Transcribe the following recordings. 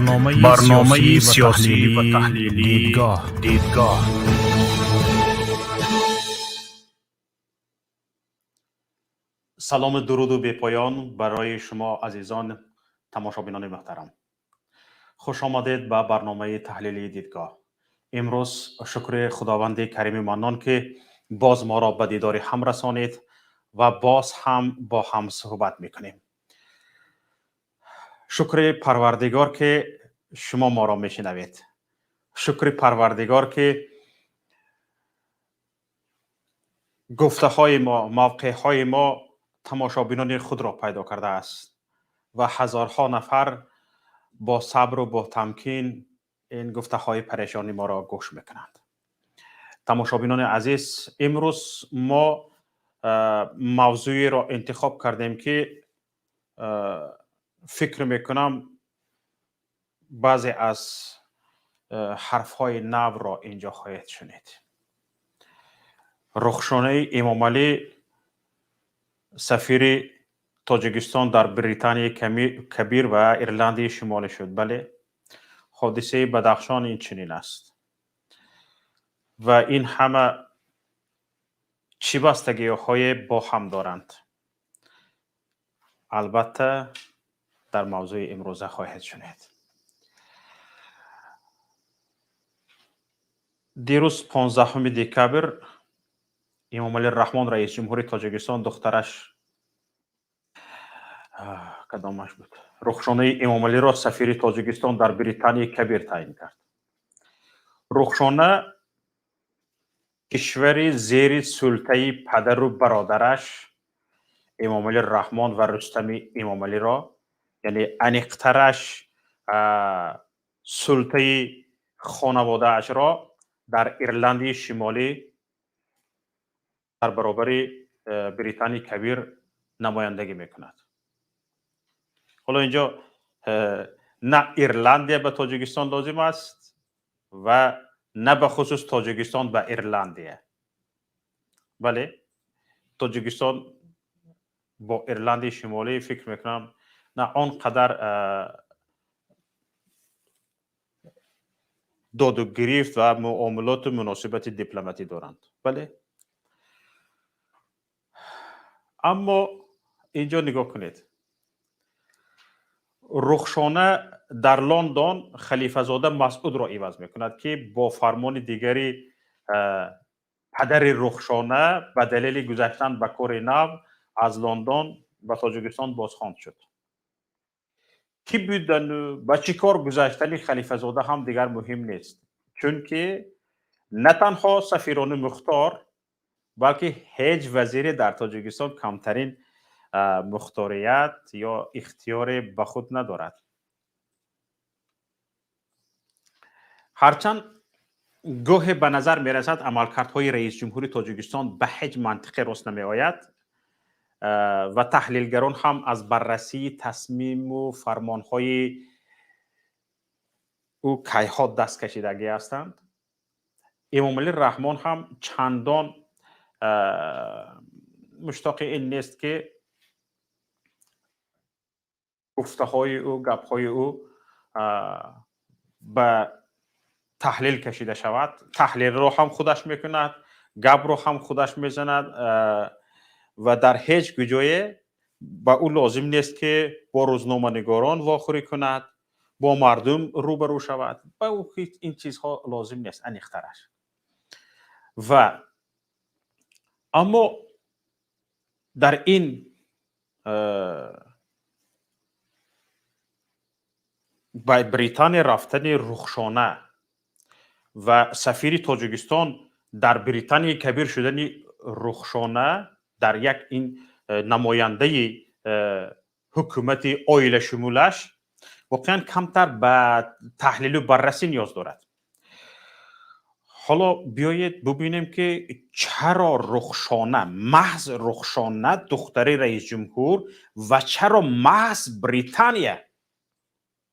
برنامه سیاسی و تحلیلی دیدگاه. سلام درود و بی‌پایان برای شما عزیزان تماشابینان محترم. خوش آمدید به برنامه تحلیلی دیدگاه. امروز شکر خداوند کریم منان که باز ما را به دیدار هم رسانید و باز هم با هم صحبت میکنیم. شکر پروردگار که شما ما را میشنوید. شکر پروردگار که گفته های ما، موقع های ما تماشابینان خود را پیدا کرده است و هزارها نفر با صبر و با تمکین این گفته های پریشانی ما را گوش میکنند. تماشابینان عزیز، امروز ما موضوعی را انتخاب کردیم که فکر میکنم بعضی از حرف های نو را اینجا خواهید شنید. رخشانه امامعلی سفیر تاجیکستان در بریتانیای کبیر و ایرلند شمالی شد. بله، حادثه بادخشان این چنین است و این همه چی بستگی های با هم دارند. البته در موضوع امروزه خواهید شنید. دیروز 15 دکبر امامعلی رحمان رئیس جمهوری تاجیکستان دخترش کدامش بود رخشانه امامعلی را سفیر تاجیکستان در بریتانیای کبیر تعیین کرد. رخشانه کشوری زیر سلطه پدر و برادرش امامعلی رحمان و رستم امامعلی را، یعنی انیقترش سلطه خانواده اش را در ایرلند شمالی در برابر بریتانیای کبیر نمایندگی میکند. حالا اینجا نه ایرلندیا به تاجیکستان لازم است و نه به خصوص تاجیکستان به ایرلندیا. بله، تاجیکستان با ایرلند شمالی فکر میکنم نه آنقدر داد و گریفت و معاملات و مناسبت دیپلماتی دارند. بله، اما اینجا نگاه کنید. رخشانه در لندن خلیفه زاده مسعود را عوض میکند که با فرمان دیگری پدر رخشانه به دلیل گذشتن به کار نو از لندن به تاجیکستان بازخواند شد. کی بودن و به چی کار گذشتن خلیفه زاده هم دیگر مهم نیست، چون که نه تنها سفیران مختار بلکه هیچ وزیری در تاجیکستان کمترین مختاریت یا اختیار به خود ندارد. هرچند گاهی به نظر می رسد عملکردهای رئیس جمهوری تاجیکستان به هیچ منطقی راست نمی آید و تحلیلگران هم از بررسی تصمیم و فرمانهای او کیها دست کشیدگی هستند. امامعلی رحمان هم چندان مشتاق این نیست که گفته های او، گپ های او به تحلیل کشیده شود. تحلیل رو هم خودش میکند، گپ رو هم خودش میزند و در هیچ گوجایی با او لازم نیست که با روزنامه نگاران واخوری کند، با مردم روبرو شود. با او این چیزها لازم نیست، انیخترش. و اما در این به بریتانیا رفتن رخشانه و سفیر تاجیکستان در بریتانیای کبیر شدن رخشانه در یک این نماینده حکومت عائله شمولش واقعا کمتر به تحلیل و بررسی نیاز دارد. حالا بیایید ببینیم که چرا رخشانه، محض رخشانه دختر رئیس جمهور و چرا محض بریتانیا،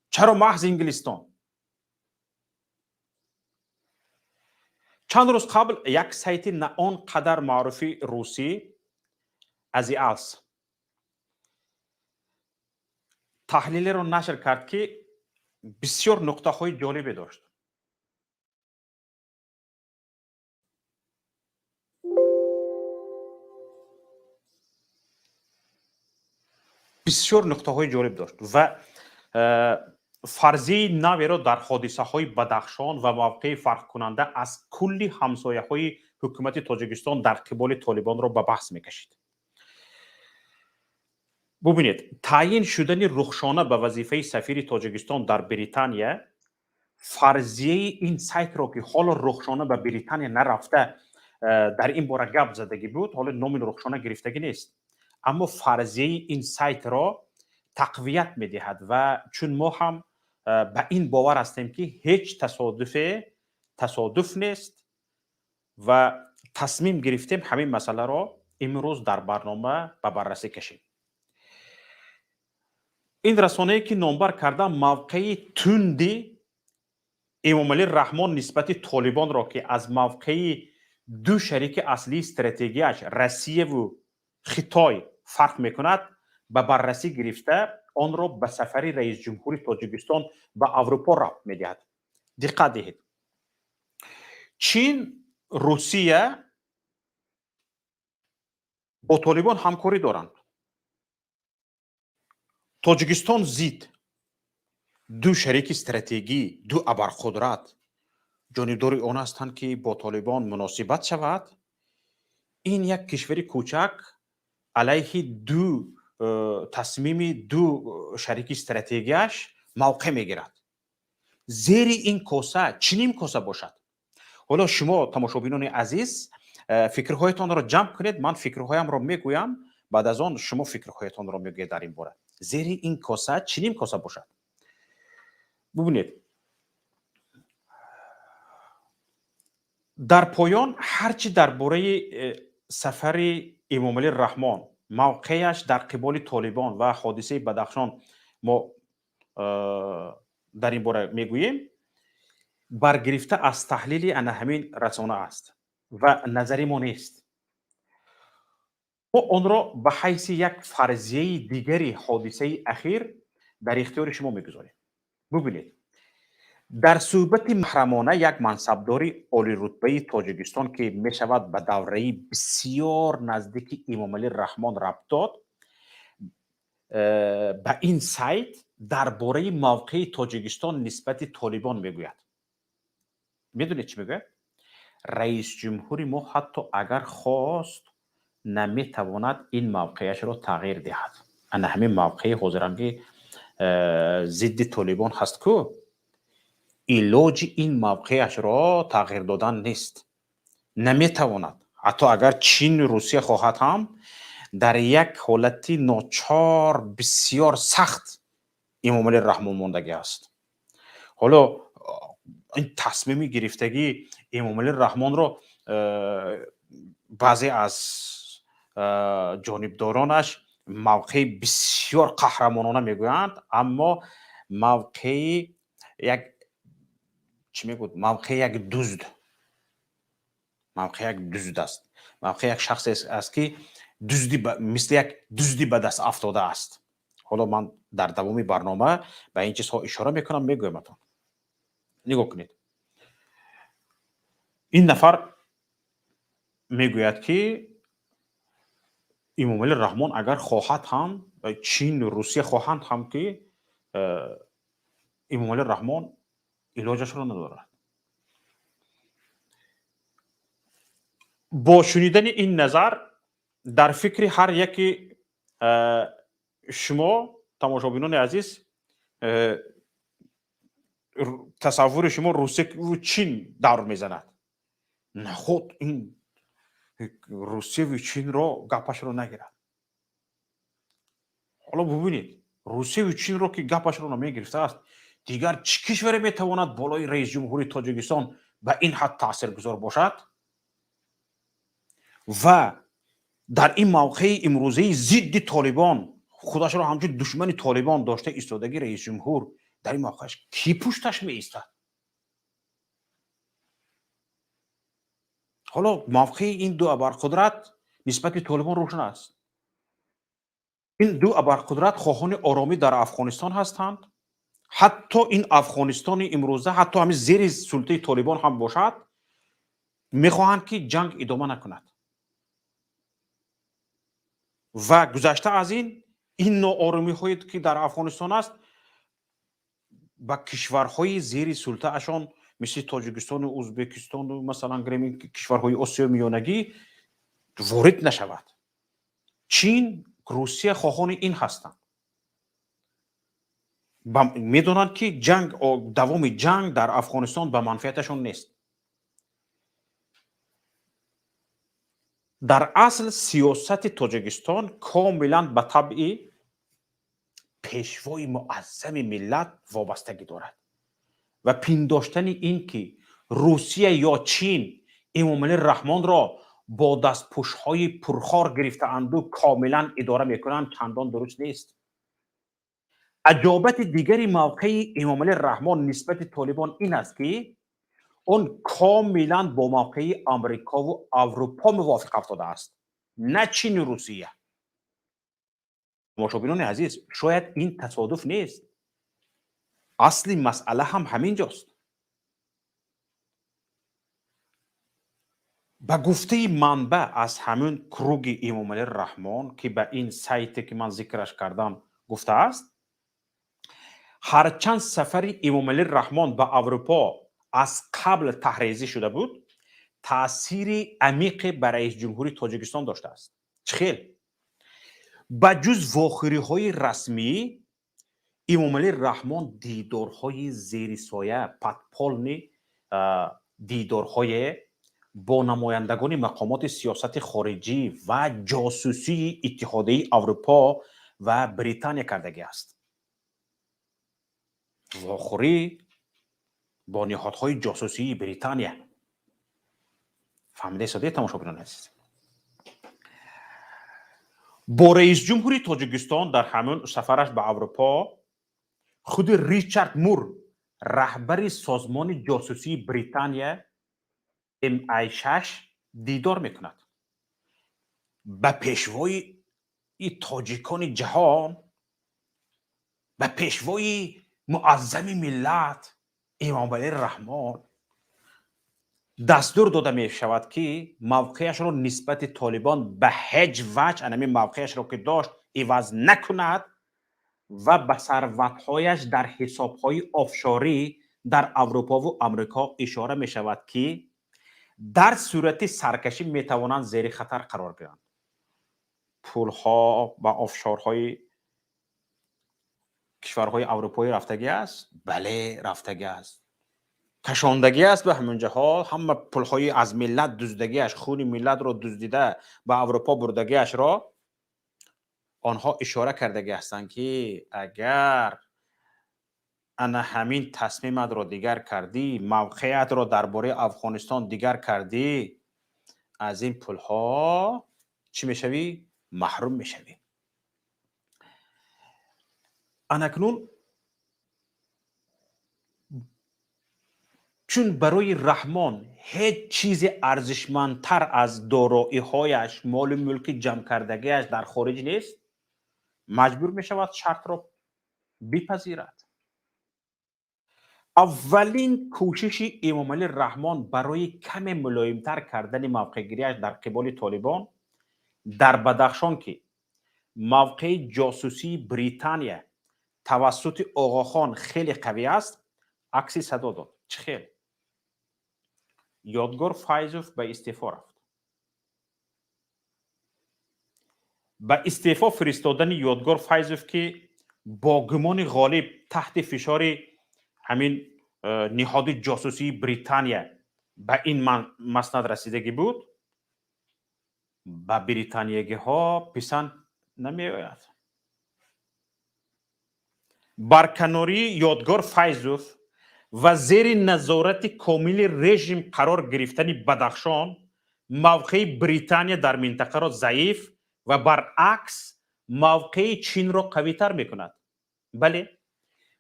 چرا محض انگلستان؟ چند روز قبل یک سایت نه آنقدر معروفی روسی تحلیلی را نشر کرد که بسیار نقطه های جالبی داشت. بسیار نقطه های جالب داشت و فرضی نوی را در حادثه های بدخشان و موقع فرق کننده از کلی همسایه های حکومت تاجیکستان در قبال طالبان را به بحث میکشید. ببینید، تعیین شدن رخشانه به وظیفه سفیر تاجیکستان در بریتانیا، فرضیه این سایت را که حالا رخشانه به بریتانیا نرفته در این باره گپ زدگی بود، حالا نام رخشانه گرفتگی نیست، اما فرضیه این سایت را تقویت میدهد و چون ما هم به این باور هستیم که هیچ تصادف نیست و تصمیم گرفتیم همین مسئله را امروز در برنامه به بررسی کشیم. این رسانه‌ای که نامبر کرده موقع تندی امامعلی رحمان نسبت طالبان را که از موقع دو شریک اصلی استراتژیش روسیه و خیتای فرق میکند به بررسی گرفته آن را به سفر رئیس جمهور تاجیکستان به اروپا ربط میدهد. دقت دهید، چین، روسیه با طالبان همکاری دارند. تاجیکستان زید دو شریک استراتژی، دو ابرقدرت جانبدار آن هستند که با طالبان مناسبت شود. این یک کشور کوچک علیه دو تصمیم دو شریک استراتژیش موقع میگیرد. زیر این کاسه چنین کاسه باشد. حالا شما تماشابینان عزیز فکرهایتان را جمع کنید، من فکرهایم را میگویم، بعد از آن شما فکرهایتان را میگویید در این باره. زیر این کاسه چنین کاسه باشد. ببینید، در پایان هرچی درباره سفر امامعلی رحمان، موقعش در قبال طالبان و حادثه بدخشان ما در این باره میگوییم، برگرفته از تحلیل همین رسانه است و نظری ما نیست. ما آن را به حیث یک فرضیه دیگری حادثه اخیر در اختیار شما میگذاریم. ببینید، در صحبت محرمانه یک منصبدار عالی رتبه تاجیکستان که می شود به دوره بسیار نزدیک امامعلی رحمان ربط داد، به این سایت درباره موقع تاجیکستان نسبت طالبان میگوید. میدونید چی میگه؟ رئیس جمهوری ما حتی اگر خواست نمیتواند این موقعش را تغییر دهد. انا همین موقع حاضرنگی ضد طالبان هست که علاج این موقعش را تغییر دادن نیست. نمیتواند. حتی اگر چین و روسیه خواهد هم در یک حالت ناچار بسیار سخت امامعلی رحمان ماندگی است. حالا این تصمیم گرفتگی امامعلی رحمان را بعضی از جانبدارانش موقع بسیار قهرمانانه میگویند، اما موقع یک چی میگوید؟ موقع یک دزد. موقع یک دزد است. موقع یک شخص است که مثل یک دزدی به دست افتاده است. حالا من در دوام برنامه به این چیزها اشاره میکنم، میگویمتون. نگاه کنید. این نفر میگوید که امامعلی رحمان اگر خواهد هم، چین و روسیه خواهند هم که امامعلی رحمان علاجش را ندارد. با شنیدن این نظر در فکر هر یکی شما تماشابینان عزیز تصور شما روسیه و چین دور میزند. نه خود این روسیه و چین را گپش را نگیرد. حالا ببینید، روسیه و چین را که گپش را نمیگرفته است، دیگر چه کشوری میتواند بالای رئیس جمهوری تاجیکستان به این حد تاثیرگذار باشد؟ و در این موقع امروزه ضد طالبان خودش را همچون دشمن طالبان داشته ایستادگی رئیس جمهور، در این موقعش کی پشتش می ایستد؟ حالا موقع این دو ابرقدرت نسبت طالبان روشن است. این دو ابرقدرت خواهان آرامی در افغانستان هستند حتی این افغانستان امروزه، حتی همین زیر سلطه طالبان هم باشد، میخواهند که جنگ ادامه نکند و گذشته از این ناآرامی هایی که در افغانستان است با کشورهای زیر سلطه اشان مثل تاجیکستان و ازبکستان و مثلا گرمی کشورهای آسیا میانگی وارد نشود. چین، روسیه خواهان این هستند. میدونند که جنگ، دوام جنگ در افغانستان به منفعتشون نیست. در اصل سیاست تاجیکستان کاملا به طبع پیشوای معظم ملت وابستگی دارد و پنداشتن این که روسیه یا چین امامعلی رحمان را با دستپوش‌های پرخار گرفته‌اند و کاملا اداره میکنند چندان درست نیست. عجابت دیگری موقع امامعلی رحمان نسبت طالبان این است که اون کاملا با موقع امریکا و اروپا موافق افتاده است، نه چین و روسیه. مشاهدین عزیز، شاید این تصادف نیست، اصلی مسئله هم همینجاست. به گفته منبع از همون کروگ امامعلی رحمان که به این سایتی که من ذکرش کردم گفته است، هرچند سفر امامعلی رحمان به اروپا از قبل تحریزی شده بود، تأثیر عمیق بر رئیس جمهوری تاجیکستان داشته است. چخیل بجز واخوری‌های رسمی، امامعلی رحمان دیدارهای زیر سایه پتپالنی، دیدارهای با نمایندگان مقامات سیاست خارجی و جاسوسی اتحادیه اروپا و بریتانیا کردگی است. واخوری با نهادهای جاسوسی بریتانیا. فهمیده ساده تماشاگران عزیز؟ با رئیس جمهوری تاجیکستان در همون سفرش به اروپا، خود ریچارد مور، رهبر سازمان جاسوسی بریتانیا MI6 دیدار میکند. به پیشوای تاجیکان جهان، به پیشوای معظم ملت امامعلی رحمان دستور داده می شود که موقعش را نسبت طالبان به هیچ وجه، انمی موقعش را که داشت، عوض نکند و به ثروت‌هایش در حساب‌های آفشاری در اروپا و امریکا اشاره می شود که در صورت سرکشی می توانند زیر خطر قرار گیرند. پول‌ها و آفشورهای کشورهای اروپایی رفتگی است؟ بله رفتگی است. کشاندگی است به همون جهات. همه پول‌های از ملت دزدگیش، خون ملت را دزدیده به اروپا بردگیش را آنها اشاره کردگی هستند که اگر انا همین تصمیمت را دیگر کردی، موقعیت را درباره افغانستان دیگر کردی، از این پول‌ها چی میشوی؟ محروم میشوی. اناکنون چون برای رحمان هیچ چیز ارزشمندتر از دارایی‌هایش، مال ملک جمع کردگیش در خارج نیست، مجبور می شود شرط را بپذیرد. اولین کوشش امامعلی رحمان برای کم ملایمتر کردن موقعگیریش در قبال طالبان در بدخشان که موقع جاسوسی بریتانیا توسط آقاخان خیلی قوی است، عکسی صدا داد. چه خیلی یادگار فایزوف به استعفا رفت. به استعفا فرستادن یادگار فایزوف که با گمان غالب تحت فشار همین نهاد جاسوسی بریتانیا به این مسند رسیدگی بود، به بریتانیایی ها پسند نمی آید. برکناری یادگار فایزوف و زیر نظارت کامل رژیم قرار گرفتن بدخشان موقع بریتانیا در منطقه را ضعیف و برعکس موقع چین را قوی تر می کند. بله،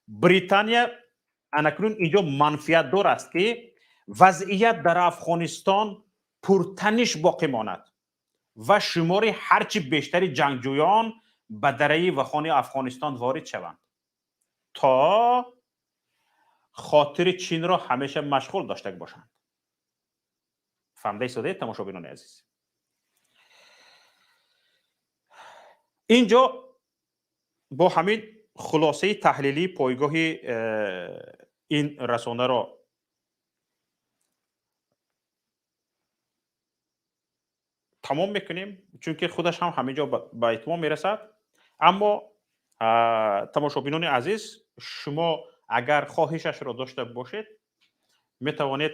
بریتانیا اناکنون اینجا منفیت دار است که وضعیت در افغانستان پرتنش باقی ماند و شمار هرچی بیشتری جنگجویان به دره و خانه افغانستان وارد شوند تا خاطر چین را همیشه مشغول داشته باشند. فهمده ایستاده تماشابینان عزیز؟ اینجا با همین خلاصه تحلیلی پایگاه این رسانه را تمام میکنیم، چون که خودش هم همینجا به اتمام میرسد. اما تماشابینان عزیز، شما اگر خواهشش را داشته باشید میتوانید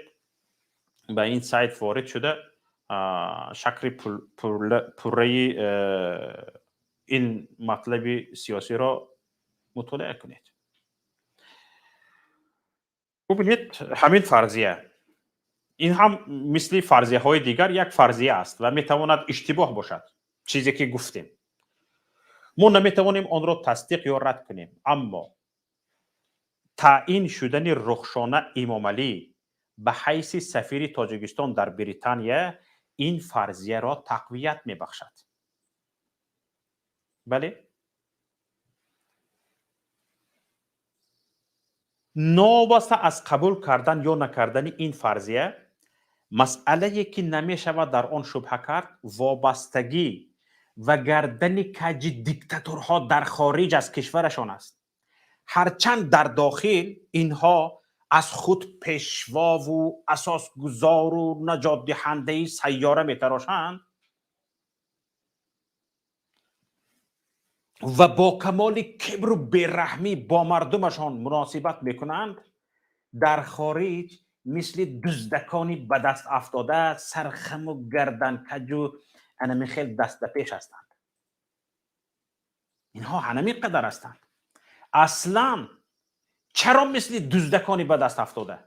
به این سایت وارد شده شکل پره این مطلب سیاسی را مطالعه کنید. ببینید همین فرضیه، این هم مثل فرضیه های دیگر یک فرضیه است و میتواند اشتباه باشد. چیزی که گفتیم ما نمیتوانیم آن را تصدیق یا رد کنیم، اما تعیین شدن رخشانه امامعلی به حیث سفیر تاجیکستان در بریتانیا این فرضیه را تقویت میبخشد. بله، نابسته از قبول کردن یا نکردن این فرضیه، مسئله که نمی شود در آن شبهه کرد وابستگی و گردن کج دیکتاتورها در خارج از کشورشان است. هرچند در داخل اینها از خود پیشوا و اساسگزار و نجات دهنده سیاره می تراشند و با کمال کبر و بیرحمی با مردمشان مناسبت میکنند، در خارج مثل دزدکانی به دست افتاده سرخم و گردن کج و انمی خیلی دست به پیش هستند. اینها هنمی قدر هستند. اصلا چرا مثل دزدکانی به دست افتاده؟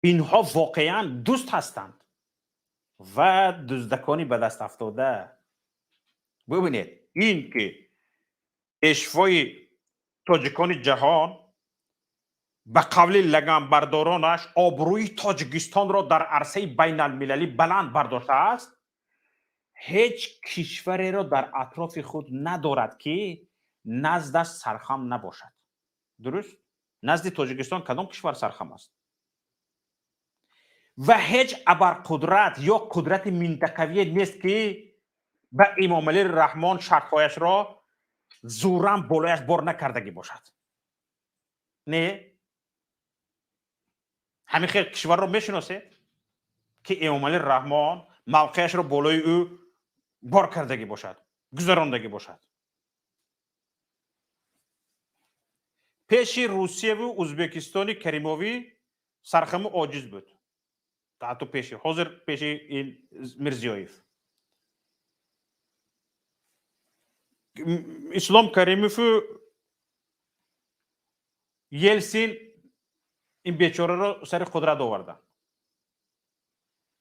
اینها واقعا دوست هستند و دزدکانی به دست افتاده. ببینید این که اشوای تاجیکان جهان به قول لگنبردارانش آبروی تاجیکستان را در عرصه بین المللی بلند برداشته است، هیچ کشوری را در اطراف خود ندارد که نزدش سرخم نباشد. درست؟ نزد تاجیکستان کدام کشور سرخم است؟ و هیچ ابرقدرت یا قدرت منطقوی نیست که به امامعلی رحمان شرطهایش را زورم بالایش بار نکردگی باشد. نه؟ همین خیلی کشور را میشناسید که امامعلی رحمان موقعش را بالای او بار کردگی باشد، گذراندگی باشد. پیش روسیه و ازبکستان کریموی سرخم عاجز بود. حتی پیش حاضر پیش این میرزیایف اسلام کریموف یلسین این بیچاره را سر قدرت آوردن.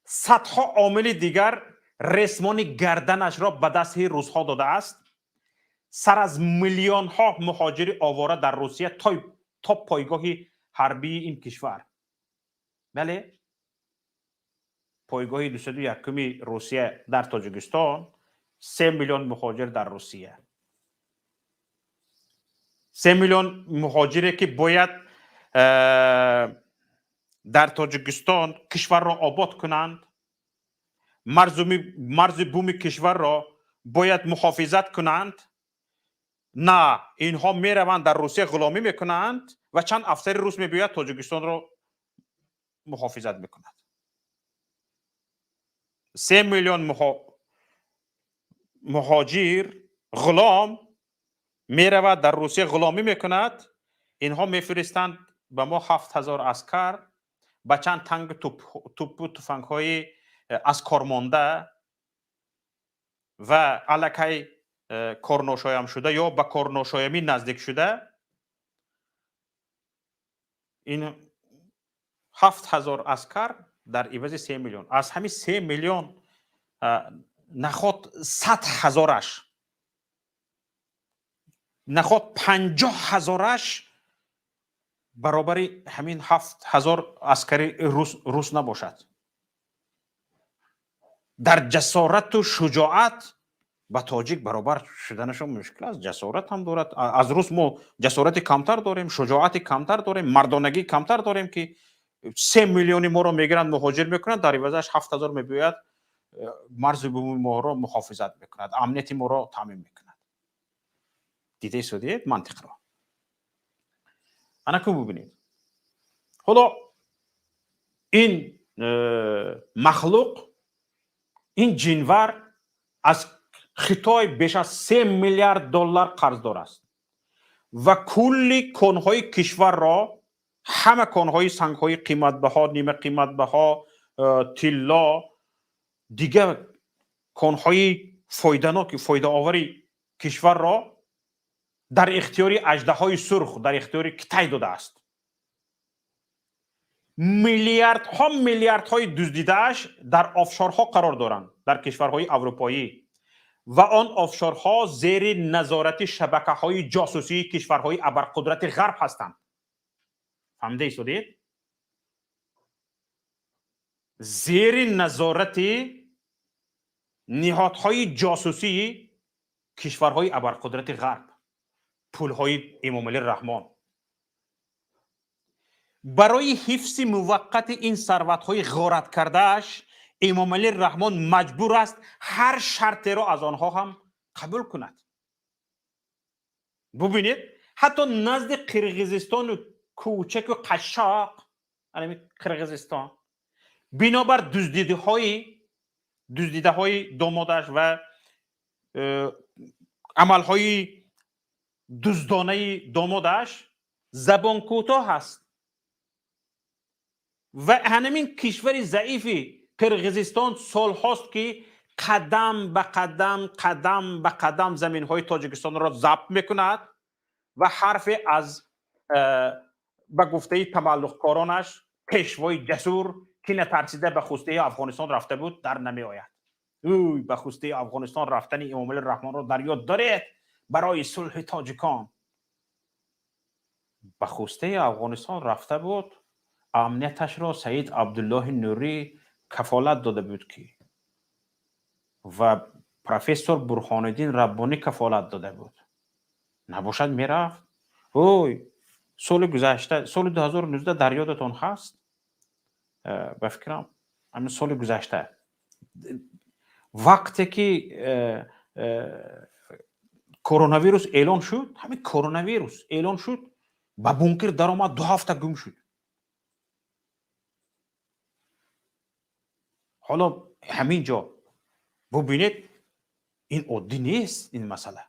صدها عامل دیگر رسمان گردنش را به دست روس‌ها داده است. سر از میلیون ها مهاجر آواره در روسیه تا پایگاه حربی این کشور. بله، پایگاه 201 روسیه در تاجیکستان 3 میلیون مهاجر در روسیه. 3 میلیون مهاجری که باید در تاجیکستان کشور را آباد کنند، مرز بوم کشور را باید محافظت کنند. نه، اینها میروند در روسیه غلامی میکنند و چند افسر روس میباید تاجیکستان را محافظت میکند. 3 میلیون مهاجر غلام میرود در روسیه غلامی میکند. اینها میفرستند به ما 7000 عسکر با چند تانک توپ و تفنگ های از کار مانده و الکی کارناشایم شده یا به کارناشایمی نزدیک شده. این 7000 عسکر در عوض 3 میلیون. از همین 3 میلیون نخواد 100,000ش، نخواد 50,000ش برابر همین 7000 عسکری روس نباشد. در جسارت و شجاعت با تاجیک برابر شدنشون مشکل است. جسارت هم دارد. از روز ما جسارت کمتر داریم، شجاعت کمتر داریم، مردانگی کمتر داریم که 3 میلیونی ما رو میگیرن مهاجر میکنن، در عوضش 7000 میباید مرز بومی ما رو محافظت میکند، امنیت ما رو تامین میکند. دیده شدید منطق را. انا که ببینید حالا این مخلوق، این جنور از خطای بیش از 3 میلیارد دلار قرضدار است و کلی کانهای کشور را، همه کانهای سنگهای قیمت بها، نیمه قیمت بها، طلا، دیگه کانهای فایده‌ناک، فایده آوری کشور را در اختیار اژدهای سرخ، در اختیار کیтай داده است. میلیاردهای دزدیده‌اش در آفشورها قرار دارند در کشورهای اروپایی و آن آفشورها زیر نظارت شبکه‌های جاسوسی کشورهای ابرقدرت غرب هستند. فهمیده شدید؟ زیر نظارت نهادهای جاسوسی کشورهای ابرقدرت غرب، پولهای امامعلی رحمان. برای حفظ موقت این ثروت‌های غارت کرده‌اش امامعلی رحمان مجبور است هر شرطی را از آنها هم قبول کند. ببینید حتی نزد قرقیزستان و کوچک و قشاق، یعنی قرقیزستان، بنابر دزدیده های دامادش و عملهای دزدانه دامادش زبان کوتاه هست و همین کشور ضعیفی قرقیزستان سال هاست که قدم به قدم زمین های تاجیکستان را ضبط میکند و حرف از به گفته تملقکارانش پیشوای جسور که نترسیده به خوسته افغانستان رفته بود در نمی آید. اوی به خوسته افغانستان رفتن امامعلی رحمان را در یاد دارید برای صلح تاجیکان. به خوسته افغانستان رفته بود، امنیتش را سید عبدالله نوری کفالت داده بود که و پروفسور برهان الدین ربانی کفالت داده بود. نباشد میرفت. اوی سال گذشته، سال 2019 در یادتون هست؟ به فکرم همین سال گذشته وقتی که کرونا ویروس اعلان شد، همین کرونا ویروس اعلان شد، با بونکر در آمد 2 هفته گم شد. حالا همین جا ببینید این عادی نیست این مسئله.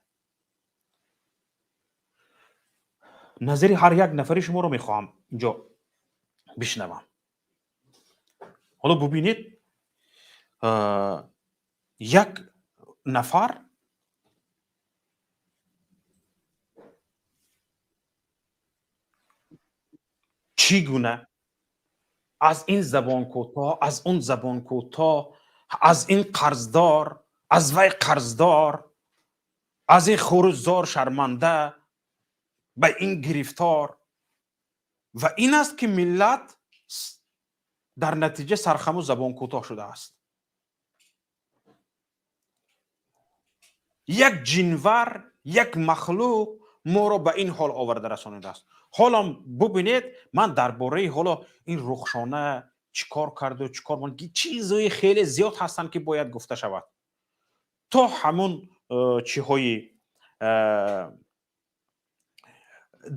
نظری هر یک نفری شما رو میخواهم اینجا بشنوم. حالا ببینید یک نفر چگونه از این زبان کوتاه، از اون زبان کوتاه، از این قرضدار، از وی قرضدار، از این خروزدار شرمنده به این گرفتار، و این است که ملت در نتیجه سرخم و زبان کوتاه شده است. یک جنور، یک مخلوق ما را به این حال آورده رسانیده است. حالا ببینید من درباره حالا این رخشانه چیکار کرده و چیکار ماند، چیزهای خیلی زیاد هستن که باید گفته شود. تا همون چیهای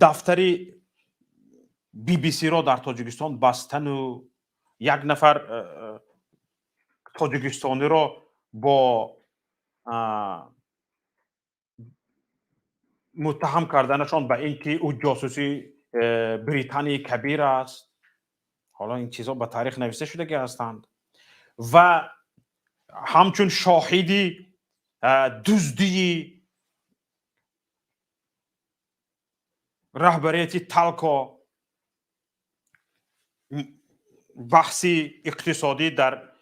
دفتری BBC را در تاجیکستان بستن و یک نفر تاجیکستانی را با متهم کردنشان به اینکه او جاسوسی بریتانیای کبیر است. حالا این چیزها به تاریخ نوشته شده هستند و همچون شاهدی دزدی رهبریت تلکا، بحثی اقتصادی در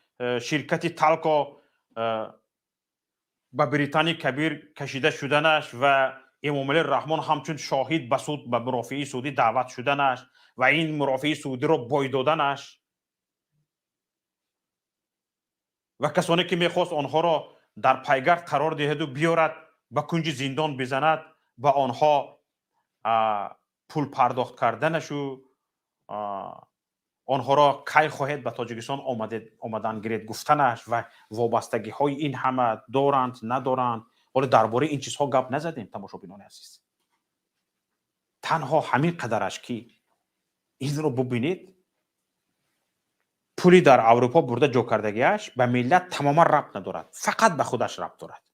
شرکت تلکا به بریتانیای کبیر کشیده شدنش و امامعلی رحمان همچون شاهد به سود به مرافعه سعودی دعوت شدنش و این مرافعه سعودی را بای دادنش و کسانی که میخواست آنها را در پایگرد قرار دهد و بیارد به کنج زندان بزند، به آنها پول پرداخت کردنشو، آنها را کی خواهد به تاجیکستان آمدن گرید گفتنش و وابستگی های این همه دارند ندارند. حالا درباره این چیزها گپ نزدیم تماشابینان عزیز. تنها همین قدرش که این رو ببینید، پولی در اروپا برده جو کردگیش به ملت تماما ربط ندارد، فقط به خودش ربط دارد.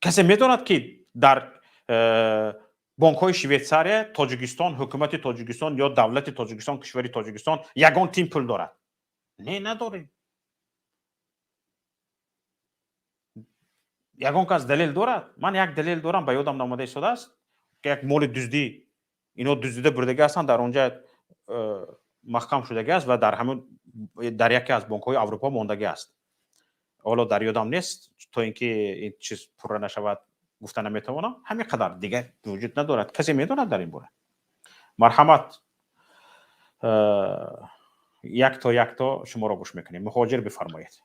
کسی میداند که در بانک های شویتساریا تاجیکستان، حکومت تاجیکستان یا دولت تاجیکستان، کشور تاجیکستان یگان تیم پول دارد؟ نه، نداره. یگان کس دلیل دارد؟ من یک دلیل دارم، به یادم نامده ایستاده است که یک مال دزدی اینا دزدیده بردگی هستند، در اونجا محکم شدگی است و در همون در یکی از بانک های اروپا ماندگی است. حالا در یادم نیست تا اینکه این چیز پر نشود گفتن نمیتوانم. همین قدر دیگه وجود ندارد. کسی میدوند در این باره؟ مرحمت. یک تا شما را گوش میکنیم. مهاجر بفرمایید.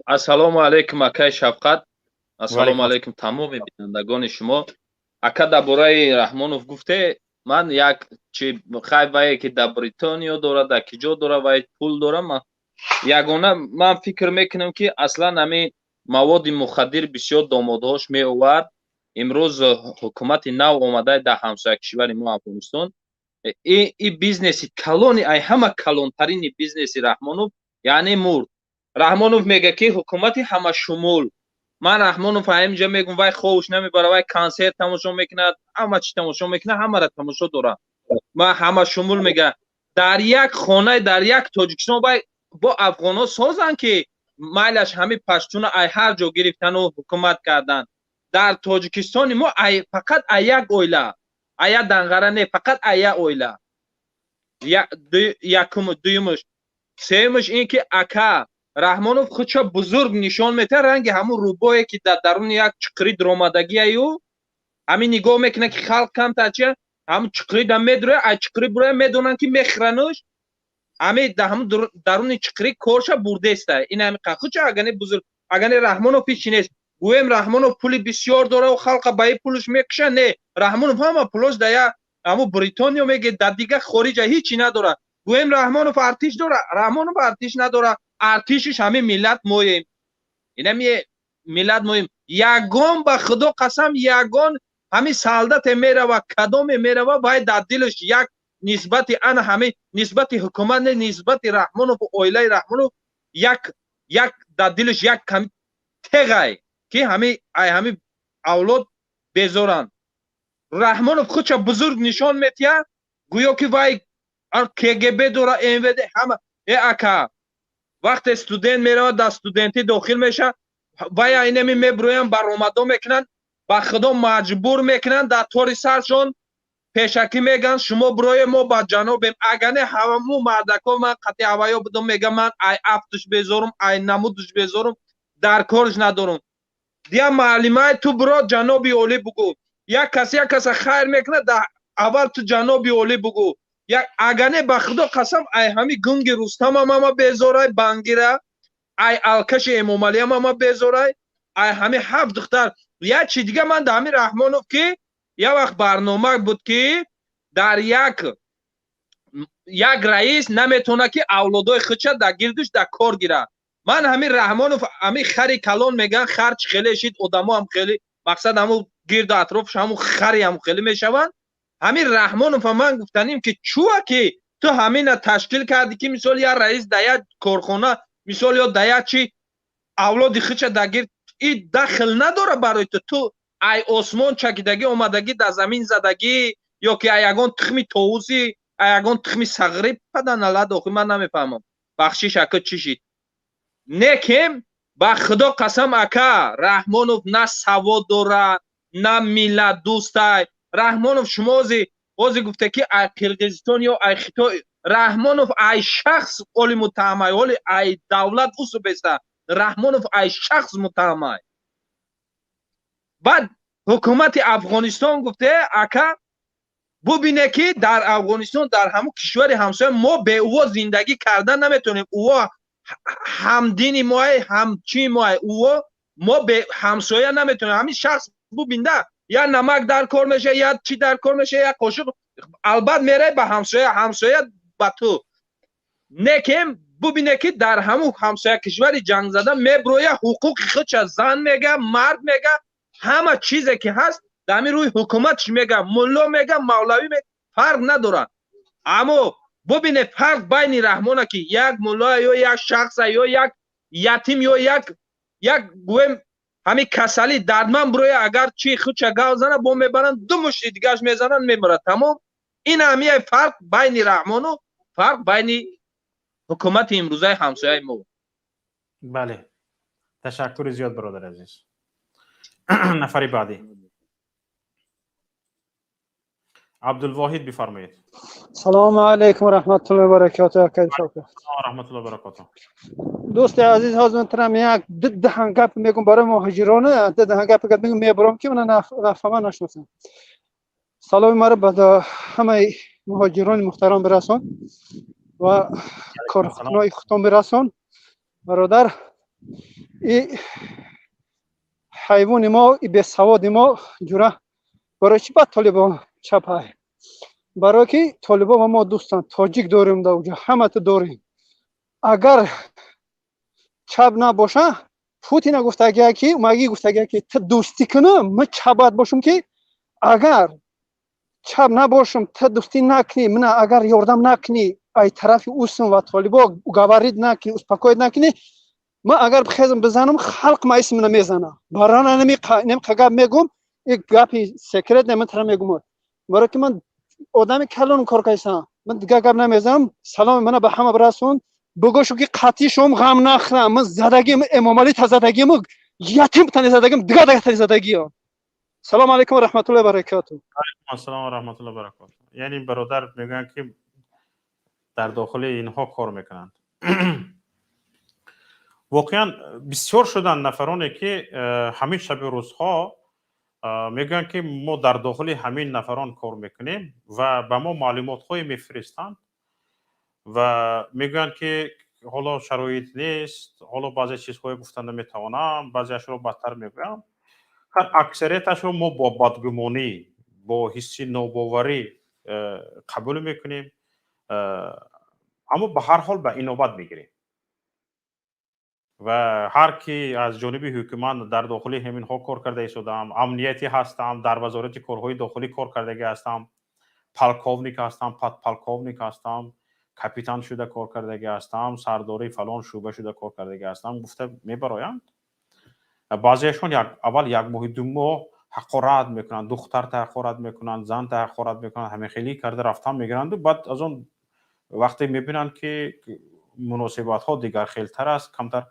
السلام علیکم اکای شفقت. السلام علیکم تمام بینندگان شما. اکا درباره رحمانوف گفته، من یک چی خیلی که در بریتانیا داره، در کجا داره و پول داره، یگانه من فکر میکنم که اصلا همین مواد مخدر بسیار دامادهاش می آورد. امروز حکومت نو آمده در همسایه کشور ما افغانستان، این بیزنس کلونی، ای همه کلون ترین بیزنس رحمانوف یعنی مرد. رحمانوف میگه که حکومت همه شمول. من رحمانوف همینجا میگم وای خوش نمیبره، وای کنسرت تماشا میکنه، همه چی تماشا میکنه، همه را تماشا داره. ما همه شمول میگه در یک خانه در یک تاجیکستان با افغانا سازن که مایلش همه پشتون ای هر جا گرفتن و حکومت کردن. در تاجیکستان ما فقط یک اویله، یک دنگره نه، فقط یک اویله. یکم، دویمش، سومش این که اکا رحمانوف خودش بزرگ نشان میده، رنگ همون روبایی که در درون یک چقری درآمدگی ایو همین نگاه میکنه که خلق کم تاچه همون چقری دم میدره، ای چقری برای میدونن که میخرنش، همین در همون درون چقری کارش برده است. این همین خودش اگه بزرگ، اگه رحمانوف پیش نیست گویم رحمانوف پولی بسیار داره و خلق با این پولش میکشن، نه، رحمانوف همه پولش در همون بریتانیا میگه، در دیگه خارج هیچی نداره. گویم رحمانوف ارتش داره، رحمانوف ارتش نداره، ارتشش همین ملت مویم. این همین ملت مویم. یگان به خدا قسم یگان همین سالدت میره و کدام میره و باید در دلش یک نسبت ان همین نسبت حکومت نسبت رحمانوف و اویله رحمانوف یک در دلش یک کم تگای که همین اولاد بذارن. رحمانوف خودش بزرگ نشان میتیه، گویا که وای KGB داره، MVD همه اکا وقت استودنت میره در استودنتی داخل میشه وای اینمی میبرویم برآمدا میکنن، با خدا مجبور میکنن در طور سرشون پیشکی میگن شما برای ما با جناب اگه همو مردکا من قطعی هوایا بدم میگم من ای افتش بذارم ای نمودش بذارم در کارش ندارم. دیا معلومه تو برا جناب اولی بگو، یک کسی خیر میکنه در اول تو جناب اولی بگو. یک اگه به خدا قسم ای همی گنگ رستم هم بذاره بانگیره، ای الکش امامعلی هم بذاره، ای همی هفت دختر. یک چی دیگه من در همین رحمانوف که یک وقت برنامه بود که در یک رئیس نمیتونه که اولادای خودش در گردش در کار گیره. من همین رحمانوف همین خری کلان میگن، خرچ خیلی شید آدما هم خیلی، مقصد همون گرد اطرافش همون خری هم خیلی میشون. همین رحمانوف من گفتنیم که چوه که تو همین تشکیل کردی که مثال یا رئیس در یک کارخانه مثال یا در یک چی اولاد خودش در گرد این دخل نداره برای تو ای آسمان چکیدگی اومدگی در زمین زدگی یا که یگان تخمی طاووسی یگان تخمی صغری پدن الله داخل من نمیفهمم بخشیش اکا چی شید. نکم با خدا قسم اکا رحمانوف نه سواد داره نه ملت دوسته. رحمانوف شما بازی گفته که ای قرقیزستان یا ای خطای، رحمانوف ای شخص اولی متهمه ولی ای دولت اوسو بسته. رحمانوف ای شخص متهمه. بعد حکومت افغانستان گفته اکا ببینه که در افغانستان در همون کشور همسایه ما به او زندگی کردن نمیتونیم، او همدینی ماه همچی ماه او ما به همسایه نمیتونیم. همین شخص ببینده یا نمک در کار میشه یا چی در کار میشه یا قاشق البته میره به همسایه، همسایه به تو نکیم ببینه که در همون همسایه کشوری جنگ زده میبرویه حقوق خودش زن میگه، مرد میگه، همه چیزی که هست در روی حکومتش میگه، ملا میگه، مولوی میگه، فرق نداره. اما ببینه فرق بین رحمانه که یک ملا یا یک شخص یا یک یتیم یا یک گویم همین کسلی دردمند بروی اگر چی خودش گاو زنه با میبرن دو مشت دیگهش میزنن میمره تمام. این همیه فرق بین رحمان و فرق بین حکومت امروزه همسایه ما. بله، تشکر زیاد برادر عزیز. نفری بعدی عبدالواحد بفرمایید. سلام علیکم و رحمت الله و برکاته. رحمت الله و برکاته. دوست عزیز حضرتم یک دهن گپ میگم برای مهاجران، دهن گپ میگم میبرم که من نفهمم نشناسم. سلام مرا به همه مهاجران محترم برسان و کارکنای خودم برسان. برادر این حیوان ما، این بی‌سواد ما جوره برای چی با طالبان چپه؟ برای که طالبان و ما دوستان تاجیک داریم در اونجا، همه تو داریم. اگر چپ نباشه پوتین گفتگی که مگی گفتگی که تو دوستی کنم من چپ باید باشم که اگر چپ نباشم تو دوستی نکنی، من اگر یاردم نکنی ای طرف اوسم و طالبان گوارید نکنی اسپاکوید نکنی، من اگر بخیزم بزنم خلق ما اسم نمیزنه. برای نمی گپ میگم، یک گپی سکرت نمیتونم میگم. برای که من آدم کلون کار کردم، من دیگه گپ نمیزنم. سلام من به همه برسون. بگوشو که قطعی شما غم نخورم. من زدگیم امامعلی تا زدگیم یتیم تنی زدگیم دیگه تنی زدگی ها. سلام علیکم و رحمت الله و برکاته. السلام و رحمت الله و برکاته. یعنی برادر میگن که در داخل اینها کار میکنند. واقعا بسیار شدن نفرانی که همین شب و روزها میگن که ما در داخل همین نفران کار میکنیم و به ما معلومات های میفرستند و میگن که حالا شرایط نیست، حالا بعضی چیزهای گفتن نمیتوانم، بعضیش رو بدتر میگم. اکثریتش رو ما با بدگمانی، با حسی ناباوری قبول میکنیم، اما به هر حال به این نوبت میگیریم و هر کی از جانب حکومت در داخل همین ها کار کرده ایستادم، امنیتی هستم، در وزارت کارهای داخلی کار کردگی هستم، پالکوونیک هستم، پالکوونیک هستم، کاپیتان شده کار کردگی هستم، سرداری فلان شعبه شده کار کردگی هستم، گفته میبرایند. بعضیشون اول یک ماه دو ماه حقارت میکنن، دختر تا حقارت میکنن، زن تا حقارت میکنن، همه خیلی کرده رفتن میگیرند و بعد از اون وقتی میبینن که مناسبت ها دیگر خیلتر است، کمتر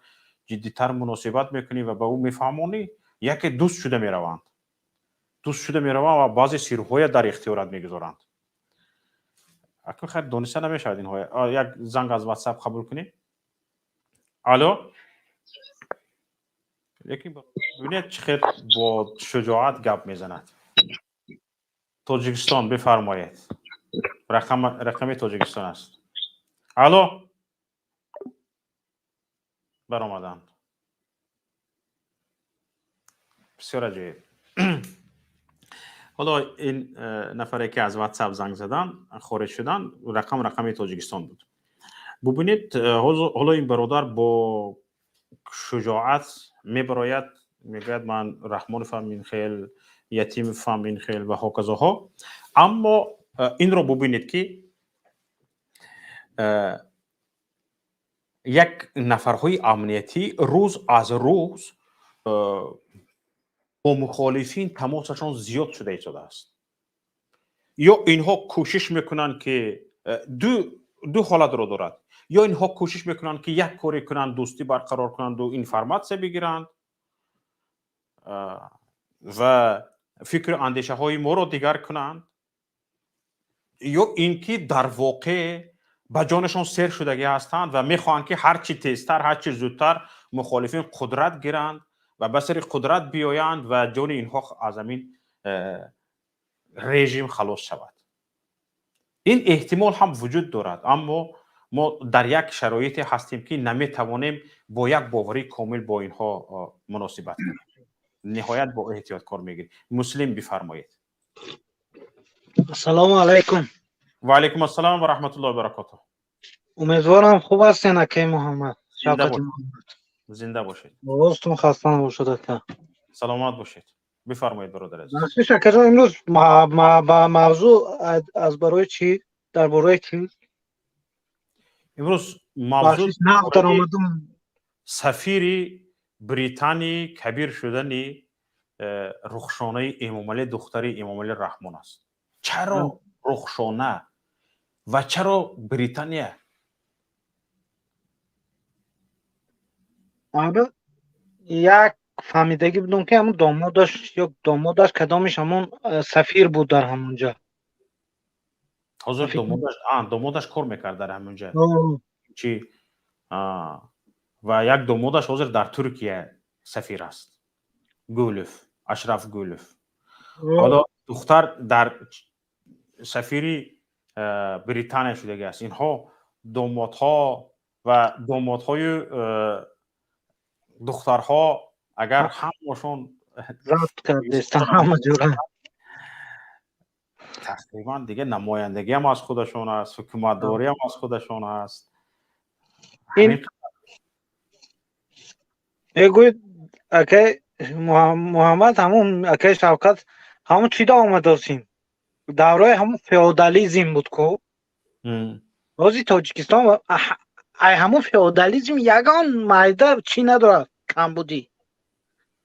جدیتر مناسبت میکنی و به او میفهمونی، یکی دوست شده میروند، دوست شده میروند و بعضی سیرهای در اختیارت میگذارند. اکنون خیلی دانسته نمیشود اینها. یک زنگ از واتساپ قبول کنی. الو، لیکن ببینید چقدر با شجاعت گپ میزند. تاجیکستان بفرمایید. رقم تاجیکستان است. الو، برآمدند. بسیار عجیب. حالا این نفری که از واتساپ زنگ زدن خارج شدن، رقم تاجیکستان بود. ببینید حالا این برادر با شجاعت میبراید، میگوید من رحمان فهمین خیل، یتیم فهمین خیل و هاکذاها. اما این رو ببینید که یک نفرهای امنیتی روز از روز با مخالفین تماسشان زیاد شده ایستاده است. یا اینها کوشش میکنن که دو حالت رو دارد، یا اینها کوشش میکنن که یک کاری کنند، دوستی برقرار کنند و اینفرماسیون بگیرند و فکر اندیشه های ما رو دیگر کنند، یا اینکه در واقع به جانشان سیر شدگی هستند و میخواهند که هرچی تیزتر، هرچی زودتر مخالفین قدرت گیرند و به سر قدرت بیایند و جان اینها از همین رژیم خلاص شود. این احتمال هم وجود دارد، اما ما در یک شرایطی هستیم که نمیتوانیم با یک باوری کامل با اینها مناسبت کنیم. نهایت با احتیاط کار میگیریم. مسلم بفرمایید. السلام علیکم. و علیکم السلام و رحمت الله و برکاته. امیدوارم خوب هستین اکای محمد. زنده باشید. روزتون خسته نباشید اکا. سلامت باشید. بفرمایید برادر عزیز. بخشش اکا جان امروز با موضوع از برای چی؟ درباره چی؟ امروز موضوع سفیر بریتانی کبیر شدنی رخشانه امامعلی دختر امامعلی رحمان است. چرا رخشانه و چرا بریتانیا؟ آره یک فهمیدگی بودم که همون دامادش کدامش همون سفیر بود در همونجا. حاضر دامادش کار میکرد در همونجا. چی؟ و یک دامادش حاضر در ترکیه سفیر است. گولف، اشرف گولف. حالا دختر در سفیری بریتانیا شده است. اینها دامادها و دامادهای دخترها اگر همشون رفت کردستان همه جوره تقریبا دیگه نمایندگی هم از خودشون است، حکومتداری هم از خودشون است. این اگوی اکای محمد همون اکای شوکت همون چی دا آمده هستیم دوره همون فیودالیزم بود که روزی تاجیکستان و همون فیودالیزم یگان مایده چی نداره کم بودی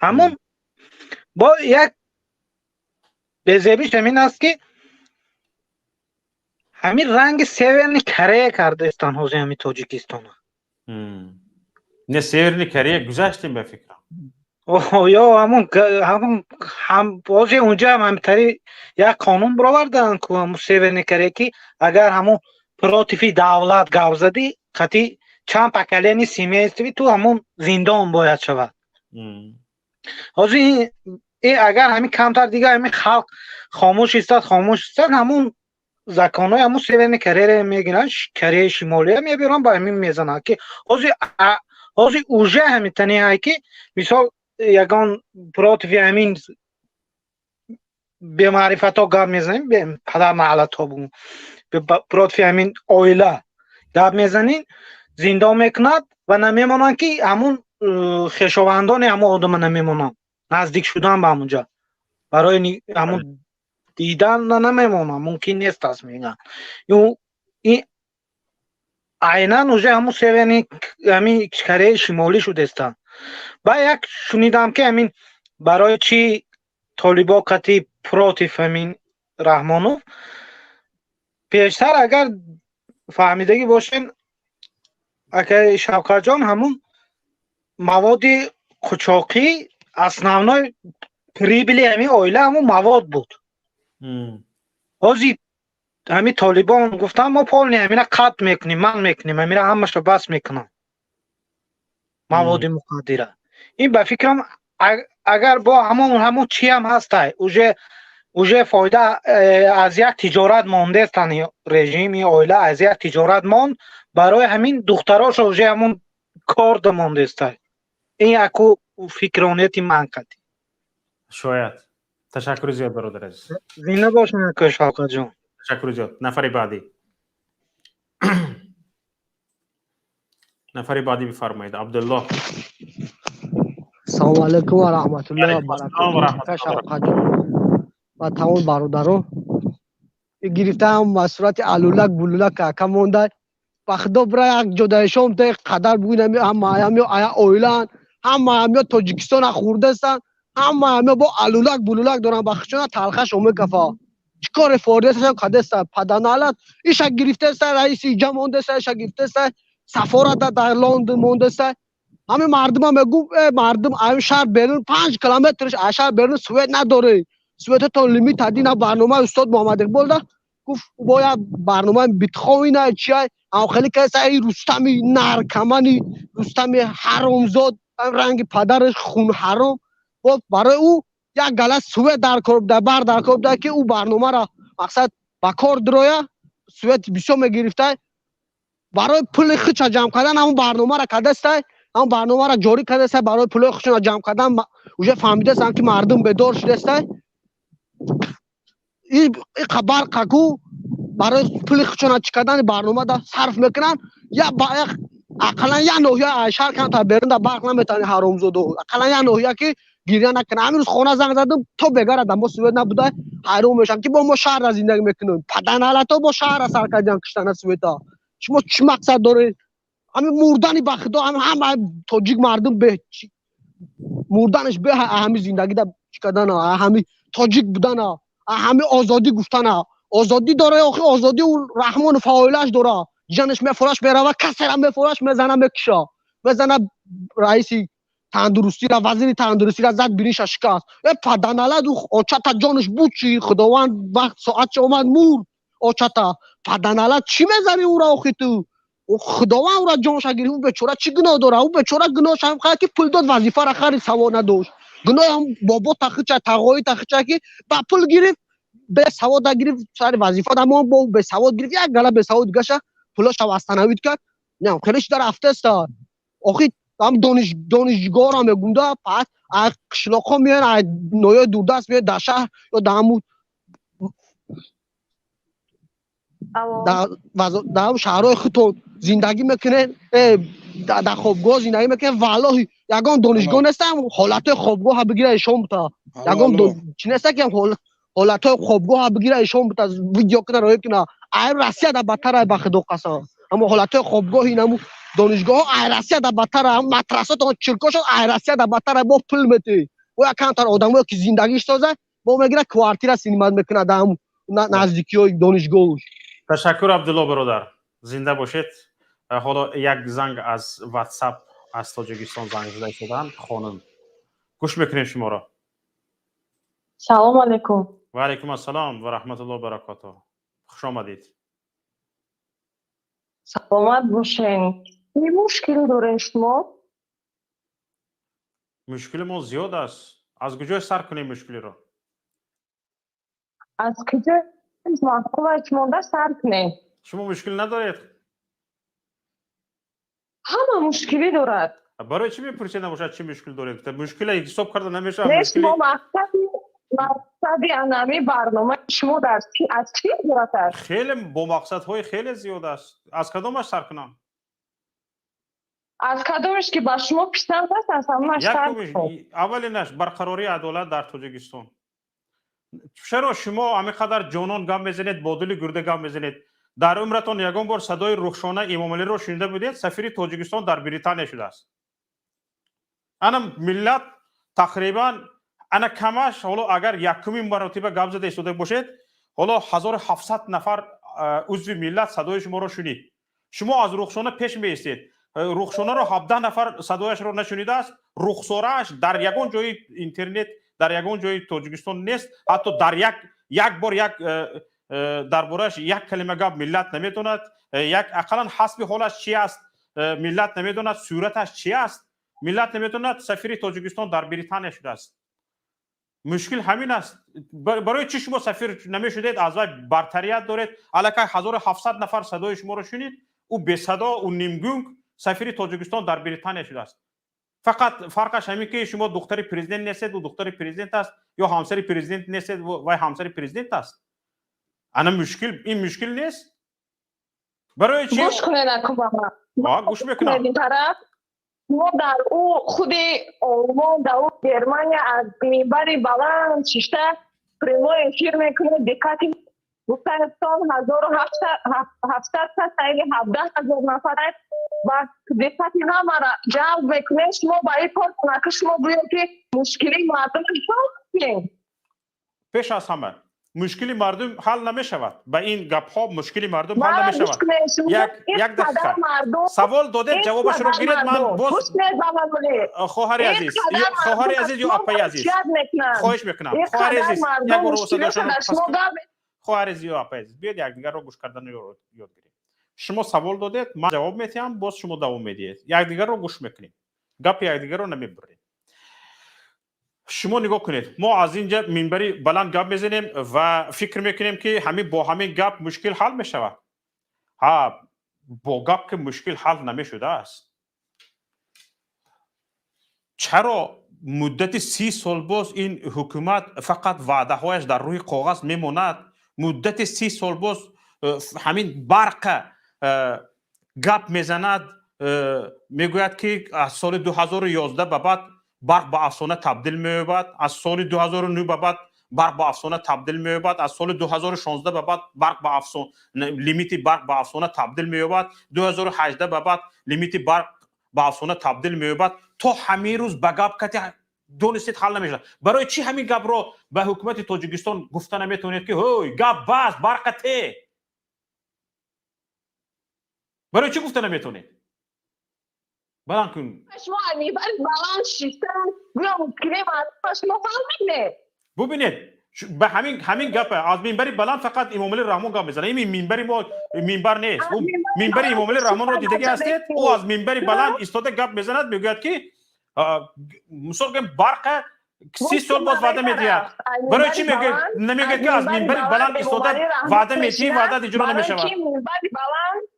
همون با یک بزیبیش همین است که همین رنگ سیورنی کره کردستان حوزه همین تاجیکستان نه سیورنی کره گذاشتیم به فکرم یا همون بازی اونجا هم همینطوری یک قانون برآوردن که همون سیورنی کره که اگر همون پراتیفی دولت گاو زدی قطعی چند پکلینی سیمه استوی تو همون زندان باید شود حاضر این اگر همین کمتر دیگه همین خلق خاموش استاد همون زکانای همون سیورنی کره میگیرن کره شمالی هم میبیرن با همین میزنن که حاضر اوژه همین تنی های که مثال یگان پراتیفی همین به معرفت ها گاب میزنیم به پدر محلت ها بگم به پراتیفی همین آیله گاب میزنین زنده میکند و نمیمونن که همون خیشاوندان همون آدم نمیمونن نزدیک شدن به همونجا برای همون دیدن نمیمونن ممکن نیست است میگن این عینا اوژه همون سیورنی همین کره شمالی شده استن با یک شنیدم که همین برای چی طالبا قطعی پراتیف همین رحمانوف پیشتر اگر فهمیدگی باشین اگر شوکت جان همون مواد قچاقی основной прибыли همین آیله همون مواد بود حاضی همین طالبان گفتن ما پول همین قطع میکنیم من میکنیم همین همشو بس میکنم مواد مخدره این به فکرم اگر با همون چی هم هست اوژه فایده از یک تجارت مانده استن رژیم آیله از یک تجارت ماند برای همین دختراش اوژه همون کار مانده است این اکو فکرانیتی من قدی شاید تشکر زیاد برادر عزیز زنده باشین که شوکت جان تشکر زیاد نفر بعدی بفرمایید عبدالله السلام علیکم و رحمت الله و برکاته شوکت جان و تمام برادران گرفتم مسئولیت علولک بلولک اکا مونده بخدا برای یک جدایشام تا قدر بگوینم همه آیا اویلان همه تاجیکستان خورده استن همه با علولک بلولک دارن بخشونه تلخش اومکفا چیکار فوریتشان کده است پدنالت ایشا گرفته است رئیسی جمع مونده است ایشا گرفته است سفارت در لندن مونده است همه مردم میگو مردم این شهر بیرون 5 کیلومترش شهر بیرون سوئد نداره سوئد تا لیمیت ادینا برنامه استاد محمد اقبال ده گفت باید برنامه بیتخوین چیه او خیلی کسا ای رستمی نرکمانی رستمی حرامزاد رنگ پدرش خون حرام و برای او یک گله سوئد در کار ده بر در کار ده که او برنامه را مقصد با کار درویا سوئد بیشو میگرفته برای پول خچ جمع کردن همون برنامه را کرده است، همون برنامه را جاری کرده است برای پول خچ جمع کردن. اوجا فهمیده است که مردم بدار شده است. این خبر کاکو برای پول خچ کردن برنامه دا صرف میکنن. یا با اقلا یا نویا شهر کن تا برنده برق نمیتونی حرامزاده. اقلا یا نویا که گریه نکنه. همین روز خانه زنگ زدم تو بگره دم سوئد نبوده حرام میشم که با ما شهر را زندگی میکنیم. پدن حالتا با شهر را سرکار جان کشتن سوئدا. شما چی مقصد دارید؟ همین مردنی به خدا هم تاجیک مردم به مردنش به همین زندگی دا کردن همین تاجیک بودن همین آزادی گفتن آزادی داره آخه آزادی اون رحمان فاعلش داره جانش میفروش میره و کسی را میفروش میزنه میکشه میزنه رئیس تندرستی را وزیر تندرستی را زد بینیش شکست پدنالد آچتا جانش بود چی خداوند وقت ساعت چه اومد مرد آچتا پدنالد چی میزنی او را آخه تو خداوند او را جانش گیری اون بیچاره چی گناه داره اون بیچاره گناهش هم که پول داد وظیفه را خرید سوا نداشت گناه هم بابا تخچه تقوی تخچه که با پول گرفت به سواد گرفت سر وظیفه اما با به سواد گرفت یک گله به سواد گشه پولش واستنوید کرد نه خیلیش در هفته است آخه هم دانشگاه را میگونده پس قشلاق ها میان نویا دوردست میاد در شهر یا در همون در شهرهای خودتون زندگی میکنه در خوابگاه زندگی میکنه والله یگان دانشگاه نیستم حالت خوابگاه ها بگیره ایشان بوده یگان چی نیسته که حالت خوابگاه ها بگیره ایشان بوده ویدیو کنه رایب کنه ای رسیه در بدتر به خدا قسم اما حالت خوابگاه اینمو دانشگاه ای رسیه در بدتر هم مدرسات چرکاش ای رسیه در بدتر با پول میتی و یکم تر آدمایی که زندگیش تازه با میگیره کوارتیر سینما میکنه در هم نزدیکی های دانشگاه. تشکر عبدالله برادر زنده باشید. حالا یک زنگ از واتساپ از تاجیکستان زنگ زده شدن خانم گوش میکنیم شما را. سلام علیکم. و علیکم السلام و رحمت الله و برکاته. خوش آمدید. سلامت باشین. چه مشکلی دارین شما؟ مشکل ما زیاد است. از کجا سر کنیم مشکلی را؟ از کجا مونده سر کنیم؟ شما مشکل ندارید؟ همه مشکلی دارد. برای چی میپرسید نباشد چی مشکل دارید؟ مشکل حساب کرده نمیشه. نه شما مقصدی انمی برنامه شما در چی از چی عبارت است؟ خیلی با مقصدهای خیلی زیاد است. از کدامش سر کنم؟ از کدامش که با شما پسند است از همش سر کنم. اولینش برقراری عدالت در تاجیکستان. چرا شما همینقدر جانان گام میزنید با دل گرده گام میزنید؟ در عمرتان یگان بار صدای رخشانه امامعلی را شنیده بودید؟ سفیر تاجیکستان در بریتانیا شده است. انا ملت تقریبا انا کمش حالا اگر یکمین مرتبه گام زده ایستاده باشید حالا 1700 نفر عضو ملت صدای شما را شنید. شما از رخشانه پیش میایستید. رخشانه را 17 نفر صدایش را نشنیده است. رخساره‌اش در یگان جای اینترنت در یگان جای تاجیکستان نیست. حتی در یک بار درباره‌اش یک کلمه گپ ملت نمیدوند. یک اقلا حسب حالش چی است ملت نمیدوند. صورتش چی است ملت نمیدوند. سفیر تاجیکستان در بریتانیا شده است. مشکل همین است. برای چی شما سفیر نمیشدید؟ از وی برتریت دارید. الکی 1700 نفر صدای شما را شنید. او بی صدا و نیمگونگ سفیر تاجیکستان در بریتانیا شده است. فقط فرقش همین که شما دختر پرزیدنت نیستید و دختر پرزیدنت است یا همسر پرزیدنت نیستید و همسر پرزیدنت است. انا مشکل این مشکل نیست. برای چی گوش کنید اکو گوش میکنم. ما در او خود آلمان در او گرمانیا از منبر بلند شیشته پریمو اشیر میکنه دقتی گفتن سال 1700 تا سایلی 17,000 نفر و دقتی همه را جلب میکنه. شما باید کار کنه که شما باید که مشکلی مردم حل کنید. پیش از همه مشکلی مردم حل نمی شود. با این گپ ها مشکلی مردم حل نمی شود. یک دقیقه سوال دادید جوابش رو گیرید. من باز خواهر عزیز یا اپای عزیز خواهش میکنم خواهر عزیز یک بار صداشون خواهر عزیز یا اپای عزیز بیاید یکدیگر رو گوش کردن رو یاد گیرید. شما سوال دادید من جواب میدم باز شما دوام میدید. یکدیگر رو گوش میکنید. گپ یکدیگر رو نمیبرید. شما نگاه کنید ما از اینجا منبری بلند گپ میزنیم و فکر میکنیم که همین با همین گپ مشکل حل میشود. ها با گپ که مشکل حل نمیشده است. چرا مدت 30 سال باز این حکومت فقط وعده هایش در روی کاغذ میماند؟ مدت 30 سال باز همین برق گپ میزند، میگوید که از سال 2011 به بعد برق به افسانه تبدیل می‌یابد، از سال 2009 به بعد برق به افسانه تبدیل می‌یابد، از سال 2016 به بعد برق به افسانه لیمیت برق به افسانه تبدیل می‌یابد، 2018 به بعد لیمیت برق به افسانه تبدیل می‌یابد. تا همین روز به گپ کتی دونستید حل نمیشه. برای چی همین گپ رو به حکومت تاجیکستان گفته نمیتونید که هوی گپ بس برق ته؟ برای چی گفته نمیتونید؟ بلند کن. شما میبرید بالان شیستن گویا مشکلی مردم شما فهمیدید. ببینید به همین گپ از منبر بلند فقط امامعلی رحمان گپ میزنه. این منبر ما منبر نیست. اون منبر امامعلی رحمان رو دیدگی هستید؟ او از منبر بلند ایستاده گپ میزند، میگوید که مثلا برق 30 سال باز وعده میدید. برای چی نمیگه که از منبر بلند ایستاده وعده میدی وعده اجرا نمیشه؟ برای کی منبر بلند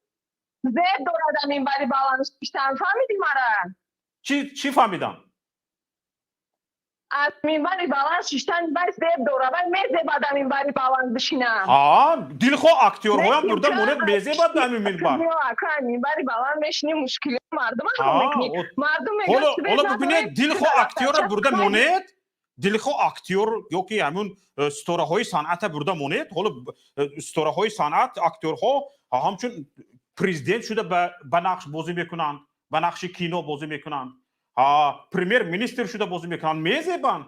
زیر دورده منبر بلند شیستن فهمیدی مرا؟ چی فهمیدم؟ از منبر بلند شیشتن بس زیر دوره بر میزه بعد منبر بلند بشینم. دلخواه اکتورها هم برده مونید میزه بعد همین منبر. منبر بلند میشینی مشکلی مردم هم میکنی. مردم حالا ببینید دلخواه اکتور برده مونید، دلخواه اکتور یا که همون ستاره های صنعت برده مونید. حالا ستاره های صنعت اکتورها همچون پرزیدنت شده به نقش بازی میکنن، به نقش کینو بازی میکنن، پریمیر منیستر شده بازی میکنن، میزیبند.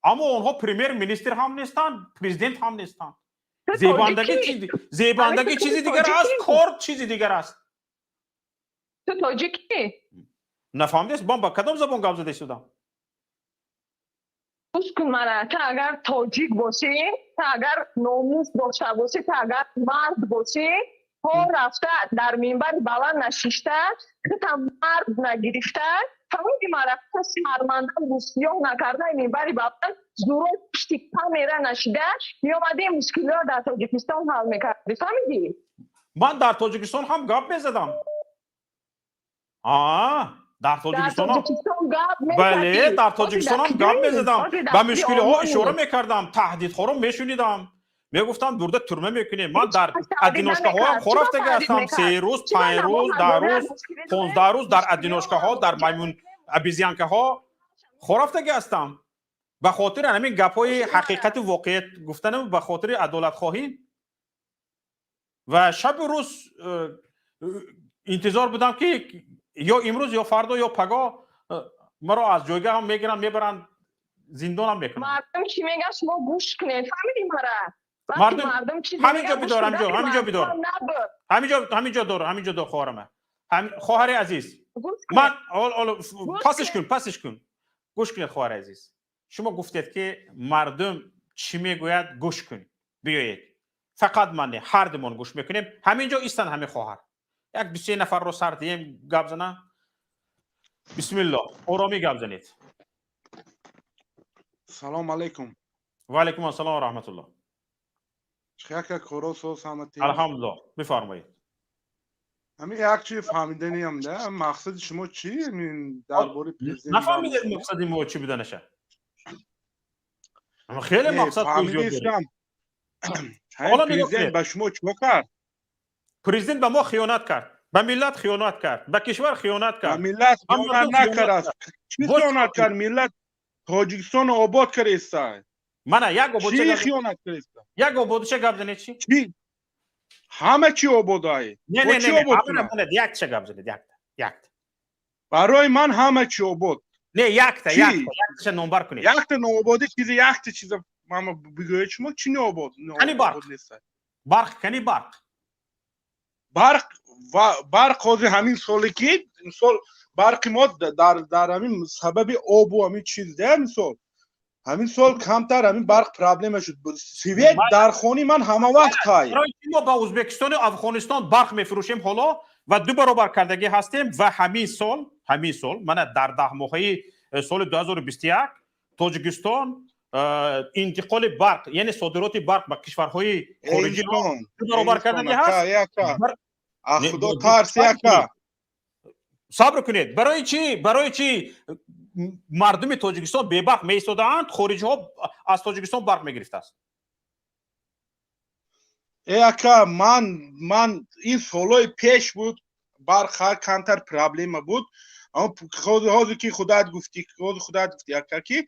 اما اونها پریمیر منیستر هم نیستن، پرزیدنت هم نیستن. زیبندگی چیزی دیگر است، کار چیزی دیگر است. تو تاجیکی؟ نفهمیدی؟ با کدام زبان گپ زده شدم؟ گوش کن مرا، تو اگر تاجیک باشی، تو اگر ناموس داشته باشی، تو اگر مرد باشی، ها رفته در منبر بلند نشسته، تو مرد نگرفته، فهمیدی مرا؟ کسی شرمنده روسیاه نکرده منبر بلند زورا پشتی میره نشیده، میامده مشکلات در تاجیکستان حل میکردی. فهمیدی؟ من در تاجیکستان هم گپ میزدم. در تاجیکستان هم بله، در تاجیکستان هم گپ میزدم، به مشکل ها اشاره میکردم، تهدیدها رو میشنیدم، میگفتم برده ترمه میکنیم. من در ادیناشگاه ها هم خورفتگی هستم، 3 روز 5 روز 10 روز 15 روز در ادیناشگاه ها، در میمون ابیزیانکه ها خورفتگی هستم. به خاطر همین گپ های حقیقت و واقعیت گفتنم، به خاطر عدالت خواهی. و شب و روز انتظار بودم که یا امروز یا فردا یا پگاه مرا از جایگاه هم میگیرن میبرن زندان هم میکنن. مردم چی میگن شما گوش کنید. فهمیدی مرا؟ مردم چی همینجا بدار، همینجا بدار، همینجا دار خواهرمه، خواهر عزیز. من پسش کن گوش کنید. خواهر عزیز، شما گفتید که مردم چی میگوید گوش کن، بیایید فقط من نه، هر دومان گوش میکنیم. همینجا ایستن همه خواهر، یک 23 نفر رو سر دیم گپ زنن. بسم الله، آرامی گپ زنید. سلام علیکم. و علیکم السلام و رحمت الله. چه کورو سلامتی؟ الحمدلله. بفرمایید. همین یک چیز فهمیده نیم ده. مقصد شما چی؟ این درباره پرزیدنت نفهمیدید مقصد ما چی بوده نشه؟ اما خیلی مقصد وجود داره. حالا پرزیدنت به شما چه کرد؟ پرزیدنت به ما خیانت کرد، به ملت خیانت کرد، به کشور خیانت کرد. به ملت خیانت نکرد. چی خیانت کرد؟ ملت تاجیکستان آباد کرد است. من یک آباد چی خیانت کرد است؟ یک آباد چه گپ زنید؟ چی؟ همه چی آبادای. نه یک چه گپ زنید؟ یک برای من همه چی آباد. نه یک تا نمبر کنید. یک تا نوآبادی چیزی، یک تا چیز ما بگوید شما چی نوآباد؟ کنی برق کنی برق خود همین سالی که این سال برق ما در همین سبب آب و همین چیز ده همین سال کمتر همین برق پرابلم شد. سویت در خونی من همه وقت خواهی. ما با ازبکستان و افغانستان برق میفروشیم حالا و 2 برابر کردگی هستیم. و همین سال من در 10 ماهه سال 2021 تاجیکستان انتقال برق یعنی صادرات برق به کشورهای خارجی 2 برابر کردگی هست. خدا ترسی اکا صبر کنید. برای چی مردم تاجیکستان بے برق میایستادند، خارجی ها از تاجیکستان برق میگرفته است؟ ای اکا من این سالای پیش بود برق کمتر پرابلم بود، اما خودی که خودت گفتی اکا که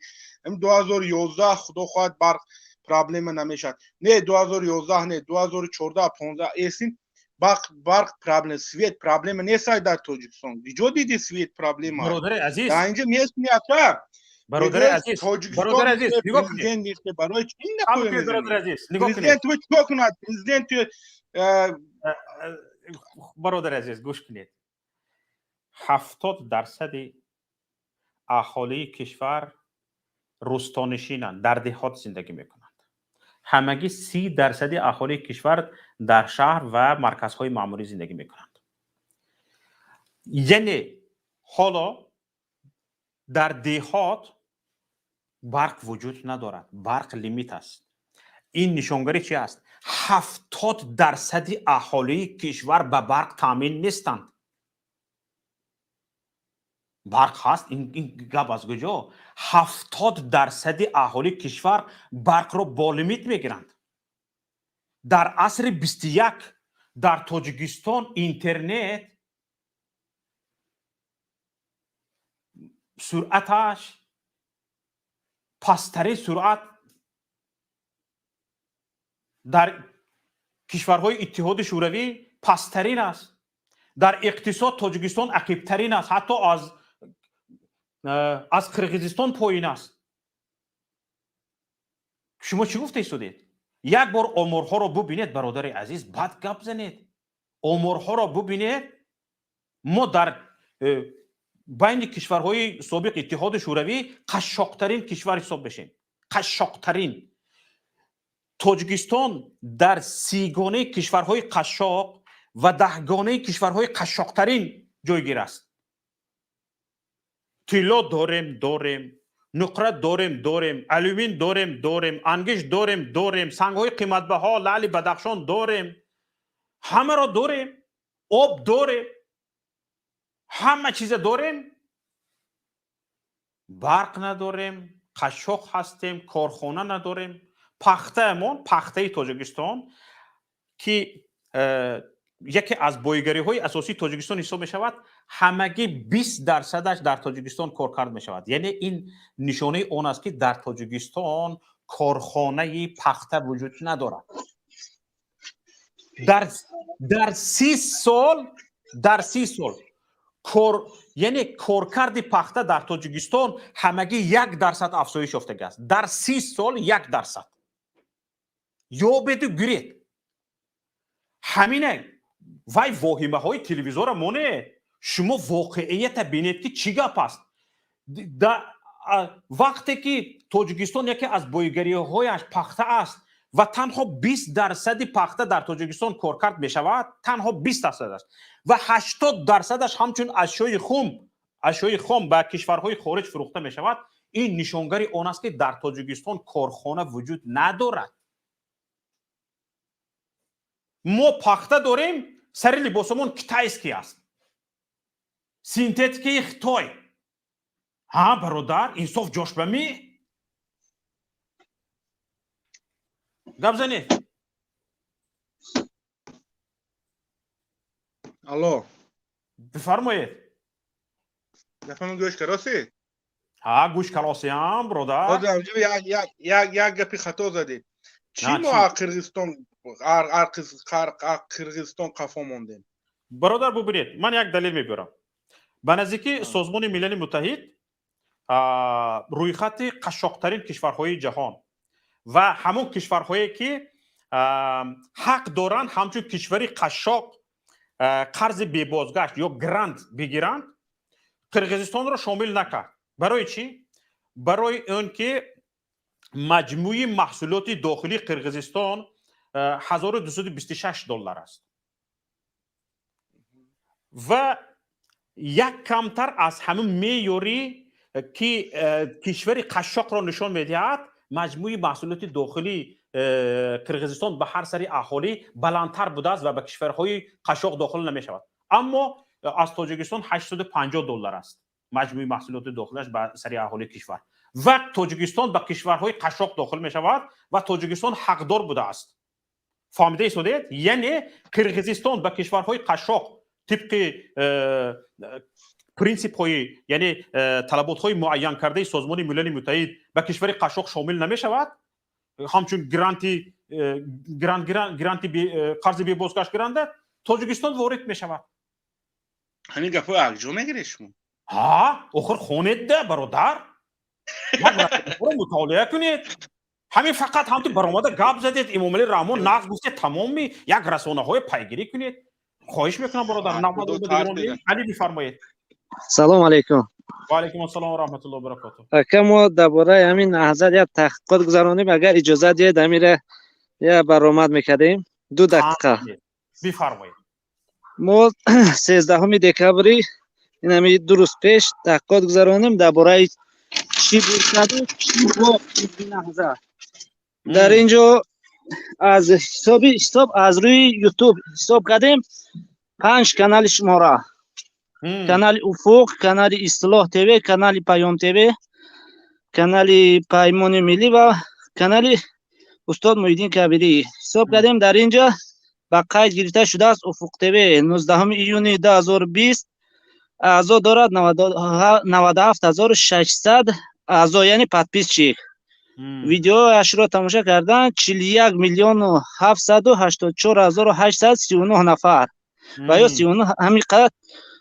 2011 خدا خواهد برق پرابلم نمیشد. نه 2011 نه 2014 15 ایسین برق پرابلم سویت پرابلم نیست در تاجیکستان. دیجا دیدی سویت پرابلم برادر عزیز، در اینجا میسونی اکا برادر عزیز، برادر عزیز، نگاه کنید. برای چی نکنید برادر عزیز، نگاه کنید. پرزیدنت چیکار کند؟ پرزیدنت برادر عزیز گوش کنید. 70% اهالی کشور روستانشینند، در دهات زندگی میکنند. همگی 30% اهالی کشور در شهر و مرکزهای معمولی زندگی میکنند. یعنی حالا در دهات برق وجود ندارد، برق لیمیت است. این نشانگری چی است؟ 70% اهالی کشور به برق تامین نیستند. برق هست، این گپ از کجا؟ 70% اهالی کشور برق را با لیمیت میگیرند. در عصر 21 در تاجیکستان اینترنت سرعتش پسترین سرعت در کشورهای اتحاد شوروی پسترین است. در اقتصاد تاجیکستان عقب‌ترین است، حتی از قرقیزستان پایین است. شما چی گفته ایستادید؟ یک بار آمارها را ببینید برادر عزیز، بعد گپ زنید. آمارها را ببینید. ما در بین کشورهای سابق اتحاد شوروی قشاق‌ترین کشور حساب بشیم. قشاق‌ترین. تاجیکستان در 30 گانه کشورهای قشاق و 10 گانه کشورهای قشاق‌ترین جایگیر است. طلا داریم، نقره داریم، الومین داریم، انگشت داریم، سنگ‌های قیمت‌بها، لعل بدخشان داریم. همه را داریم. آب داریم. همه چیز داریم. برق نداریم، قشاق هستیم، کارخانه نداریم. پخته تاجیکستان که یکی از بایگری‌های اساسی تاجیکستان حساب می شود، همگی 20%ش در تاجیکستان کار کرد می شود. یعنی این نشانه آن است که در تاجیکستان کارخانه پخته وجود ندارد. در 30 سال یعنی کارکرد پخته در تاجیکستان همگی 1% افزایش یافته است. در 30 سال 1%. یا بدو گرید. همینه وای واهمه های تلویزیون مونه. شما واقعیت بینید که چی گپ است. وقتی که تاجیکستان یکی از بایگری هایش پخته است و تنها 20% پخته در تاجیکستان کارکرد می شود، تنها 20% است و 80%ش همچون اشیای خام به کشورهای خارج فروخته می شود. این نشانگری آن است که در تاجیکستان کارخانه وجود ندارد. ما پخته داریم، سر لباسمون کتایسکی است، سینتتیکی خطای. ها برادر، انصاف جوش بمی گپ زنید. الو بفرمایید. گفتم گوش کراسی؟ ها گوش کراسی هم برادر. یک گپی خطا زدید. چی ما قرقیزستان قفا موندیم؟ برادر ببینید، من یک دلیل میبرم. به نزدیکی سازمان ملل متحد رویخط قشاق‌ترین کشورهای جهان و همون کشورهایی که حق دارند همچون کشوری قشاق قرض بی بازگشت یا گرانت بگیرند، قرقیزستان را شامل نکرد. برای چی؟ برای اون که مجموعی محصولات داخلی قرقیزستان $1226 است و یک کمتر از همون معیاری که کشور قشاق را نشان میدهد. مجموعی محصولات داخلی قرغیزستان به هر سری اهالی بلندتر بوده است و به کشورهای قشاق داخل نمی شود. اما از تاجیکستان $850 است مجموع محصولات داخلش به سری اهالی کشور و تاجیکستان به کشورهای قشاق داخل می شود و تاجیکستان حقدار بوده است. فهمیده اید؟ یعنی قرغیزستان به کشورهای قشاق طبق پرینسیپ های یعنی طلبات های معین کرده سازمان ملل متحد به کشور قشاق شامل نمی شود. همچون گرانتی قرض بی بازگشت گرانده تاجیکستان وارد می شود. همین گپو اگجو میگیره شما؟ ها آخر خونید ده برادر مطالعه کنید. همین فقط هم تو برآمده گپ زدید امامعلی رحمان نقد گفتید تمامی یک رسانه های پیگیری کنید. خواهش میکنم برادر. علی بفرمایید. سلام علیکم. و علیکم السلام و رحمت الله و برکاته. اگه ما درباره همین نهضت یک تحقیقات گذرانیم اگر اجازه دهید امیره یا برآمد میکردیم 2 دقیقه. بفرمایید. ما 13 دکبری این همین 2 روز پیش تحقیقات گذرانیم درباره چی بود شده چی بود نهضت. در اینجا از حساب از روی یوتیوب حساب کردیم 5 کانال شماره. کانال افق، کانال اصلاح تیوی، کانال پیام تیوی، کانال پیمان ملی و کانال استاد محیدین کبیری حساب کردیم. در اینجا با قید گرفته شده است افق تیوی 19 ایون 2020 اعضا دارد 97600 اعضا یعنی پادپیسچی. ویدیو اش را تماشا کردن 41,784,839 نفر و یا 39 همین قدر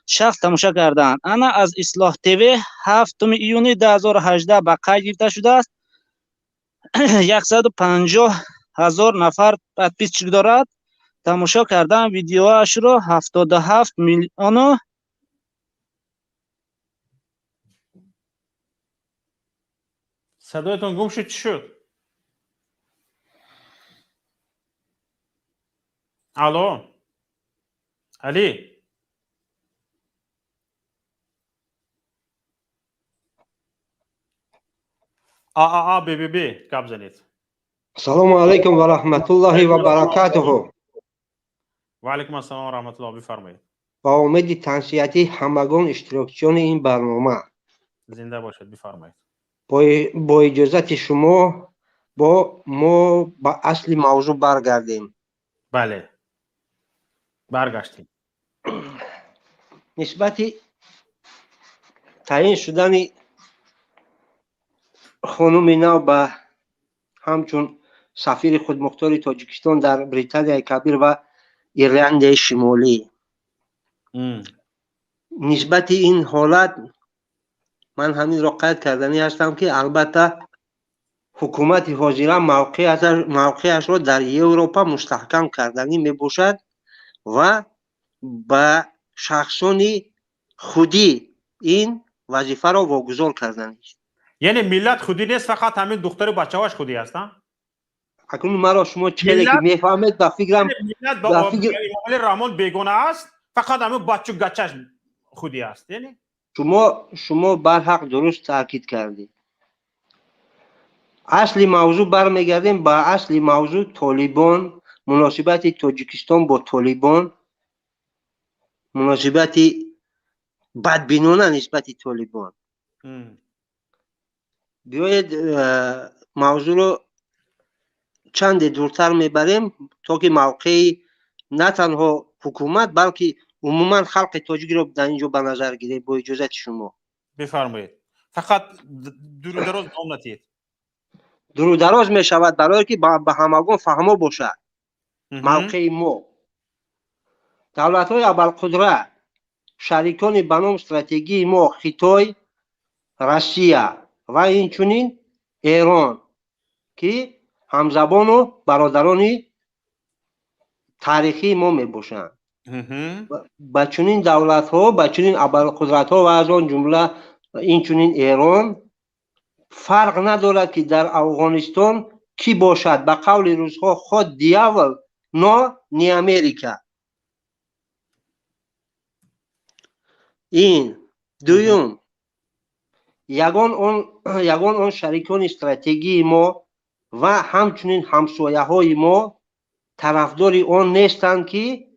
شخص تماشا کردن. انا از اصلاح تیوی 7 ایون 2018 به قید گرفته شده است 150,000 نفر پادپیسچی دارد تماشا کردن ویدیو اش را 77 میلیون صدایتون گم شد. چی شد؟ الو علی بی گپ زنید. السلام علیکم و رحمت الله و برکاته. و علیکم السلام و رحمت الله. بفرمایید. با امید تنسیتی همگان اشتراکچیان این برنامه زنده باشد. بفرمایید. با اجازت شما ما با اصل موضوع برگردیم. بله برگشتیم. نسبت تعیین شدن خانم نو به همچون سفیر خودمختار تاجیکستان در بریتانیای کبیر و ایرلند شمالی نسبت این حالت من همین را قید کردنی هستم که البته حکومت حاضره موقعش را در اروپا مستحکم کردنی می باشد و به شخصان خودی این وظیفه را واگذار کردنی است. یعنی ملت خودی نیست، فقط همین دختر بچه‌هاش خودی هستن. اکنون مرا شما چه که میفهمید به فکرم ملت با امامعلی رحمان بیگانه است، فقط همین بچه گچش خودی است. یعنی شما بر حق درست تاکید کردید. اصلی موضوع برمیگردیم با اصلی موضوع طالبان، مناسبت تاجیکستان با طالبان، مناسبت بدبینانه نسبت طالبان. بیایید موضوع رو چند دورتر میبریم تا که موقعی نه تنها حکومت بلکه عموما خلق تاجیک رو در اینجا به نظر گیره. با اجازت شما بفرمایید. فقط دور دراز نام نتید. دور دراز می شود برای که به همگان فهمو باشد. موقع ما دولت های ابرقدرت شریکان به نام استراتژی ما خیتای، روسیه و اینچنین ایران که همزبان و برادران تاریخی ما می باشند. با چنین دولت ها، با چنین ابرقدرت ها و از آن جمله اینچنین ایران فرق ندارد که در افغانستان کی باشد. به قول روزها خود دیاول نی امریکا. این دویم یگان آن شریکان استراتژی ما و همچنین همسایه‌های ما طرفدار آن نیستند که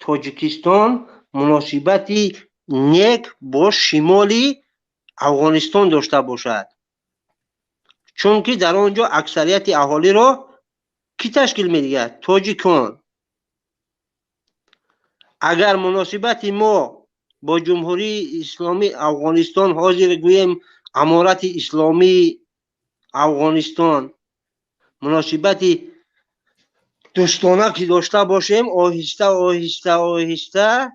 تاجیکستان مناسبتی نیک با شمالی افغانستان داشته باشد، چون که در آنجا اکثریت اهالی را کی تشکیل می‌دهد؟ تاجیکان. اگر مناسبت ما با جمهوری اسلامی افغانستان، حاضر گویم امارت اسلامی افغانستان، مناسبت دوستانه که داشته باشیم، آهسته آهسته آهسته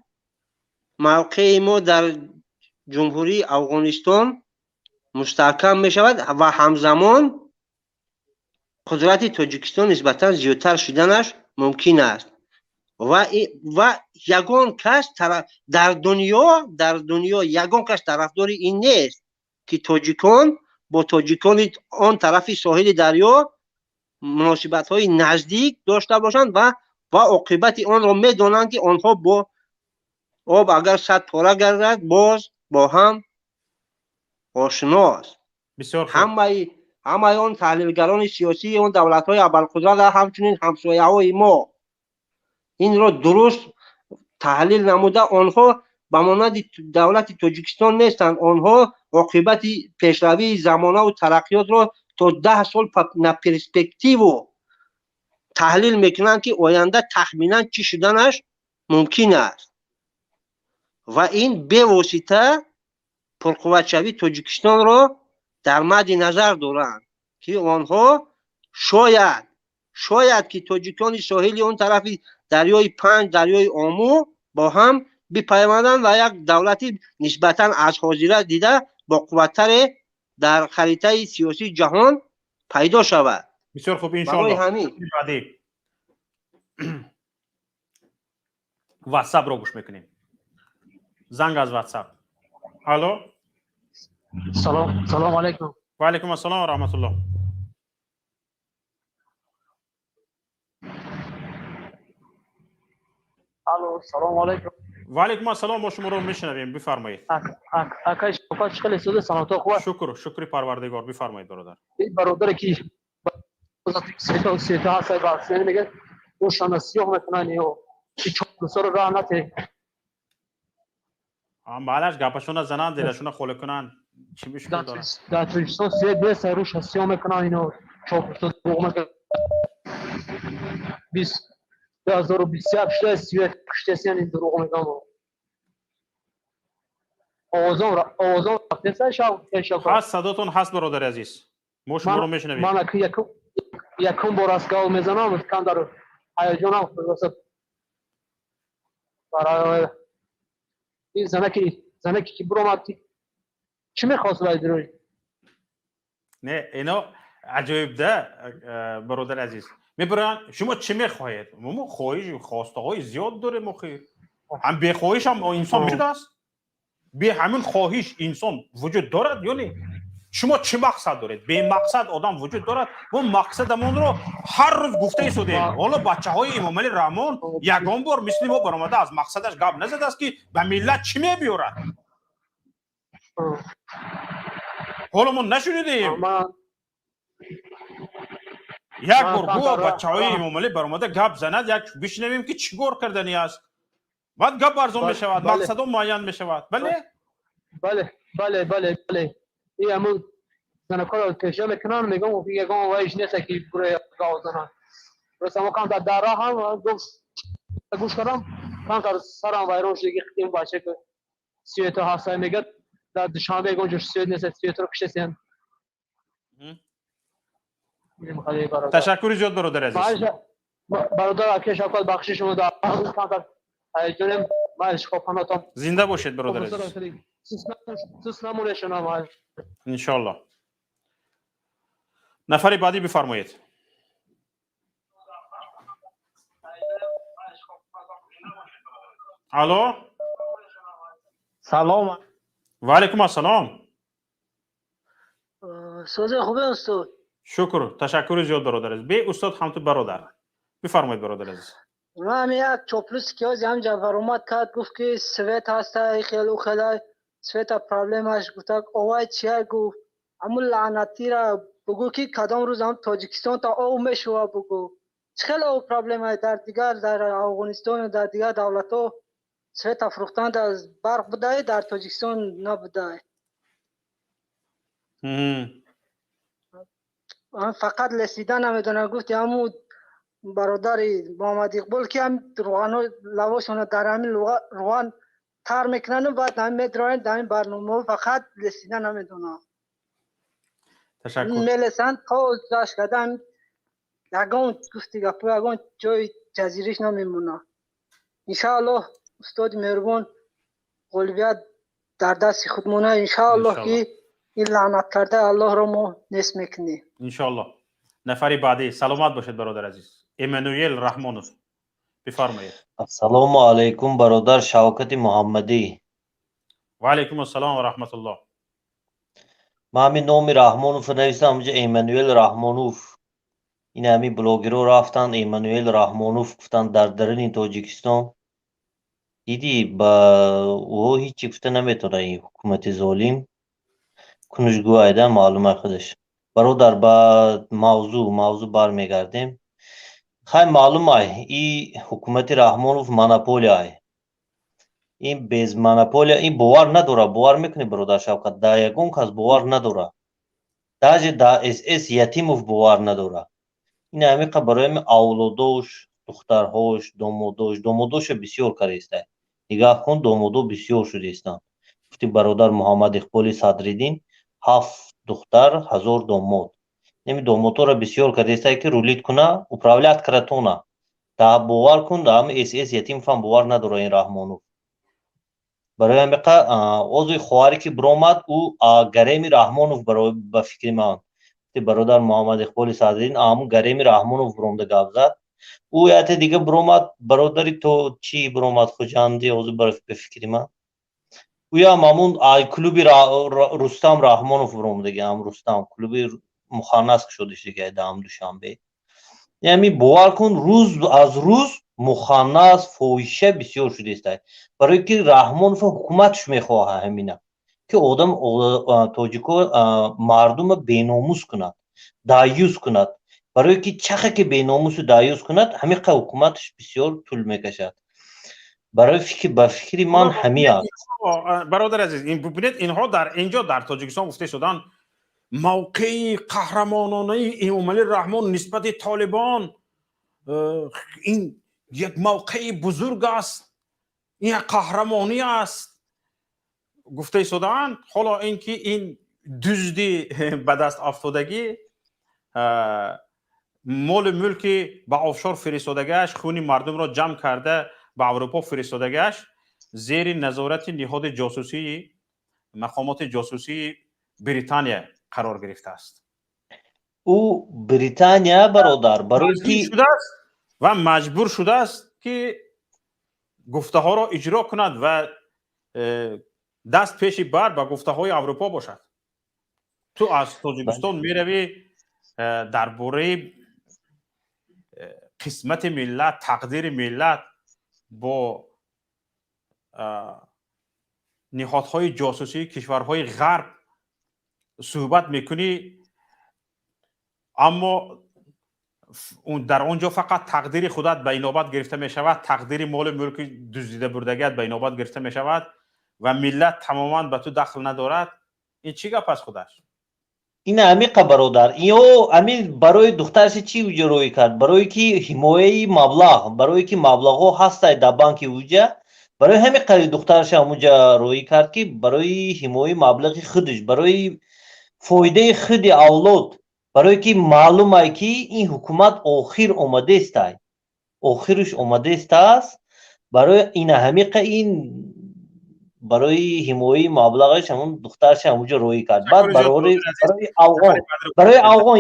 موقع ما در جمهوری افغانستان مستحکم می شود و همزمان قدرت تاجیکستان نسبتا زیادتر شدنش ممکن است و یگان کس در دنیا یگان کس طرفدار این نیست که تاجیکان با تاجیکان آن طرف ساحل دریا مناسبت های نزدیک داشته باشند و عاقبت آن را میدانند که آنها با آب اگر صد پاره گردد باز با هم آشناست. همه آن تحلیلگران سیاسی آن دولت های ابوالقدرت همچنین همسایه های ما این را درست تحلیل نموده. آنها به مانند دولت تاجیکستان نیستند، آنها عاقبت پیشروی زمانه و ترقیات را تا 10 سال پرسپکتیو تحلیل میکنند که آینده تخمینا چی شدنش ممکن است و این به واسطه پرقوت شوی تاجیکستان را در مد نظر دارند که آنها شاید که تاجیکان ساحلی اون طرف دریای پنج، دریای آمو با هم بپیوندند و یک دولت نسبتا از حاضره دیده با قوتتر در خریطه سیاسی جهان پیدا شود. بسیار خوب، انشاءالله. بعدی واتساپ رو گوش میکنیم. زنگ از واتساپ. الو. سلام علیکم. و علیکم السلام و رحمت الله. الو، سلام علیکم. و علیکم السلام، ما شما رو میشنویم، بفرمایید. اکای شما چقدر سوده سلامت خوبه؟ شکر پروردگار، بفرمایید برادر. برادر کی سیتا هست با میگه روشنا سیاه میکنن و چی چوب سر راه نته. معلش گپشون زنان دلشون خول کنن چی مشکل داره؟ در تاجیکستان سه سه روش سیاه میکنن اینو چوب سر بوم میکنن. 2027 شده سویت کشتیان این دروغ میگم. آوازون رفته شب هست، صداتون هست برادر عزیز، ما شما رو میشنویم. من یکم بار از گل میزنم کم در هیجانم واسه برای این زنکی که برام چی میخواست باید روی نه اینا عجیب ده برادر عزیز. میبرن شما چی میخواهید؟ ما خواهش خواسته های زیاد داره مخیر. هم بخواهش هم انسان وجود است. به همین خواهش انسان وجود دارد یا نه؟ شما چه مقصد دارید؟ به مقصد آدم وجود دارد. ما مقصدمون رو هر روز گفته شدیم. حالا بچهای امامعلی رحمان یگان بار مثل ما برآمده از مقصدش گپ نزده است که به ملت چی میبیارد. حالا ما نشنیدیم. یک بار گویا بچهای امامعلی برآمده گپ زند، یک بشنویم که چیکار کردنی است. بعد گپ ارزان میشود، مقصد معین میشود. بله این همون زنکار کشیه میکنن میگم یگان وایش نیست که برای گاو زنن. رسم وکم در راه هم گوش کردم کم تا سرم وایروش دیگه این باشه که سیویت هفته میگه در دوشنبه گنجش سیویت نیست، سیویت رو کشتیان. تشکر زیاد برادر عزیز. برادر اکیش اول بخشش شما در کم تا هیجانم مایش خوباناتم. زنده باشید برادر عزیز. سسنمونه شما انشالله. نفر بعدی بفرمایید. الو. سلام. و علیکم السلام. سوزه خوبه استاد. شکر، تشکر زیاد برادر عزیز. به استاد هم تو برادر. بفرمایید برادر عزیز. من یک چاپلوس که از هم جوار اومد کرد گفت که سویت هسته خیلی سویت پرابلمش گفت آوای چیه گفت همون لعنتی را بگو که کدام روز هم تاجیکستان تا او میشوه بگو چخیل او پرابلم های در دیگر در افغانستان و در دیگر دولت ها سویت افروختند از برق بوده در تاجیکستان نبوده فقط لسیده نمیدونه گفتی همون برادر محمد اقبال که هم روغان لواشون در همین روغان تر میکنن و بعد هم میدرائن در این برنامه فقط لسیده نمیدونه تشکر میلسند پاوز داشت کردن یگان گفتی گفت یگان جای جزیرش نمیمونه انشاءالله استاد مهربان غلبیت در دست خودمونه انشاءالله که این لعنت کرده الله را ما نصف میکنی انشاءالله. نفری بعدی سلامت باشید برادر عزیز. امانوئل رحمانوف بفرمایید. السلام علیکم برادر شوکت محمدی. و علیکم السلام و رحمت الله. من همین نام رحمانوف نوشتم اونجا امانوئل رحمانوف. این همین بلاگرو رفتن امانوئل رحمانوف گفتن در درون تاجیکستان دیدی با او هیچی گفته نمیتونه این حکومت ظالم کنشگو ایده معلومه خودش. برادر با موضوع برمیگردیم. خیلی معلومه این حکومت رحمانوف مناپولیا این بیز مناپولیا این باور نداره. باور میکنی برادر شوکت دا یگون کس باور نداره. داجه دا اس یتیموف باور نداره. این همیقه برای اولادوش دخترهاش دامادوش بسیار کریسته. نگاه کن دامادو بسیار شده استن. گفتی برادر محمد اقبالی صدریدین 7 دختر 1000 داماد. نمی دامادو را بسیار کریسته که رولید کنه управлять کردتونه. تا باور کن دا هم اس یتیم فهم باور نداره این رحمانوف. برای همیقه عضو خواهری که برآمد او گرمی رحمانوف برای به فکر من. برادر محمد اقبال صدرین همون گرمی رحمانوف برآمده گپ زد. او یات دیگه برآمد برادری تو چی برآمد خوجندی عضو به فکر من. او هم همون کلوبی رستم رحمانوف برآمده دیگه هم رستم کلوبی مخنث شدش دیگه دام دوشنبه. یعنی باور کن روز از روز مخنث فوحشه بسیار شده است. برای که رحمانوف حکومتش میخواه همینه که آدم تاجیکو مردم بیناموس کند دایوس کند. برای که چخه که بیناموس دایوس کند همین حکومتش بسیار طول میکشد. برای فکر من همین است. برادر عزیز این ببینید اینها در اینجا در تاجیکستان گفته شدن موقع قهرمانانه امامعلی رحمان نسبت طالبان این یک موقع بزرگ است. این قهرمانی است گفته شدن. حالا اینکه این دزدی به دست افتادگی مال ملکی به آفشار فرستادگیش خون مردم را جمع کرده به اروپا فرستادگیش زیر نظارت نهاد جاسوسی مقامات جاسوسی بریتانیا قرار گرفته است. او بریتانیا برادر برای که و مجبور شده است که گفته ها را اجرا کند و دست پیش بر به گفته های اروپا باشد. تو از تاجیکستان میروی درباره قسمت ملت تقدیر ملت با نهادهای جاسوسی کشورهای غرب صحبت میکنی اما در اونجا فقط تقدیر خودت به اینابت گرفته می شود. تقدیر مال ملک دزدیده بردگیت به اینابت گرفته می شود و ملت تماما به تو دخل ندارد. این چی گپ است خودش؟ این عمیق برادر اینو امین برای دخترش چی وجه روی کرد؟ برای که حمایه مبلغ برای که مبلغ ها هست در بانک وجه برای همین قدر دخترش همونجا روی کرد که برای حمایه مبلغ خودش برای فایده خود اولاد برای که معلومه که این حکومت آخر آمده است آخرش آمده است برای این همیقه این برای حمایه مبلغش همون دخترش همونجا روی کرد. بعد برای افغان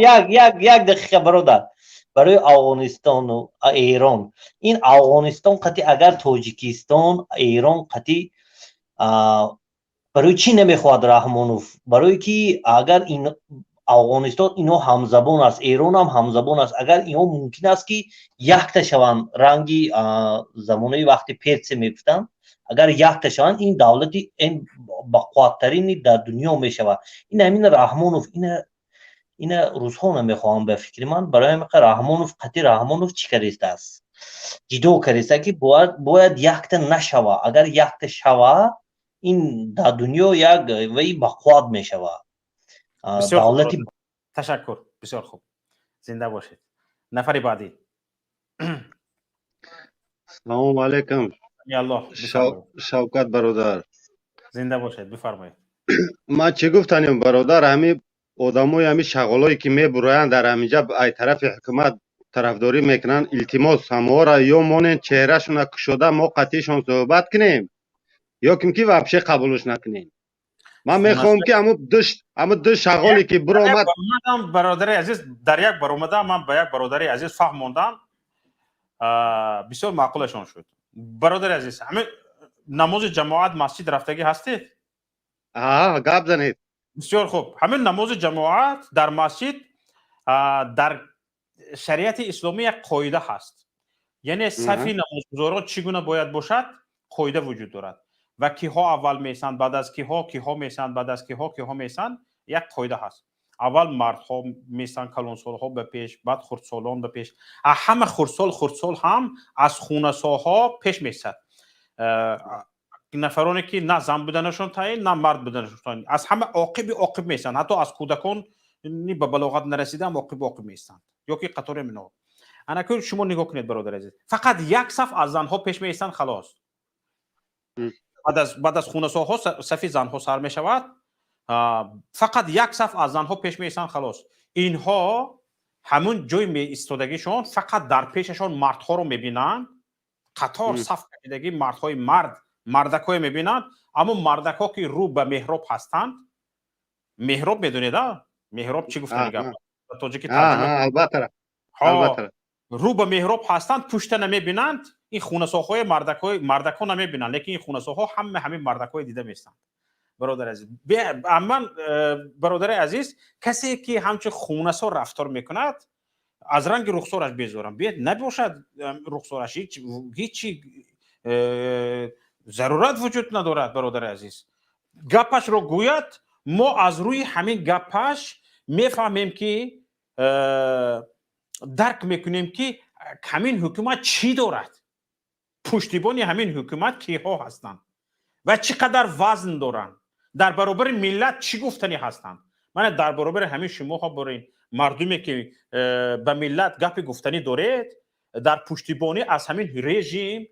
یک دقیقه برادر برای افغانستان و ایران این افغانستان قطعی اگر تاجیکستان ایران قطعی برای چی نمیخواد رحمانوف؟ برای که اگر این افغانستان اینا همزبان است ایران هم همزبان است اگر اینا ممکن است که یک تا شوند رنگی زمانه وقتی پیرسه میگفتن اگر یک تا شوند این دولتی این با قوتترین در دنیا میشود. این همین رحمانوف این اینا روزها نمیخوام به فکر من برای مقدار رحمانوف قطعی رحمانوف چی کریسته است جدو کریسته که باید یکت نشوه اگر یکت شوه این در دنیا یک وی بقواد میشوه دولت تشکر بسیار خوب زنده باشید نفر بعدی سلام علیکم شوکت برادر زنده باشید بفرمایید ما چی گفتنیم برادر همین آدمای همین شغالایی که میبرند در همینجا ای طرف حکومت طرفداری میکنن التماس همه را یا مانن چهرهشون کشوده ما قطعیشون صحبت کنیم یا که واپس قبولش نکنیم من میخوام که همه دو شغالی که برآمد برادر عزیز در یک برآمده من به یک برادر عزیز فهموندم بسیار معقولشون شد برادر عزیز همه نماز جماعت مسجد رفتگی هستید گپ زنید بسیار خوب همین نماز جماعت در مسجد در شریعت اسلامی یک قاعده هست یعنی صف نمازگزاران چگونه باید باشد قاعده وجود دارد و کیها اول میسند بعد از کیها میسند بعد از کیها میسند یک قاعده هست اول مردها میسند کلانسالها به پیش بعد خردسالان به پیش همه خردسال هم از خونساها پیش میسد نفرانی که نه زن بودنشون تعیین نه مرد بودنشون تعیین از همه عاقب میسند حتی از کودکان به بلاغت نرسیده هم عاقب میسند یا که قطار منو انا که شما نگاه کنید برادر عزیز فقط یک صف از زنها پیش میسند خلاص بعد از خونساها صف زنها سر می شود فقط یک صف از زنها پیش میسند خلاص اینها همون جای می ایستادگیشون فقط در پیششون مردها رو میبینند قطار صف کشیدگی مردهای مردکای میبینند اما مردکا که رو به محراب هستند محراب میدونید محراب چی گفتن میگم تاجیکی ترجمه البته رو به محراب هستند پشت نمیبینند این خونساهای مردکا نمیبینند لیکن این خونساها همین مردکای دیده میستند برادر عزیز من برادر عزیز کسی که همچه خونسا رفتار میکند از رنگ رخسارش بیزارم بیاد نباشد رخسارش هیچی ضرورت وجود ندارد برادر عزیز گپش رو گوید ما از روی همین گپش میفهمیم که درک میکنیم که همین حکومت چی دارد پشتیبانی همین حکومت کیها هستند و چقدر وزن دارند در برابر ملت چی گفتنی هستند من در برابر همین شما ها برین مردمی که به ملت گپ گفتنی دارید در پشتیبانی از همین رژیم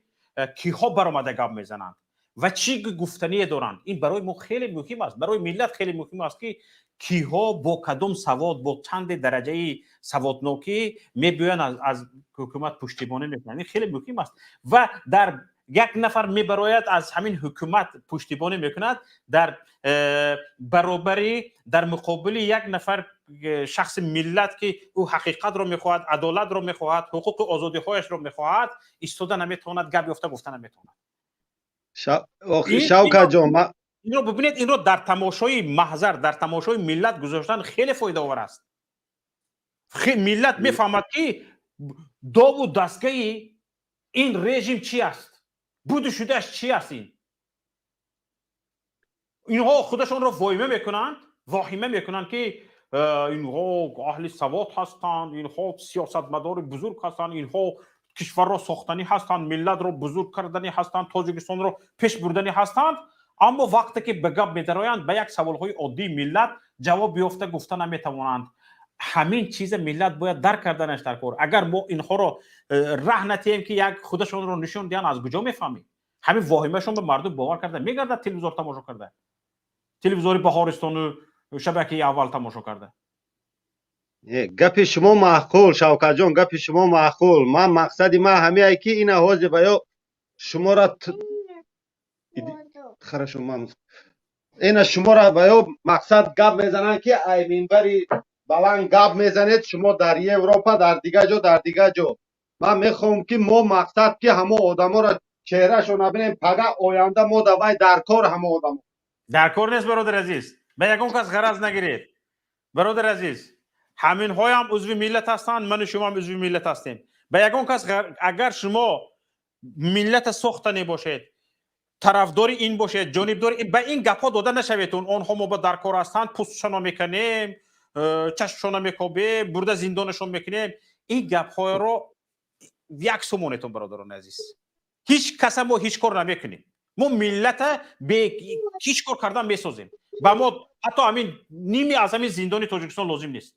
کیها برآمده گپ میزنند و چی گفتنی دارند این برای ما خیلی مهم است برای ملت خیلی مهم است که کیها با کدام سواد با چند درجه سوادناکی میبیان از حکومت پشتیبانی میکنند این خیلی مهم است و در یک نفر میبراید از همین حکومت پشتیبانی میکند در برابری در مقابل یک نفر شخص ملت که او حقیقت رو میخواهد عدالت رو میخواهد حقوق و آزادی هایش رو میخواهد ایستاده نمیتواند گپ یافته گفته نمیتواند شوکت جان این رو ببینید این رو در تماشای محضر در تماشای ملت گذاشتن خیلی فایده آور است ملت میفهمد که داو و دستگاه این رژیم چی است بود شدهش چی است اینها خودشان را واهمه میکنند که اینها اهل سواد هستند اینها سیاستمدار بزرگ هستند اینها کشور را ساختنی هستند ملت را بزرگ کردنی هستند تاجیکستان را پیش بردنی هستند اما وقتی که به گپ می‌درآیند به یک سوالهای عادی ملت جواب بیافته گفته نمیتوانند همین چیز ملت باید درک کردنش در کار اگر ما اینها را ره ندهیم که یک خودشون رو نشون دهن از کجا میفهمیم همین واهمهشون به مردم باور کرده میگرده تلویزیون تماشا کرده تلویزیون بهارستان و شبکه اول تماشا کرده گپ شما معقول شوکت جان گپ شما معقول من مقصد ما همه که این حاضر بیا شما را این شما را بیا مقصد گپ میزنن که ای منبری بلند گپ میزنید شما در اروپا در دیگه جا من میخوام که ما مقصد که همه آدما را چهرهشون نبینیم پگه آینده ما دوای در کار همه آدم در کار نیست برادر عزیز به یکم کس غرض نگیرید برادر عزیز همین های هم عضو ملت هستند من شما هم عضو ملت هستیم به یکم کس اگر شما ملت ساختنی باشید طرفدار این باشید جانبدار به این گپا داده نشویتون آنها ما با در کار هستند پستشان میکنیم چشمشون میکوبه برده زندانشون میکنیم. این گپ های رو یک سومونتون برادران عزیز هیچ کس ما هیچ کار نمیکنیم. ما ملت به هیچ کار کردن میسازیم و ما حتی همین نیمی از همین زندان تاجیکستان لازم نیست.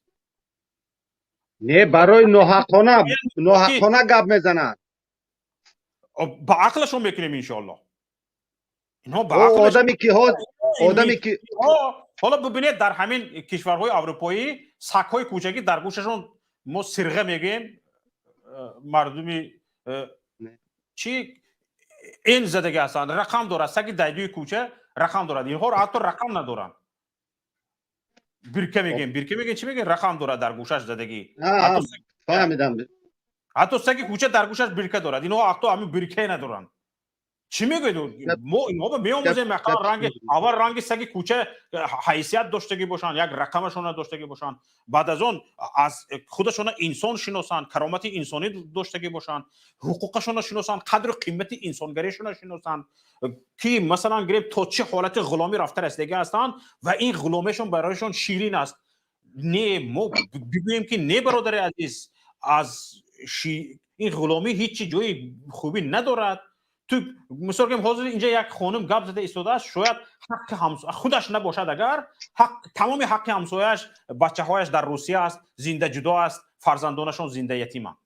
نه برای ناحقانه گپ میزنن. با عقلشون میکنیم انشالله. اینها با آدمی که حالا ببینید در همین کشورهای اروپایی سگ‌های کوچکی در گوششون ما سرقه میگیم مردمی چی این زدگی هستند رقم دارد سگ دیدوی کوچه رقم دارد اینها حتی رقم ندارن برکه میگیم چی میگن رقم دارد در گوشش زدگی فهمیدم حتی سگ کوچه در گوشش برکه دارد اینها حتی همین برکه ندارن. چی میگید ما اینها به میآموزیم مثلا اول رنگ سگ کوچه حیثیت داشتگی باشن یک رقمشون داشتگی باشن بعد از اون از خودشون انسان شناسن کرامت انسانی داشتگی باشن حقوقشون شناسن قدر و قیمت انسانگریشون شناسن که مثلا گرفت تا چه حالت غلامی رفته رسیدگی هستن و این غلامیشون برایشون شیرین است. نه ما بگوییم که نه برادر عزیز از این غلامی هیچ جای خوبی ندارد. تو مثلا که حاضر اینجا یک خانم گپ زده ایستاده است شاید حق خودش نباشد اگر تمام حق همسایه‌اش بچه‌هایش در روسیه است زنده جدا است فرزندانشون زنده یتیمند.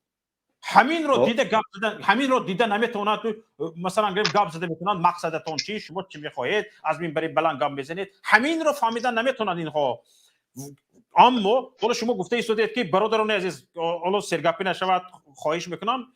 همین رو دیده گپ زدن همین رو دیده نمیتونه تو مثلا گپ زده میتونن مقصدتون چی شما چی میخواهید از این برای بلند گپ بزنید همین رو فهمیدن نمیتونن اینها. اما حالا شما گفته ایستادید که برادران عزیز حالا سرگپی نشود خواهش میکنم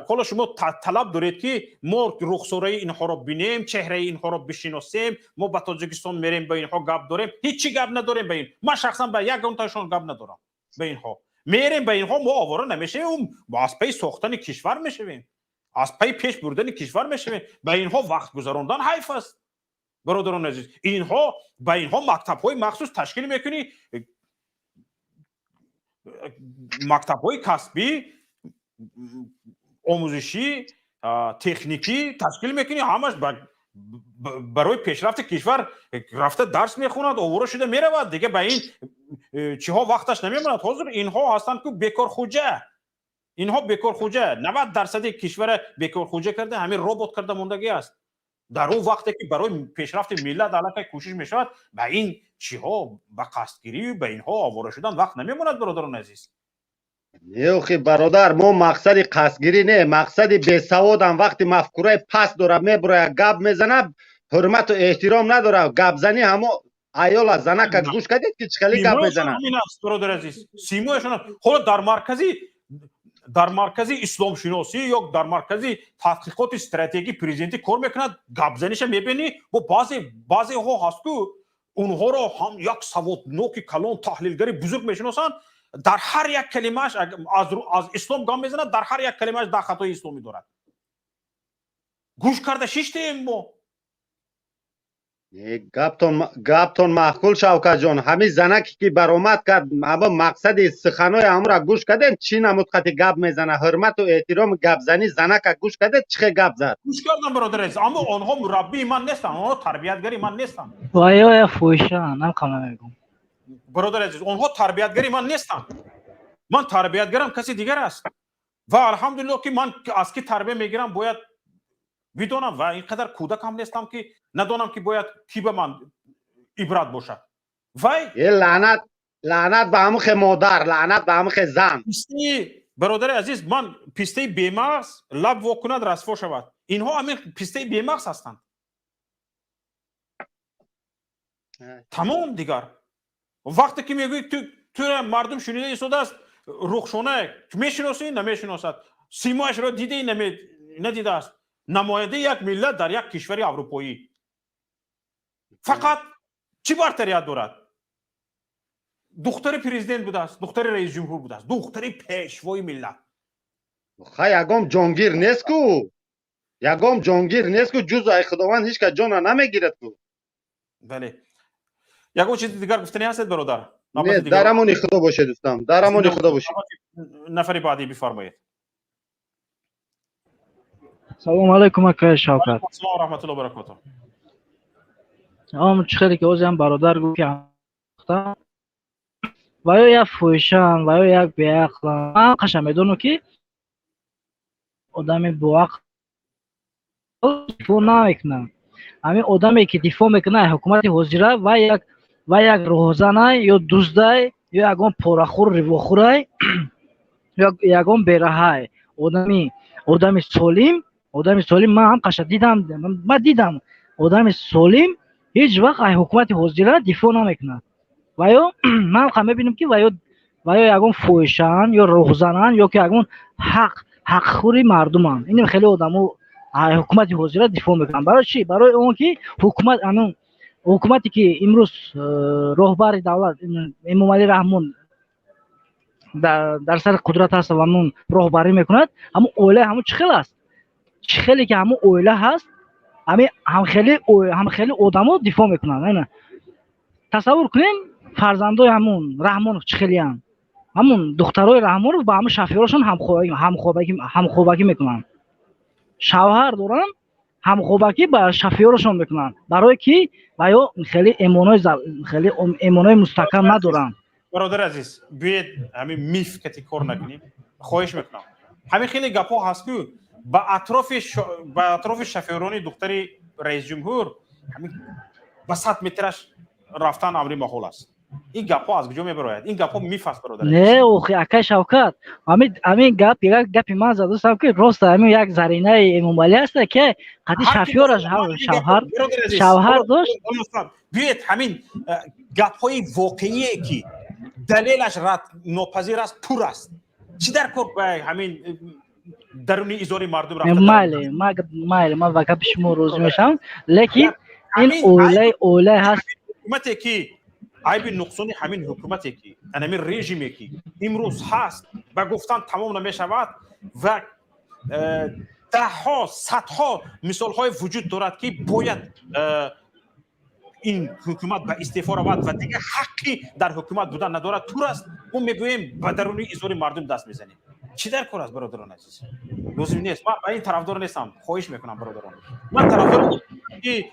حالا شما طلب دارید که ما رخساره اینها رو ببینیم چهره اینها رو بشناسیم ما به تاجیکستان میریم با اینها گپ داریم هیچی گپ نداریم با این من شخصا با یک گونتاشون گپ ندارم با اینها میریم با اینها ما آواره نمیشیم با از پی ساختن کشور میشویم از پی پیش بردن کشور میشویم با اینها وقت گذراندن حیف است برادران عزیز. اینها با اینها مکتب‌های مخصوص تشکیل میکنی مکتب‌های کسبی آموزشی تکنیکی تشکیل میکنی همش برای پیشرفت کشور رفته درس میخوند آواره شده میرود دیگه به این چیها وقتش نمیموند. حاضر اینها هستند که بیکار خوجه اینها بیکار خوجه 90% کشور بیکار خوجه کرده همین ربات کرده موندگی است. در اون وقتی که برای پیشرفت ملت علاقه کوشش میشود به این چیها به قصدگیری به اینها آواره شدن وقت نمیموند برادران عزیز. نه برادر ما مقصد قصدگیری نه مقصد بیسوادم وقتی مفکوره پس داره میبره گپ میزنه حرمت و احترام نداره گپ زنی همو ایال زنک گوش کردید که چخلی گپ میزنه همین است برادر عزیز. سیموشون حالا در مرکزی اسلام شناسی یا در مرکزی تحقیقات استراتژی پرزیدنتی کار میکند گپ زنیش میبینی با بعضی ها هست که اونها رو هم یک سوادناک کلان تحلیلگری بزرگ میشناسن در هر یک کلمهش از اسلام گام میزنه در هر یک کلمهش در خطای اسلامی دارد. گوش کرده شیشتیم ما گپتون معقول شوکت جان همین زنکی که برآمد کرد اما مقصد سخنای همرا گوش کردین چی نمود خطی گپ میزنه حرمت و احترام گپ زنی زنک گوش کرده چه گپ زد گوش کردم برادر عزیز اما آنها مربی من نیستن آنها تربیتگری من نیستن وای فوشان هم کامل میگم برادر عزیز آنها تربیتگری من نیستن من تربیتگرم کسی دیگر است و الحمدلله که من از کی تربیت میگیرم باید بدونم و اینقدر کودک هم نیستم که ندونم که باید کی به من عبرت باشد. وای لعنت به همخ مادر لعنت به همخ زن برادر عزیز من پسته بیمغز لب واکند رسوا شود اینها همین پسته بیمغز هستند تمام دیگر وقتی که میگوی تو مردم شنیده ایستاده است رخشونه میشناسی نمیشناسد سیمایش را دیده ندیده است نماینده یک ملت در یک کشور اروپایی فقط چی برتریت دارد دختر پرزیدنت بوده است دختر رئیس جمهور بوده است دختر پیشوای ملت یگام جانگیر نیست کو جز ای خداوند هیچ که جان نمیگیرد کو بله یگو چیز دیگر گفتنی هست برادر نه درمون خدا باشه دوستان درمون خدا باشه نفر بعدی بفرمایید. سلام علیکم اکای شوکت. سلام رحمت الله و برکاته. چه خیلی که اوزم برادر گفت که و یا یک فوشان و یا یک بیعقل. من قشنگ میدونم که آدم بیعقل دفاع نمیکنه. همین آدمی که دفاع میکنه حکومت حاضره و یک روزانه یا دزده یا یگان پارخور رواخوره یا یگان بیرهای آدمی سالم من هم قشنگ دیدم آدم سالم هیچ وقت حکومت حاضره دفاع نمیکنه. و یا من هم میبینم که و یا یگان فوشان یا روزانه یا که یگان حق خوری مردمان. این خیلی آدمو حکومت حاضره دفاع میکنن. برای چی؟ برای اون که حکومتی که امروز رهبر دولت امامعلی رحمان در سر قدرت هست و همون رهبری میکند، همون اوله همون چخیل است. چخیلی که همون اوله هست هم خیلی آدمو دفاع میکنن. تصور کنین فرزندای همون رحمان چخیلی هم همون دخترای رحمان رو با همون شفیراشون همخوابگی میکنن. شوهر دارن همخوابگی با شفیراشون میکنن. برای کی؟ یا خیلی ایمانای مستحکم ندارن. برادر عزیز بیاید همین میف که تکرار نکنیم. خواهش میکنم. همین خیلی گپا هست که با اطراف شفیرانی دختر رئیس جمهور همین با 100 مترش رفتن امری محال است. این گپا از کجا میبراید؟ این گپا میف است برادر. نه اوخی اکای شوکت همین گپ من زدم که راست همین یک زرینه امامعلی است که قدی شفیرش شوهر داشت. بیاید همین گپای واقعی که دلیلش ناپذیر است پر است. چی در کار همین درونی ایزاری مردم رفته؟ من واقعا شما روز میشم لیکن این اوله هست. حکومتی که عیب نقصانی همین حکومتی که همین رژیمی که امروز هست و گفتن تمام نمیشود و ده ها صدها مثال های وجود دارد که باید این حکومت به استعفا رود و دیگه حقی در حکومت بودن ندارد. طور است ما میگوییم به درونی ایزاری مردم دست میزنیم. چی در کار است برادران عزیز؟ لازم نیست. من به این طرفدار نیستم. خواهش میکنم برادران. من طرفدار که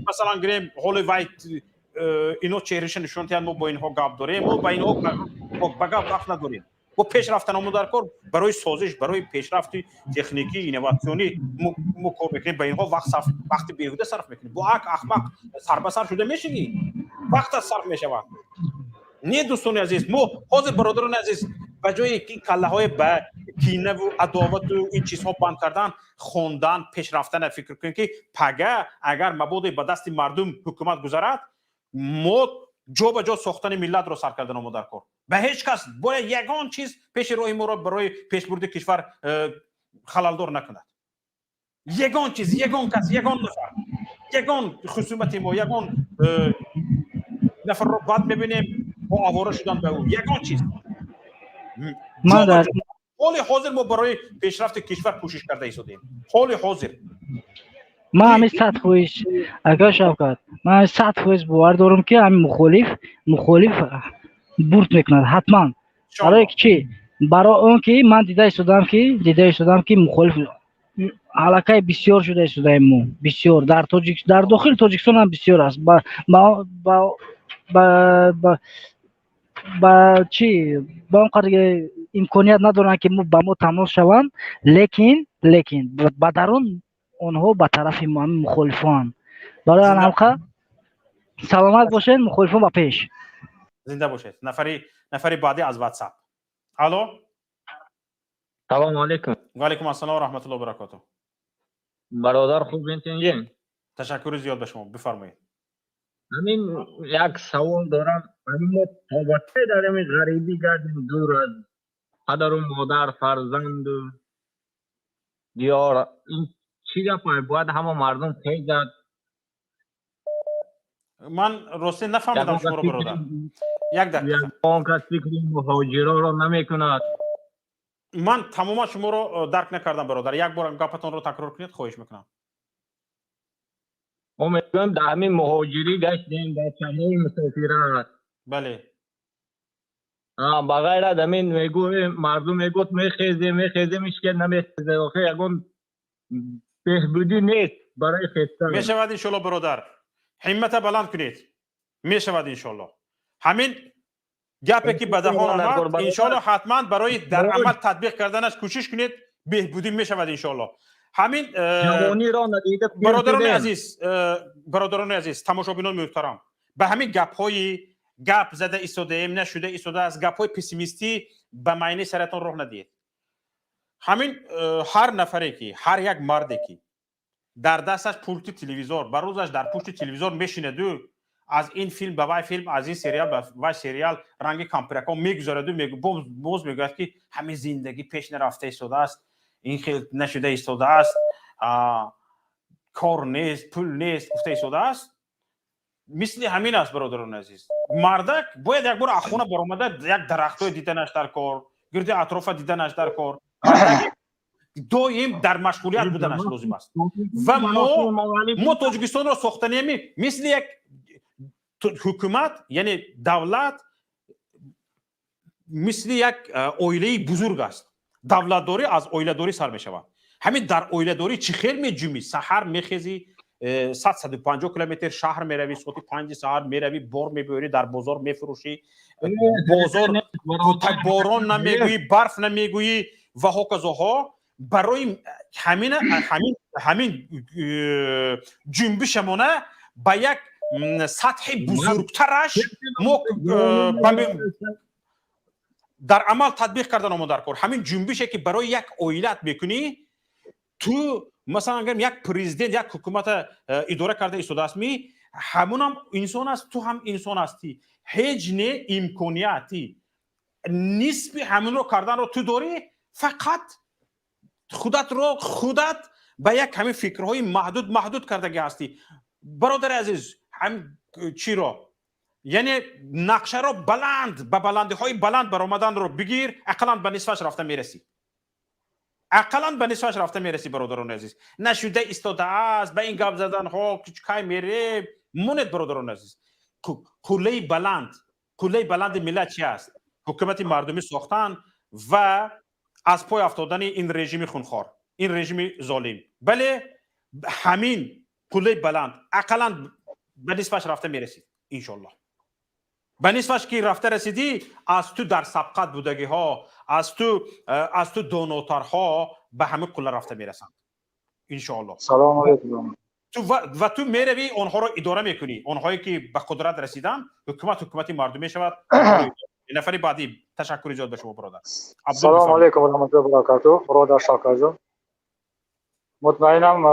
مثلا گریم هول وایت اینو چهرهش نشون میدن ما با اینها گپ داریم ما با اینها با گپ رفت نداریم. با پیش رفتن ما در کار برای سازش برای پیشرفت تکنیکی اینواسیونی ما کار میکنیم. با اینها وقت بیهوده صرف میکنیم. با احمق سر به سر شده میشینی وقت صرف میشود. نه دوستان عزیز ما حاضر برادران عزیز به جای این کله های به کینه و عداوت و این چیزها بند کردن خواندن پیش رفتن فکر کنیم که پگه اگر مبادا به دست مردم حکومت گذارد ما جا به جا ساختن ملت رو سر کردن ما در کار. به هیچ کس باید یگان چیز پیش راه ما را برای پیشبرد کشور خللدار نکند. یگان چیز یگان کس یگان نفر یگان خصومت ما یگان نفر رو بعد میبینیم با آواره شدن به او یگان چیز ما در حال حاضر ما برای پیشرفت کشور کوشش کرده ایستادیم. حال حاضر ما همین 100 خویش اگر شوکت من 100 خویش باور دارم که همین مخالف برد میکند حتما. برای چی؟ برای اون که من دیده شدم که مخالف علاقه بسیار شده استودیم بسیار در داخل تاجیکستان هم بسیار است. با چی با اون قدر امکانیت ندارن که با ما تماس شوند لیکن با درون اونها به طرف ما مخالفان. برای آن حلقه سلامت باشین. مخالفان با پیش زنده باشید. نفری بعدی از واتساپ. الو سلام علیکم. و علیکم السلام و رحمت الله و برکاته. برادر خوب بینتین؟ تشکر زیاد به شما. بفرمایید. همین یک سوال دارم. همین تا وقتی داریم غریبی گردیم دور از پدر و مادر فرزند و دیار این چی گپه باید همه مردم پی زد؟ من راستی نفهمیدم شما رو برادر. یک دقیقه. اون کس فکری مهاجرا رو نمیکند. من تماما شما رو درک نکردم برادر. یک بار گپتون رو تکرار کنید خواهش میکنم. میگم در همین مهاجری گشتیم در چهره مسافرت. بله. بغیر از همین میگوی مردم میگوت میخیزه میشکل نمیخیزه. آخه یکون بهبودی نیست برای خیزه. میشود انشالله برادر. همت بلند کنید. میشود انشالله. همین گپی که بدهان آمد انشالله حتما برای در عمل تطبیق کردنش کوشش کنید، بهبودی میشود انشالله. همین برادران عزیز تماشابینان محترم، به همین گپ زده ایستاده ایم، نشده ایستاده از گپ های پسیمیستی به معنی سرتان راه ندید. همین هر نفری که هر یک مردی که در دستش پولت تلویزیون بر روزش در پشت تلویزیون میشینه و از این فیلم به وای فیلم، از این سریال به وای سریال رنگ کامپرکا میگذارد و باز میگوید که همین زندگی پیش نرفته ایستاده است، این خیلی نشده ایستاده است، کار نیست، پول نیست گفته ایستاده است. مثل همین است برادران عزیز. مردک باید یک بار اخونه برآمده یک درختای دیدنش در کار، گرد اطراف دیدنش در کار، دائم در مشغولیت بودنش لازم است. و ما تاجیکستان را ساختنیم مثل یک حکومت، یعنی دولت مثل یک عائله بزرگ است. دولت داری از عائله داری سر می شود. همین در عائله داری چی خیلی می جومی، سحر می خیزی 150 کیلومتر شهر می روی، ساعت 5 ساعت می روی، بار می بری، در بازار می فروشی، بازار باران نمیگویی، برف نمیگویی و هاکذاها. برای همین جنبشمونه با یک سطح بزرگترش ما در عمل تطبیق کردن ما در کار. همین جنبشی که برای یک عائلت میکنی، تو مثلا اگر یک پرزیدنت یک حکومت اداره کرده ایستاده است، همون هم انسان است، تو هم انسان هستی، هیچ نه امکانیتی نسبی همون رو کردن رو تو داری، فقط خودت به یک همین فکرهای محدود کردگی هستی. برادر عزیز، هم چی را یعنی نقشه را بلند به بلندی های بلند برآمدن رو بگیر، اقلا به نصفش رفته میرسی. برادران عزیز. نشده ایستاده است به این گپ زدن ها کی میره مونت. برادران عزیز، قله بلند ملت چی است؟ حکومت مردمی ساختن و از پای افتادن این رژیم خونخوار، این رژیم ظالم. بله همین قله بلند اقلا به نصفش رفته میرسید انشالله. به نصفش که رفته رسیدی، از تو در سبقت بودگی ها، از تو داناترها به همه قله رفته میرسند انشالله. سلام علیکم. تو میروی آنها رو اداره میکنی، آنهایی که به قدرت رسیدن، حکومت مردمی شود. نفری بعدی تشکر زیاد به شما برادر. سلام علیکم و رحمت الله و برکاته. برادر شاکر جان، مطمئنم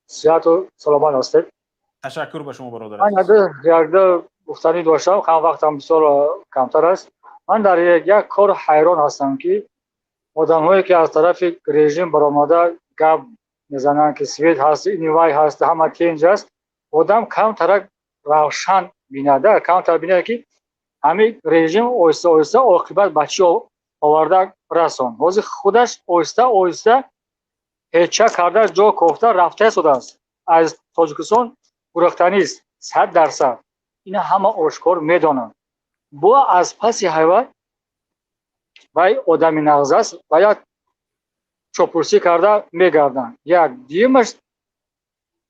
صحت و سلامت هستید. تشکر به شما برادر. من یک گفتنی داشتم، کم وقتم بسیار کمتر است. من در یک کار حیران هستم که آدم‌هایی که از طرف رژیم برآمده گپ میزنن که سوئد هست، اینوای هست، همه کنج است، آدم کم ترک روشن بینه، کم ترک بینه که همین رژیم آهسته عاقبت به چی آورده رسان. واسه خودش آهسته هیچ کرده جا کوفته رفته شده است. از تاجیکستان گریختنی است 100%. اینا همه آشکار میدانند. با از پس حیوان و آدمی نغز است و یک چوپرسی کرده میگردن. یک دیمش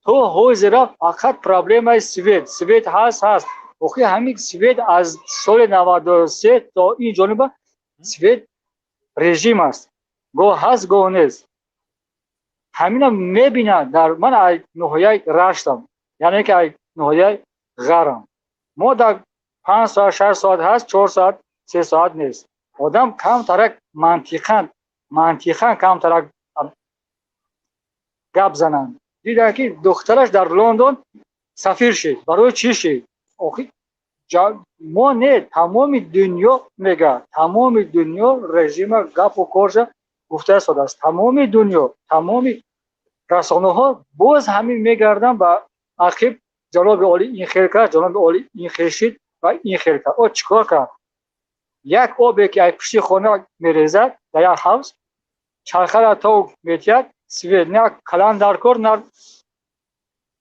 تو حوزه فقط پرابلم سوئد هست. اوکی، همین سوئد از سال 93 تا این جانب سوئد رژیم است، گو هست گو نیست. همینم میبینه. در من ای نهایه رشتم، یعنی که ای نهایه غرم. ما در 5 ساعت 6 ساعت هست، 4 ساعت 3 ساعت نیست. آدم کم ترک منطقاً کم ترک گپ زنن. دیدن که دخترش در لندن سفیر شد. برای چی شد؟ ما نه، تمام دنیا میگه، تمام دنیا رژیم گپ و کارش گفته شده است. تمام دنیا، تمام رسانه ها باز همین میگردن با عقب جناب عالی این خیر کرد، جناب عالی این خیر شد و این خیر کرد. او چیکار کرد؟ یک آبی که از پشت خانه میریزد در یک حوض، چرخه را تو میتید سوئد، نه کلان در کار نه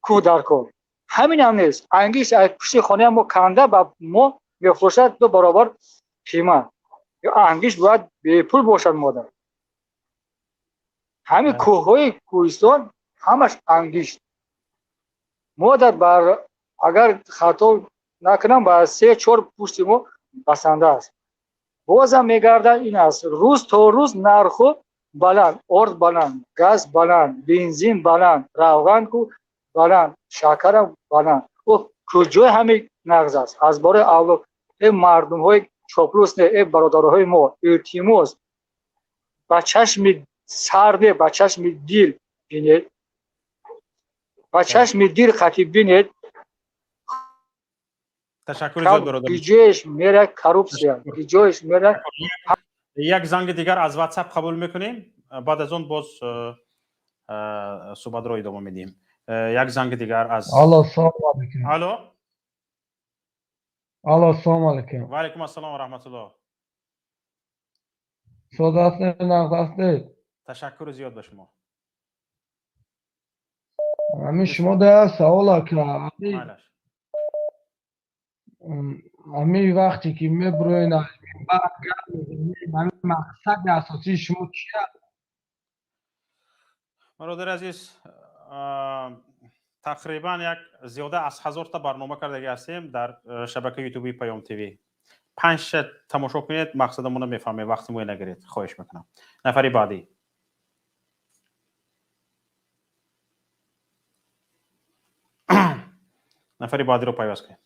کو در کار. همین هم نیست. انگیش از پشت خانه ما کنده با ما میفروشد 2 برابر قیمت. یا انگیش باید به پول باشد مادر. همین کوههای کوهستان همش انگیش. مادر بر اگر خطا نکنم با 3-4 پشت ما بسنده است. بازم میگردم این است روز تا روز نرخ بلند، ارد بلند، گاز بلند، بنزین بلند، روغن کو بلند، شکر بلند. او کجای همین نقض است؟ از برای اول این مردم های چاپلوس نه، این برادرهای ما التماس با چشم سرده، با چشم دل بینید، با چشم دل خطیب بینید. تشکر زیاد برادر. بیجایش میره کروپسیا، بیجایش میره. یک زنگ دیگر از واتساپ قبول میکنیم، بعد از اون باز صحبت رو ادامه میدیم. یک زنگ دیگر از الو سلام علیکم. الو سلام علیکم. و علیکم السلام و رحمت الله. صدات نقدسته. تشکر زیاد به شما. همین شما در سوال که همین وقتی که میبروین همین مقصد اساسی شما چیه؟ برادر عزیز، تقریبا یک زیاده از 1000 تا برنامه کرده هستیم در شبکه یوتیوبی پیام تیوی. 5 تماشا کنید، مقصدمون رو میفهمید، وقتی مو نگیرید. خواهش میکنم. نفری بعدی. نفری بعدی رو پیوست کنید.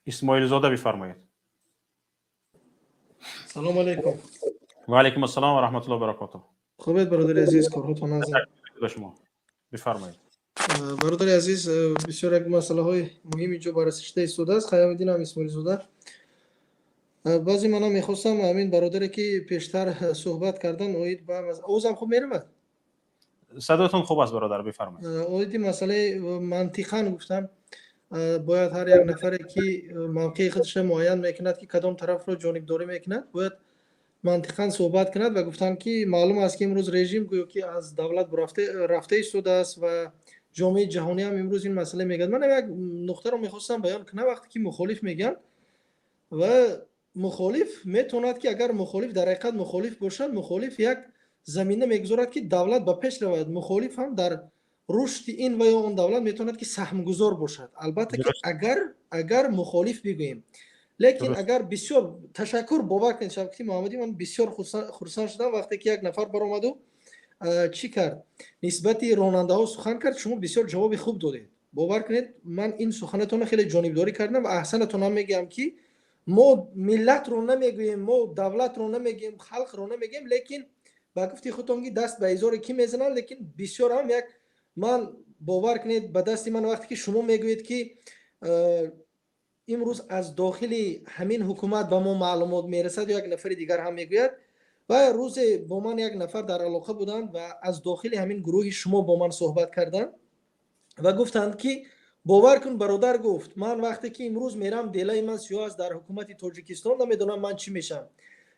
اسماعیل زاده بفرمایید. سلام علیکم. و علیکم السلام و رحمت الله و برکاته. خوبید برادر عزیز، کارهاتون نازم. به شما. بفرمایید. برادر عزیز، بسیار یک مسئله های مهم اینجا بررسی ایستاده است. خیام الدین اسماعیل زاده. بعضی منم میخواستم همین برادری که پیشتر صحبت کردن اوید با اوزم خوب میرم. صداتون خوب است برادر، بفرمایید. اویدی مسئله منطقاً گفتم باید هر یک نفری که موقع خودش معین میکند که کدام طرف رو جانبداری میکند باید منطقاً صحبت کند و گفتن که معلوم است که امروز رژیم گویا که از دولت رفته ایستاده است و جامعه جهانی هم امروز این مسئله میگن. من یک نقطه رو میخواستم بیان کنم. وقتی که مخالف میگن و مخالف میتوند که اگر مخالف در حقیقت مخالف باشد، مخالف یک زمینه میگذارد که دولت به پیش رود. مخالف هم در رشد این و یا اون دولت میتوند که سهم گذار باشد. البته که اگر مخالف بگوییم، لیکن اگر بسیار تشکر باور کنید شبکه محمدی، من بسیار خرسند شدم وقتی که یک نفر برآمد و چی کرد نسبت راننده ها سخن کرد. شما بسیار جواب خوب دادید. باور کنید من این سخنتون خیلی جانبداری کردم و احسنتون هم میگم که ما ملت رو نمیگوییم، ما دولت رو نمیگیم، خلق رو نمیگیم، لیکن با گفتی خودتون که دست به ایزار کی میزنن. لیکن بسیار هم یک من باور کنید به دست من وقتی که شما میگویید که امروز از داخل همین حکومت به ما معلومات میرسد، یک نفر دیگر هم میگوید و روز با من یک نفر در علاقه بودند و از داخل همین گروه شما با من صحبت کردند و گفتند که باور کن برادر، گفت من وقتی که امروز میرم دلای من سیاه است در حکومت تاجیکستان، نمیدونم من چی میشم،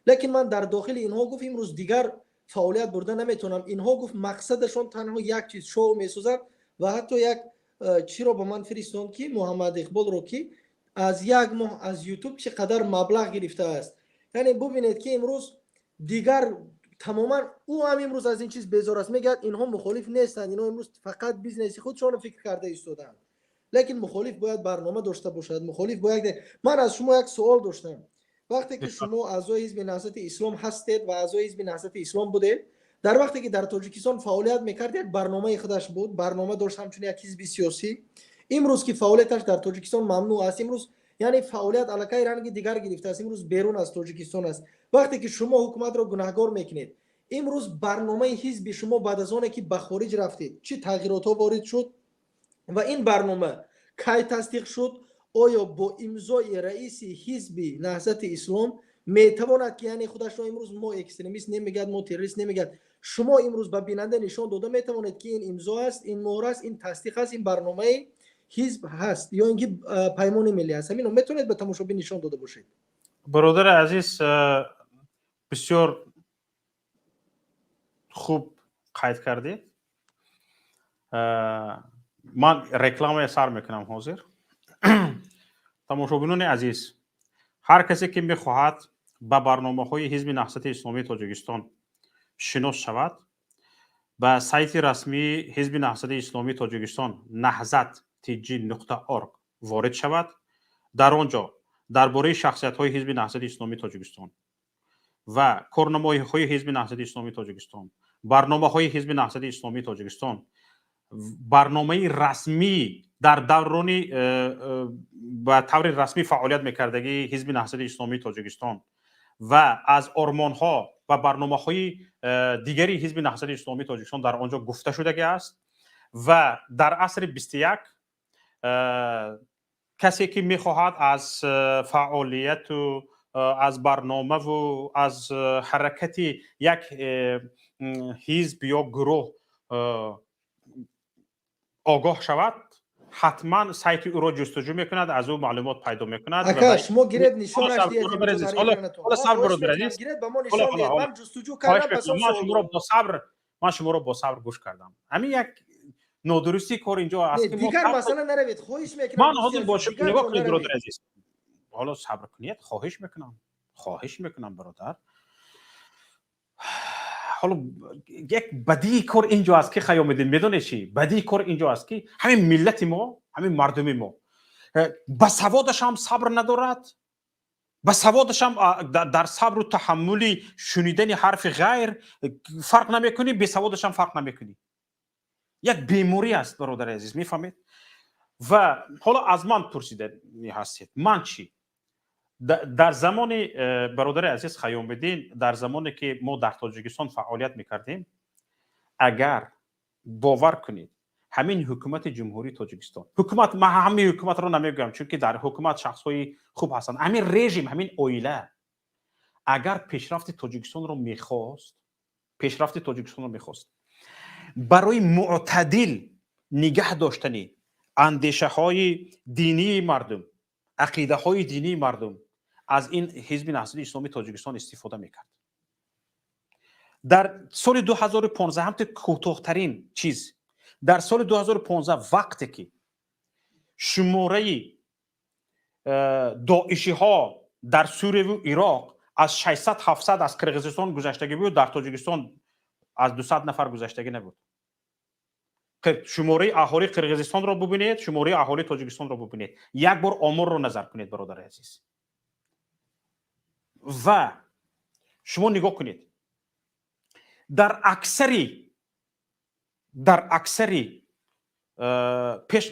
لیکن من در داخل اینها گفت امروز دیگر فعالیت برده نمیتونم. اینها گفت مقصدشون تنها یک چیز شو میسازد و حتی یک چی رو به من فرستوند که محمد اقبال رو که از یک ماه از یوتیوب چقدر مبلغ گرفته است. یعنی ببینید که امروز دیگر تماما او هم امروز از این چیز بیزار است. میگه اینها مخالف نیستند، اینها امروز فقط بیزنسی خودشون فکر کرده ایستادند. لیکن مخالف باید برنامه داشته باشد. مخالف باید من از شما یک سوال داشتم. وقتی که شما اعضای حزب نهضت اسلام هستید و اعضای حزب نهضت اسلام بودید، در وقتی که در تاجیکستان فعالیت میکرد یک برنامه خودش بود، برنامه داشت همچون یک حزب سیاسی. امروز که فعالیتش در تاجیکستان ممنوع است، امروز یعنی فعالیت علاقه رنگ دیگر گرفته است، امروز بیرون از تاجیکستان است. وقتی که شما حکومت را گناهکار میکنید، امروز برنامه حزب شما بعد از آنکه به خارج رفتید چه تغییرات وارد شد و این برنامه کی تصدیق شد؟ آیا با امضای رئیس حزب نهضت اسلام میتواند که یعنی خودش را امروز ما اکستریمیست نمیگد، ما تروریست نمیگد، شما امروز به بیننده نشان داده میتواند که این امضا است، این مهر است، این تصدیق است، این برنامه حزب هست یا اینکه پیمان ملی است؟ همین رو میتونید به تماشابین نشان داده باشید. برادر عزیز بسیار خوب قید کردید. من رکلام سر میکنم حاضر. تماشابینان عزیز، هر کسی که میخواهد به برنامه‌های حزب نهضت اسلامی تاجیکستان شناس شود، به سایت رسمی حزب نهضت اسلامی تاجیکستان nahzat.tg.org وارد شود در آنجا درباره شخصیت‌های حزب نهضت اسلامی تاجیکستان و کارنامه‌های حزب نهضت اسلامی تاجیکستان، برنامه‌های حزب نهضت اسلامی تاجیکستان، برنامه رسمی در دوران به طور رسمی فعالیت می‌کردگی حزب نهضت اسلامی تاجیکستان و از آرمان‌ها و برنامه‌های دیگری حزب نهضت اسلامی تاجیکستان در آنجا گفته شده است و در عصر 21 کسی که می‌خواهد از فعالیت و از برنامه و از حرکت یک حزب یا گروه آگاه شود، حتما سایت او را جستجو میکند، از او معلومات پیدا میکند. اکاش ما گیرد نشانش دیدیم. حالا صبر برو برید. گیرد به ما نشان دید. من جستجو کردم پس من شما را با صبر گوش کردم. همین یک نادرستی کار اینجا است که دیگر مثلا نروید. خواهش میکنم. من حاضر باشم نگاه کنید برادر عزیز. حالا صبر کنید. خواهش میکنم برادر. حالا یک بدی کار اینجا است که خیال میدین، میدونی چی؟ بدی کار اینجا است که همین ملت ما، همین مردم ما با سوادش هم صبر ندارد، با سوادش هم در صبر و تحمل شنیدن حرف غیر فرق نمیکنی، بی سوادش هم فرق نمیکنی. یک بیماری است برادر عزیز، میفهمید؟ و حالا از من پرسیده هستید من چی؟ در زمان برادر عزیز خیام بدین، در زمانی که ما در تاجیکستان فعالیت میکردیم، اگر باور کنید همین حکومت جمهوری تاجیکستان، حکومت، من همین حکومت رو نمیگم چون که در حکومت شخصهای خوب هستند، همین رژیم، همین اویله اگر پیشرفت تاجیکستان رو میخواست، برای معتدل نگه داشتن اندیشه های دینی مردم، عقیده های دینی مردم، از این حزب نهضت اسلامی تاجیکستان استفاده میکرد. در سال 2015 هم کوتاه‌ترین چیز، در سال 2015 وقتی که شماره داعشی ها در سوریه و عراق از 600 700 از قرقیزستان گذشتگی بود، در تاجیکستان از 200 نفر گذشتگی نبود. شماره اهالی قرقیزستان را ببینید، شماره اهالی تاجیکستان را ببینید، یک بار آمار رو نظر کنید برادر عزیز. و شما نگاه کنید در اکثری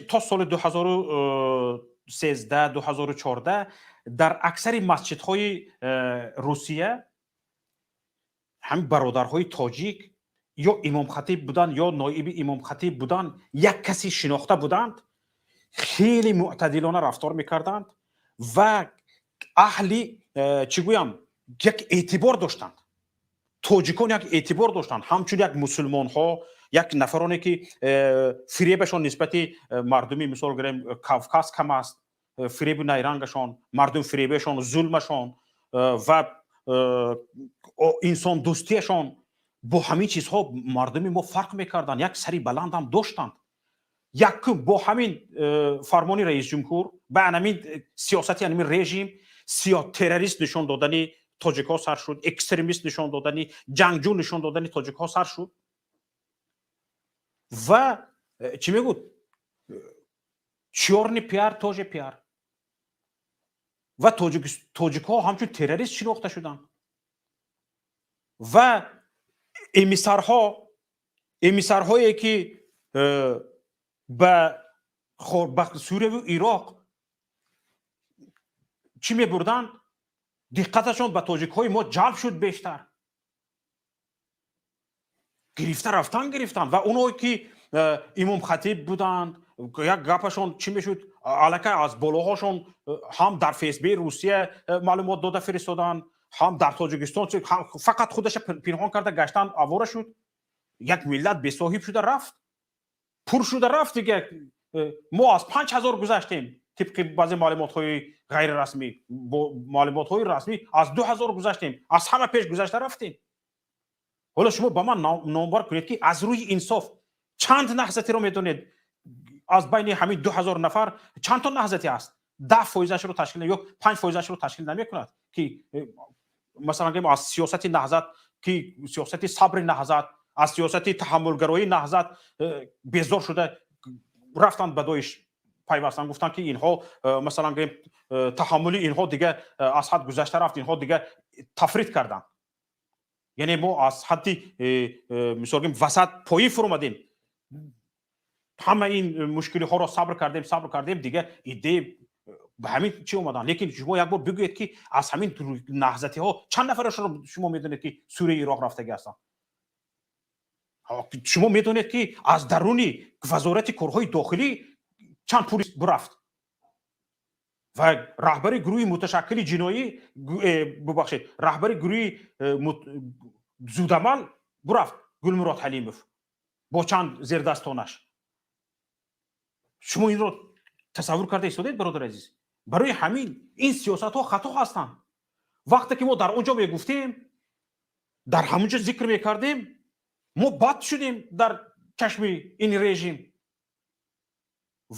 تا سال 2013 2014 در اکثر مسجدهای روسیه هم برادرهای تاجیک یا امام خطیب بودن یا نایب امام خطیب بودن، یک کسی شناخته بودند، خیلی معتدلانه رفتار میکردند و اهلی چی گویم یک اعتبار داشتند. تاجیکان یک اعتبار داشتند، همچون یک مسلمان ها، یک نفرانی که فریبشان نسبت مردمی مثال گریم کافکاس کم است، فریب نیرنگشان، مردم فریبشان، ظلمشان و انسان دوستیشان، با همین چیزها مردم ما فرق میکردن، یک سری بلند هم داشتند. یک با همین فرمانی رئیس جمهور به همین سیاستی همین رژیم تروریست نشان دادنی تاجیک‌ها سر شد، اکستریمیست نشان دادنی، جنگجو نشان دادنی تاجیک‌ها سر شد و چی میگود چورنی پیار تاج پیار و تاجیک‌ها همچون تروریست شناخته شدند و امیسارهایی که به سوریه و عراق چی میبردن، دقتشون به تاجیک‌های ما جلب شد بیشتر، گرفتن و اونایی که امام خطیب بودند یک گپشون چی میشد، الکی از بالاهاشون هم در فیسبوک روسیه معلومات داده فرستادن، هم در تاجیکستان فقط خودش پنهان کرده گشتن آواره شد. یک ملت بی صاحب شده رفت، پر شده رفت دیگه. ما از 5000 گذشتیم طبق بعضی معلومات‌های غیر رسمی، با معلومات‌های رسمی از 2000 گذشتیم، از همه پیش گذشته رفتیم. حالا شما با من نامبر کنید که از روی انصاف چند نهضتی رو میدونید؟ از بین همین 2000 نفر چند تا نهضتی است؟ 10% رو تشکیل یا 5% رو تشکیل نمی‌کند که مثلا میگم از سیاست نهضت که سیاست صبر نهضت، از سیاست تحملگرایی نهضت بیزار شده رفتن به داعش پیوستن گفتن که اینها مثلا تحمل اینها دیگه از حد گذشته رفت، اینها دیگه تفرید کردن. یعنی ما از حدی مثلا وسط پایی فرو اومدیم، همه این مشکلی ها را صبر کردیم دیگه ایده به همین چی اومدن. لیکن شما یک بار بگویید که از همین نهضتی ها چند نفرش رو شما میدونید که سوریه عراق رفتگی هستن؟ شما میدونید که از درونی وزارت کارهای داخلی چند پلیس برفت و رهبر گروه متشکل جنایی ببخشید رهبر گروه زودعمل برفت، گلمراد حلیموف با چند زیردستانش. شما این رو تصور کرده ایستادید برادر عزیز؟ برای همین این سیاست ها خطا هستند. وقتی که ما در اونجا میگفتیم، در همونجا ذکر میکردیم، ما بد شدیم در چشم این رژیم.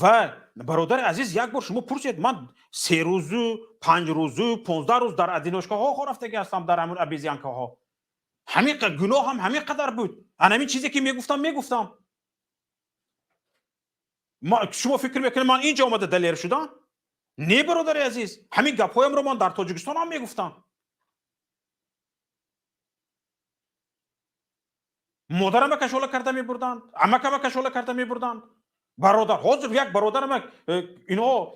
و برادر عزیز یک بار شما پرسید، من 3 روزه 5 روزه 15 روز در ادیناشگاه ها رفتگی هستم، در همون ابیزیانکا ها. همین گناه هم همین قدر بود. همین چیزی که میگفتم. شما فکر میکنید من اینجا آمده دلیر شدم؟ نه برادر عزیز، همین گپایم رو من در تاجیکستان هم میگفتم. مادرم کشاله کرده میبردند، عمکم کشاله کرده میبردند. برادر حاضر یک برادرم اینا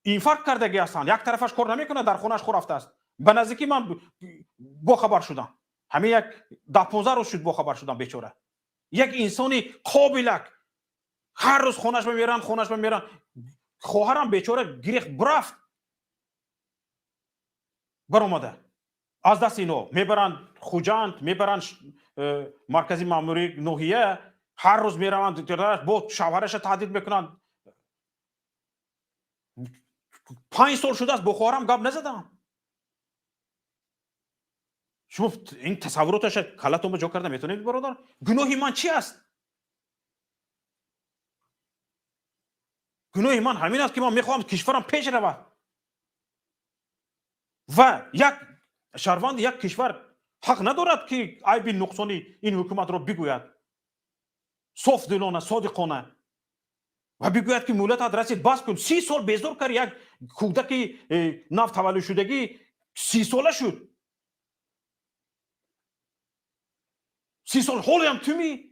اینفارکت کردگی هستند، یک طرفش کار نمیکنه، در خونش خور رفته است. به نزدیکی من با خبر شدم، همین یک 10-15 روز شد با خبر شدم. بیچاره یک انسانی قابلک، هر روز خونش میمیرن. خواهرم بیچاره گریخ برفت برآمده از دست اینا، میبرن خوجند، میبرن مرکزی ماموری نوحیه، هر روز میرن با شوهرش تهدید میکنن. 5 سال شده است با خواهرم گپ نزدم. شما این تصوراتش غلطو جا کرده میتونید برادر؟ گناهی من چی است؟ گناهی من همین است که من میخوام کشورم پیش رود و یک شهروند یک کشور حق ندارد که عیب نقصانی این حکومت را بگوید، صاف دلانه صادقانه، و بگوید که مولت رسید بس کن. 30 سال بیزار کرد یک کودک نو تولد شدگی 30 ساله شد. 30 سال حالی هم تومی،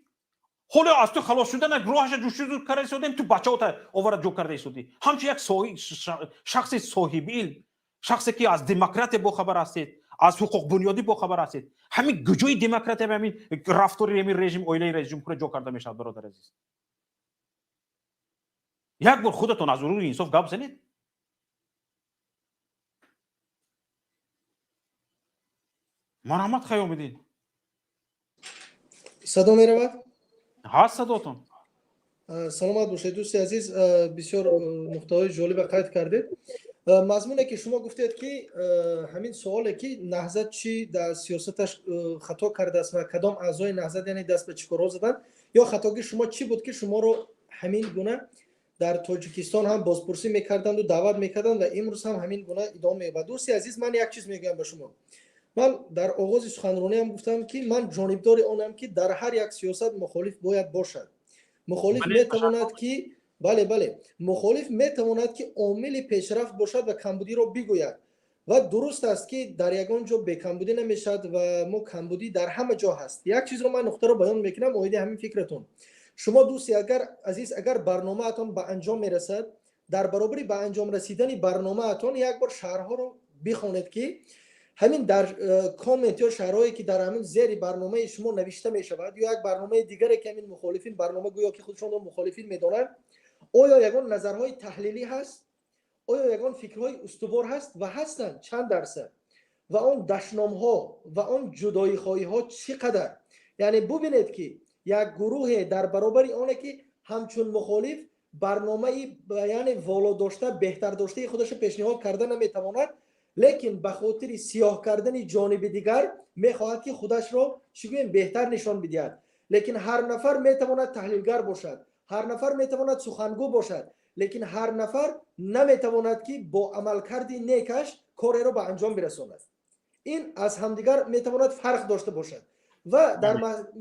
حالی از تو خلاص شدن راهش جوشجو کرده شدیم، تو بچه‌ها آورد جو کرده شدی. همچنین یک شخص صاحب علم، شخصی که از دموکرات با خبر هستید، از حقوق بنیادی با خبر هستید، همین گجوی دموکرات به همین رفتاری همین رژیم اویله رئیس جمهور جو کرده میشه. برادر عزیز، یک بار خودتون از روی انصاف گپ زنید. مرحمت خیام بدین. صدا میرود؟ ها صداتون. سلامت باشید دوست عزیز، بسیار نکته‌های جالب قید کردید. مضمونه که شما گفتید که همین سواله که نهضت چی در سیاستش خطا کرده است و کدام اعضای نهضت یعنی دست به چیکار زدن، یا خطاگی شما چی بود که شما رو همین گونه در تاجیکستان هم بازپرسی میکردند و دعوت میکردند و امروز هم همین گونه ادامه می‌دهند. دوست عزیز، من یک چیز میگم به شما. من در آغاز سخنرانی هم گفتم که من جانبدار آنم که در هر یک سیاست مخالف باید باشد. مخالف میتواند که بله مخالف میتواند که عامل پیشرفت باشد و کمبودی را بگوید و درست است که در یگان جا به کمبودی نمیشد و ما کمبودی در همه جا هست. یک چیز رو من نقطه رو بیان میکنم اوید همین فکرتون. شما دوستی اگر برنامه اتون به انجام میرسد، در برابری به انجام رسیدن برنامه اتون یک بار شهرها رو بخونید که همین در کامنت یا شرایطی که در همین زیر برنامه شما نوشته می شود یا یک برنامه دیگری که همین مخالفین برنامه گویا که خودشون رو مخالفین میدونن، آیا یگان نظرهای تحلیلی هست؟ آیا یگان فکرهای استوار هست و هستند چند درصد؟ و آن دشنام ها و آن جدایی خواهی ها چقدر؟ یعنی ببینید که یک گروه در برابر آنه که همچون مخالف برنامه بیان والا داشته بهتر داشته خودش پیشنهاد کرده نمیتواند، لیکن به خاطر سیاه کردن جانب دیگر میخواهد که خودش را چگونه بهتر نشان بدهد. لیکن هر نفر میتواند تحلیلگر باشد، هر نفر میتواند سخنگو باشد، لیکن هر نفر نمیتواند که با عملکرد نیکش کاری را به انجام برساند. این از همدیگر میتواند فرق داشته باشد. و در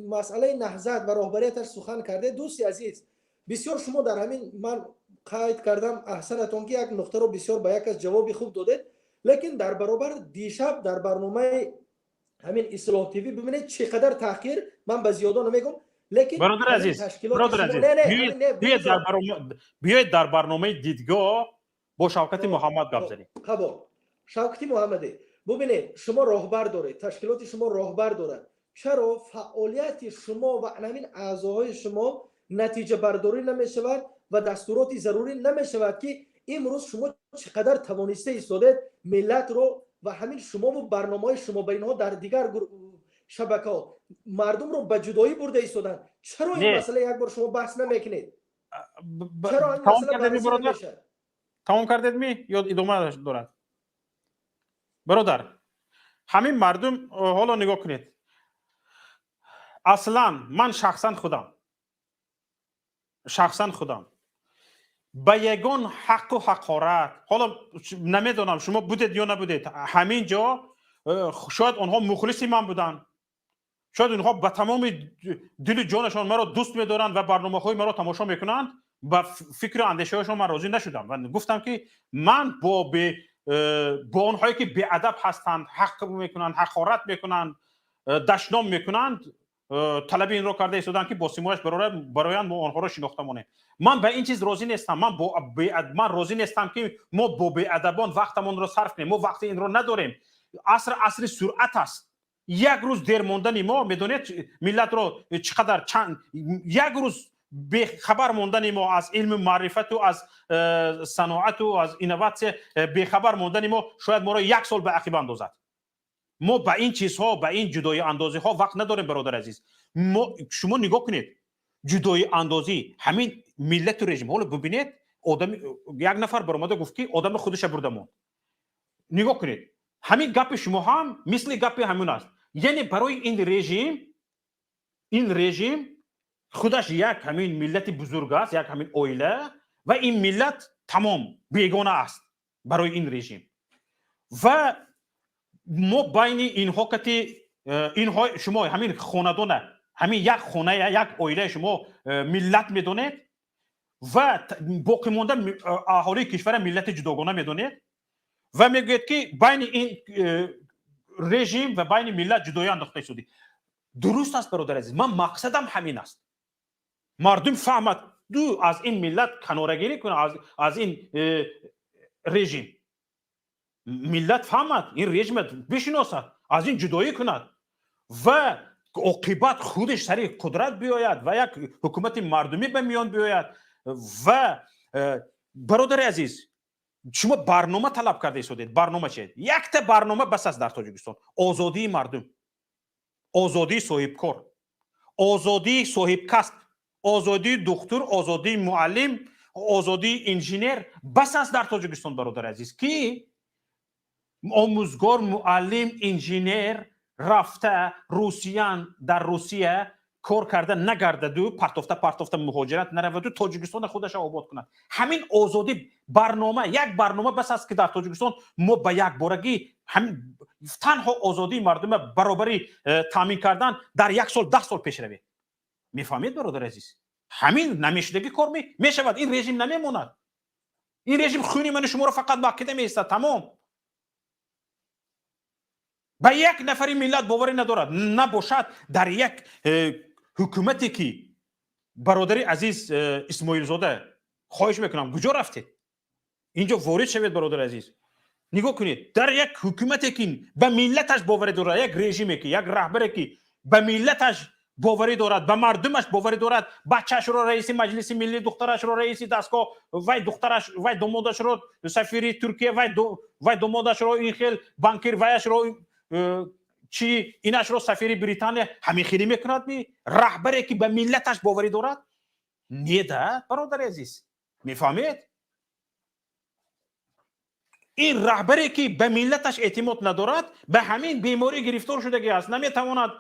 مسئله نهضت و رهبریتش سخن کرده. دوستی عزیز، بسیار شما در همین من قید کردم احسنتون که یک نقطه رو بسیار با یک از جواب خوب دادید. لیکن در برابر دیشب در برنامه همین اصلاح تیوی ببینید چقدر تاخیر، من به زیادا نمیگم، لیکن برادر عزیز، بیایید در برنامه دیدگاه با شوکت محمد گپ زنیم. خب شوکت محمدی، ببینید شما راهبر دارید، تشکیلات شما راهبر دارد، چرا فعالیت شما و همین اعضاهای شما نتیجه برداری نمی شود و دستوراتی ضروری نمی شود که امروز شما چقدر توانسته ایستادید ملت رو و همین شما و برنامه‌های شما بین ها در دیگر شبکه ها مردم رو به جدایی برده ایستادن. چرا این مسئله یک بار شما بحث نمیکنید؟ چرا این مسئله بررسی نمیشه؟ تمام کردید یا ادامه دارد؟ برادر، همین مردم حالا نگاه کنید. اصلا من شخصا خودم به یگان حق و حقارت، حالا نمیدونم شما بودید یا نبودید همین جا، شاید آنها مخلصی من بودن، شاید اونها به تمام دل و جانشان مرا دوست می‌دارند و برنامه‌های مرا تماشا میکنند، با فکر و اندیشه هاشون من راضی نشدم و گفتم که من با آنهایی که بی‌ادب هستند، حق میکنند، حقارت میکنند، دشنام میکنند، طلب این رو کرده ایستادن که با سیمایش برایند ما آنها را شناخته مانیم. من به این چیز راضی نیستم. من راضی نیستم که ما با بی‌ادبان وقتمون رو صرف کنیم. ما وقت این رو نداریم. عصر سرعت است. یک روز دیر ماندن ما، میدونید ملت رو چقدر یک روز به خبر ماندن ما از علم معرفت و از صناعت و از اینوواسیون به خبر ماندن ما شاید ما را یک سال به عقب اندازد. ما به این چیزها، به این جدای اندازی ها وقت نداریم برادر عزیز. شما نگاه کنید، جدای اندازی همین ملت و رژیم، حالا ببینید آدم یک نفر برآمده گفت که آدم خودش برده ماند. نگاه کنید همین گپ شما هم مثل گپ همون است. یعنی برای این رژیم خودش یک همین ملت بزرگ است، یک همین اویله و این ملت تمام بیگانه است برای این رژیم. و ما بین اینها که اینها شما همین خاندان، همین یک خانه، یک اویله شما ملت میدونید و باقی مانده اهالی کشور ملت جداگانه میدونید و میگوید که بین این رژیم و بین ملت جدایی انداخته شده. درست است برادر عزیز، من مقصدم همین است. مردم فهمد دو از این ملت کنارگیری کنه، از این رژیم. ملت فهمد این رژیم بشناسد، از این جدایی کند و عاقبت خودش سر قدرت بیاید و یک حکومت مردمی به میان بیاید. و برادر عزیز، شما برنامه طلب کرده ایستادید. برنامه چیه؟ یک تا برنامه بس است در تاجیکستان. آزادی مردم، آزادی صاحب کار، آزادی صاحب کسب، آزادی دکتر، آزادی معلم، آزادی انجینیر بس است در تاجیکستان برادر عزیز که آموزگار، معلم، انجینیر رفته روسیان در روسیه کار کرده نگرده و پرتافته مهاجرت نرود و تاجیکستان خودش آباد کند. همین آزادی برنامه، یک برنامه بس است که در تاجیکستان ما به یک بارگی همین تنها آزادی مردم برابری تامین کردن در یک سال 10 سال پیش روی. میفهمید برادر عزیز؟ همین نمیشدگی کار میشود. این رژیم نمیموند. این رژیم خونی من شما رو فقط باقی میایستد. تمام. به یک نفری ملت باوری ندارد. نباشد در یک حکومتی که برادری عزیز اسماعیل زاده، خواهش میکنم کجا رفته؟ اینجا وارد شوید برادر عزیز. نگاه کنید در یک حکومتی که به ملتش باوری دارد، یک رژیمی که، یک رهبری که به ملتش باوری دارد، به مردمش باوری دارد، بچه‌اش رو رئیس مجلس ملی، دخترش رو رئیس دستگاه، وای دخترش، وای دامادش رو سفیر ترکیه، وای دامادش رو این خیل بانکیر، وایش رو چی اینش رو سفیر بریتانیا. همین خیلی میکند رهبری که به ملتش باوری دارد؟ نیده برادر عزیز. میفهمید؟ این رهبری که به ملتش اعتماد ندارد به همین بیماری گرفتار شدگی است. نمیتواند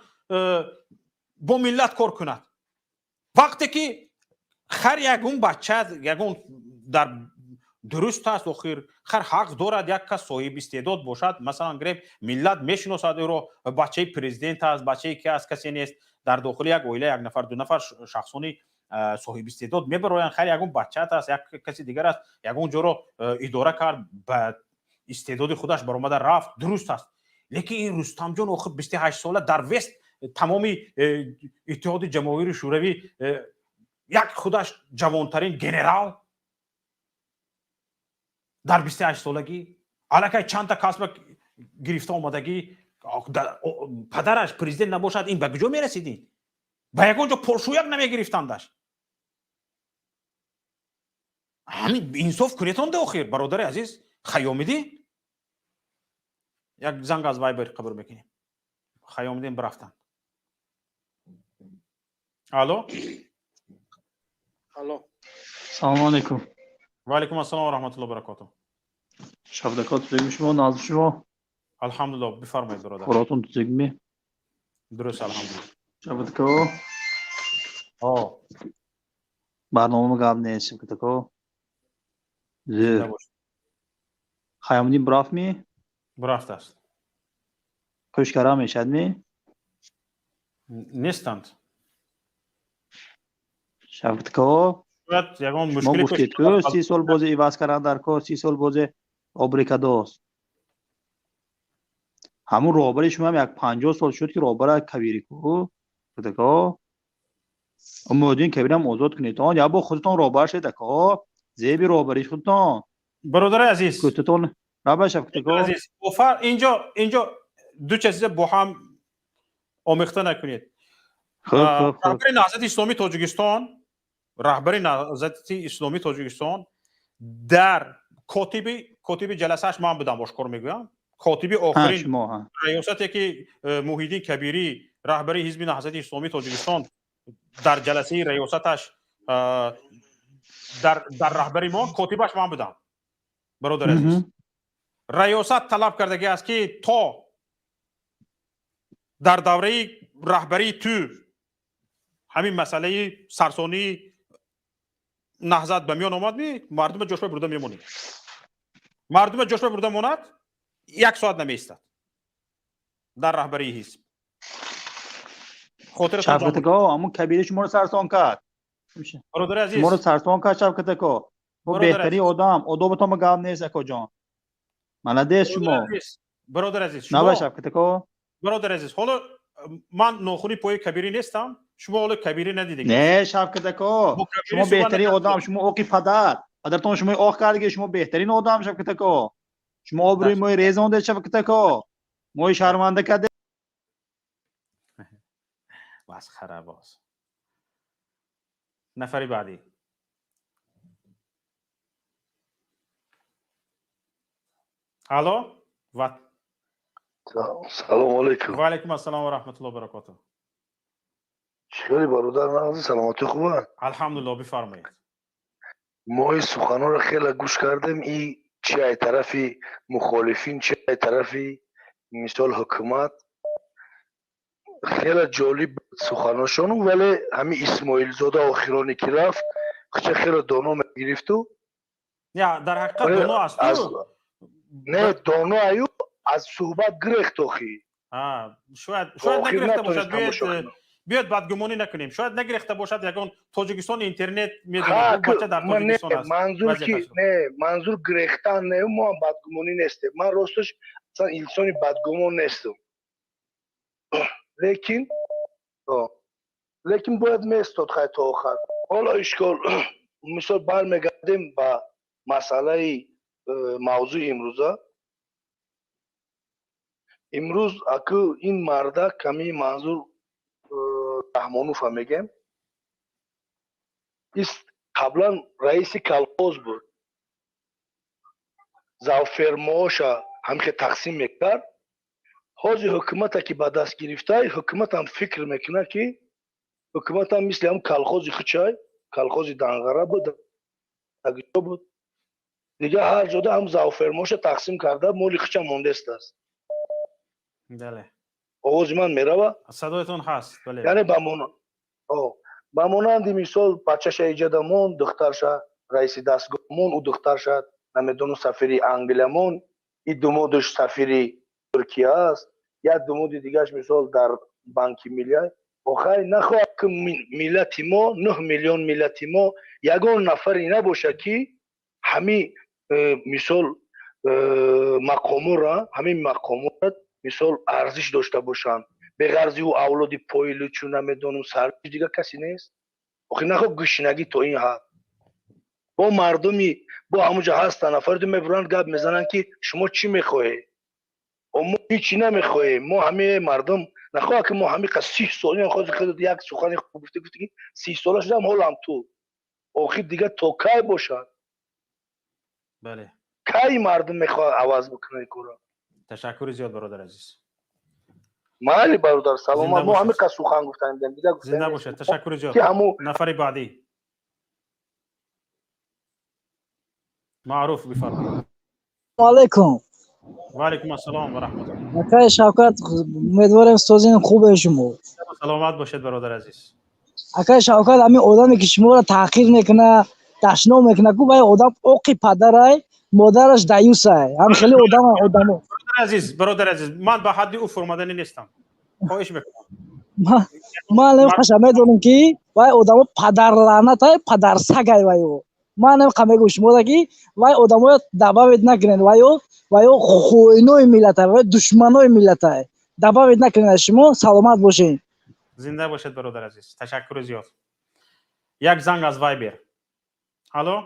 با ملت کار کند. وقتی که خر یگون بچه، یگون در درست است آخر خر حق دارد یک کس صاحب استعداد باشد، مثلا گرفت ملت میشناسد او رو، بچه پرزیدنت است، بچه که از کسی نیست در داخل یک اویله یک نفر دو نفر شخصانی صاحب استعداد میبروین خیر یگون بچه است یک کسی دیگر است یگون جا رو اداره کرد به استعداد خودش برآمده رفت درست است لیکن این رستم جان آخر 28 ساله در وست تمام اتحاد جماهیر شوروی یک خودش جوانترین گنرال در 28 سالگی الکی چند تا کسب گرفته آمدگی پدرش پرزیدنت نباشد این به کجا میرسیدین به یگان جا پرشویک نمیگرفتندش همین انصاف کنیتون ده آخر برادر عزیز خیامدین یک زنگ از وایبر قبول میکنیم خیامدین برفتن الو الو سلام علیکم و علیکم السلام و رحمت الله و برکاته شب دکات بگیم شما ناز شما الحمدلله بفرمایید برادر خوراتون تو زگمی درست الحمدلله شب دکا برنامه قبل نیست شب دکا زیر خیامدین براف می برافت است کشکارا میشد می نیستند شب دکا شما گفتید که 30 سال بازی ایواز کردن در کار 30 سال بازی آبریکاداست همون رابری شما هم یک 50 سال شد که رابر کبیری کو دکا امودین کبیر هم آزاد کنید یا با خودتون رابر شد دکا زیبی رابریش خودتون برادر عزیز کتتون رابر شد دکا اوفر اینجا دو چیز با هم آمیخته نکنید رهبر نهضت اسلامی تاجیکستان در کاتب جلسهش من بودم باشکار میگویم کاتب آخرین ریاستی که محیدین کبیری رهبری حزب نهضت اسلامی تاجیکستان در جلسه ریاستش در رهبری ما کاتبش من بودم برادر عزیز ریاست طلب کردگی است که تا در دوره رهبری تو همین مسئله سرسانی نهضت به میان آمد مردم جشن برده میمونید مردم جشن برده ماند یک ساعت نمیستد در رهبری حزب شفقتگاه همون کبیره شما رو سرسان کرد برادر عزیز شما رو سرسان کرد شفقتگاه و بهتری آدم به تو گام نیست اکو جان ملدیس شما برادر عزیز شما شفقتگاه برادر عزیز حالا من ناخونی پای کبیری نیستم شما حالا کبیری ندیدید نه شفقتگاه شما بهترین آدم شما اوکی پدرتون شما آخ کردگی شما بهترین آدم شفقتگاه شما آبروی ما ریزونده شفقتگاه ما شرمنده کرده مسخره باز نفری بعدی الو سلام علیکم و علیکم السلام و رحمت الله و برکاته چیکاری برادر نازی سلامتی خوبه الحمدلله بفرمایید ما این سخنان رو خیلی گوش کردیم این چی ای طرفی مخالفین چی ای طرفی مثال حکومت خیلی جالب سخناشون ولی همین اسماعیل زاده آخرانی که رفت خیلی دانا گرفتو نه در حقیقت دانا است نه دانا ایو از صحبت گرفت آخی شاید نگرفته باشد بیاد بدگمانی نکنیم شاید نگرفته باشد یگان تاجیکستان اینترنت میدونه بچه در تاجیکستان است منظور گرفتن نه ما بدگمانی نیستیم من راستش اصلا انسانی بدگمان نیستم لیکن باید میستاد خیلی تا آخر حالا اشکال مثال برمیگردیم به مسئله موضوع امروزه امروز اکو این مرده کمی منظور رحمانوف هم میگم است قبلا رئیس کلخوز بود زوفرماش هم که تقسیم میکرد حاضر حکومت که به دست گرفته حکومت هم فکر میکنه که حکومت هم مثل هم کلخوز خچای کلخوز دنغره بود دیگه هر جاده هم زوفرماش تقسیم کرده مولی خچا مونده است بله آواز من میره صدایتون هست بله یعنی با مانند مثال بچه‌ش ایجادمون دخترش رئیس دستگاهمون او دخترش نمیدونم سفیری انگلیمون این دومودش سفیری ترکیه است یا دومود دیگهش مثال در بانک ملی آخه نخواه که ملت ما 9 میلیون ملت ما یگان نفری نباشه که همین مثال مقامو را همین مقامو را مثال ارزش داشته باشن به غرض او اولاد پایلو چون نمیدونم سر دیگه کسی نیست. آخه نخواه گشنگی تا این حد با مردمی با همونجا هستن نفر دو میبرند گپ میزنن که شما چی میخواهی ما هیچی نمیخواهیم ما همه مردم نخواه که ما همه 30 سالی خود یک سخن خوب گفته که 30 ساله شدم حالم تو آخه دیگه تا کی باشن بله کی مردم میخواد عوض بکنه کورا. تشکر زیاد برادر عزیز. مالی برادر سلام ما همه که سخن گفتن دیگه گفتن زنده باشید. تشکر زیاد. نفر بعدی معروف بفرمایید. علیکم. و علیکم السلام و رحمت الله. آقای شوکت امیدوارم سوزین خوبه شما. سلامت باشید برادر عزیز. آقای شوکت همین آدمی که شما را تحقیر میکنه تشنو میکنه کو باید آدم اوقی پدرای مادرش دیوسه هم خیلی آدم برادر عزیز من به حد او فرمودنی نیستم. خواهش میکنم. ما الان خشم میدونم که باید آدم پدر لعنت های پدر سگای وایو من هم میگم شما که وای آدمو دعوت نکنین وایو خوینوی ملت های دشمنای ملت های دعوت نکنین. شما سلامت باشین. زنده باشید برادر عزیز. تشکر زیاد. یک زنگ از وایبر. الو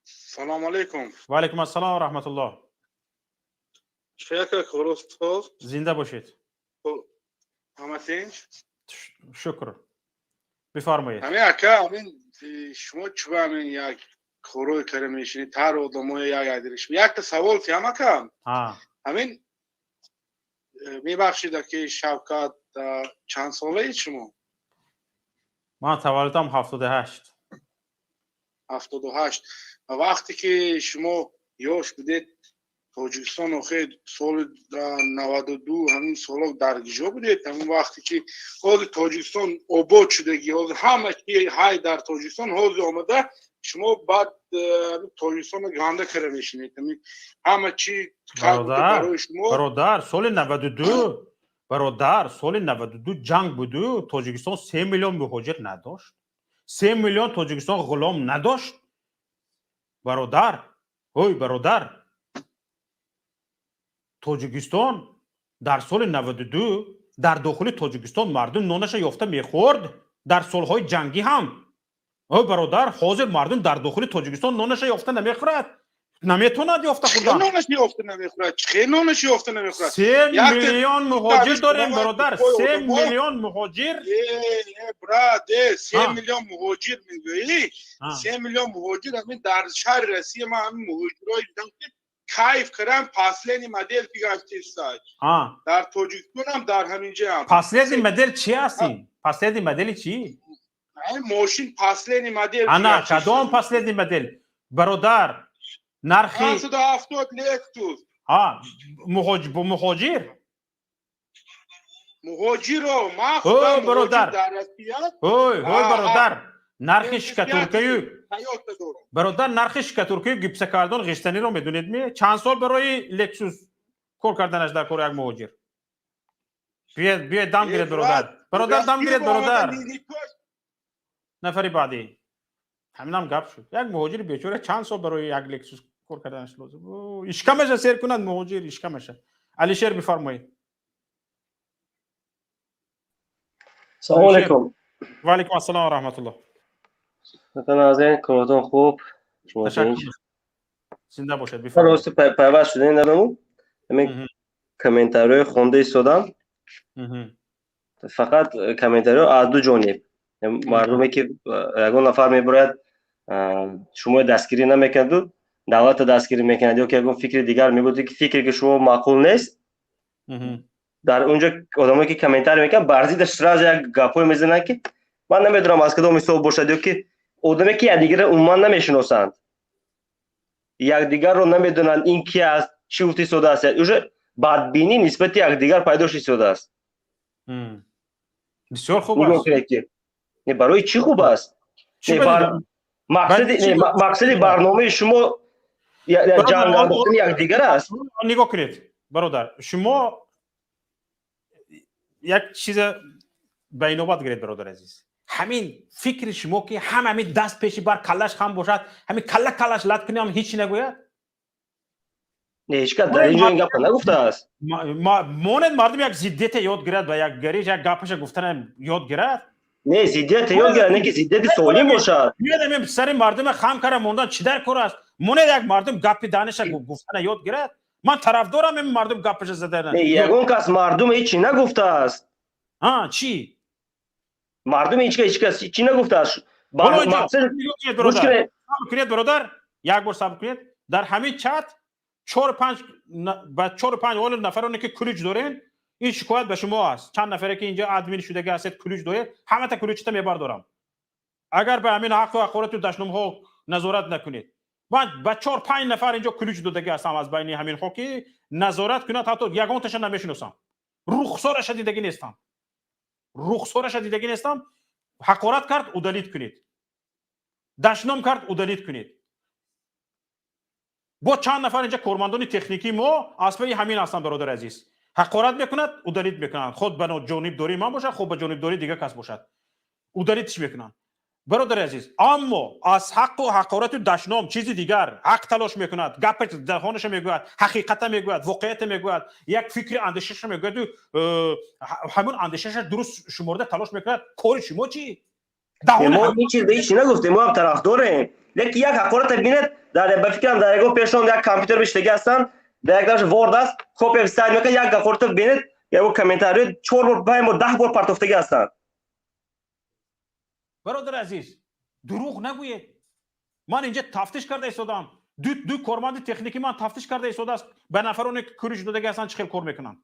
سلام علیکم. و علیکم السلام و رحمت الله. شیخ خروستو زنده باشید. همه تینج شکر. بفرمایید. همین اکا همین شما چوبه همین یک خوروی کرده میشینی تر آدمای یک عدیرش یک تا سوال تیم اکا همین میبخشید که شوکت چند ساله اید شما؟ من تولدم 78. 78 و وقتی که شما یاش بودید تاجیکستان آخه سال 92 همین سالا درگیجا بودید همین وقتی که حال تاجیکستان آباد شدگی حال همه چی های در تاجیکستان حال آمده شما بعد تاجیکستان رو گنده کرده میشینید همه چی برای شما برادر سال 92 جنگ بود تاجیکستان 3 میلیون مهاجر نداشت 3 میلیون تاجیکستان غلام نداشت برادر تاجیکستان در سال 92 در داخل تاجیکستان مردم نانش یافته میخورد در سالهای جنگی هم برادر حاضر مردم در داخل تاجیکستان نانش یافته نمیخورد نمیتوند یافته خوردن چه نانش یافته نمیخورد 3 میلیون مهاجر داریم برادر 3 میلیون مهاجر 3 میلیون مهاجر میگویی 3 میلیون مهاجر همین در شهر رسی ما همین مهاجرای دیدم که کیف کردن پاسلین مدل پیگاشتی استاد در تاجیکستان هم در همینجا هم پاسلین مدل چی هستی؟ پاسلین مدل چی؟ ماشین پاسلین مدل انا کدام پاسلین مدل برادر نرخی 570 لکتوس مهاجر ما خودم برادر در رسیت برادر نرخش کتورکیو برادر نرخش کتورکیو گیپس کردن غشتنی رو میدونید می چند سال برای لکسوس کار کردنش در کار یک مهاجر بیا دم گیرید برادر دم گیرید برادر نفری بعدی همینم گپ شد یک مهاجر بیچاره چند سال برای یک لکسوس کار کردنش لازم اشکمش سیر کنند مهاجر اشکمش علی شیر بفرمایید. سلام علیکم. و علیکم السلام و رحمت الله. نازنین کارتون خوب شما زنده باشید بفرمایید. راست پیوست شدین نمیدونم همین کامنتارهای خونده ایستادم فقط کامنتارها از دو جانب مردمی که یگان نفر میبرد شما دستگیری نمیکند دولت دستگیری میکند یا که یگان فکر دیگر میگوید که فکری که شما معقول نیست در اونجا آدمایی که کامنتار میکنن برزیدش راز یک گپای میزنن که من نمیدونم از کدام حساب باشد یا که آدمی که دیگر عموما نمیشناسند یک دیگر رو نمیدونن این کی است چی گفته سودا است اونجا بدبینی نسبت یک دیگر پیدا شده است. بسیار خوب است. نه برای چی خوب است؟ مقصد برنامه شما جنگ انداختن یک دیگر است. نگاه کنید برادر شما یک چیز بینوبت گرید برادر عزیز. همین فکر شما که همین دست پیشی بر کلش خم باشد، همین کلش لط کنی هم هیچی نگوید. نه هیچ کس در اینجا این گپ نگفته است. مانند مردم یک ضدیت یاد گرفت و یک گریش یک گپش گفتن یاد گرفت. نه ضدیت یاد گرفت، نه که ضدیت سالم باشد. میادم سر مردم خم کرده موندن چی در کار است؟ مانند یک مردم گپ دانش گفتن یاد گرفت. من طرفدارم این مردم گپش زدن. نه یگان کس مردم هیچی نگفته است. ها چی؟ مردم هیچ کس چی نگفته است. مقصد برادر یک بار صبر کنید. در همین چت 4-5 نفرانی که کلیج دارین این شکایت به شما است. چند نفره که اینجا ادمین شده هستید کلیج دارید، همه تا کلیجتا میبردارم. اگر به همین حق و حقوق و دشنام ها نظارت نکنید، من با 4-5 نفر اینجا کلیج داده هستم از بین همین ها که نظارت کنید، حتی یگان تاشون نمیشناسم. رخسارش دیدگی نیستم. حقارت کرد او دلیت کنید، دشنام کرد او دلیت کنید. با چند نفر اینجا کارمندان تکنیکی ما از پی همین هستن برادر عزیز. حقارت میکند او دلیت میکنند. خود به جانب داری من باشد، خود به جانب داری دیگه کس باشد او دلیتش میکنند برادر عزیز. اما از حق و حقارت و دشنام چیزی دیگر حق تلاش میکند، گپش دهانش میگوید، حقیقت میگوید، واقعیت میگوید، یک فکر اندیشش میگوید و همون اندیشش درست شمرده تلاش میکند. کار شما چی؟ ما این چیز به هیچ نگفتیم، ما هم طرفداریم. لیکن یک حقارت ببینید در بفکرم در یک پیشون یک کامپیوتر بهش هستن، در یک داش وارد است کپی استاد میکنه، یک حقارت ببینید یک کامنتاری 4 بار 5 بار 10 بار پرتافتگی هستن. برادر عزیز دروغ نگویید. من اینجا تفتیش کرده ایستادم، دو کارمند تکنیکی من تفتیش کرده ایستاده است به نفرانی که کلیج داده هستن چه خیلی کار میکنن.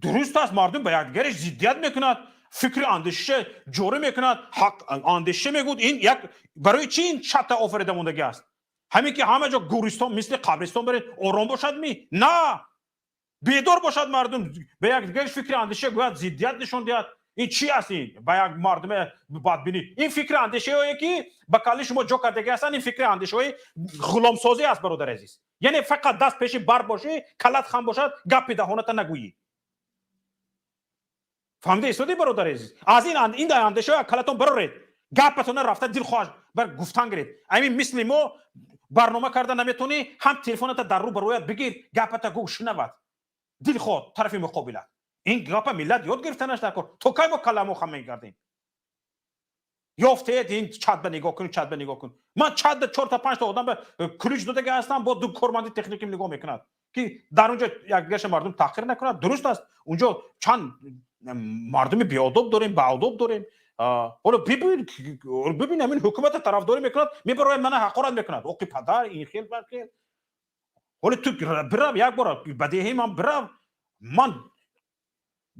درست است مردم به یکدیگرش ضدیت میکند، فکر اندیشه جوری میکند، حق اندیشه میگوید. این یک برای چی این چت آفریده موندگی است؟ همین که همه جا گورستان مثل قبرستان برید آرام باشد نه، بیدار باشد مردم، به یکدیگرش فکر اندیشه گوید، ضدیت نشون دهد. این چی است؟ این با یک مردم بدبینی این فکر اندیشه هایی که با کلی شما جا کردگی هستن، این فکر اندیشه های غلام سازی است برادر عزیز. یعنی فقط دست پیش بر باشی، کلت خم باشد، گپ دهانت نگویی. فهمیده ایستادی برادر عزیز؟ از این اندیشه های کلتون برارید، گپتون رفته دل خواهش بر گفتن گرید. همین مثل ما برنامه کردن نمیتونی، هم تلفنت در رو برویت بگیر، گپت گوش نود، دل خود طرف مقابله. این گپ ملت یاد گرفتنش در کار. تو کی با کلمو خم می‌گردیم؟ یافته این چت به نگاه کن. من چت 4 تا 5 تا آدم به کلیج داده هستم با دو کارمند تکنیکی نگاه میکنند که در اونجا یک گش مردم تحقیر نکنند. درست است اونجا چند مردم بیادب داریم، باادب داریم. حالا ببین همین حکومت طرفداری میکند، میبره من حقارت میکند. اوکی پدر این خیل برخیل. حالا تو برام یک بار بدیهی من برام، من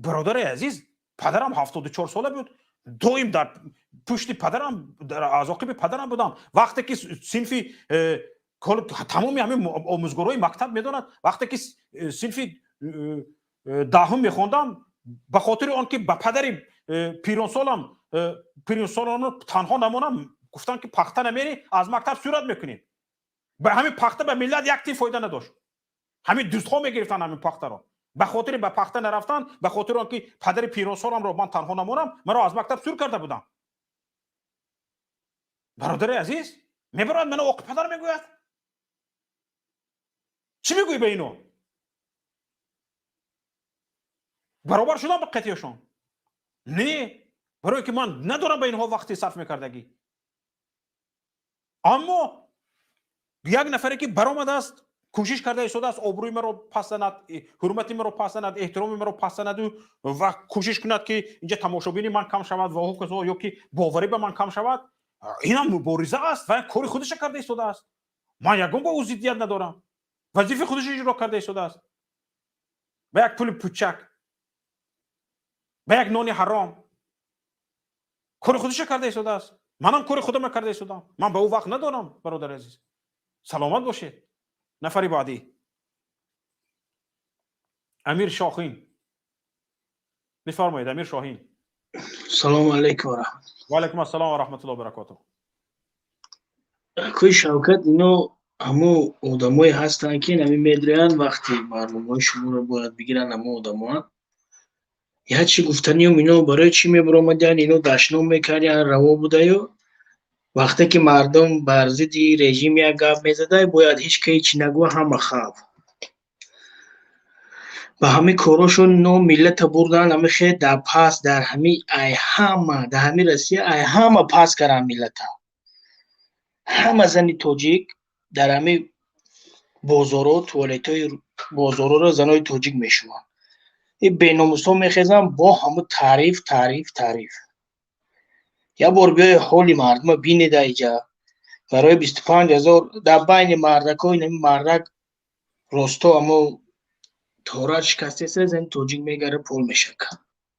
برادر عزیز پدرم 74 ساله بود، دویم در پشت پدرم در عقب پدرم بودم. وقتی که صنفی تمامی همین آموزگارای مکتب میدونند، وقتی که صنفی دهم میخوندم، به خاطر آن که به پدر پیرانسالم تنها نمونم، گفتن که پخته نمیری از مکتب صورت میکنیم. به همین پخته به ملت یک تی فایده نداشت. همین دوستها میگرفتن همین پخته رو، به خاطر به پخته نرفتن، به خاطر آنکه پدر پیرانسالم رو من تنها نمونم، مرا از مکتب سور کرده بودم. برادر عزیز میبرد منو اوق پدر میگوید. چی میگویی به اینو؟ برابر شدم به قطعیشون؟ نه، برای که من ندارم به اینها وقتی صرف میکردگی. اما یک نفری که برآمده است، کوشش کرده ایستاده است آبروی مرا پس زند، حرمت مرا پس زند، احترام مرا پس زند و کوشش کند که اینجا تماشابینی من کم شود و حقوق یا که باوری به من کم شود. اینا مبارزه است و کار خودش کرده ایستاده است. من یگان با او ضدیت ندارم، وظیفه خودش اجرا کرده ایستاده است. به یک پول پوچک، به یک نان حرام، کار خودش کرده ایستاده است. منم کار خودم کرده ایستادم. من به او وقت ندارم برادر عزیز. سلامت باشید. نفری بعدی امیر شاهین، بفرمایید. امیر شاهین. سلام علیکم و رحمت. و علیکم السلام و رحمت الله و برکاته. کوی شوکت اینو همو آدمایی هستن که نمی میدرن وقتی برنامه‌های شما رو باید بگیرن. همو آدم‌ها یا چی گفتنیم اینو برای چی میبرامدن اینو دشنام میکردن روا بوده یا وقتی که مردم بر ضد رژیم یک گپ میزده باید هیچ کی چی نگو همه خواب به همین کاراشون نو ملت بردن همه خیلی در پاس در همین ای همه در همین روسیه ای همه پاس کردن ملت همه زنی توجیک در همین بازارو توالتای بازارو را زنای توجیک میشوان این بیناموسا میخیزن با همه تعریف یا بار بیای حالی مردم بینید ایجا برای 25,000 در بین مردک های نمی مردک راستا اما تورات شکسته سر زن توجیک میگره پول میشه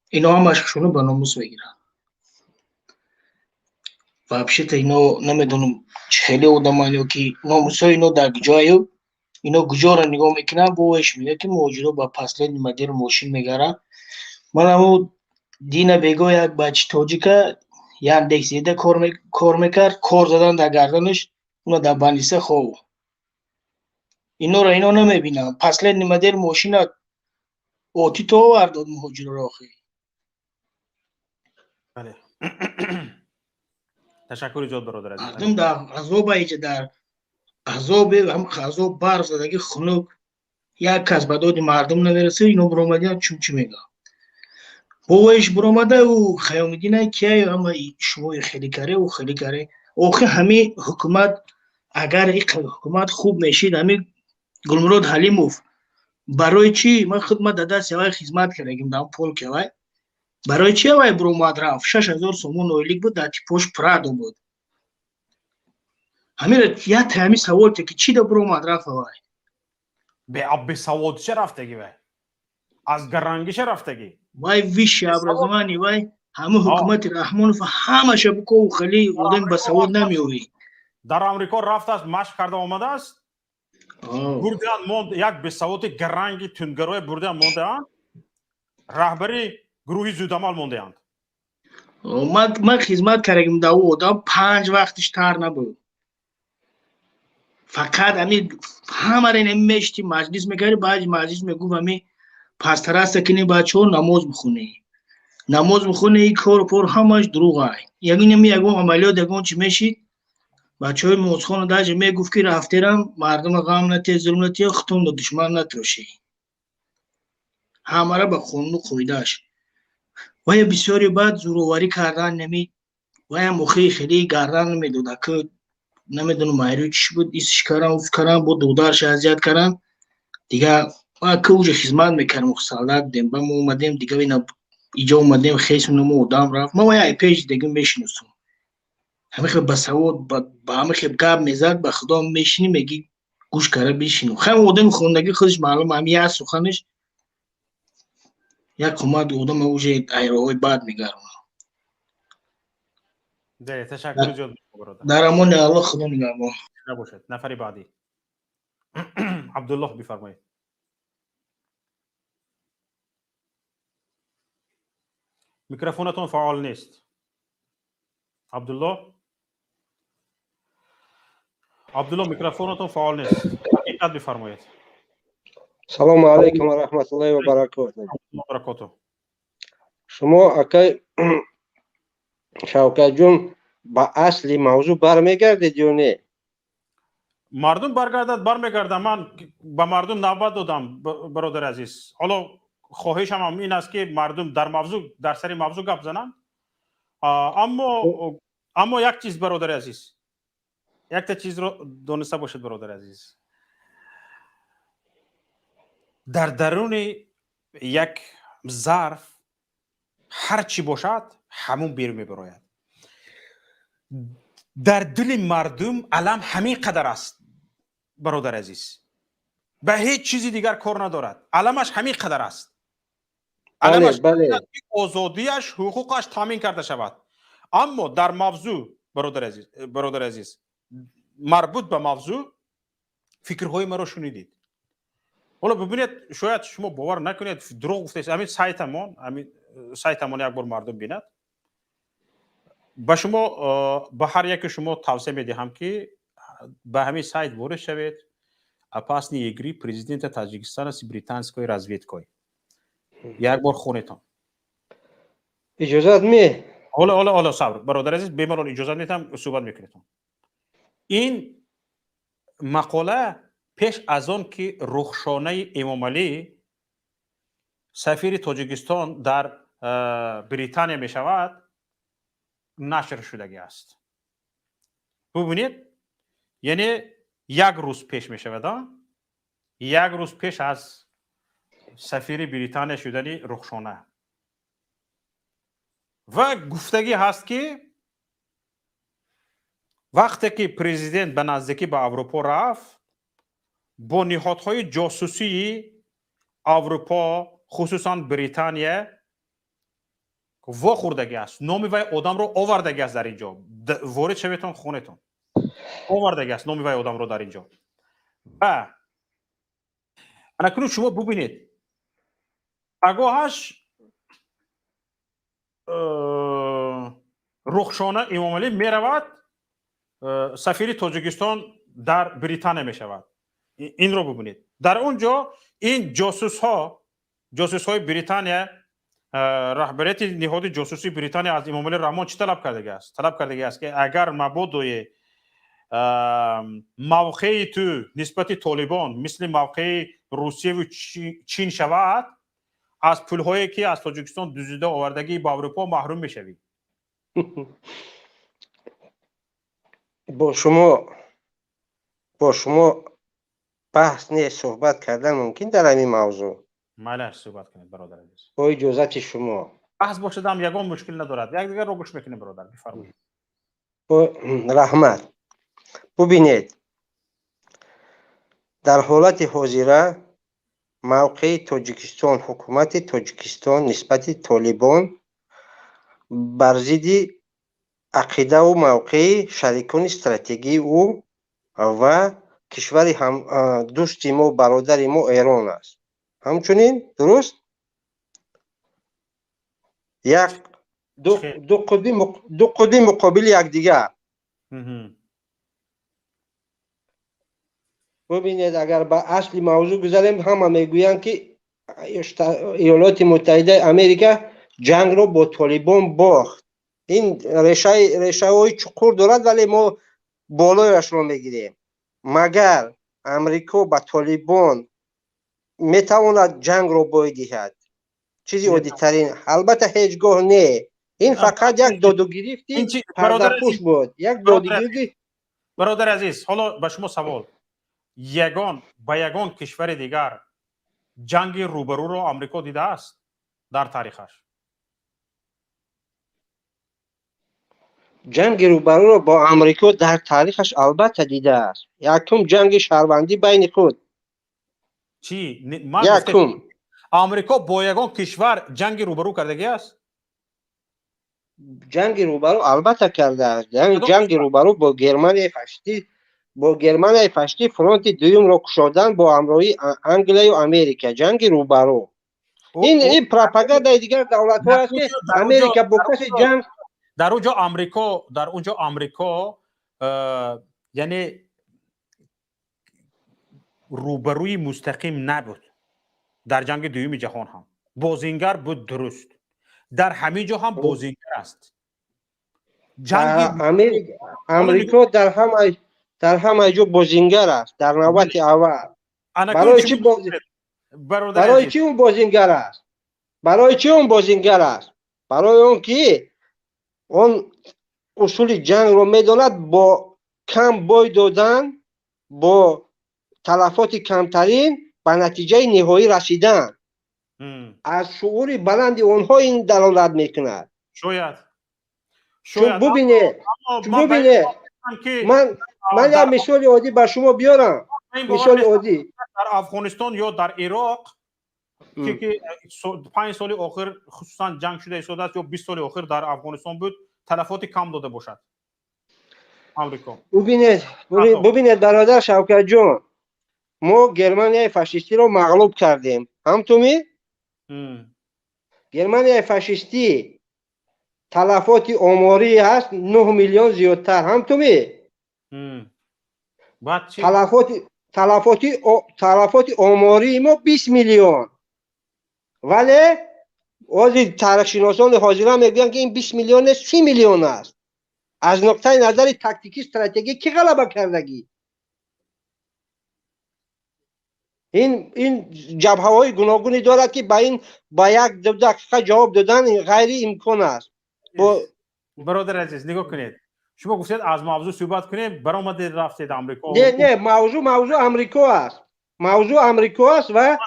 اینا هم اشکشونو به ناموس بگیرن вообще-то اینا نمیدونم خیلی آدمانیو که ناموس های اینا در جایو اینا کجا را نگاه میکنن بوش میگه که موجودا با پسله مدیر ماشین میگره من همو دینه بگو یک بچه توجیکه یندکس دیده کار میکرد کار زدن در گردنش اونا در بندیسه خواه اینا را اینا نمیبینن پسله مدیر ماشین اوتی تو ورداد مهاجر را آخی بله تشکر جاد برادر عزیز مردم در عذاب ایجا در عذاب هم عذاب بر زدگی خنک یک کس به داد مردم نمیرسه اینو برآمدن چی میگه بوش برآمده او خیامدین که اما شما خیلی کاره او خیلی کاره اوخه همه حکومت اگر این حکومت خوب میشید همه گلمرود حلیموف برای چی من خدمت داده سوای خدمت کردم دام پول که وای برای چی وای برآمد رفت 6000 سومون اویلیک بود در پوش پرادو بود همین یا تامی سوال که چی دا برآمد رفت وای به اب سواد چه رفتگی وای از گرانگیش رفتگی وای ویش ابرزمانی وای همه حکومت رحمان و همه شبکه و خلی اودن به سواد نمیوی در امریکا رفت است مشق کرده آمده است بردیان موند یک به سواد گرانگی تندگروه بردیان مونده اند رهبری گروهی زودامال مونده اند من خدمت کردم دا او دا 5 وقتش تر نبود فقط همه را نمیشتی مجلس میگری بعد مجلس میگو همی پستر است کنی بچه ها نماز میخونه این کار پر همش دروغ های یگون عملیات یگون چی میشید بچه های موزخان داجه میگفت که رفتیرم مردم غم نتی ظلم نتی ختم دا دشمن نتروشی همه را به خونو خویداش و یا بسیاری بعد زورواری کردن نمی و یا مخی خیلی گردن نمیدوده که نمیدونم مایروی چی بود ایسش کردن اوف کردن بود دودارش ازیاد کردن دیگه ما که اوجه خدمت میکردم سالات دیم با ما اومدیم دیگه اینا اینجا اومدیم خیسونمو ادام رفت ما یه پیج دیگه میشناسم همه خیلی بسواد با همه خیلی گاب میزد به خدا میشینی میگی گوش کرده بشینو خیلی اودم خوندگی خودش معلوم همی یه سخنش یک کماد اودم اوجه ایروهای بعد میگرم ده تشکر جاد برادر در امان الله خدا نگهبان نباشد نفر بعدی عبدالله بفرمایید میکروفونتون فعال نیست عبدالله میکروفونتون فعال نیست حقیقت بفرمایید سلام علیکم و رحمت الله و برکاته شما اکای شوکت جون با اصلی موضوع برمیگردید یا نه مردم برمیگردد من به مردم نوبت دادم برادر عزیز حالا خواهشم هم این است که مردم در سر موضوع گپ زنند اما یک چیز برادر عزیز یک تا چیز رو دانسته باشید برادر عزیز در درون یک ظرف هر چی باشد همون بیرون میبراید در دل مردم علم همین قدر است برادر عزیز به هیچ چیزی دیگر کار ندارد علمش همین قدر است علمش آزادیش حقوقش تامین کرده شود اما در موضوع برادر عزیز مربوط به موضوع فکرهای مرا شنیدید حالا ببینید شاید شما باور نکنید دروغ گفتید همین سایتمون یک بار مردم بیند به شما به هر یک شما توصیه میدهم که به همین سایت وارد شوید опасный игры президента Таджикистана с британской разведкой یک بار خونتان اجازت می حالا صبر برادر عزیز بیماران اجازت میدم صحبت میکنید. این مقاله پیش از آن که رخشانه امامعلی سفیر تاجیکستان در بریتانیا می شود نشر شدگی است. ببینید یعنی یک روز پیش می شود، یک روز پیش از سفیر بریتانیا شدنی رخشانه و گفتگی هست که وقتی که پرزیدنت به نزدیکی به اروپا رفت با نهادهای جاسوسی اروپا خصوصا بریتانیا واخوردگی است، نام وی آدم رو آوردگی است در اینجا، وارد شویتون خونتون آوردگی است نام وی آدم رو در اینجا. و اکنون شما ببینید آگاهش رخشانه امامعلی می رود سفیر تاجیکستان در بریتانیا می شود. این رو ببینید در اونجا این جاسوس های بریتانیا رهبریت نهاد جاسوسی بریتانیا از امامعلی رحمان چی طلب کرده است؟ طلب کرده است که اگر مبادای موقع تو نسبت طالبان مثل موقع روسیه و چین شود از پولهایی که از تاجیکستان دزدیده آوردگی به اروپا محروم میشوی. با شما بحث نه صحبت کردن ممکن در این موضوع؟ ماله صحبت کنید برادر عزیز. با اجازت شما. بحث باشد هم یگان مشکل ندارد، یک دیگر رو گوش میکنیم برادر بفرمایید. رحمت ببینید در حالت حاضره موقع تاجیکستان حکومت تاجیکستان نسبت طالبان بر ضد عقیده و موقع شریکان استراتژی او و کشور هم دوست ما برادر ما ایران است. همچنین درست یک دو قطبی مقابل یکدیگر. ببینید اگر به اصل موضوع گذاریم همه میگویند که ایالات متحده امریکا جنگ رو با طالبان باخت. این ریشه های چقور دارد ولی ما بالایش رو میگیریم. مگر امریکا با طالبان میتواند جنگ رو بای دهد؟ چیزی عادی ترین. البته هیچگاه نه. این فقط یک داد و گرفتی پرده‌پوش بود. یک داد و گرفتی. برادر عزیز حالا به شما سوال، با یگان کشور دیگر جنگ روبرو رو آمریکا دیده است در تاریخش؟ جنگ روبرو رو با آمریکا در تاریخش البته دیده است. یکم جنگ شهروندی بین خود. چی؟ یکم آمریکا با یگان کشور جنگ روبرو کردگی است؟ جنگ روبرو البته کرده است. جنگ روبرو با گرمانیای فشتی فرانت دوم را کشادن با همراهی انگلیس و امریکا. جنگ روبرو این پروپاگاندای دیگر دولت ها است که امریکا با کسی جنگ در اونجا آمریکا یعنی روبروی مستقیم نبود. در جنگ دوم جهان هم بازینگر بود، درست. در همه جا هم بازینگر است. جنگ امریکا در همه جا بازینگر است. در نوبت اول برای چی اون بازینگر است؟ برای اون که اون اصول جنگ رو میداند با کم بای دادن، با تلفات کمترین به نتیجه نهایی رسیدن. از شعور بلند اونها این دلالت میکند. شاید چون ببینه من یک مثال عادی بر شما بیارم. مثال عادی در افغانستان یا در عراق که 5 سال آخر خصوصا جنگ شده ایستاده است یا 20 سال آخر در افغانستان بود تلفات کم داده باشد آمریکا. ببینید برادر شوکت جان، ما گرمانیای فاشیستی رو مغلوب کردیم. همونطوری گرمانیای فاشیستی تلفات آماری هست 9 میلیون زیادتر. همونطوری تلفات آماری ما 20 میلیون. ولی حاضر تاریخ‌شناسان حاضران میگن که این 20 میلیون 30 میلیون است. از نقطه نظر تاکتیکی استراتژی کی غلبه کردگی؟ این جبهه‌های گوناگونی دارد که با یک دو دقیقه جواب دادن غیر امکان است. برادر عزیز نگاه کنید، شما گفتید از موضوع صحبت کنیم، برآمده رفتید آمریکا. نه موضوع آمریکا است. موضوع آمریکا است و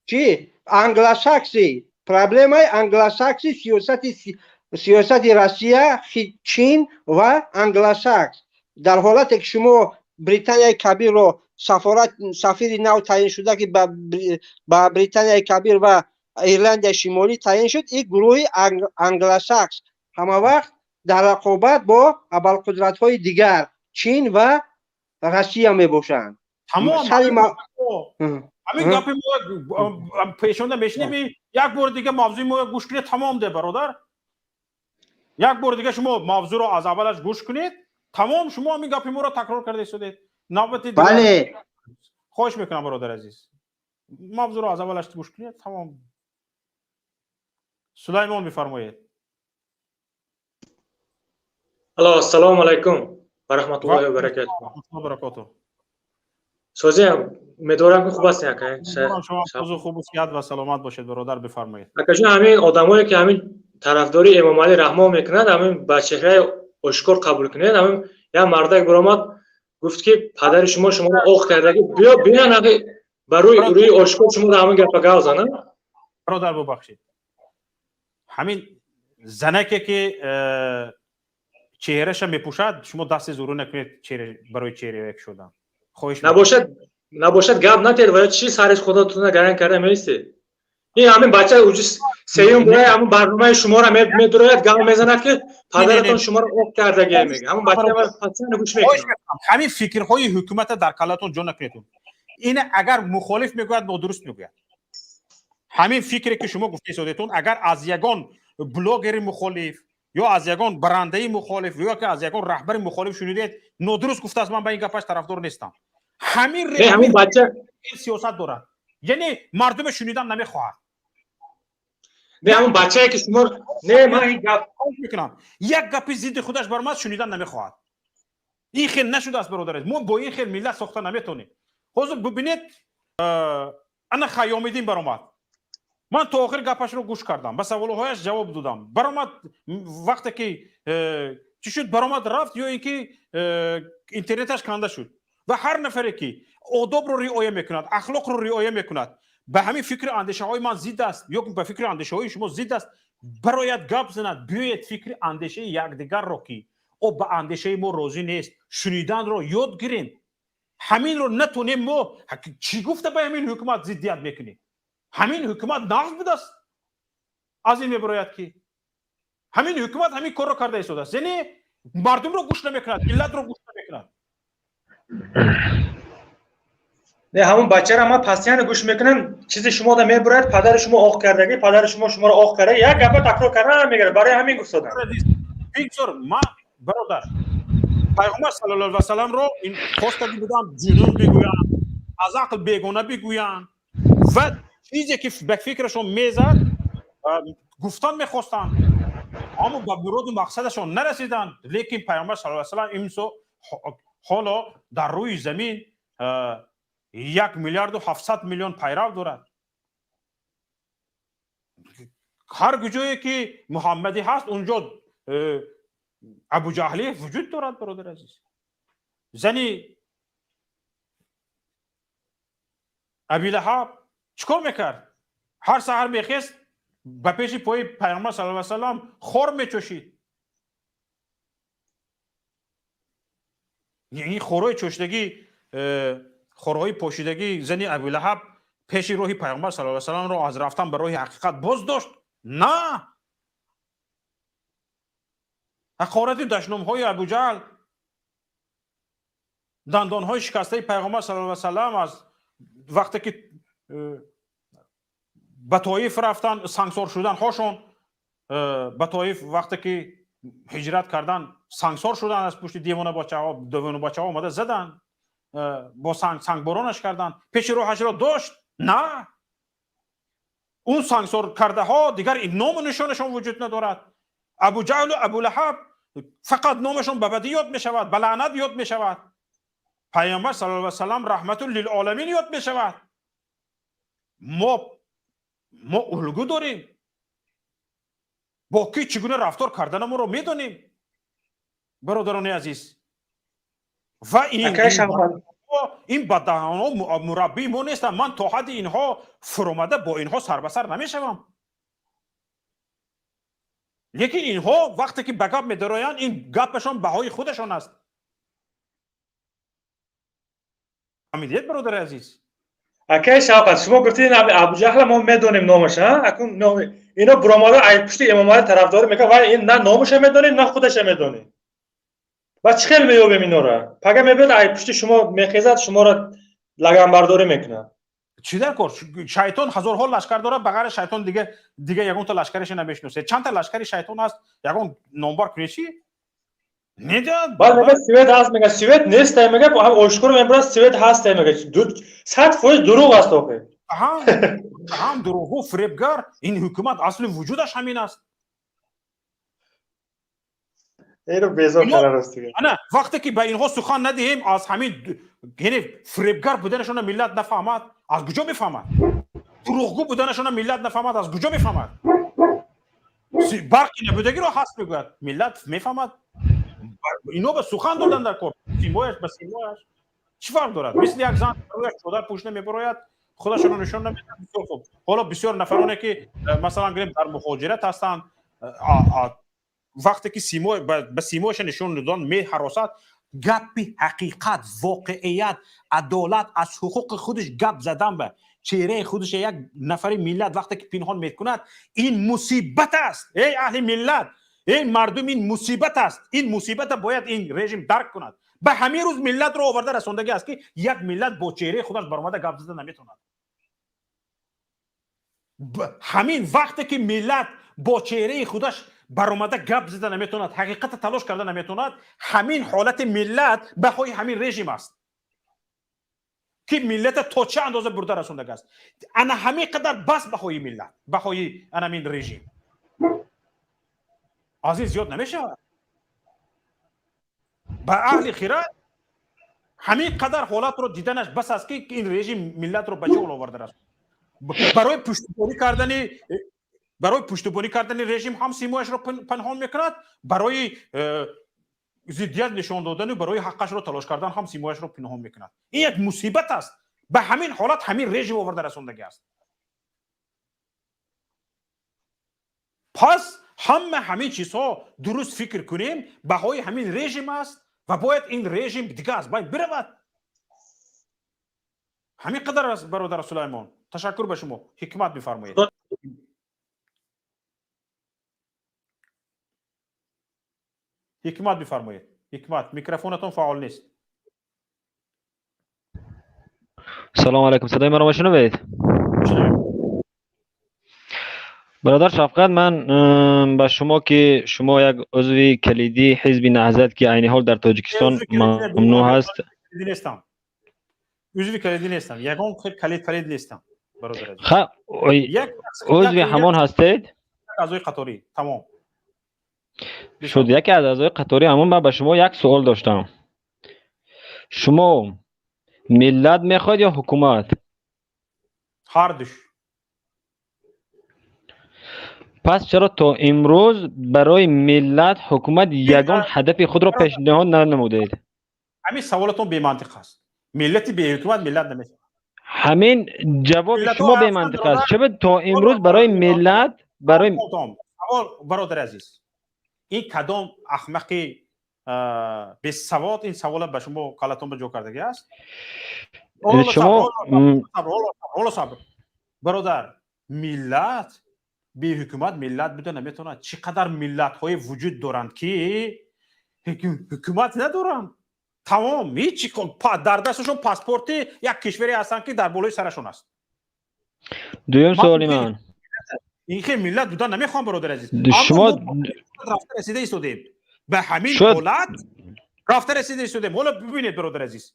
چی؟ انگلوساکسی، پرابلم انگلوساکسی، سیاست روسیه، چین و انگلوساکس. در حالتی که شما بریتانیای کبیر رو سفیر نو تعیین شده که با بریتانیای کبیر و ایرلند شمالی تعیین شد، این گروه انگلوساکس همه وقت در رقابت با ابرقدرت‌های دیگر چین و روسیه می باشند. تمام همین گپ ما پیشونده میشنیم. یک بار دیگه موضوع ما گوش کنید، تمام ده برادر. یک بار دیگه شما موضوع رو از اولش گوش کنید، تمام. شما همین گپ ما رو تکرار کرده شدید. نوبت دیگه بله خواهش میکنم برادر عزیز، موضوع رو از اولش گوش کنید، تمام. سلیمان بفرمایید. السلام علیکم و رحمت الله و برکاته. سوزی امیدوارم که خوب هستین اکا. شما خوب و صحت و سلامت باشید برادر، بفرمایید. اکا جون، همین آدمایی که همین طرفداری امامعلی رحمان میکنند، همین با چهره اشکار قبول کنید. همین یا مردک برآمد گفت که پدر شما رو اوق کرده، بیا بیان روی اشکار شما رو همین گپ گاو زنن. برادر ببخشید، همین زنکی که چهرهش میپوشد، شما دست زورو نکنید برای چهره یک شدن. نباشد گپ نتید و چی سرش خودتون نگران کرده میسته. این همین بچه اوجس سیوم برای همون برنامه شما را میدراید، گپ میزند که پدرتون شما رو اوق کرده میگه. همون بچه پسند گوش میکنه. همین فکرهای حکومت در کلاتون جا نکنید. این اگر مخالف میگوید با درست میگوید. همین فکری که شما گفته شدیتون اگر از یگان بلاگر مخالف یا از یگان برنده مخالف یا که از یگان رهبر مخالف شنیدید، نادرست گفته است، من با این گپش طرفدار نیستم. همین بچه سیاست دارد، یعنی مردم شنیدن نمیخواهد. نه همون بچه‌ای که شما نه من این گپ میکنم، یک گپی ضد خودش برآمد شنیدن نمیخواهد. این خیلی نشده است برادر. ما با این خیلی ملت ساخته نمیتونیم. حاضر ببینید انا خیام‌الدین برآمد، من تا آخر گپش رو گوش کردم، به سوالهایش جواب دادم. برآمد وقتی که چی شد برآمد رفت، یا اینکه اینترنتش کنده شد. و هر نفری که آداب رو رعایت میکند، اخلاق رو رعایت میکند، به همین فکر اندیشه های من ضد است یا به فکر اندیشه های شما ضد است، برایت گپ زند. بیایید فکر اندیشه یکدیگر رو که او به اندیشه ما راضی نیست، شنیدن رو یاد گیریم. همین رو نتونیم ما چی گفته به همین حکومت ضدیت میکنیم؟ همین حکومت نقض بوده است. از این میبراید که همین حکومت همین کار رو کرده ایستاده است، یعنی مردم رو گوش نمیکند، ملت رو گوش نمیکند. نه همون بچه را ما پسیان گوش میکنن، چیزی شما دا میبراید پدر شما اوق کردگی، پدر شما رو اوق کرده، یک گپ تکرار کردن میگیره. برای همین گفتادن. بیگزار ما برادر پیغمبر صلی الله علیه و سلام رو این خواستگی بودن جنون بگویند، از عقل بیگانه بگویند و چیزی که به فکرشون میزد گفتن میخواستن، اما به مراد و مقصدشون نرسیدن. لیکن پیامبر صلی الله علیه و سلام حالا در روی زمین 1,700,000,000 پیرو دارد. هر جایی که محمدی هست اونجا ابو جهلی وجود دارد برادر عزیز. زنی ابی لهب چیکار میکرد؟ هر سحر میخیست به پیش پای پیامبر صلی الله علیه و سلام خور میچوشید. یعنی خورای چوشیدگی، خورای پوشیدگی زنی ابی لهب پیش روح پیامبر صلی الله علیه و سلام رو از رفتن به راه حقیقت باز داشت؟ نه. حقارت دشنام‌های ابو جهل، دندان‌های شکسته پیغمبر صلی الله علیه و سلام از وقتی که به طایف رفتن، سنگسار شدن هاشون، به طایف وقتی که هجرت کردن سنگسار شدن، از پشت دیوانه بچه‌ها اومده زدن، با سنگ بارانش کردن، پیش روحش را داشت؟ نه. اون سانکسور کرده ها دیگر این نام و نشانشون وجود ندارد. ابو جهل و ابو لهب فقط نامشون به بدی یاد می شود، به لعنت یاد می شود. پیامبر صلی الله علیه و سلم رحمت للعالمین یاد می شود. ما الگو داریم، با کی چگونه رفتار کردن ما رو میدونیم برادران عزیز. و این بددهان ها مربی ما نیستن. من تا حد اینها فرومده با اینها سر به سر نمیشوم. لیکن اینها وقتی که به گپ میدراین این گپشان بهای خودشان است. فهمیدید برادر عزیز؟ اکی شوکت شما گفتید ابو جهل ما میدونیم نامش ها، اكون نام اینا برامادا ای پشت امامعلی طرفداری میکنه و این نه نامش میدونیم نه خودش میدونیم. و چه خیلی میوبیم اینا را پگه میبینید ای پشت شما میخیزد شما را لگن برداری میکنه. چی در کار؟ شیطان هزارها لشکر داره، بغیر شیطان دیگه یگون تا لشکرش نمیشناسه. چند تا لشکری شیطان است یگون نامبر کنی چی؟ نیداد. بعد میگه سوئد هست، میگه سوئد نیست، میگه هم اشکر امروز سوئد هست، میگه 100% دروغ است. آخه هم دروغ و فریبگر. این حکومت اصل وجودش همین است. اینو بیزار قرار است دیگه. نه وقتی که به اینها سخن ندهیم از همین یعنی فریبگر بودنشون ملت نفهمد، از کجا میفهمد؟ دروغگو بودنشون ملت نفهمد، از کجا میفهمد؟ برقی نبودگی رو هست میگوید ملت میفهمد. اینو به سخن دادن در کار سیمایش به سیمایش چی فرق دارد؟ مثل یک زن رویش چادر پوش نمیبراید خودشون رو نشون نمیدن. بسیار خوب. حالا بسیار نفرانی که مثلا گریم در مهاجرت هستند وقتی که به سیمایش نشون دادن می حراست، گپ حقیقت، واقعیت، عدالت، از حقوق خودش گپ زدن به چهره خودش یک نفری ملت وقتی که پنهان میکند این مصیبت است. ای اهل ملت، این مردم این مصیبت است. این مصیبت باید این رژیم درک کند. به همین روز ملت رو آورده رساندگی است که یک ملت با چهره خودش برآمده گپ زدن نمیتوند. همین وقتی که ملت با چهره خودش برآمده گپ زدن نمیتوند، حقیقت تلاش کردن نمیتوند، همین حالت ملت بهای همین رژیم است که ملت تا چه اندازه برده رساندگی است. انا همین قدر بس بهای ملت، بهای انا همین رژیم از این زیاد نمیشه. با اهل خیرات همین قدر حالات رو دیدنش بس است که این رژیم ملت رو به جول آورده است. برای پشتیبانی کردن رژیم هم سیمایش رو پنهان میکند، برای ضدیت نشان دادن و برای حقش رو تلاش کردن هم سیمایش رو پنهان میکند. این یک مصیبت است. به همین حالت همین رژیم آورده رساندگی است. پس همین چیزها درست فکر کنیم بهای همین رژیم است و باید این رژیم دیگه از بین برود. همین قدر است برادر سلیمان. تشکر به شما. حکمت بفرمایید. حکمت بفرمایید. حکمت میکروفونتون فعال نیست. سلام علیکم. صدای مرا میشنوید؟ برادر شفقت، من به شما که شما یک عضو کلیدی حزب نهضت که عین حال در تاجیکستان ممنوع هست. عضو کلیدی نیستم. یگان کلید نیستم برادر. خب عضو همان هستید؟ اعضای قطاری. تمام شد. یکی از اعضای قطاری. اما من به شما یک سوال داشتم. شما ملت میخواید یا حکومت؟ هر دوش. پس چرا تا امروز برای ملت حکومت یگان هدف خود را پیشنهاد ننمودید؟ همین سوالتون بی منطق است. ملتی بی حکومت ملت نمیشه. همین جواب شما بی منطق است. چرا تا امروز برای ملت برادر عزیز این کدام احمقی به سواد این سوال به شما کالتون به جو کردگی است؟ شما صبر برادر، ملت بی حکومت ملت بوده نمیتونه. چقدر ملت های وجود دارند که حکومت ندارند. تمام هیچ در دستشون پاسپورت یک کشوری هستن که در بالای سرشون است. دویم سوالی من این که ملت بودن نمیخوام برادر عزیز. شما رفته رسیده ایستادیم به همین حالت. رفته رسیده ایستادیم. حالا ببینید برادر عزیز،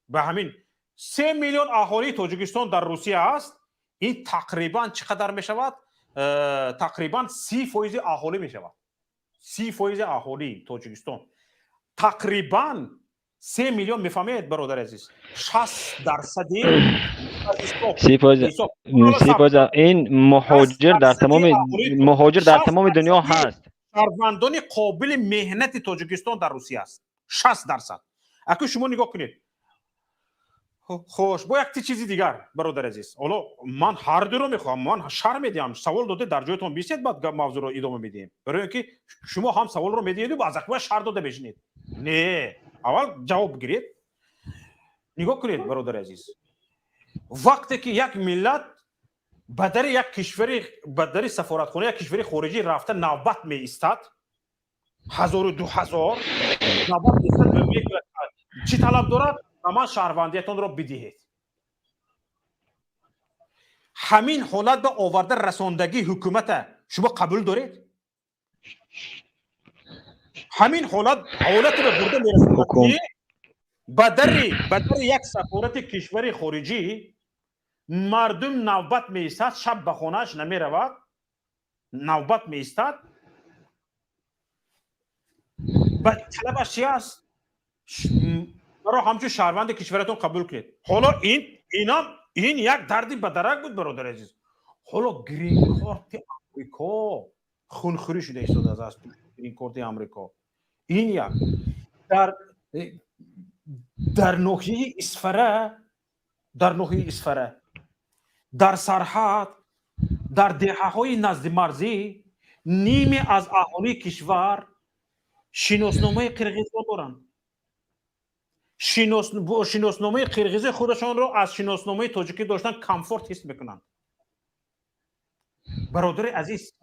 به همین 3 میلیون اهالی تاجیکستان در روسیه است. این تقریبا چقدر می شود؟ تقریبا 30% اهالی می شود. 30% اهالی تاجیکستان تقریبا 3 میلیون میفهمید برادر عزیز. 60% این مهاجر در تمام دنیا هست. شهروندان قابل مهنت تاجیکستان در روسیه است. 60%. اگه شما نگاه کنید خوش با یک چیزی دیگر برادر عزیز، حالا من هر دو رو میخوام، من شرم میدیم سوال داده در جایتون بیستید بعد موضوع رو ادامه میدیم، برای اینکه شما هم سوال رو میدید و از اخوان شر داده بشینید. نه، اول جواب بگیرید. نگاه کنید برادر عزیز، وقتی که یک ملت بدر یک کشوری بدر سفارتخانه یک کشوری خارجی رفته نوبت می ایستاد 1000 و 2000 نوبت ایستاد چی طلب دارد؟ اما شهروندیتون رو بدهید. همین حالت به آورده رساندگی حکومت شما قبول دارید؟ همین حالت به برده میرساندگی بدر یک سفارت کشور خارجی مردم نوبت میستد، شب به خانهش نمی رود، نوبت میستد، طلبش چی است؟ برای همچون شهروند کشورتون قبول کنید. حالا این یک دردی بدرک بود برادر عزیز. حالا گرین کارت امریکا خونخوری شده ایستاده از گرین کارت امریکا. این یک در ناحیه اصفره در سرحد در دهه‌های نزد مرزی نیمی از اهالی کشور شناسنامه قرقیزی دارند. شناسنامه قرقیزی خودشان را از شناسنامه تاجیکی داشتن کامفورت حس میکنند. برادر عزیز،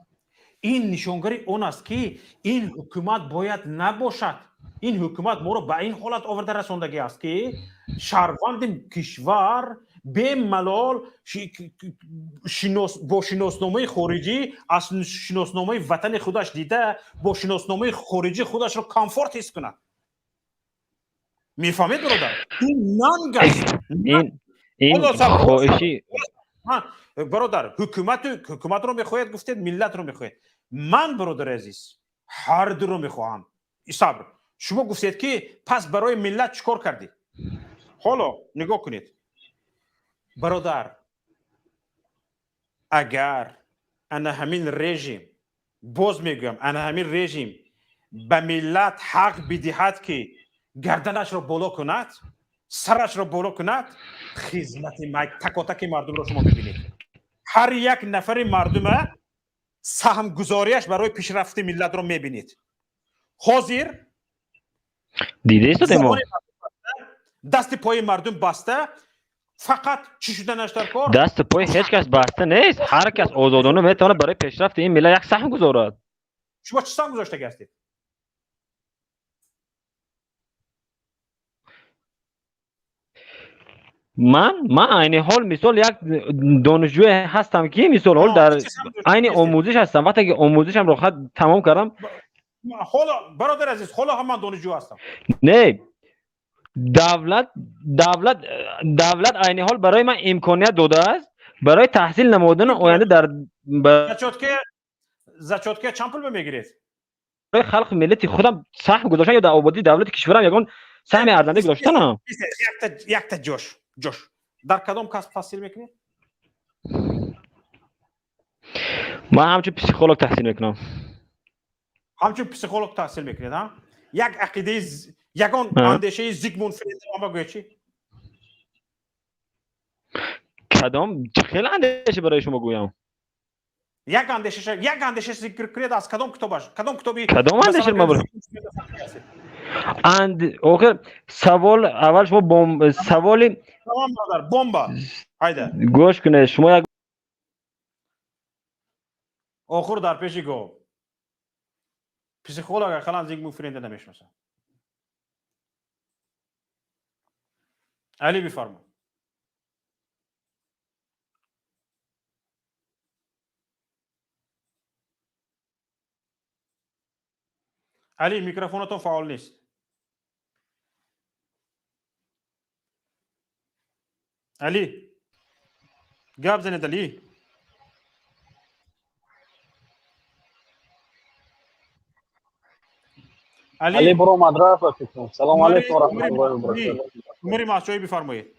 این نشانگری اون است که این حکومت باید نباشد. این حکومت ما رو به این حالت آورده رساندگی است که شهروند کشور به ملال با شناسنامه خارجی از شناسنامه وطن خودش دیده با شناسنامه خارجی خودش رو کامفورت حس کنه. میفهمید برادر؟ این ننگ است. این خواهشی برادر، حکومت رو میخواید گفتید، ملت رو میخواید. من برادر عزیز هر دو رو میخواهم. صبر. شما گفتید که پس برای ملت چیکار کردی؟ حالا نگاه کنید برادر، اگر انا همین رژیم، باز میگم انا همین رژیم به ملت حق بدهد که گردنش رو بالا کند، سرش رو بالا کند، خدمت تک مردم رو شما ببینید. هر یک نفر مردم سهم گذاریش برای پیشرفت ملت رو میبینید. حاضر دیده است ما دست پای مردم بسته، فقط چی شدنش در کار؟ دست پای هیچ کس بسته نیست. هر کس آزادانه میتونه برای پیشرفت این ملت یک سهم گذارد. شما چه سهم گذاشته هستید؟ من عین حال مثال یک دانشجوی هستم که مثال حال در عین آموزش هستم. وقتی که آموزشم رو خود تمام کردم، حالا برادر عزیز، حالا هم من دانشجو هستم. نه، دولت عین حال برای من امکانیت داده است برای تحصیل نمودن آینده در زچاتکه چند پول میگیرید؟ برای خلق ملت خودم سهم گذاشتن یا در آبادی دولت کشورم یگان سهم ارزنده گذاشتن. یک تا جوش در کدام کسب تحصیل میکنید؟ من همچون پسیخولوگ تحصیل میکنم. همچون پسیخولوگ تحصیل میکنید ها؟ یک عقیده یگان اندیشه زیگموند فریدر ما بگوید چی؟ کدام خیلی اندیشه برای شما گویم. یک اندیشه ذکر کنید از کدام کتابش؟ کدام اندیشه ما برای آخر سوال اول شما سوالی بمب هایده گوش کنید. شما یک آخر در پیشی گو پسیخولوگ خیلی زیگموند فریدر نمیشناسه. علی بفرما. علی میکروفونتون فعال نیست. علی гап занед Али. علی برو مدرسه فکر سلام علیکم و رحمت الله و برکاته. عمری ماسوی بفرمایید.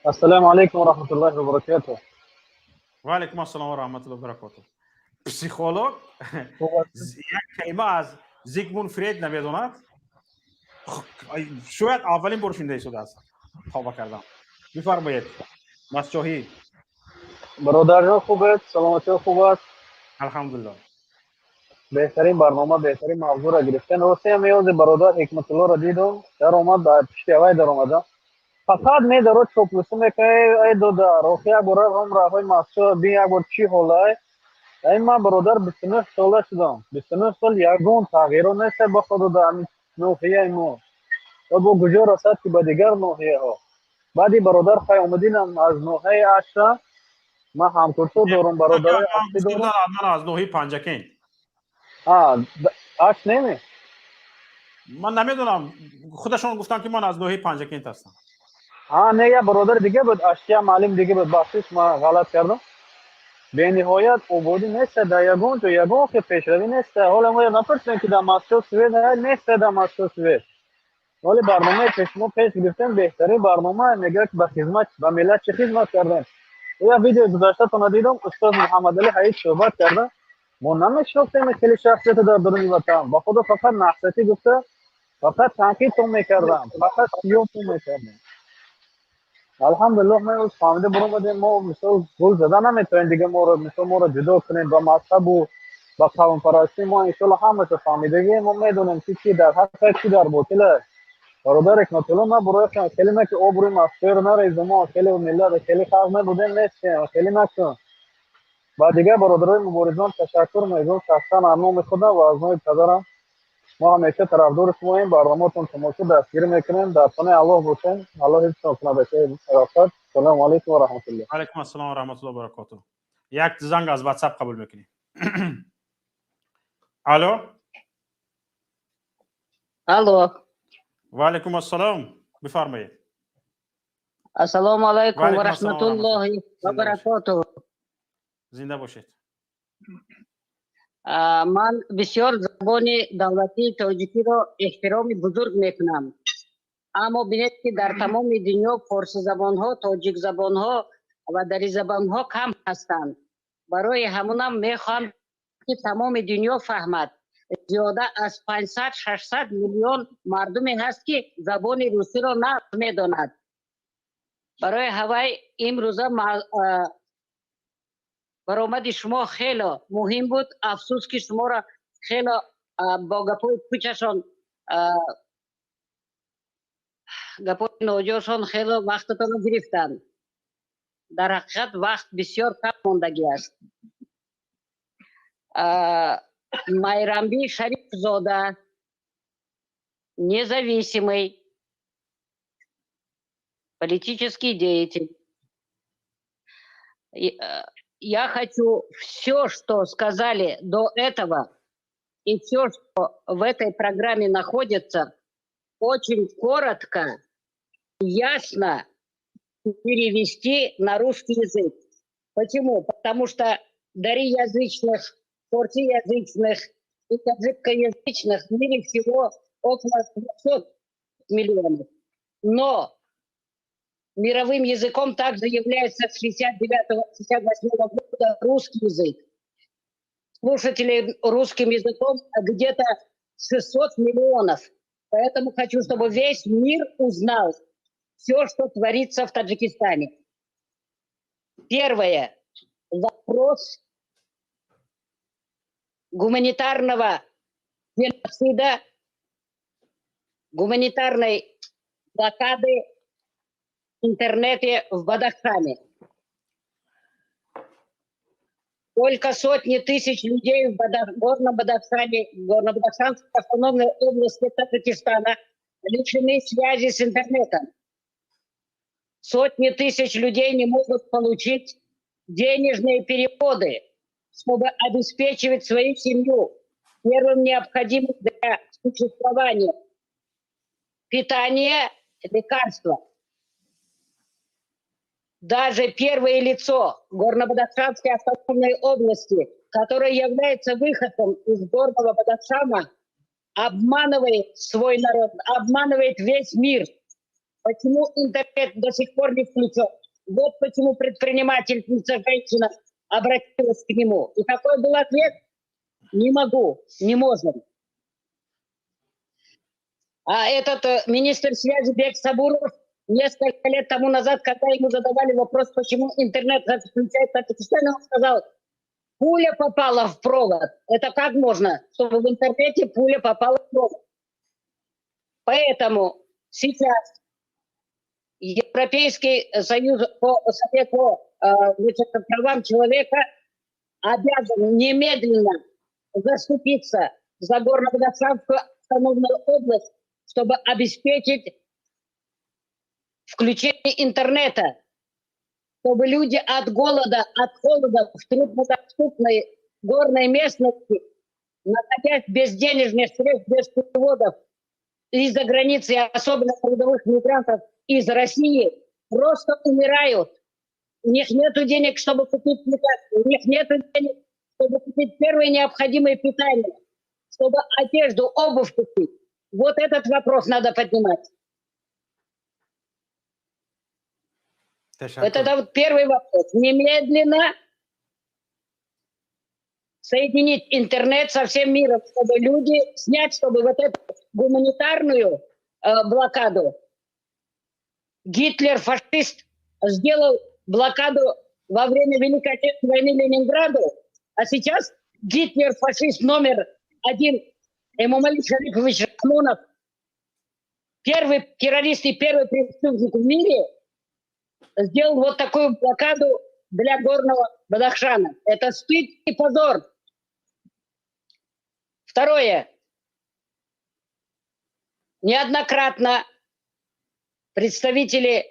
السلام علیکم و رحمت الله و برکاته. و علیکم السلام و رحمت الله و برکاته. پسیخولوگ یک کلمه از زیگموند فرید نمیداند؟ شاید اولین بار شنیده شده است. توبه کردم. بفرمایید. ماسچوهی. برادر جان خوب است؟ سلامتی خوب است؟ الحمدلله. بهترین برنامه بهترین موضوع را گرفتن. راستی میاد برادر حکمت الله را دیدم در اومد در پشت اوای در اومد. فقط می درود چوپلوسی میکنه ای دو در روخی برادر هم راهی ماسچو بی اگر چی حالای این من برادر 29 ساله شدم. 29 سال یگون تغییر نیست با خود در نوحیه ما و با کجا رسد که به دیگر نوحیه ها. بعدی برادر خواهی آمدینم از نوحیه اشرا ما همکرتو دارم برادرای اصلی دارم. من از نوحیه پنجکین. اش نمی؟ من نمیدونم خودشون گفتن که من از نوحیه پنجکین هستم. نه یه برادر دیگه بود اشیا معلم دیگه بود بخشش ما غلط کردم. به نهایت عبودی نیست در یگون تو یگون که پیشروی نیست. حالا ما نپرسیم که در ماسکو سوئد نیست در ماسکو سوئد. ولی برنامه پیش ما پیش گرفتن بهترین برنامه میگه که به خدمت به ملت چه خدمت کردن. یه ویدیو گذاشته تا دیدم استاد محمد علی حید صحبت کرده. ما نمیشناختیم خیلی شخصیت در درون وطن. با خود فقط نحستی گفته فقط تنقید تو میکردم فقط سیوم تو میکردم. الحمدلله ما از فهمیده برون بدیم ما مثل گل زدن نمیتونیم دیگه ما رو جدا کنیم با مذهب و با قوم پرستی. ما انشالله همه تو فهمیدگی ما میدونیم چی در حق چی در باطل. برادر حکمت الله ما برای کلمه که او بروی مستر نریزم ما خیلی ملت خیلی خلق نبودیم نیستیم خیلی نکن. با دیگه برادرای مبارزان تشکر میگم شخصا نام خدا و از نوع پدرم ما همیشه طرفدار شما این برنامه‌تون تماشا دستگیری میکنیم در پناه الله باشین. الله حفظتون کنه بخیر رفت. سلام علیکم و رحمت الله. علیکم السلام و رحمت الله و برکاته. یک زنگ از واتساپ قبول میکنیم. الو. الو. و علیکم السلام بفرمایید. السلام علیکم و رحمت الله و برکاته. زنده باشید. من بسیار زبان دولتی تاجیکی را احترام بزرگ میکنم. اما بینید که در تمام دنیا فارسی زبان ها، تاجیک زبان ها و دری زبان ها کم هستند. برای همونم میخوام که تمام دنیا فهمد زیاده از 500-600 میلیون مردمی هست که زبان روسی را نمیداند. برای هوای امروزه برآمد شما خیلی مهم بود. افسوس که شما را خیلی با گپای کوچشان گپای ناجورشان خیلی وقتتان گرفتند. در حقیقت وقت بسیار کم ماندگی است. Майрамби Шариф Зода, независимый политический деятель. Я хочу все, что сказали до этого, и все, что в этой программе находится, очень коротко, ясно перевести на русский язык. Почему? Потому что дариязычных, форсиязычных и таджикоязычных в мире всего около 200 миллионов. Но мировым языком также является с 69-68 года русский язык. Слушателей русским языком где-то 600 миллионов. Поэтому хочу, чтобы весь мир узнал все, что творится в Таджикистане. Первое. Вопрос гуманитарного геноцида, гуманитарной блокады в интернете в Бадахшоне. Только сотни тысяч людей в горном Бадахшоне, горно-бадахшанской автономной области Таджикистана лишены связи с интернетом. Сотни тысяч людей не могут получить денежные переводы, чтобы обеспечивать свою семью первым необходимым для существования. Питание, лекарства. даже первое лицо Горно-Бадахшанской автономной области, которое является выходом из горного Бадахшана, обманывает свой народ, обманывает весь мир. Почему интернет до сих пор не включен? Вот почему предпринимательница женщина обратилась к нему. И какой был ответ? Не могу, не можем. А этот министр связи Бек Сабуров несколько лет тому назад, когда ему задавали вопрос, почему интернет включает Татарстан, он сказал: пуля попала в провод. Это как можно, чтобы в интернете пуля попала в провод? Поэтому сейчас Европейский союз по правам человека обязан немедленно заступиться за Горно-Бадахшанскую автономную область, чтобы обеспечить включение интернета, чтобы люди от голода, от холода в труднодоступной горной местности, находясь без денежных средств, без переводов из-за границы, особенно трудовых мигрантов из России, просто умирают. У них нет денег, чтобы купить лекарства, у них нет денег, чтобы купить первые необходимые питания, чтобы одежду, обувь купить. Вот этот вопрос надо поднимать. Это вот первый вопрос. Немедленно соединить интернет со всем миром, чтобы люди снять, чтобы вот эту гуманитарную блокаду. Гитлер, фашист, сделал блокаду во время Великой Отечественной войны Ленинграду, а сейчас Гитлер, фашист номер один, Эмомалӣ Шарипович Рахмонов, первый террорист и первый преступник в мире, сделал вот такую блокаду для горного Бадахшана. Это стыд и позор. Второе. Неоднократно представители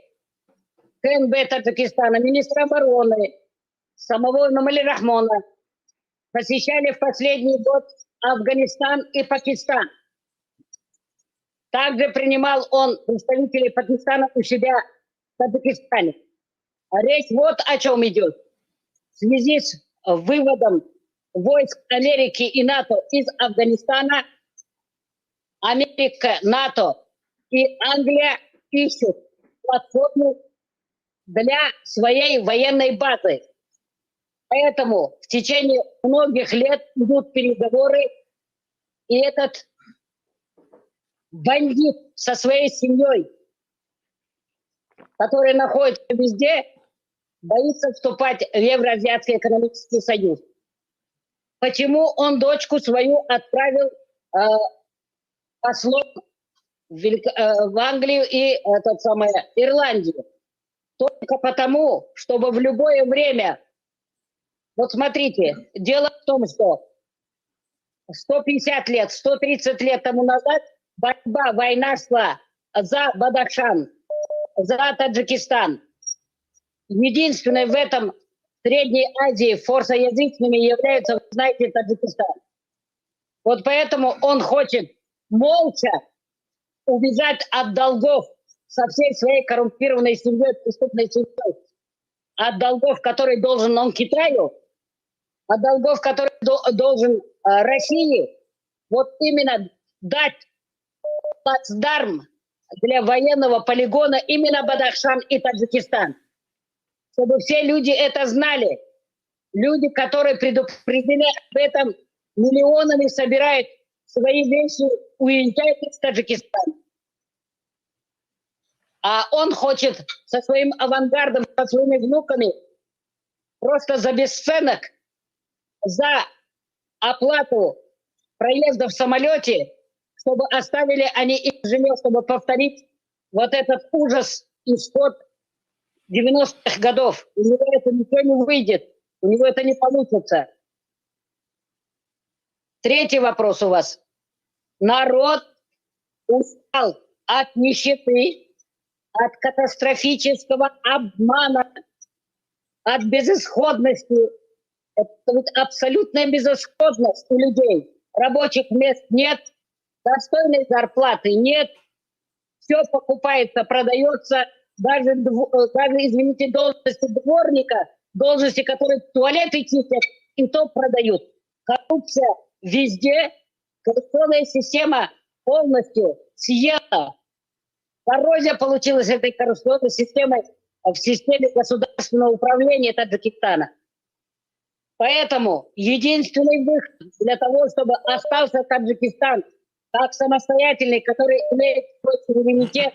КНБ Таджикистана, министра обороны, самого Эмомалӣ Рахмона посещали в последний год Афганистан и Пакистан. Также принимал он представителей Пакистана у себя в Таджикистане. Речь вот о чем идет. В связи с выводом войск Америки и НАТО из Афганистана, Америка, НАТО и Англия ищут платформу для своей военной базы. Поэтому в течение многих лет идут переговоры, и этот бандит со своей семьей, который находится везде, боится вступать в Евразиатский экономический союз. Почему он дочку свою отправил послом в Англию и Ирландию? Только потому, чтобы в любое время... Вот смотрите, дело в том, что 150 лет, 130 лет тому назад война шла за Бадахшан, за Таджикистан. Единственной в этом Средней Азии форсоязычными является, вы знаете, Таджикистан. Вот поэтому он хочет молча убежать от долгов со всей своей коррумпированной семьей, преступной семьей, от долгов, которые должен он Китаю, от долгов, которые должен России, вот именно дать плацдарм для военного полигона именно Бадахшан и Таджикистан. Чтобы все люди это знали. Люди, которые предупреждены об этом, миллионами собирают свои вещи, уезжают из Таджикистана. А он хочет со своим авангардом, со своими внуками просто за бесценок, за оплату проезда в самолете, чтобы оставили они их жилье, чтобы повторить вот этот ужас, исход 90-х годов. У него это ничего не выйдет, у него это не получится. Третий вопрос у вас. Народ устал от нищеты, от катастрофического обмана, от безысходности. Это абсолютная безысходность у людей. Рабочих мест нет, достойной зарплаты нет, все покупается, продается даже, извините, должности дворника, должности, которые туалеты чистят, и то продают. Коррупция везде, коррупционная система полностью съела. Коррозия получилась этой коррупционной системой в системе государственного управления Таджикистана. Поэтому единственный выход для того, чтобы остался Таджикистан как самостоятельный, который имеет свой суверенитет,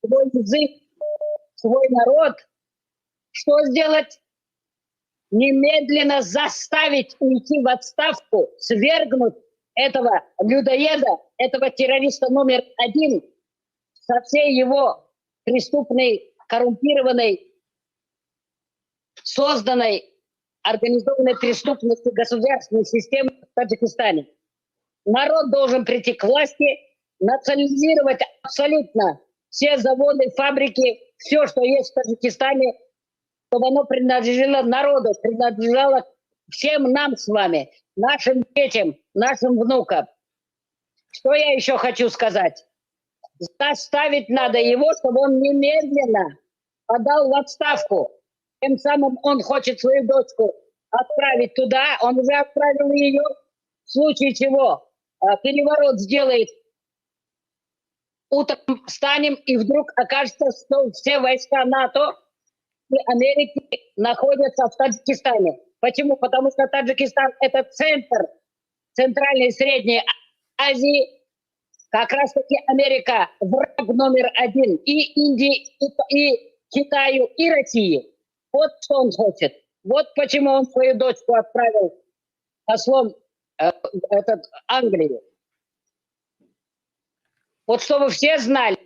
свой язык, свой народ, что сделать? Немедленно заставить уйти в отставку, свергнуть этого людоеда, этого террориста номер 1 со всей его преступной, коррумпированной, созданной, организованной преступностью государственной системы в Таджикистане. Народ должен прийти к власти, национализировать абсолютно все заводы, фабрики, все, что есть в Таджикистане, чтобы оно принадлежало народу, принадлежало всем нам с вами, нашим детям, нашим внукам. Что я еще хочу сказать? Заставить надо его, чтобы он немедленно подал в отставку. Тем самым он хочет свою дочку отправить туда, он уже отправил ее, в случае чего переворот сделает. Утром встанем, и вдруг окажется, что все войска НАТО и Америки находятся в Таджикистане. Почему? Потому что Таджикистан – это центр Центральной и Средней Азии. Как раз-таки Америка – враг номер 1 и Индии, и Китаю, и России. Вот что он хочет. Вот почему он свою дочку отправил послом Англии. Вот чтобы все знали,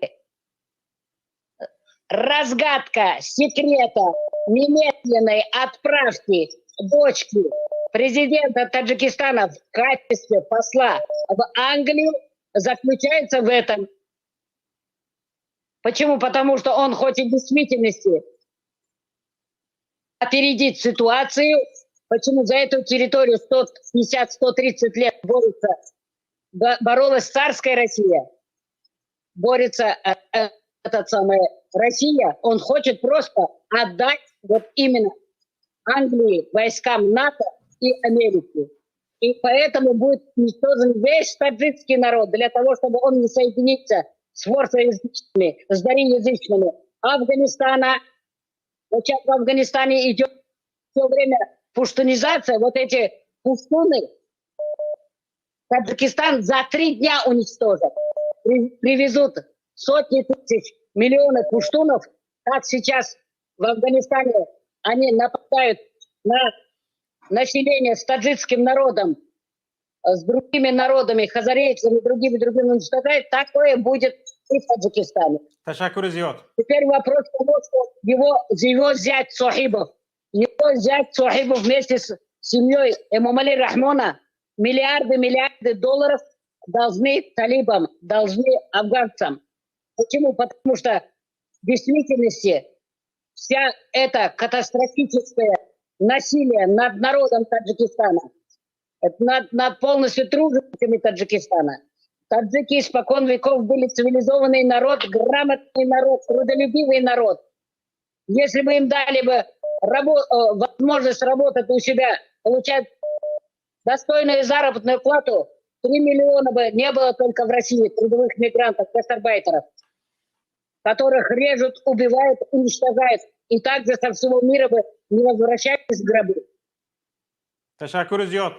разгадка секрета немедленной отправки дочки президента Таджикистана в качестве посла в Англию заключается в этом. Почему? Потому что он хочет в действительности опередить ситуацию. Почему за эту территорию 150-130 лет боролась царская Россия, борется Россия, он хочет просто отдать вот именно Англии, войскам НАТО и Америки. И поэтому будет уничтожен весь таджикский народ, для того, чтобы он не соединился с форсоязычными, с дариязычными Афганистана. Вот сейчас в Афганистане идет все время пуштунизация, вот эти пуштуны Таджикистан за 3 дня уничтожат. Привезут сотни тысяч, миллионы пуштунов, как сейчас в Афганистане они нападают на население с таджикским народом, с другими народами, хазарейцами, другими уничтожают, такое будет и в Таджикистане. Теперь вопрос того, что его зять Сохибов вместе с семьей Эмомалӣ Рахмона миллиарды долларов должны талибам, должны афганцам. Почему? Потому что в действительности вся эта катастрофическое насилие над народом Таджикистана, над полностью тружениками Таджикистана. Таджики испокон веков были цивилизованный народ, грамотный народ, трудолюбивый народ. Если бы им дали бы возможность работать у себя, получать достойную заработную плату, 3 миллиона бы не было только в России трудовых мигрантов, гастарбайтеров, которых режут, убивают, уничтожают. И также со всего мира бы не возвращались в гробы. تشکر زیاد.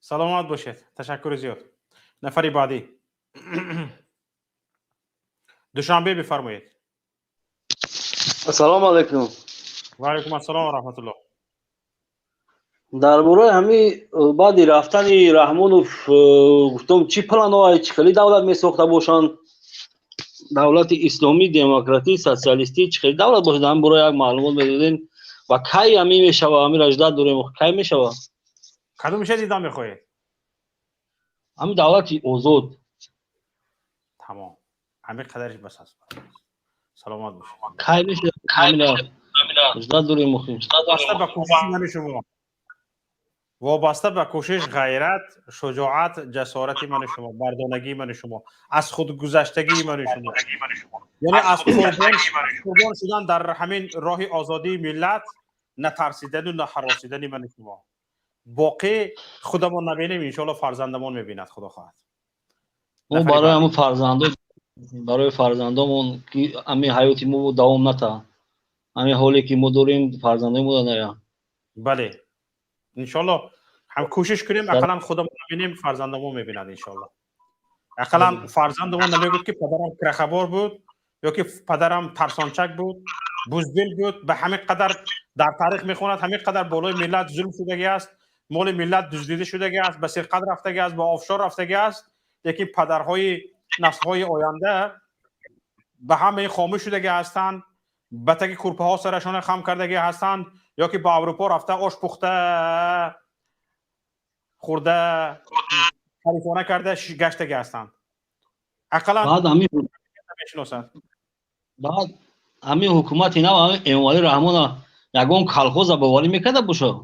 سلامت باشید. تشکر زیاد. نفری بعدی. دوشنبه بفرمایید. السلام علیکم. و علیکم السلام و رحمت الله. درباره همین بعد رفتن رحمانوف گفتم چی پلان‌های چه خیلی دولت میساخته باشن، دولت اسلامی دموکراتی سوسیالیستی چه خیلی دولت باشه، هم برای یک معلومات بدین و کی همین میشه همین اجداد دوره کی میشه کدوم میشه دیدم میخواهید همین دولت آزاد تمام همین قدرش بس است. سلامت باشید. کی میشه همین اجداد دوره مخیم واسه با کوشش من شما وابسته به کوشش، غیرت، شجاعت، جسارت من شما، مردانگی من شما، از خودگذشتگی من شما، یعنی از قربان شدن در همین راه آزادی ملت، نترسیدن و نهراسیدن من شما. باقی خودمون نبینیم، انشالله فرزندمون میبیند خدا خواهد. او برای همون فرزندان، برای فرزندامون که همین حیاتی ما دوام نتا، همین حالی که ما داریم فرزندامون نیا. بله انشالله هم کوشش کنیم اقلا خودمون ببینیم، فرزندمون میبیند انشالله. اقلا فرزندمون نمیگود که پدرم کرخبار بود یا که پدرم ترسانچک بود، بزدل بود، به همین قدر در تاریخ میخوند همین قدر بالای ملت ظلم شدگی است، مال ملت دزدیده شدگی است، به سرقت رفتگی است، به آفشار رفتگی است. یکی پدرهای نسل‌های آینده به همه خاموش شدگی هستند، بتگی کورپه ها سرشان خم کردگی هستند، یا که به اروپا رفته آش پخته خورده خریفانه کرده گشتگی هستند. اقلا بعد همین حکومت اینا همین امامعلی رحمان یگان کلخوز به والی میکرده باشه.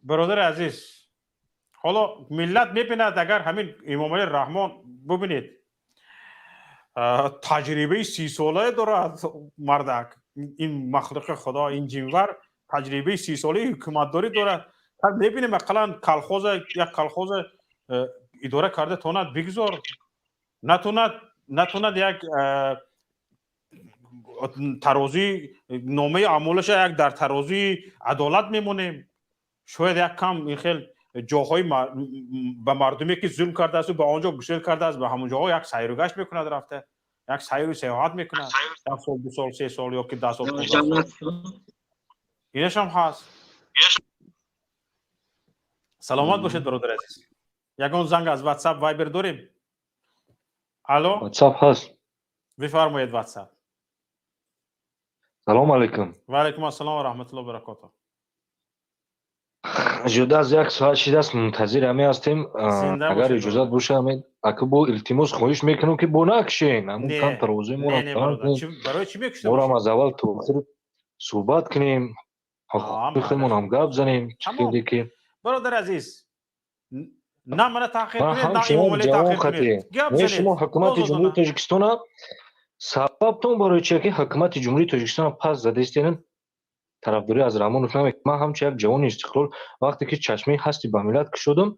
برادر عزیز، حالا ملت میبیند اگر همین امامعلی رحمان ببینید تجربه 30 ساله دارد مردک، این مخلوق خدا، این جنور تجربه 30 ساله حکومت داری دارد. میبینیم اقلا کلخوز یک کلخوز اداره کرده تاند بگذار، نتوند یک ترازی نامه عمولش یک در ترازی عدالت میمونیم. شاید یک کم این خیلی جاهای به مردمی که ظلم کرده است و به آنجا گسیل کرده است به همون جاها یک سیر و گشت میکند، رفته یک سیر و سیاحت میکند، 1 سال 2 سال 3 سال یا که 10 سال 15 سال اینش هم هست. سلامت باشید برادر عزیز. یگان زنگ از واتساپ وایبر داریم. الو واتساپ هست، بفرمایید. واتساپ. سلام علیکم. و علیکم السلام و رحمت الله و برکاته. جدا از 1 ساعت شده است منتظر همه هستیم. اگر اجازت باشه همین اگه با التماس خواهش میکنم که با نکشین همون کم تروزی برای چی میکشته ما را از اول تا آخر صحبت کنیم، حقوقمون هم گپ زنیم. چیزی که برادر عزیز نه من تاخیر کنید نه شما امامعلی تاخیر کنید، گپ زنید. شما حکومت جمهوری تاجیکستان سببتون برای چی که حکومت جمهوری تاجیکستان پس زده استین طرفداری از رحمانوف نمیکنم. من همچه یک جوان استقلال وقتی که چشمه هستی به ملت کشیدم،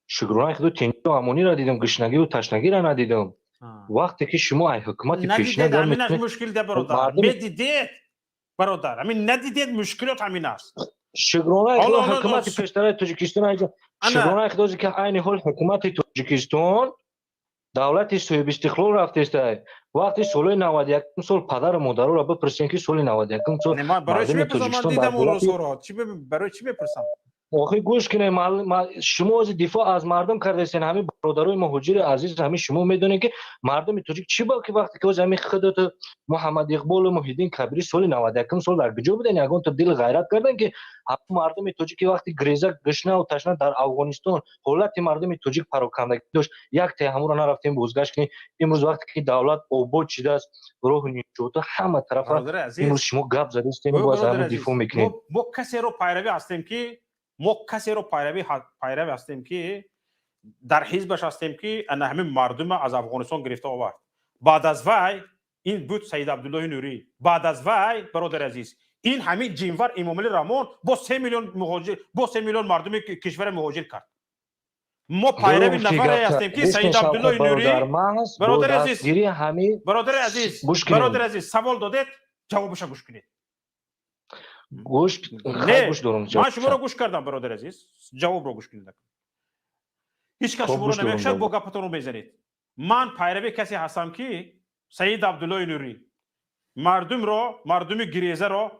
شگرانه خود تنگی و امانی را دیدم، گشنگی و تشنگی را ندیدم. وقتی که شما ای حکومت پیشینه ندیدید، همین از مشکل ده برادر. میدیدید برادر، همین ندیدید، مشکلات همین است. شگرانه خود حکومت پیشتر تاجیکستان اینجا شگرانه خود که عین حال حکومت تاجیکستان دولت صاحب استقلال رفته است. وقتی سال 91 سال پدر و مادر را بپرسین که سال 91 سال برای چی میپرسم؟ من دیدم اون روز را برای چی میپرسم؟ آخه گوش کنید، شما از دفاع از مردم کردین. همین برادرای مهاجر عزیز همین شما میدونید که مردم تاجیک چی با که وقتی که از همین خودت محمد اقبال و محیدین کبیری سال 91 سال در گجا بودن یگان تبدیل غیرت کردن که مردم تاجیک وقتی گریزه گشنه و تشنه در افغانستان حالت مردم تاجیک پراکنده داشت، یک تهمون را نرفتیم بازگشت کنیم. امروز وقتی که دولت آباد شده است، راه نیمچوت همه طرف امروز شما گپ زدید باز همون دفاع میکنید. ما کسی رو پیروی هستیم که ما کسی رو پیروی هستیم که در حزبش هستیم که همین مردم از افغانستان گرفته آورد. بعد از وی این بود سید عبدالله نوری، بعد از وی برادر عزیز این همین جنور امامعلی رحمان با 3 میلیون مهاجر، با 3 میلیون مردم کشور مهاجر کرد. ما پیروی نفری هستیم که سید عبدالله نوری برادر عزیز سوال دادید جوابش گوش کنید. گوش دارم. من شما رو گوش کردم برادر عزیز، جواب رو گوش کنید. هیچ کس شما رو نمیشه با گپتون رو میزنید. من پیروی کسی هستم که سید عبدالله نوری مردم گریزه رو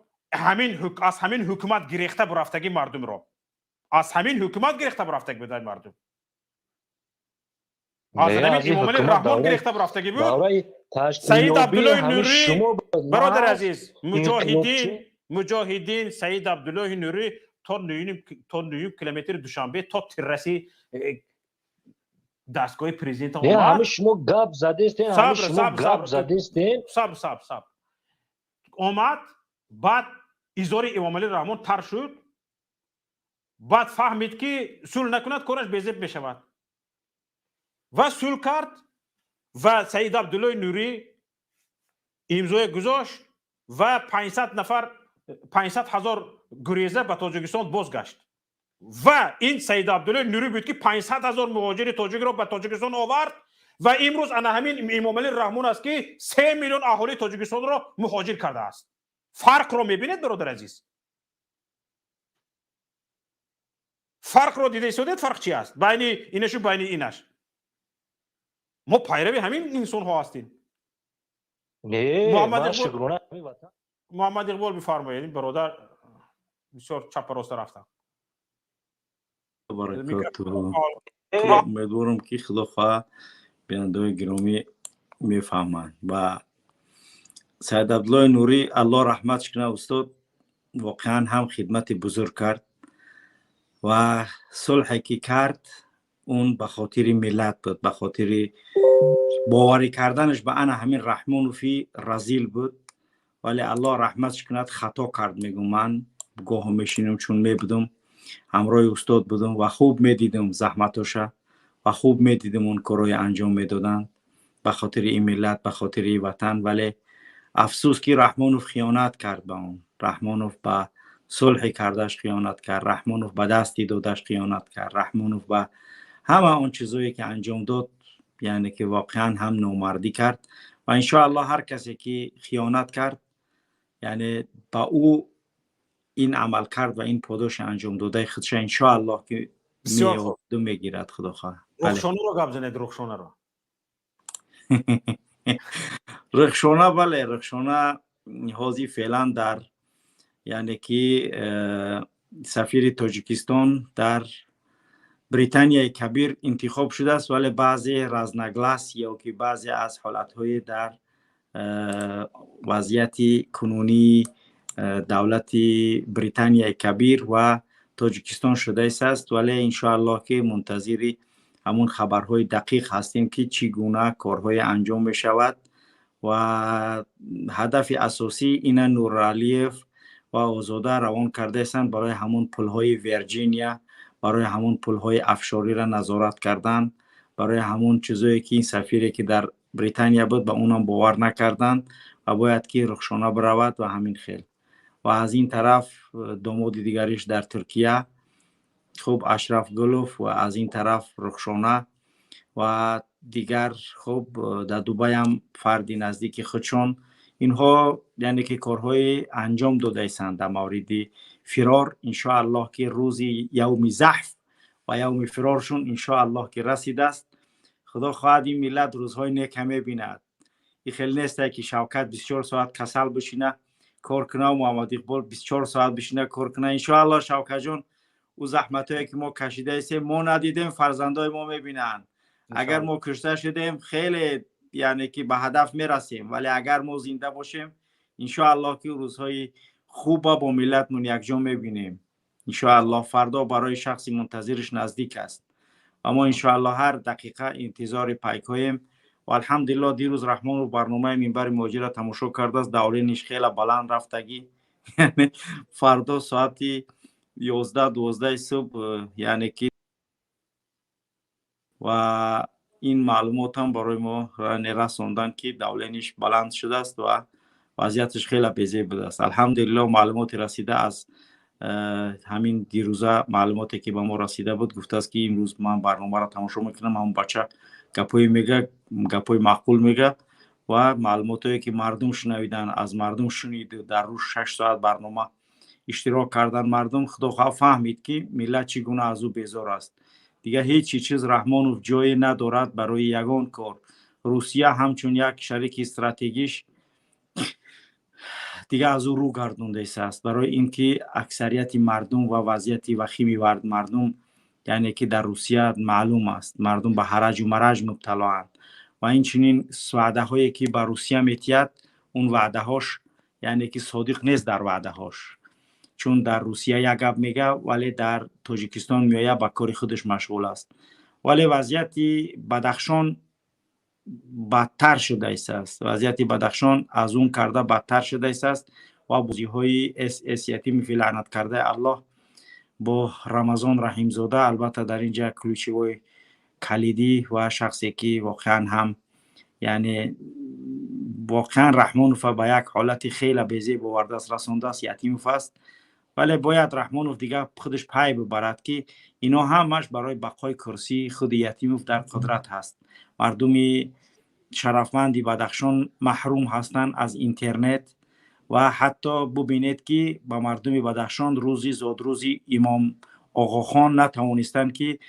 از همین حکومت گرفته برفتگی مردم رو از همین حکومت گرفته برفتگی بدای مردم از همین امامعلی رحمان گرفته برفتگی بود. سید عبدالله نوری برادر عزیز مجاهدین سید عبدالله نوری تا 9 کیلومتر دوشنبه تا ترسی دستگاه پرزیدنت اومد. همه شما گپ زدید، همه شما گپ زدید. صبر اومد. بعد ایزار امامعلی رحمان تر شد. بعد فهمید که صلح نکند کارش بی‌ضبط میشود و صلح کرد و سید عبدالله نوری امضای گذاشت و 500,000 گریزه به تاجیکستان بازگشت و این سید عبدالله نوری بود که 500,000 مهاجر تاجیک را به تاجیکستان آورد و امروز انا همین امامعلی رحمون است که 3 میلیون اهالی تاجیکستان را مهاجر کرده است. فرق را میبینید برادر عزیز؟ فرق را دیده ایستادید؟ فرق چی است بین اینش و بین اینش؟ ما پیروی همین انسان ها هستیم. محمد اقبال بفرمایید. برادر بسیار چپ راست رفتن. امیدوارم که خدا خواه بیننده‌های گرامی میفهمند. و سید عبدالله نوری الله رحمتش کنه استاد واقعا هم خدمت بزرگ کرد و صلحی که کرد اون به خاطر ملت بود، به خاطر باوری کردنش به انا همین رحمانوفی رزیل بود، ولی الله رحمتش کند خطا کرد. میگم من گاه میشینم چون میبودم همراه استاد بودم و خوب میدیدم زحمتاشه و خوب میدیدم اون کارهای انجام میدادن به خاطر این ملت، به خاطر این وطن. ولی افسوس که رحمانوف خیانت کرد به اون. رحمانوف به صلح کردش خیانت کرد، رحمانوف به دستی دادش خیانت کرد، رحمانوف به همه اون چیزایی که انجام داد یعنی که واقعا هم نامردی کرد. و انشاءالله هر کسی که خیانت کرد یعنی با او این عمل کرد و این پاداش انجام داده خودش انشاءالله که میگیرد خدا خواه. رخشانه رو گپ زنید. رخشانه رو رخشانه بله، رخشانه حاضی فعلا در یعنی که سفیر تاجیکستان در بریتانیای کبیر انتخاب شده است، ولی بعضی رزنگلاس یا که بعضی از حالتهای در وضعیت کنونی دولت بریتانیای کبیر و تاجیکستان شده است. ولی انشاءالله که منتظر همون خبرهای دقیق هستیم که چگونه کارهای انجام می شود و هدف اساسی این نورعلیف و آزاده روان کرده هستند برای همون پلهای ویرجینیا، برای همون پلهای افشاری را نظارت کردن، برای همون چیزایی که این سفیری که در بریتانیا بود به اونم باور نکردن و باید که رخشانه برود و همین خیل. و از این طرف داماد دیگریش در ترکیه خوب اشرف گلوف و از این طرف رخشانه و دیگر خوب در دوبای هم فردی نزدیک خودشون اینها یعنی که کارهای انجام داده ایستند در مورد فرار. انشاءالله که روزی یوم زحف و یوم فرارشون انشاءالله که رسید است. خدا خواهد این ملت روزهای نیک همه بیند. این خیلی نیسته که شوکت 24 ساعت کسل بشینه کار کنه و محمد اقبال 24 ساعت بشینه کار کنه. انشاءالله شوکت جان او زحمتایی که ما کشیده ایستیم ما ندیدیم، فرزندای ما میبینن. اگر ما کشته شدیم خیلی یعنی که به هدف میرسیم، ولی اگر ما زنده باشیم انشاءالله که روزهای خوب با ملتمون یکجا میبینیم. انشاءالله فردا برای شخصی منتظرش نزدیک است. اما انشاءالله هر دقیقه انتظار پیکایم. و الحمدلله دیروز رحمان رو برنامه منبر مهاجر تماشا کرده است. دورینش خیلی بلند رفتگی یعنی فردا ساعت 11-12 صبح یعنی که و این معلومات هم برای ما رساندن که دولینش بلند شده است و وضعیتش خیلی بیزه بوده است. الحمدلله معلومات رسیده از همین دیروزه معلوماتی که به ما رسیده بود گفته است که امروز من برنامه را تماشا میکنم همون بچه گپای میگه گپای معقول میگه و معلوماتی که مردم شنویدن از مردم شنید در روز 6 ساعت برنامه اشتراک کردن مردم. خدا خواه فهمید که ملت چگونه از او بیزار است. دیگه هیچ چیز رحمانوف جای ندارد برای یگان کار. روسیه همچون یک شریک استراتژیش دیگه از او رو گردونده است برای اینکه اکثریت مردم و وضعیت وخیم مردم یعنی که در روسیه معلوم است مردم به هرج و مرج مبتلا اند و این چنین وعده هایی که به روسیه میتید اون وعده هاش یعنی که صادق نیست در وعده هاش، چون در روسیه یک گپ میگه ولی در تاجیکستان میایه با کار خودش مشغول است. ولی وضعیت بدخشان بدتر شده است. وضعیت بدخشان از اون کرده بدتر شده است و بازی های اس یتیم فی لعنت کرده الله با رمضان رحیمزاده البته در اینجا کلوچه‌های کلیدی و شخصی که واقعا هم یعنی واقعا رحمانوف به یک حالت خیلی بزرگ آورده است، رسانده است. یتیموف است، ولی باید رحمانوف دیگه خودش پای ببرد که اینا همش برای بقای کرسی خود یتیموف در قدرت هست. مردمی شرفمندی بدخشان محروم هستند از اینترنت و حتی ببینید که با مردم بدخشان روزی زاد روزی امام آقاخان نتوانستند که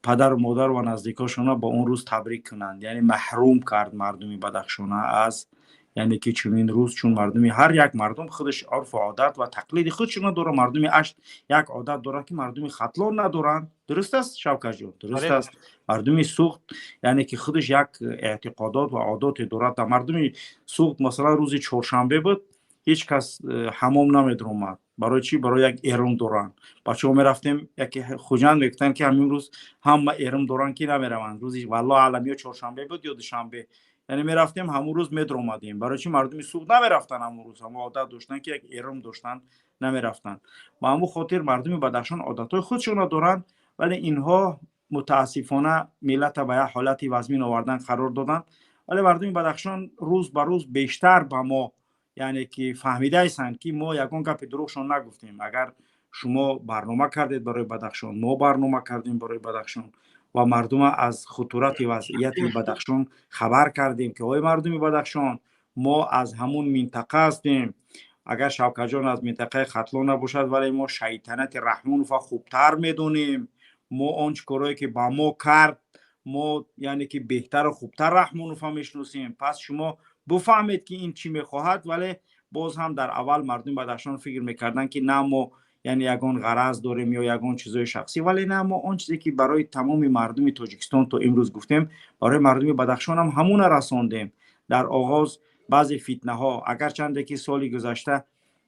پدر و مادر و نزدیکاشون با اون روز تبریک کنند. یعنی محروم کرد مردم بدخشان از یعنی که چنین روز، چون مردمی هر یک مردم خودش عرف و عادت و تقلید خودشون داره. مردمی اشت یک عادت داره که مردمی ختلان ندارن. درست است شوکت جان؟ درست است. مردمی سوخت یعنی که خودش یک اعتقادات و عادات داره. مردمی سوخت مثلا روز چهارشنبه بود، هیچ کس حمام نمیدرومد. برای چی؟ برای یک ایرم دوران. بچه‌ها میرفتیم یک خوجند میگفتن که همین روز هم ایرم دوران کی نمیروند. روزی والله عالمی چهارشنبه بود یا دوشنبه، یعنی میرفتیم همون روز میدرومادیم. برای چی؟ مردمی سوق نمیرفتن همون روز، هم عادت داشتن که یک ایرم داشتن نمیرفتن. با همون خاطر مردم بدخشان عادتای خودشون دارن، ولی اینها متاسفانه ملت به یک حالتی وزمین آوردن قرار دادن. ولی مردم بدخشان روز به روز بیشتر به ما یعنی که فهمیده ایستند که ما یگان گپ دروغشون نگفتیم. اگر شما برنامه کردید برای بدخشان، ما برنامه کردیم برای بدخشان و مردم از خطورت وضعیت بدخشان خبر کردیم که آقای مردم بدخشان ما از همون منطقه هستیم. اگر شوکت جان از منطقه ختلان نباشد ولی ما شیطنت رحمانوف خوبتر میدونیم. ما آنچه کارهایی که با ما کرد ما یعنی که بهتر و خوبتر رحمانوف میشناسیم. پس شما بفهمید که این چی میخواهد. ولی باز هم در اول مردم بدخشان فکر میکردن که نه ما یعنی یگان غرض داریم یا یگان چیزای شخصی، ولی نه، ما آن چیزی که برای تمام مردم تاجیکستان تا امروز گفتیم برای مردم بدخشان هم همون رساندیم. در آغاز بعضی فتنه ها اگر چند که سالی گذشته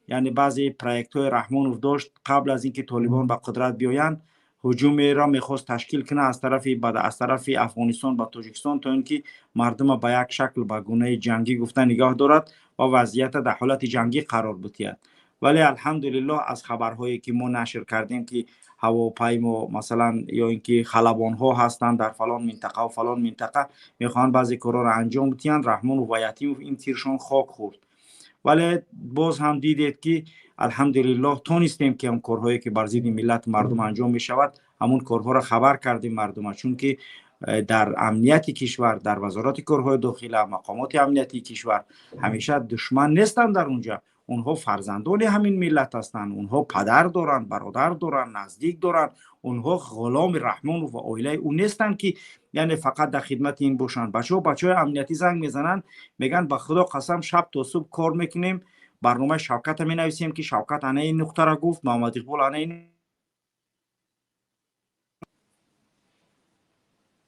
یعنی بعضی پروژه های رحمانوف داشت قبل از اینکه طالبان به قدرت بیایند، هجومی را میخواست تشکیل کنه از طرف افغانستان با تاجیکستان تا اینکه مردم به یک شکل به گونه جنگی گفته نگاه دارد و وضعیت در حالت جنگی قرار بدهد. ولی الحمدلله از خبرهایی که ما نشر کردیم که هواپیما مثلا یا اینکه خلبان ها هستند در فلان منطقه و فلان منطقه میخوان بعضی کارا را انجام بدهند، رحمان و یتیم این تیرشان خاک خورد. ولی باز هم دیدید که الحمدلله تونستیم که هم کارهایی که بر ضد ملت مردم انجام می شود همون کارها را خبر کردیم مردم، چون که در امنیتی کشور در وزارت کارهای داخلی مقامات امنیتی کشور همیشه دشمن نیستند. در اونجا اونها فرزندان همین ملت هستند، اونها پدر دارن، برادر دارن، نزدیک دارن. اونها غلام رحمان و عائله اون نیستند که یعنی فقط در خدمت این باشن. بچه‌های امنیتی زنگ میزنن میگن به خدا قسم شب تا صبح کار میکنیم، برنامه شوکت می نویسیم که شوکت انا این نقطه را گفت، محمد اقبال انا این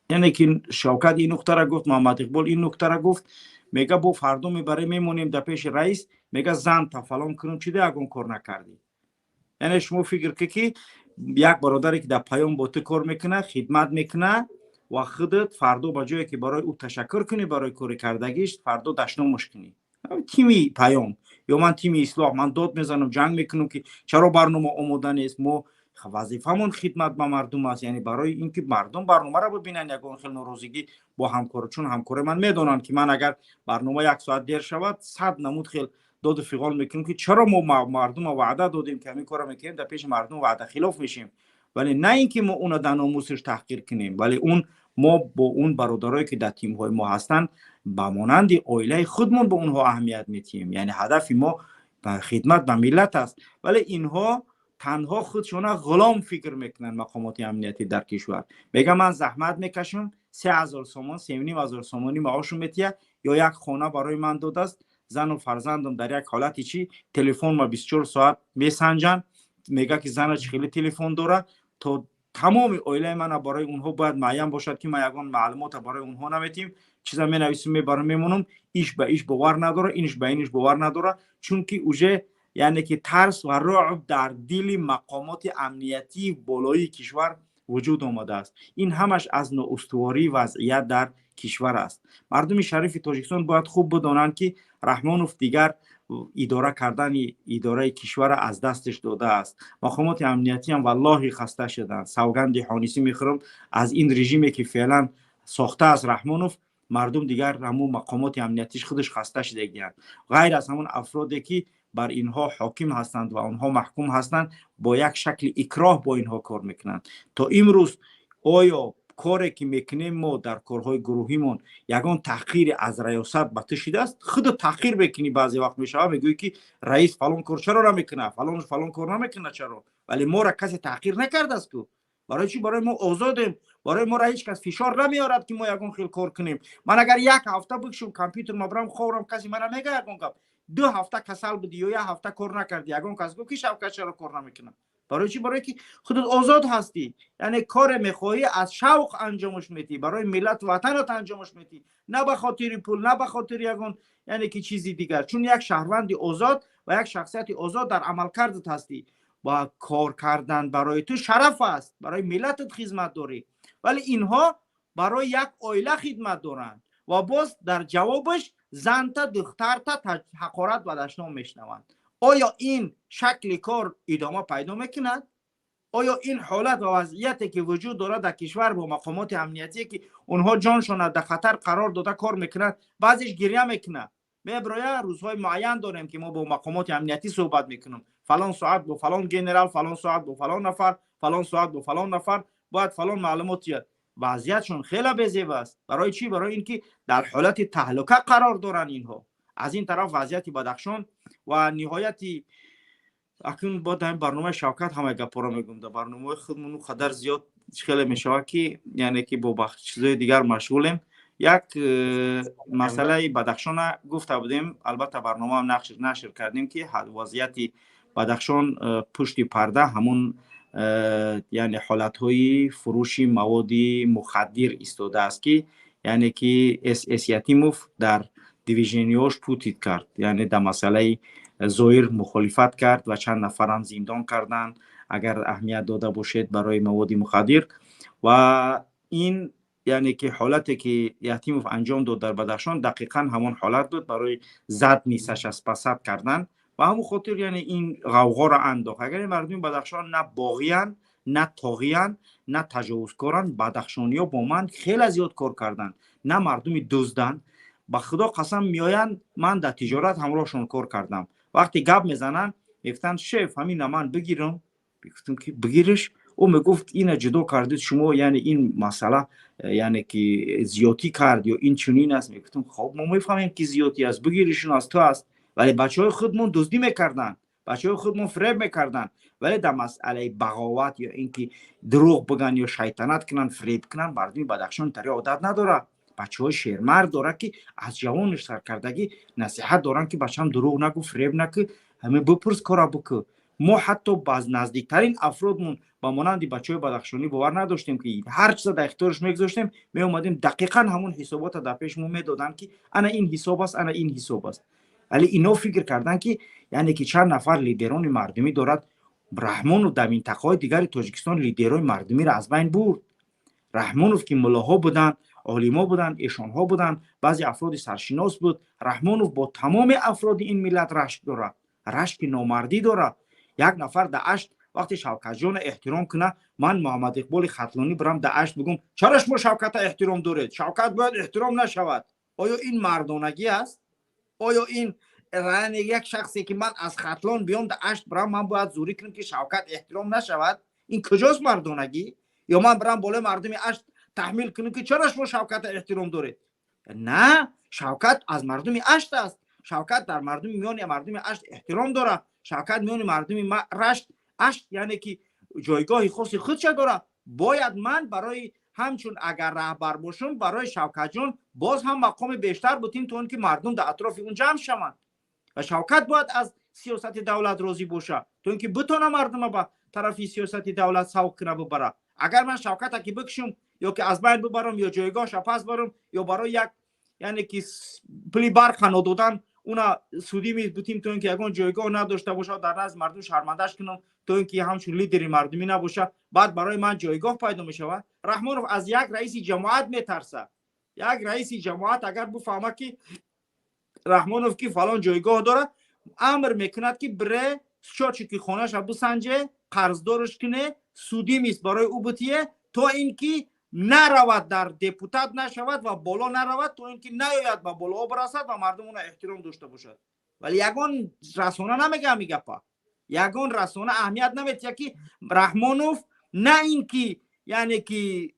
یعنی که شوکت این نقطه را گفت، محمد اقبال این نقطه را گفت. میگه با فردا میبره میمونیم در پیش رئیس، میگه زن تا فلان کنیم چی ده اگون کار نکردی. یعنی شما فکر که یک برادری که در پیام با تو کار میکنه خدمت میکنه و خودت فردا با جایی که برای او تشکر کنی برای کار کردگیش فردا دشنامش کنی. تیمی پیام یا من تیمی اصلاح من داد میزنم جنگ میکنم که چرا برنامه آماده نیست. ما وظیفمون خدمت به مردم است، یعنی برای اینکه مردم برنامه را ببینن یگان خیلی ناراضگی با همکار، چون همکار من میدونن که من اگر برنامه یک ساعت دیر شود 100 نمود خیلی داد و فیغان میکنم که چرا ما مردم وعده دادیم که همین کارا میکنیم در پیش مردم وعده خلاف میشیم. ولی نه اینکه ما اون در ناموسش تحقیر کنیم، ولی اون ما با اون برادرایی که در تیم های ما هستن با مانند عائله خودمون به اونها اهمیت میدیم. یعنی هدف ما خدمت به ملت است، ولی اینها تنها خودشون غلام فکر میکنن. مقامات امنیتی در کشور میگم من زحمت میکشم 3000 سومان 3500 سومانی معاشم میتیه یا یک خانه برای من داد است، زن و فرزندم در یک حالتی چی تلفن ما 24 ساعت میسنجن، میگه که زنش خیلی تلفن داره تا تمام عائله من برای اونها باید معین باشد که ما یگان معلومات برای اونها نمیتیم، چیزا می نویسیم میبرم میمونم، ایش به ایش باور نداره، اینش به اینش باور نداره، چون که اوجه یعنی که ترس و رعب در دل مقامات امنیتی بالای کشور وجود آمده است. این همش از نااستواری وضعیت در کشور است. مردم شریف تاجیکستان باید خوب بدانند که رحمانوف دیگر اداره کردن اداره کشور از دستش داده است. مقامات امنیتی هم والله خسته شدند. سوگند حانیسی میخورم از این رژیمی که فعلا ساخته از رحمانوف، مردم دیگر همون مقامات امنیتیش خودش خسته شده گیرند. غیر از همون افرادی که بر اینها حاکم هستند و آنها محکوم هستند با یک شکل اکراه با اینها کار میکنند. تا امروز آیا کاری که میکنیم ما در کارهای گروهیمون یگان تحقیر از ریاست به تو شده است؟ خود تحقیر بکنی بعضی وقت میشه میگویی که رئیس فلان کار چرا نمیکنه، فلان کار نمیکنه چرا، ولی ما را کسی تحقیر نکرده است که برای چی؟ برای ما آزادیم، برای ما را هیچ کس فشار نمیارد که ما یگان خیلی کار کنیم. من اگر یک هفته بکشم کامپیوتر ما برام خورم کسی من میگه یگان گپ 2 هفته کسل بودی یا 1 هفته کار نکردی یگان کس گفت که شوکت چرا کار نمیکنه. برای چی؟ برای که خودت آزاد هستی، یعنی کار میخواهی از شوق انجامش میدی، برای ملت وطنت انجامش میدی، نه به خاطر پول، نه به خاطر یگان یعنی که چیزی دیگر. چون یک شهروند آزاد و یک شخصیت آزاد در عملکردت هستی. با کار کردن برای تو شرف است، برای ملتت خدمت داری. ولی اینها برای یک عائله خدمت دارند و باز در جوابش زن تا دختر تا حقارت و دشنام میشنوند. آیا این شکل کار ادامه پیدا میکند؟ آیا این حالت و وضعیتی که وجود دارد در کشور با مقامات امنیتی که اونها جانشون در خطر قرار داده کار میکنند، بعضیش گریه میکنه. برای روزهای معین داریم که ما با مقامات امنیتی صحبت میکنیم، فلان ساعت با فلان گنرال، فلان ساعت با فلان نفر، فلان ساعت با فلان نفر باید فلان معلومات بیاد. وضعیتشون خیلی بی‌زیب است. برای چی؟ برای اینکه در حالت تهلکه قرار دارن اینها. از این طرف وضعیت بادخشان و نهایتی اکنون با در برنامه شوکت همه گپا رو میگم. در برنامه خودمون قدر زیاد خیلی میشود که یعنی که با چیزای دیگر مشغولیم. یک مسئله بادخشان گفته بودیم، البته برنامه هم نشر کردیم که وضعیت بادخشان پشت پرده همون یعنی حالت‌های فروش مواد مخدر ایستاده است که یعنی که اسیاتیموف در دیویژنیاش پوتید کرد، یعنی در مسئله زویر مخالفت کرد و چند نفرم زندان کردند اگر اهمیت داده باشید برای مواد مخدر. و این یعنی که حالتی که یتیموف انجام داد در بادخشان دقیقاً همون حالت بود برای زد نیستش از پسد کردن و همون خاطر یعنی این غوغا را انداخت. اگر مردم بادخشان نه باغیان، نه طاغیان، نه تجاوزکاران، بادخشانی‌ها با من خیلی زیاد کار کردند، نه مردم دزدن. با خدا قسم میآیند من در تجارت همراهشون کار کردم. وقتی گپ میزنن میگفتن شف همین من بگیرم، گفتم که بگیرش. او میگفت اینا جدا کردید شما، یعنی این مسئله یعنی که زیاتی کرد یا این چنین است. میگفتم خب ما میفهمیم که زیاتی است، بگیرشون از تو است. ولی بچهای خودمون دزدی میکردن، بچهای خودمون فریب میکردن. ولی در مسئله بغاوت یا اینکه دروغ بگن یا شیطنت کنن، فریب کنن، مردم بادخشان تری عادت نداره. بچهای شیرمرد داره که از جوانش سرکردگی نصیحت دارن که بچه‌م دروغ نگو، فریب نکن، همه بپرس کارا بکن. ما حتی باز نزدیکترین افرادمون با مانند بچهای بادخشانی باور نداشتیم که هر چیز در اختیارش میگذاشتیم، می اومدیم دقیقاً همون حسابات در پیشمون میدادن که انا این حساب است، انا این حساب است. ولی اینا فکر کردن که یعنی که چند نفر لیدران مردمی دارد. رحمانوف در منطقه‌های دیگر تاجیکستان لیدرای مردمی را از بین برد. رحمانوف که ملاها بودن، عالما بودن، ایشانها بودن، بعضی افراد سرشناس بود. رحمانوف با تمام افراد این ملت رشک داره، رشک نامردی داره. یک نفر در اشت وقتی شوکت جان احترام کنه، من محمد اقبال خطلانی برم در اشت بگم چرا شما شوکت احترام دارید؟ شوکت باید احترام نشود. آیا این مردانگی است؟ آیا این رأی یک شخصی که من از خطلان بیام در اشت برم من باید زوری کنم که شوکت احترام نشود؟ این کجاست مردانگی؟ یا من برم بالای مردم اشت تحمیل کنم که چرا شما شوکت احترام دارید؟ نه، شوکت از مردم اشت است. شوکت در میان مردم اشت احترام داره. شوکت میان مردم اشت یعنی که جایگاه خاصی خودش داره. باید من برای همچون اگر رهبر باشم برای شوکت جان باز هم مقام بیشتر بودیم تا که مردم در اطراف اون جمع شوند. و شوکت باید از سیاست دولت راضی باشه تا اینکه بتونه مردم به طرف سیاست دولت سوق کنه ببره. اگر من شوکت که بکشم یا که از بین ببرم یا جایگاهش پس برم یا برای یک یعنی که پلی برق ندادن اونا سودی میبوتیم تا اینکه اگه جایگاه نداشته باشه در نزد مردم شرمندهش کنم تا اینکه همچون لیدری مردمی نباشه بعد برای من جایگاه پیدا میشه. رحمانوف از یک رئیس جماعت میترسه. یک رئیس جماعت اگر بفهمه که رحمانوف که فلان جایگاه داره، امر میکند که بره شاچی که خونش بسنجه، قرضدارش کنه، سودی میست برای او بتیه، تا اینکه نرود در دپوتات نشود و بالا نرود، تا اینکه نیاید به بالا برسد و مردم اون احترام داشته باشد. ولی یگان رسانه نمیگه میگپا، یگان رسانه اهمیت نمیده که رحمانوف نه اینکه یعنی که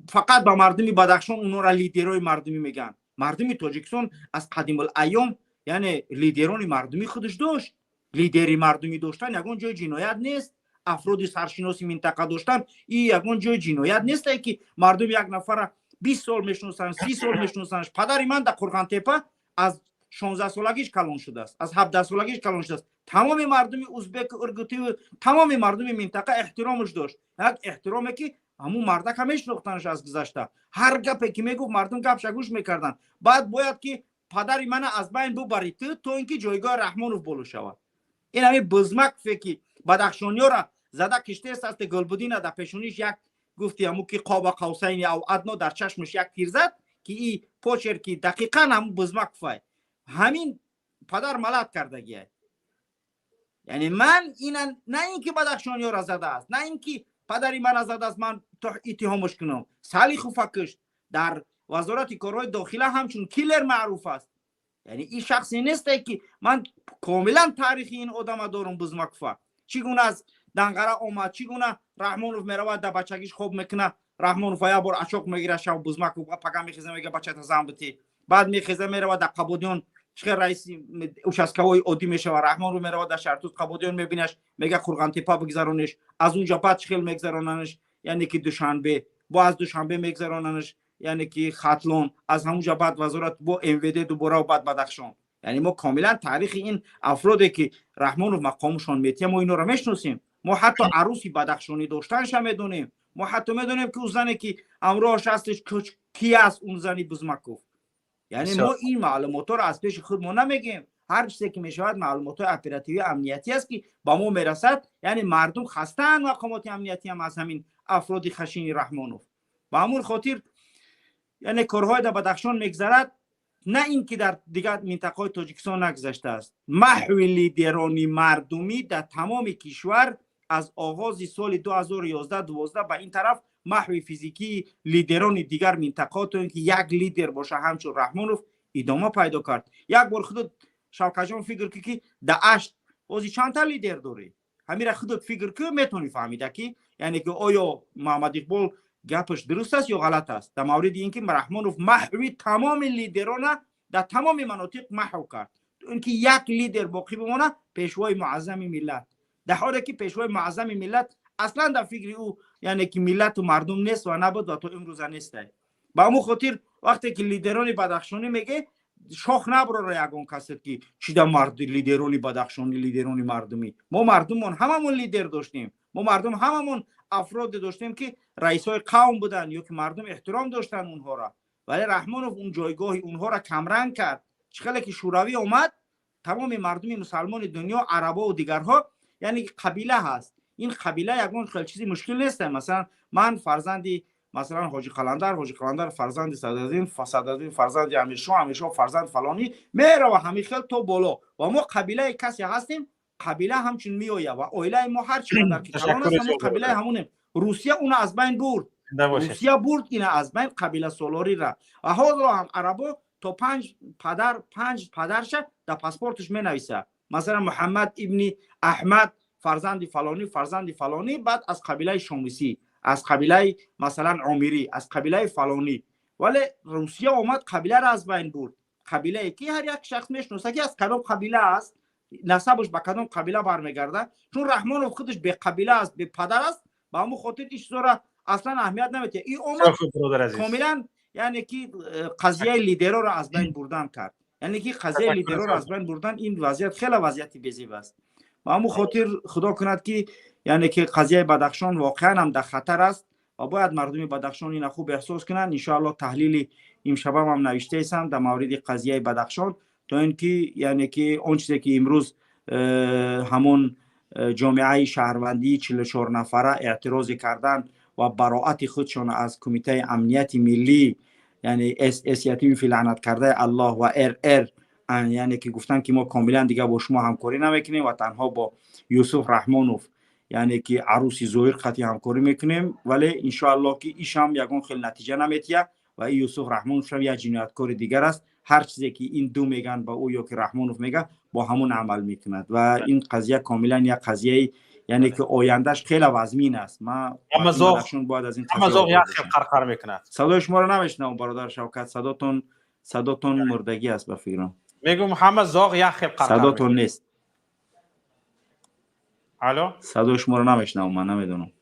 فقط به مردمی بدخشان اونها را لیدرای مردمی میگن. مردمی تاجیکستان از قدیم الایام یعنی لیدران مردمی خودش داشت. لیدری مردمی داشتن یگان جای جنایت نیست. افراد سرشناسی منطقه داشتن این یگان جای جنایت نیست که مردم یک نفر 20 سال میشناسن، 30 سال میشناسنش. پدر من در قرغان تپه از 16 سالگیش کلان شده است، از 17 سالگیش کلان شده است. تمام مردم ازبک ارگوتی و تمام مردم منطقه احترامش داشت. یک احترامی که همون مردک همیش نختنش از گذشته. هر گپی که میگفت مردم گپ شگوش میکردن. بعد باید که پدر من از بین ببرید تا اینکه جایگاه رحمانوف بالا شود. این همین بزمک فکی بدخشانی‌ها را زده کشته است گلبدین در پیشونیش یک گفتی همون که قاب قوسین او ادنا در چشمش یک تیر زد که این پوچر که دقیقاً همون بزمک فای همین پدر ملت کردگیه. یعنی من این نه اینکه بدخشانی‌ها را زده است، نه اینکه پدری من از زده است من اتهامش کنم. سالی خوفکش در وزارت کارهای داخله همچون کیلر معروف است. یعنی این شخصی نیست که من کاملا تاریخی این آدم دارم بزمکفا چگونه از دنگره آمد، چگونه رحمانوف میرود در بچگیش خوب میکنه، رحمانوف یه بار اشاق میگیره شب بزمک و پگا میخیزه میگه بچه تا زن بتی، بعد میخیزه میرود در قبودیان چه رئیس اوشاسکوی عادی میشه و رحمانوف میرود در شرطوس قبودیان میبینش میگه قرغان تپه بگذرونش، از اونجا بعد چخیل میگذروننش یعنی که دوشنبه، با از دوشنبه میگذروننش یعنی که خاتلون، از همونجا بعد وزارت با MVD دوباره و بعد بدخشان. یعنی ما کاملا تاریخ این افرادی که رحمانوف مقامشان میتیم ما اینا رو میشناسیم. ما حتی عروسی بدخشانی داشتنش هم میدونیم. ما حتی میدونیم که اون زنی که امروز هستش کی است اون زنی بزمکوف. یعنی ما این معلومات رو از پیش خود ما نمیگیم. هر چیزی که میشود معلومات اپراتیوی امنیتی است که با ما میرسد. یعنی مردم خستن مقامات امنیتی هم از همین افراد خشین رحمانوف. با همون خاطر یعنی کارهای در بدخشان میگذرد، نه اینکه در دیگر منطقه تاجیکستان نگذشته است. محو لیدرانی مردمی در تمام کشور از آغاز سال 2011-12 به این طرف محو فیزیکی لیدران دیگر منطقه تا اینکه یک لیدر باشه همچون رحمانوف ادامه پیدا کرد. یک بار خودت شوکت جان فکر که داعش بازی چند تا لیدر داره، همین را خودت فکر که میتونی فهمیده که یعنی که آیا محمد اقبال گپش درست است یا غلط است در مورد اینکه رحمانوف محو تمام لیدران در تمام مناطق محو کرد، اینکه یک لیدر باقی بمانه پیشوای معظم ملت، در حالی که پیشوای معظم ملت اصلا در فکر او یعنی که ملت و مردم نیست و نبود و تا امروز نیست. با همون خاطر وقتی که لیدران بدخشانی میگه شاخ نبره یگان کسی که چی در مرد لیدران بدخشانی لیدران مردمی، ما مردمون هممون لیدر داشتیم، ما مردم هممون افراد داشتیم که رئیسای قوم بودن یا که مردم احترام داشتن اونها را. ولی رحمانوف اون جایگاه اونها را کمرنگ کرد. چقدر که شوروی اومد تمام مردم مسلمان دنیا عربا و دیگرها یعنی قبیله هست. این قبیله یگان خیلی چیزی مشکل نیست. مثلا من فرزندی مثلا حاجی قلندر فرزند صدرالدین فرزند امیرشاه فرزند فلانی میره و همین خیلی تو بالا و ما قبیله کسی هستیم. قبیله همچون میآیه و اویله ما هر چقدر که کلان است همون قبیله همونه. روسیه اون از بین برد، روسیه برد این از بین قبیله سولاری را و حالا هم عربا تا 5 پدرش در پاسپورتش می نویسه مثلا محمد ابن احمد فرزند فلانی بعد از قبیله شامسی، از قبیله مثلا عامری، از قبیله فلانی. ولی روسیه اومد قبیله را از بین برد. قبیله که هر یک شخص میشناسه که از کدام قبیله است، نسبش به کدام قبیله برمیگرده. چون رحمانوف خودش به قبیله است، به پدر است، با همون خاطر ایش زورا اصلا اهمیت نمیده. این اومد کاملا یعنی که قضیه لیدرها را از بین بردن کرد. یعنی که قضیه لیدرها را از بین بردن. این وضعیت خیلی وضعیت بی‌زیب است. با همون خاطر خدا کند که یعنی که قضیه بدخشان واقعا هم در خطر است و باید مردم بدخشان این خوب احساس کنن. ان شاء الله تحلیل امشب هم نوشته ایستم در مورد قضیه بدخشان تا اینکه یعنی که اون چیزی که امروز همون جامعه شهروندی 44 نفره اعتراض کردن و براءت خودشان از کمیته امنیت ملی یعنی اس یتیم فی لعنت کرده الله و ار یعنی که گفتن که ما کاملا دیگه با شما همکاری نمیکنیم و تنها با یوسف رحمانوف یعنی که عروسی زویر خطی همکاری میکنیم، ولی ان شاء الله که ایش هم یگان خیلی نتیجه نمیتیه و این یوسف رحمانوف هم یک جنایتکار دیگر است. هر چیزی که این دو میگن با او یا که رحمانوف میگه با همون عمل میکند و این قضیه کاملا یک قضیه یعنی که آیندهش خیلی وزمین است. ما بادخشان باید از این قضیه آگاه باشیم. قرقر میکند. صدای شما رو نمیشنوم برادر شوکت، صداتون مردگی است به فکرم. میگم محمد زاغ یک خیلی قرقر صداتون نیست. الو صدای شما رو نمیشنوم، من نمیدونم.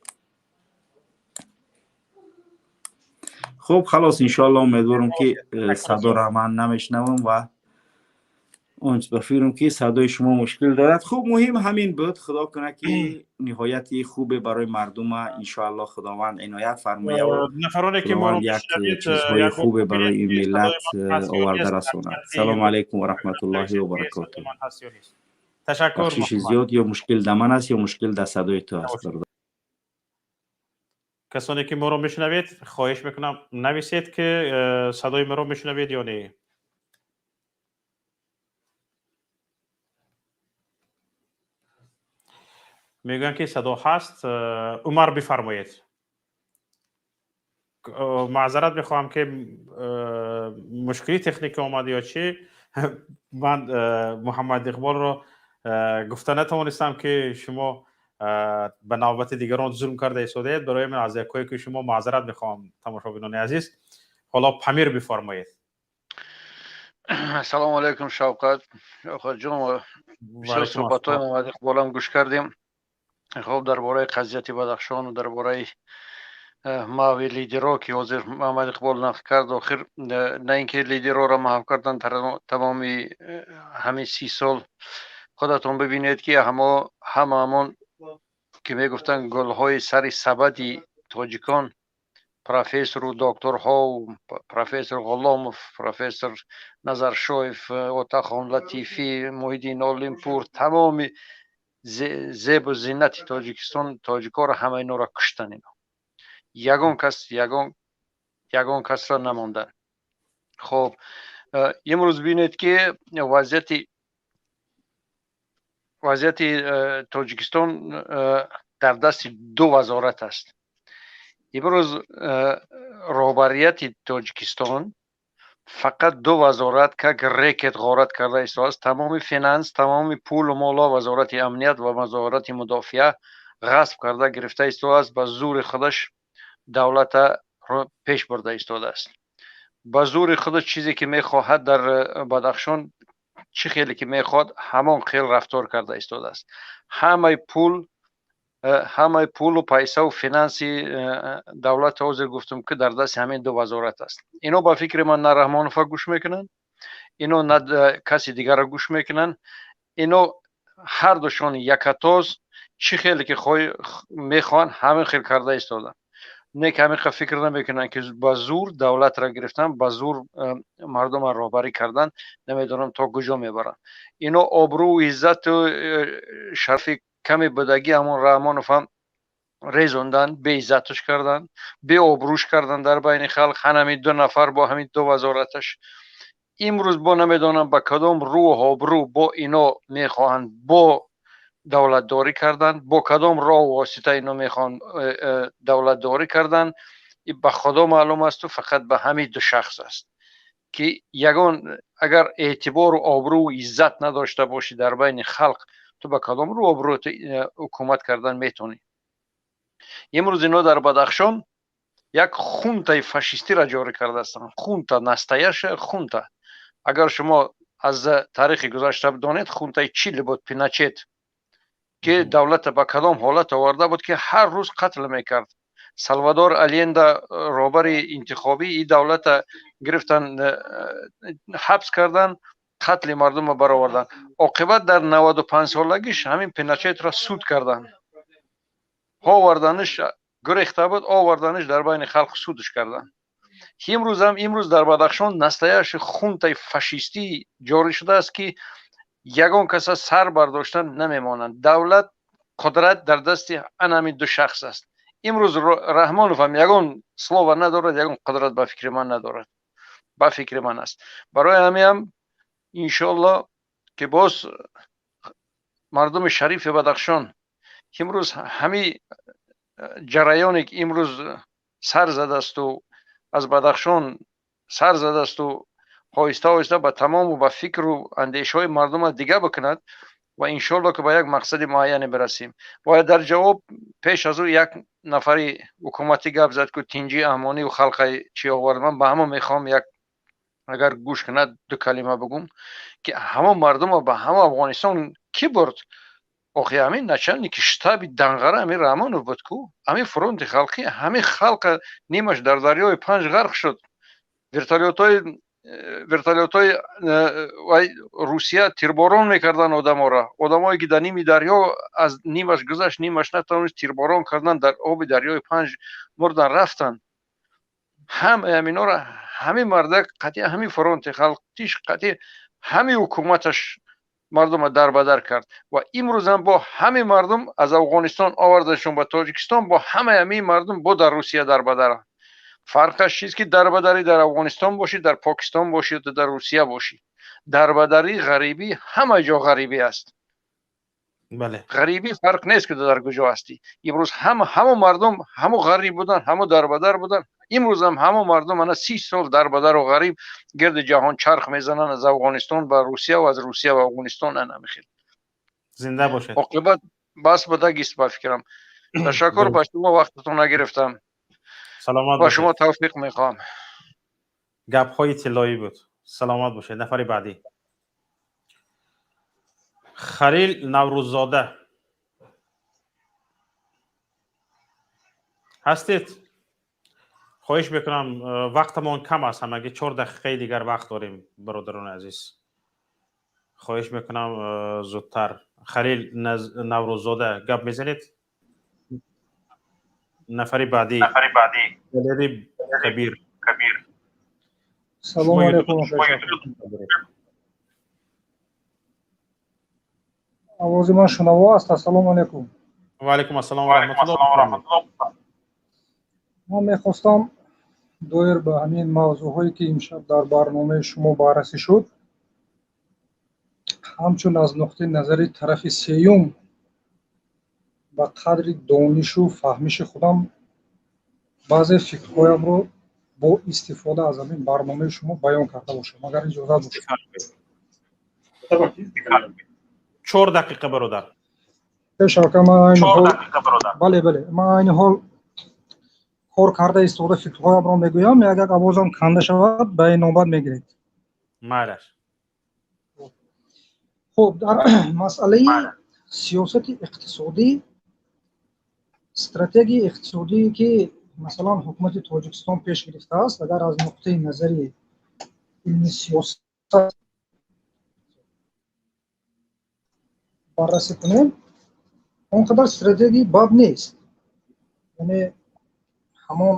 خب خلاص انشالله امیدوارم که صدا را من نمیشنوم و اونچه بفیرم که صدای شما مشکل دارد. خب مهم همین بود. خدا کنه که نهایت خوب برای مردم انشالله خداوند عنایت فرمایه و نفرانی که ما رو یک چیزهای خوب برای این ملت آورده رساند. سلام علیکم و رحمت الله و برکاته. تشکر. بخشش زیاد یا مشکل دمن است یا مشکل در صدای تو است. کسانی که ما رو میشنوید خواهش میکنم نویسید که صدای ما رو میشنوید یا نه. میگن که صدا هست. عمر بفرمایید. معذرت میخوام که مشکلی تکنیکی آمد یا چی. من محمد اقبال رو گفته نتوانستم که شما به نوبت دیگران ظلم کرده ایستادید. برای من از یکایی که شما معذرت میخوام تماشابینان عزیز. حالا پمیر بفرمایید. سلام علیکم شوکت جان. بسیار صحبت‌های محمد اقبال هم گوش کردیم. خب درباره قضیه بدخشان و درباره ماوی لیدرها که حاضر محمد اقبال نقل کرد، آخر نه اینکه لیدرها را محو کردن تمامی همین 30 سال. خودتون ببینید که همون که میگفتن گلهای سر سبدی تاجیکان، پروفسور و دکترها و پروفسور غلاموف، پروفسور نظرشویف، اوتاخان لطیفی، محیدین اولیمپور، تمامی زیب و زینت تاجیکستان تاجیکا را همه اینا را کشتن. اینا یگان کس را نماندن. خب امروز بینید که وضعیت تاجیکستان در دست دو وزارت است. امروز رهبریت تاجیکستان فقط دو وزارت که ریکت غارت کرده است. تمام فینانس، تمام پول و مالا، وزارت امنیت و وزارت مدافعه غصب کرده گرفته است. به زور خودش دولت را پیش برده ایستاده است. به زور خودش چیزی که میخواهد در بدخشان، چه خیلی که میخواد همان خیل رفتار کرده ایستاده است. همه پول و پیسه و فینانسی دولت حاضر گفتم که در دست همین دو وزارت است. اینو با فکر من نه رحمانوف گوش میکنن، اینو نه کسی دیگر را گوش میکنن. اینو هر دوشان یکتاز چه خیلی که میخوان همین خیل کرده ایستادن. نه که همین فکر نمیکنن که با زور دولت را گرفتن، با زور مردم را رهبری کردن، نمیدونم تا کجا میبرن. اینو آبرو و عزت و شرف کمی بدگی همون رحمانوف هم ریزوندن، به عزتش کردن، به آبروش کردن در بین خلق. همین دو نفر با همین دو وزارتش امروز با نمیدونم با کدام روح آبرو با اینا میخواهند با دولت داری کردن، با کدام راه و واسطه اینا میخوان دولت داری کردن. به خدا معلوم است و فقط به همین دو شخص است که یگان اگر اعتبار و آبرو و عزت نداشته باشی در بین خلق، تو به کدام رو آبرو حکومت کردن میتونی؟ امروز اینا در بدخشان یک خونتا فاشیستی را جاری کرده هستند. خونتا نستایش خونتا. اگر شما از تاریخ گذشته بدانید، خونتای چیلی بود، پیناچت، که دولت به کدام حالت آورده بود که هر روز قتل میکرد. سالوادور آلینده رهبر انتخابی، این دولت گرفتن حبس کردن، قتل مردم برآوردن. عاقبت در 95 سالگیش همین پیناچت را سود کردن، آوردنش گریخته بود، آوردنش در بین خلق سودش کردن. امروز در بدخشان نسلیش خونتای فاشیستی جاری شده است که یگان کس سر برداشتن نمیمانند. دولت قدرت در دست همین دو شخص است. امروز رحمانوف هم یگان سلو ندارد، یگان قدرت به فکر من ندارد. ба фикри ман аст. барои ҳамиам иншоалло ки боз мардуми шарифи Бадахшон имрӯз ҳами ҷараёне ки имрӯз сар задасту аз Бадахшон сар задасту хоҳиста хоҳиста ба тамому ба фикру андешаҳои мардума дига бикунад ва иншоалло ки ба як мақсади муайяне бирасем. ва дар ҷавоб пеш аз ӯ як нафари ҳукуматӣ гап зад ку Тинҷи Амониву халқаи чӣ овард. Ман ба ҳама мехоҳам як агар гӯш кунад ду калима бигӯм ки ҳама мардума ба ҳама Афғонистон кӣ бурд? охи ҳамин начальники штаби Данғара ҳамин Раҳмонов буд ку, ҳамин фронти халқӣ, ҳамин халқа нимаш дар дарёи Панҷ ғарқ шуд. вертолётҳои Русия тирборон мекардан одаморо. Одамое ки дар ними дарё аз нимаш гузашт, нимаш натавонист, тирборон кардан дар оби дарёи Панҷ мурдан рафтанд. ҳамаи ҳаминоро ҳамин марда қатъи ҳамин фронти халқиш қатъи ҳамин ҳукуматаш мардума дарбадар кард ва имрӯз ҳам бо ҳамин мардум аз Афғонистон овардашон ба Тоҷикистон, бо ҳамаи ҳамин мардум бо дар Русия дарбадаранд. фарқаш чист ки дарбадарӣ дар Афғонистон бошӣ, дар Покистон бошӣ, дар Русия бошӣ. дарбадарӣ ғарибӣ ҳама ҷо ғарибӣ аст. ғарибӣ фарқ нест ки дар куҷо ҳастӣ. имрӯз ҳама мардум ҳамо ғариб будан, ҳамо дарбадар будан. имрӯз ҳам ҳамо мардум ана 30 сол дарбадару ғариб гирди ҷаҳон чарх мезананд, аз Афғонистон ба Русия ва аз Русия ба Афғонистон анамихел. зинда бошед. оқибат бас будагист ба фикрам. ташаккур ба шумо, вақтатон нагирифтам. саломат ба бошед. шумо тавфиқ мехоҳам. гапҳои тиллоӣ буд. саломат бошед. нафари баъдӣ халил наврӯззода ҳастед? хоҳиш мекунам, вақтамон кам аст, ҳамаги 4 дақиқаи дигар вақт дорем бародарони азиз. хоҳиш мекунам зудтар. халил наврӯззода гап мезанед? нафари баъдӣ Валери Кабир. салому алайкум. овози ман шунава аст? Ассалому алайкум. ва алайкум ассалом ва раҳматуллоҳ. ман мехостам доир ба ҳамин мавзӯъҳое ки имшаб дар барномаи шумо баррасӣ шуд, ҳамчун аз нуқтаи назари тарафи сеюм ба қадри донишу фаҳмиши худам баъзе фикрҳоямро бо истифода аз ҳамин барномаи шумо баён карда бошам, агар иҷозат бошад. 4 дақиқа бародар. бешака ман айни ҳол кор карда истода фикрҳоямро мегӯям, агар овозам канда шавад ба ин нобат мегиред. майраш. хуб, дар масъалаи сиёсати иқтисодӣ, стратегияи иқтисодие ки масалан ҳукумати Тоҷикистон пеш гирифтааст, агар аз нуқтаи назари илми сиёсат баррасӣ кунем, он қадар стратегияи бад нест. яъне ҳамон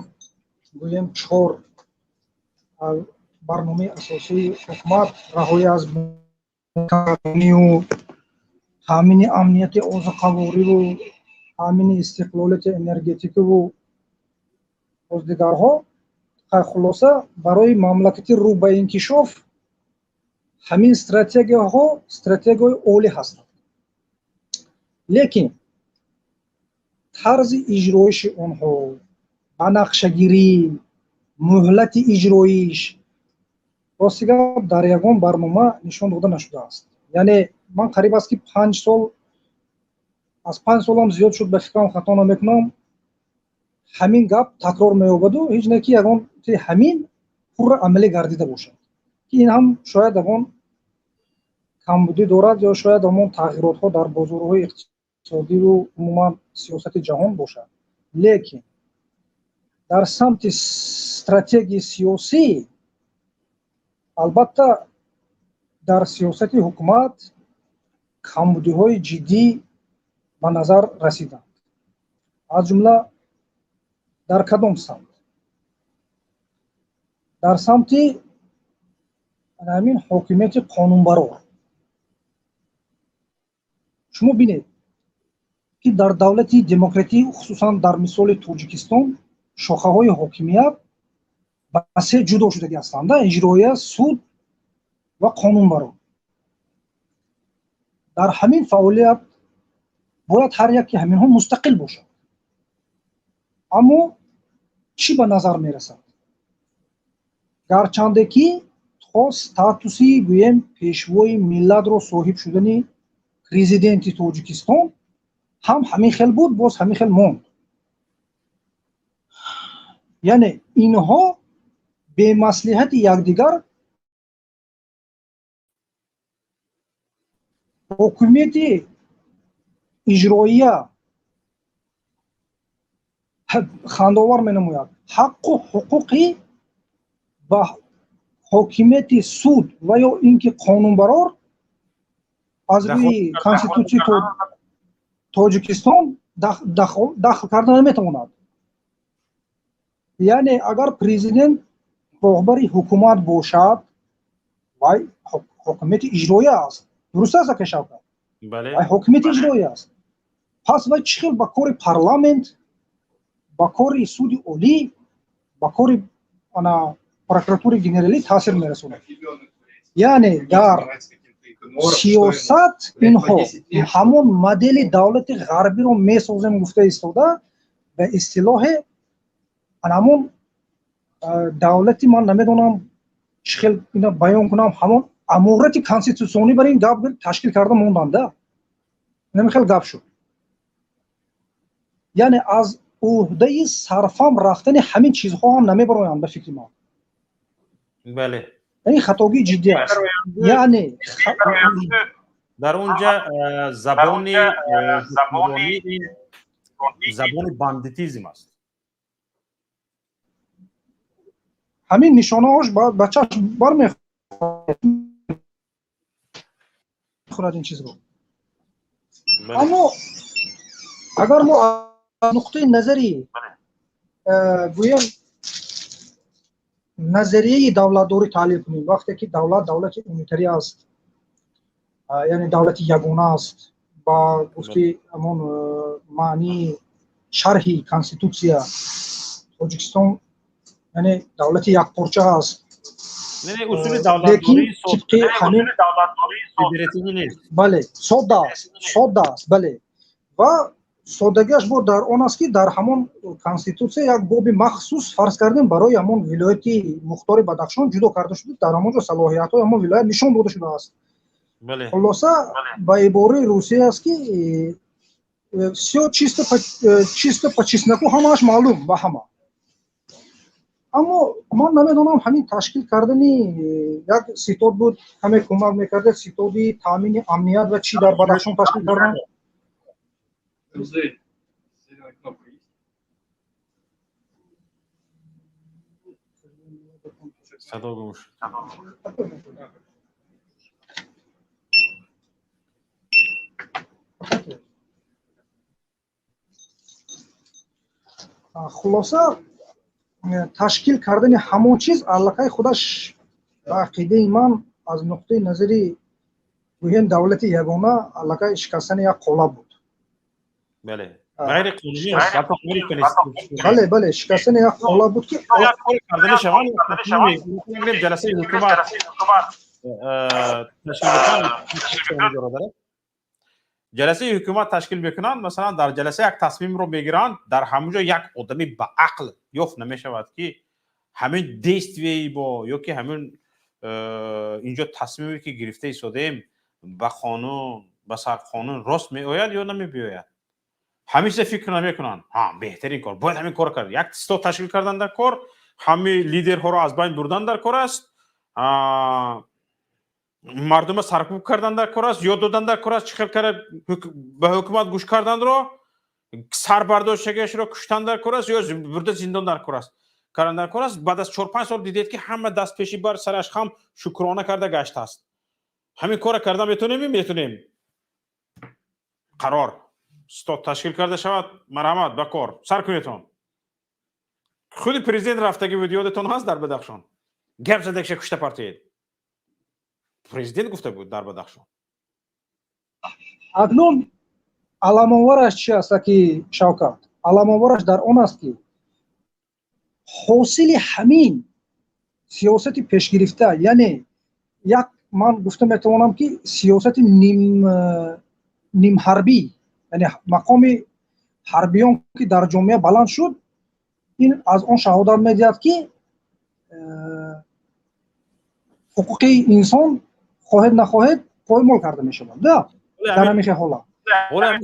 гӯем 4 барномаи асосии ҳукумат раҳоӣ аз ниу таъмини амнияти озуқавориву таъмини истиқлолияти энергетикиву боз дигарҳо, хулоса барои мамлакати рӯ ба инкишоф ҳамин стратегияҳо стратегияҳои олӣ ҳастанд. лекин тарзи иҷроиши онҳо, банақшагирӣ, муҳлати иҷроиш рости гап дар ягон барнома нишон дода нашудааст. яъне ман қариб аст ки 5 сол, аз 5 солам зиёд шуд, ба фикрам хато намекунам, ҳамин гап такрор меёбаду ҳеҷ не ки ягон ҳамин пурра амалӣ гардида бошад, ки ин ҳам шояд ягон камбудӣ дорад ё шояд ҳамон тағйиротҳо дар бозорҳои иқтисодиву умуман сиёсати ҷаҳон бошад. лекин дар самти стратегияи сиёсӣ албатта дар сиёсати ҳукумат камбудиҳои ҷиддӣ ба назар расиданд. аз ҷумла дар кадом самт? дар самти ҳамин ҳокимияти қонунбарор. шумо бинед ки дар давлати демократӣ, хусусан дар мисоли Тоҷикистон, шохаҳои ҳокимият ба се ҷудо шудагӣ ҳастанд: иҷроия, суд ва қонунбарон. дар ҳамин фаъолият бояд ҳар яки ҳаминҳо мустақил бошад. аммо чӣ ба назар мерасад? гарчанде ки то статуси гӯем пешвои миллатро соҳиб шудани президенти Тоҷикистон ҳам ҳамин хел буд, боз ҳамин хел монд. яъне инҳо бемаслиҳати якдигар ҳокимияти иҷроия хандовар менамояд. ҳаққу ҳуқуқи ба ҳокимияти суд ва ё ин ки қонунбарор аз рӯи конститутсияи Тоҷикистон дахл карда наметавонад. яъне агар президент роҳбари ҳукумат бошад, вай ҳокимияти иҷроия аст. дуруст аст ака Шавкат? вай ҳокимияти иҷроия аст. пас вай чӣ хел ба кори парламент, ба кори суди олӣ, ба кори прокуратури генералӣ таъсир мерасонад? яъне дар сиёсат инҳо ҳамон модели давлати ғарбиро месозем гуфта истода, ба истилоҳи ҳамон давлати, ман намедонам чӣ хел ина баён кунам, ҳамон амурати конститутсионӣ бар ин гап ташкил карда монданда. ин хел гап шуд. яъне аз уҳдаи сарфам рафтани ҳамин чизҳо ҳам намебароянд ба фикри ман. бале. ин хатогии ҷиддӣ аст. яъне дар унҷа забони забони бандитизм аст. ҳамин нишонаҳош ба чашм бармехӯрад ин чизро. аммо агар мо аз нуқтаи назари гӯям назарияи давлатдорӣ таҳлил кунем, вақте ки давлати унитарӣ аст, яъне давлати ягона аст, ба гуфти ҳамон маънии шарҳи конститутсия Тоҷикистон яъне давлати якпорча аст. усули давлатдории бале, содда аст, бале. ва соддагиаш бо дар он аст ки дар ҳамон конститутсия як боби махсус фарз кардем барои ҳамон вилояти мухтори Бадахшон ҷудо карда шуда, дар ҳамонҷо салоҳиятҳои ҳамон вилоят нишон дода шудааст. хулоса ба ибораи русия аст ки всё чисто по чесноку, ҳамааш маълум ба ҳама. аммо ман намедонам ҳамин ташкил кардани як ситод буд, ҳаме кӯмак мекард, ситоди таъмини амният ва чӣ дар Бадахшон ташкил кардан. хулоса ташкил кардани ҳамон чиз аллакай худаш ба ақидаи ман аз нуқтаи назари гӯем давлати ягона аллакай шикастани як қолаб буд. бале. غیر قانونی است. بله بله شکستن یک قالب بود که کردن شوان جلسه حکومت تشکیل بکنند. جلسه حکومت تشکیل بکنند، مثلا در جلسه یک تصمیم رو بگیرند، در همونجا یک آدمی با عقل یافت نمیشود که همین دستوی با یا که همین اینجا تصمیمی که گرفته ایستادیم با قانون با سر قانون راست میآید یا نمیآید. همیشه فکر نمیکنن بهترین کار باید همین کار کرد. یک استاد تشکیل کردن در کار، همه لیدرها رو از بین بردن در کار است، مردم سرکوب کردن در کار است، یاد دادن در کار است، چیکار کرد به حکومت گوش کردن رو، سر برداشتگیش رو کشتن در کار است یا برده زندان در کار است کردن در کار است. بعد از 4-5 سال دیدید که همه دست پیشی بر سرش خم شکرانه کرده گشت است. همین کار کردن میتونیم قرار استاد تشکیل کرده شود، مرحمت بکار سر کنیتون. خود پرزیدنت رفتگی بود، یادتون هست در بدخشان گپ زده که کشته پارتی پرزیدنت گفته بود در بدخشان. اکنون علام‌آورش چی است که شوکت علام‌آورش در آن است که حاصل همین сиёсати пешгирифта, яъне як ман гуфта метавонам ки сиёсати нимҳарбӣ, яъне мақоми ҳарбиён ки дар ҷомеа баланд шуд, ин аз он шаҳодат медиҳад ки ҳуқуқи инсон хоҳед нахоҳед поймол карда мешавад. Да, дар ҳамин ҳолат. Ола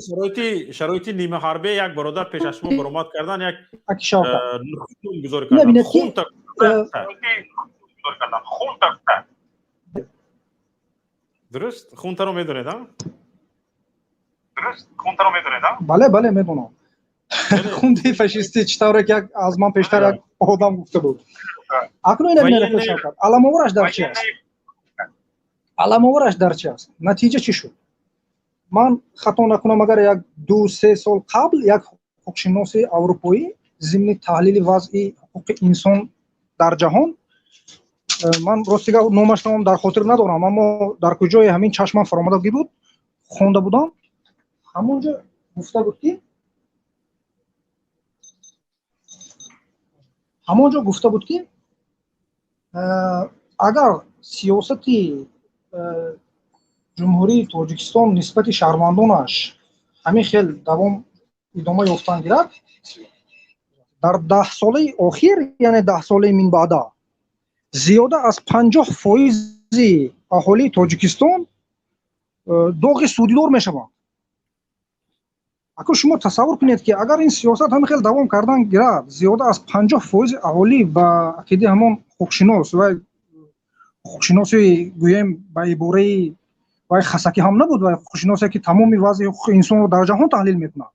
шароити нима ҳарбе як бародар пеш аз шумо баромад кардан, як нухун гузор кардан. Дуруст? Хунтаро медонед, а? Бале, бале, медонам. Хунди фашисти чӣ тавре ки аз ман пештар як одам гуфта буд. Акнун ина бинед Шавкат, аламовараш дар чи аст? Аламовараш дар чи аст? Натиҷа чӣ шуд? ман хато накунам, агар як 2-3 сол қабл як ҳуқуқшиноси аврупоӣ зимни таҳлили вазъи ҳуқуқи инсон дар ҷаҳон, ман ростига номаш намам дар хотир надорам, аммо дар куҷое ҳамин чашмам фаромадагӣ буд, хонда будам, ҳамонҷо гуфта буд ки агар сиёсати ҷумҳурии Тоҷикистон нисбати шаҳрвандонаш ҳамин хел давом идома ёфтан гирад, дар 10 солаи охир, яъне 10 солаи мин баъда, зиёда аз 50% аҳолии Тоҷикистон доғи судидор мешаванд. акун шумо тасаввур кунед ки агар ин сиёсат ҳамин хел давом кардан гирад, зиёда аз 50% аҳолӣ ба акиди ҳамон ҳуқуқшинос ва ҳуқуқшиноси гӯем ба ибораи вай хасакӣ ҳам набуд, вай ҳуқуқшиносе ки тамоми вазъи ҳуқуқи инсонро дар ҷаҳон таҳлил мекунад.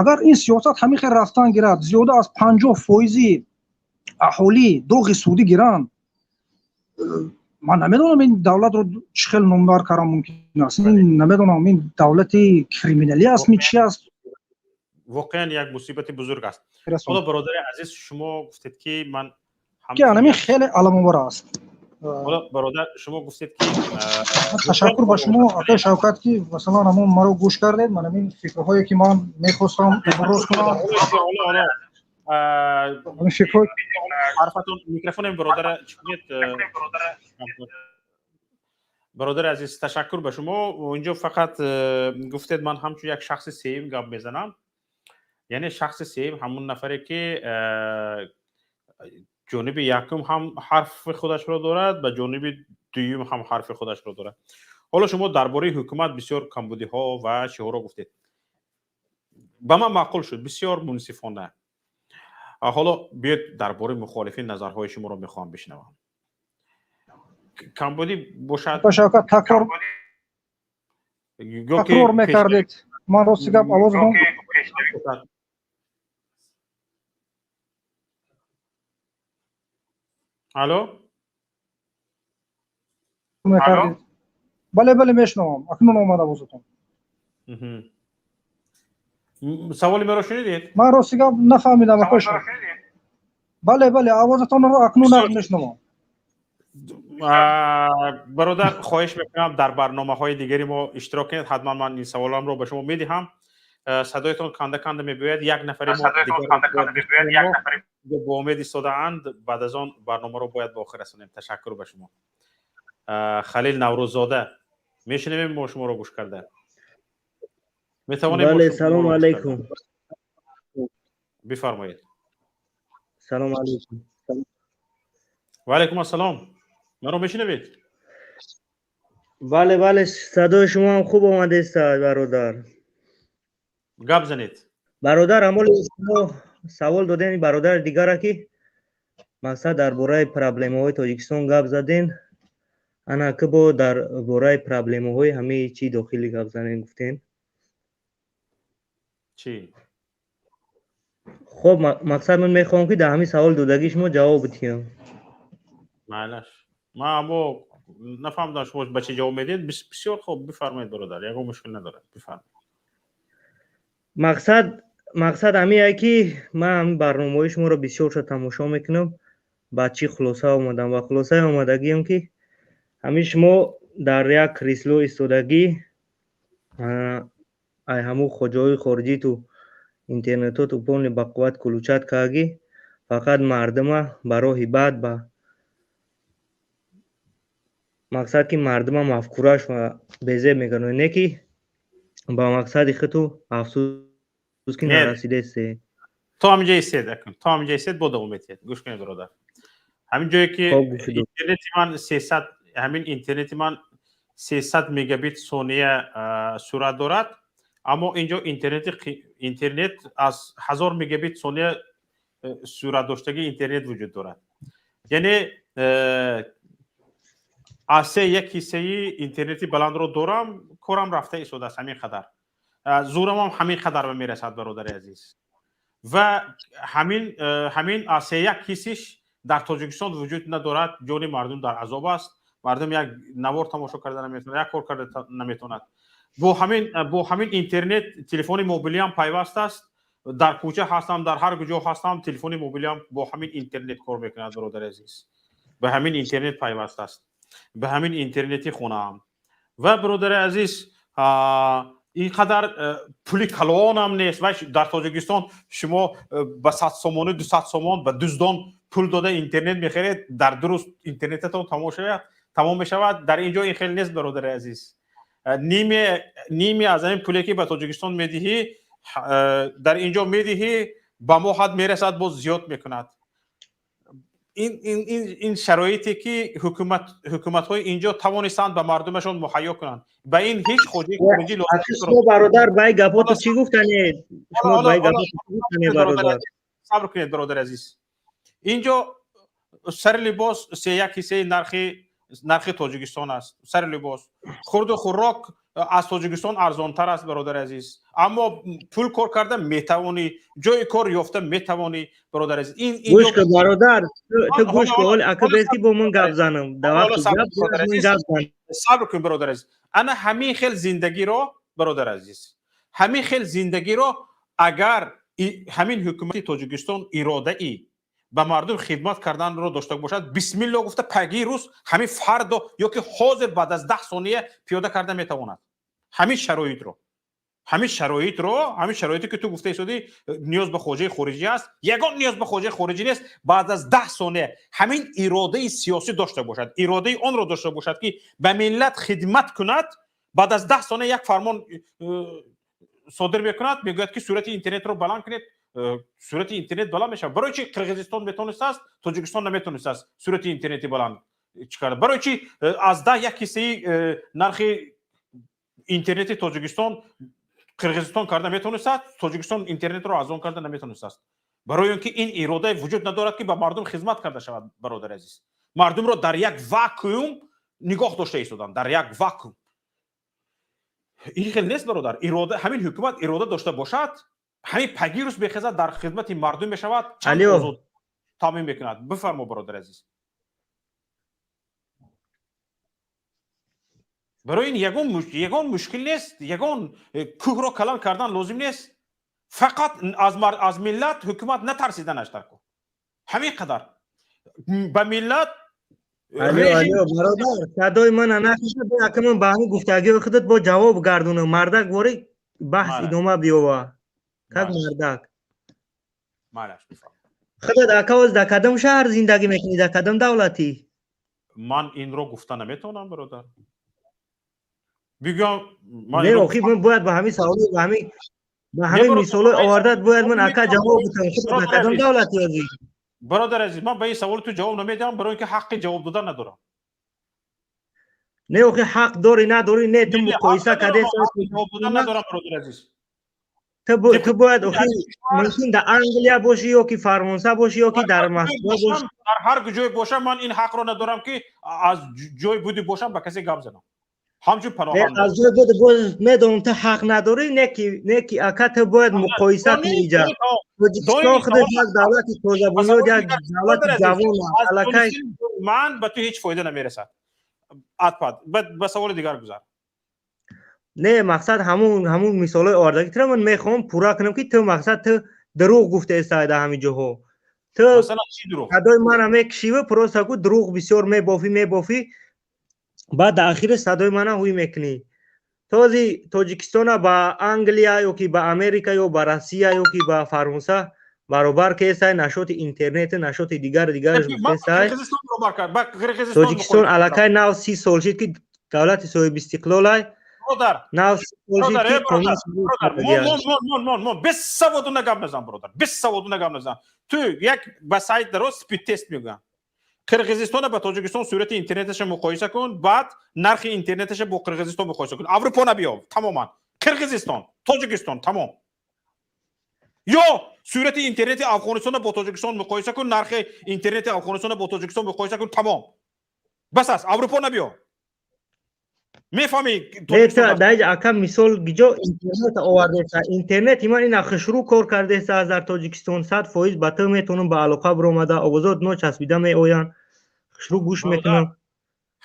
агар ин сиёсат ҳамин хел рафтан гирад, зиёда аз 50% аҳолӣ доғи судӣ гиранд, ман намедонам ин давлатро чӣ хел номбар кардан мумкин аст. Намедонам ин давлати криминали астми чӣ аст. воқеан як мусибати бузург аст. ҳоло бародари азиз, шумо гуфтед ки ман ҳамин хеле аламовар аст. ҳоло бародар, шумо гуфтед ки ташаккур ба шумо акои Шавкат ки масалан ҳамон маро гӯш кардед. Ман ин фикрҳое ки ман мехостам иброз кунам, микрофонем бародари азиз, ташаккур ба шумо. инҷо фақат гуфтед ман ҳамчун як шахси сеюм гап мезанам. яъне шахси сеюм ҳамон нафаре ки ҷониби якум ҳам ҳарфи худашро дорад, ба ҷониби дуюм ҳам ҳарфи худашро дорад. ҳоло шумо дар бораи ҳукумат бисёр камбудиҳо ва чиҳоро гуфтед. ба ман маъқул шуд, бисёр мунсифона. ҳоло биёед дар бораи мухолифин назарҳои шуморо мехоҳам бишнавам. камбудӣ бошад Шавкат такрор мекардед. ман рости гап овозам алло мекардед. бале бале мешунавам. акнун омад овозатон. саволи меро шунидед? ман рости гап нафаҳмидам. бале бале овозатонро акнун мешунавам. бародар, хоҳиш мекунам дар барномаҳои дигари мо иштирок кинед. ҳатман ман ин саволамро ба шумо медиҳам. садоятон канда канда мебояд. Як нафари мо бо умед истодаанд. баъд аз он барномаро бояд ба охир расонем. ташаккур ба шумо. халил наврӯззода, мешунавем мо шуморо гӯш карда. метавонем? бале, салому алайкум. бифармоед. салому алайкум. ва алайкум ассалом. маро мешунавед? бале бале, садои шумо ҳам хуб омадест бародар. гап занед. бародар, амоли шумо савол додени бародари дигара ки мақсад дар бораи проблемаҳои Тоҷикистон гап заден. ана ки бо дар бораи проблемаҳои ҳамаи чӣ дохилӣ гап занен гуфтен. чӣ? хоб, мақсад ман мехоҳам ки дар ҳамин савол додагӣ шумо ҷавоб бидиҳам. майлаш. ман аммо нафаҳмидам шумо ба чӣ ҷавоб медиҳед. бисёр хуб, бифармоед бародар, ягон мушкил надорад. бифармоед. мақсад ҳамин ки ман барномаҳои шуморо бисёрша тамошо мекунам. ба чӣ хулоса омадам? ба хулосаи омадагиам ки ҳамин шумо дар як кресло истодагӣ, ай ҳаму хоҷаҳои хориҷиту интернетоту полни бақувват кулучат кардагӣ, фақат мардума ба роҳи бад, ба мақсад ки мардума мафкураш ва безеб мекунад, не ки ба мақсади худту афсус ки нарасидест. تو همینجا ایستید کن، تو همینجا ایستید با دوم بتید. گوش کنید برادر. همین جایی که اینترنت من 300 همین اینترنت من 300 مگابیت ثانیه سرعت دارد، اما اینجا اینترنت از 1000 مگابیت ثانیه سرعت داشتگی اینترنت وجود دارد. یعنی از یک حصه اینترنتی بلند رو دارم، کارم رفته ایستاده است همین قدر. زورم هم همین قدر به میرسد برادر عزیز. و همین از یک حصهش در تاجیکستان وجود ندارد. جان مردم در عذاب است. مردم یک نوار تماشا کردن نمیتونه، یک کار کردن نمیتوند. با همین اینترنت تلفن موبیلی هم پیوست است. در کوچه هستم، در هر کجا هستم، تلفن موبیلی هم با همین اینترنت کار میکند برادر عزیز. به همین اینترنت پیوست است. به همین اینترنتی خونه هم. و برادر عزیز اینقدر پولی کلان هم نیست. و در تاجیکستان شما به 100 سومانه 200 سومان به دزدان پول داده اینترنت میخرید، در درست اینترنتتون تمام میشود. در اینجا این خیلی نیست برادر عزیز. نیمی از این پولی که به تاجیکستان میدهی در اینجا میدهی با ما حد میرسد باز زیاد میکند. این شرایطی که حکومت های اینجا توانستند به مردمشون مهیا کنند. به این هیچ خودی شما برادر بای گپاتو چی گفتنی؟ شما بای گپاتو چی گفتنی برادر؟ صبر کنید برادر عزیز. اینجا سر لباس 3 حصه نرخ تاجیکستان است. سر لباس خورد و خوراک از تاجیکستان ارزانتر است برادر عزیز. اما پول کار کرده میتوانی، جای کار یافته میتوانی برادر عزیز. این گوش کن برادر، تو گوش کن اگه بیستی با من گپ زنم. صبر کن برادر عزیز. انا همین خیل زندگی رو برادر عزیز، همین خیل زندگی رو اگر همین حکومت تاجیکستان اراده ای به مردم خدمت کردن رو داشته باشد، بسم الله گفته پگی روز همین فرد یا که حاضر بعد از 10 ثانیه پیاده کرده میتواند. همین شرایطی که تو گفته شدی نیاز به خواجه خارجی است. یگان نیاز به خواجه خارجی نیست. بعد از 10 ثانیه همین اراده سیاسی داشته باشد، اراده آن رو داشته باشد که به ملت خدمت کند. بعد از 10 ثانیه یک فرمان صادر میکند، میگوید که صورت اینترنت رو بلند کنید. صورت اینترنت بلند میشه. برای چی قرقیزستان میتونست است، تاجیکستان نمیتونست است صورت اینترنتی بلند چیکار؟ برای چی از 10 یک حصه نرخ اینترنت تاجیکستان قرقیزستان کرده میتونست است، تاجیکستان اینترنت رو از آن کرده نمیتونست است؟ برای اینکه این اراده وجود ندارد که به مردم خدمت کرده شود برادر عزیز. مردم رو در یک واکوم نگاه داشته ایستادن، در یک واکوم. این خیلی نیست برادر. اراده همین حکومت اراده داشته باشد، همین پگیروس بخزد در خدمت مردم بشود، چند آزاد تامین میکند. بفرما برادر عزیز. برای این یگان مشکل نیست، یگان کوه را کلان کردن لازم نیست. فقط از ملت حکومت نترسیدنش در کن. همین قدر به ملت برادر صدای من نشد که من به همین گفتگی خودت با جواب گردونم. مردک وری بحث ادامه بیاوا. تک مردک خودت اکاوز در کدام شهر زندگی میکنی؟ در کدام دولتی؟ من این رو گفته نمیتونم برادر. بگم نه آخی من باید به همین سوالی به همین مثال آوردت باید من اکا جواب بدم. خودت در کدام دولتی هستی؟ برادر عزیز من به این سوال تو جواب نمیدم برای اینکه حق جواب دادن ندارم. نه آخی حق داری نداری نه تو مقایسه کرده جواب دادن ندارم برادر عزیز. تو باید ممکن در انگلیا باشی یا که فرانسه باشی یا که در مسکو باشی. در هر جای باشم من این حق رو ندارم که از جای بودی باشم با کسی گپ زنم. همچون پناهنده از جای بود باز میدونم تو حق نداری نه که اکا تو باید مقایسه کنی اینجا. تاجیکستان خودت یک دولت تازه بنیاد، یک دولت جوان علاقه من به تو هیچ فایده نمیرسد. اتپاد به سوال دیگر گذار. نه مقصد همون مثال آوردگی تو من میخوام پورا کنم که تو مقصد تو دروغ گفته استاد همین جاها. تو مثلا چی دروغ؟ صدای من هم یک شیوه پروسا کو دروغ بسیار میبافی بعد در اخیر صدای من هوی میکنی. تازی تاجیکستان با انگلیا یا که با امریکا یا با روسیه یا که با فرانسه баробар кесай нашоти интернет нашоти дигараш гуфтесай Қирғизистон баробар кард. Ба Қирғизистон тоҷикистон аллакай нав 30 сол шид ки давлати соҳиби истиқлолай برادر нав 30 сол шид ки қонун برادر без саводуна гап назан برادر без саводуна гап назан ту як ба сайт даро спид тест мегӯям Қирғизистон ба Тоҷикистон сурати интернеташ муқоиса кун баъд нархи интернеташ бо Қирғизистон муқоиса кун Аврупо набиёв тамоман Қирғизистон Тоҷикистон тамом ё сурати интернети Афғонистон бо Тоҷикистон муқоиса кун нархи интернети Афғонистон бо Тоҷикистон муқоиса кун тамом бас аст Аврупо набиёв мефаҳмӣ даҷ ака мисол гиҷо интернет овардеса интернет иман ина хушрӯ кор кардеса аз дар Тоҷикистон 100% ба ту метонам ба алоқа биромада овозот но часпида меоянд хушрӯ гӯш мекунам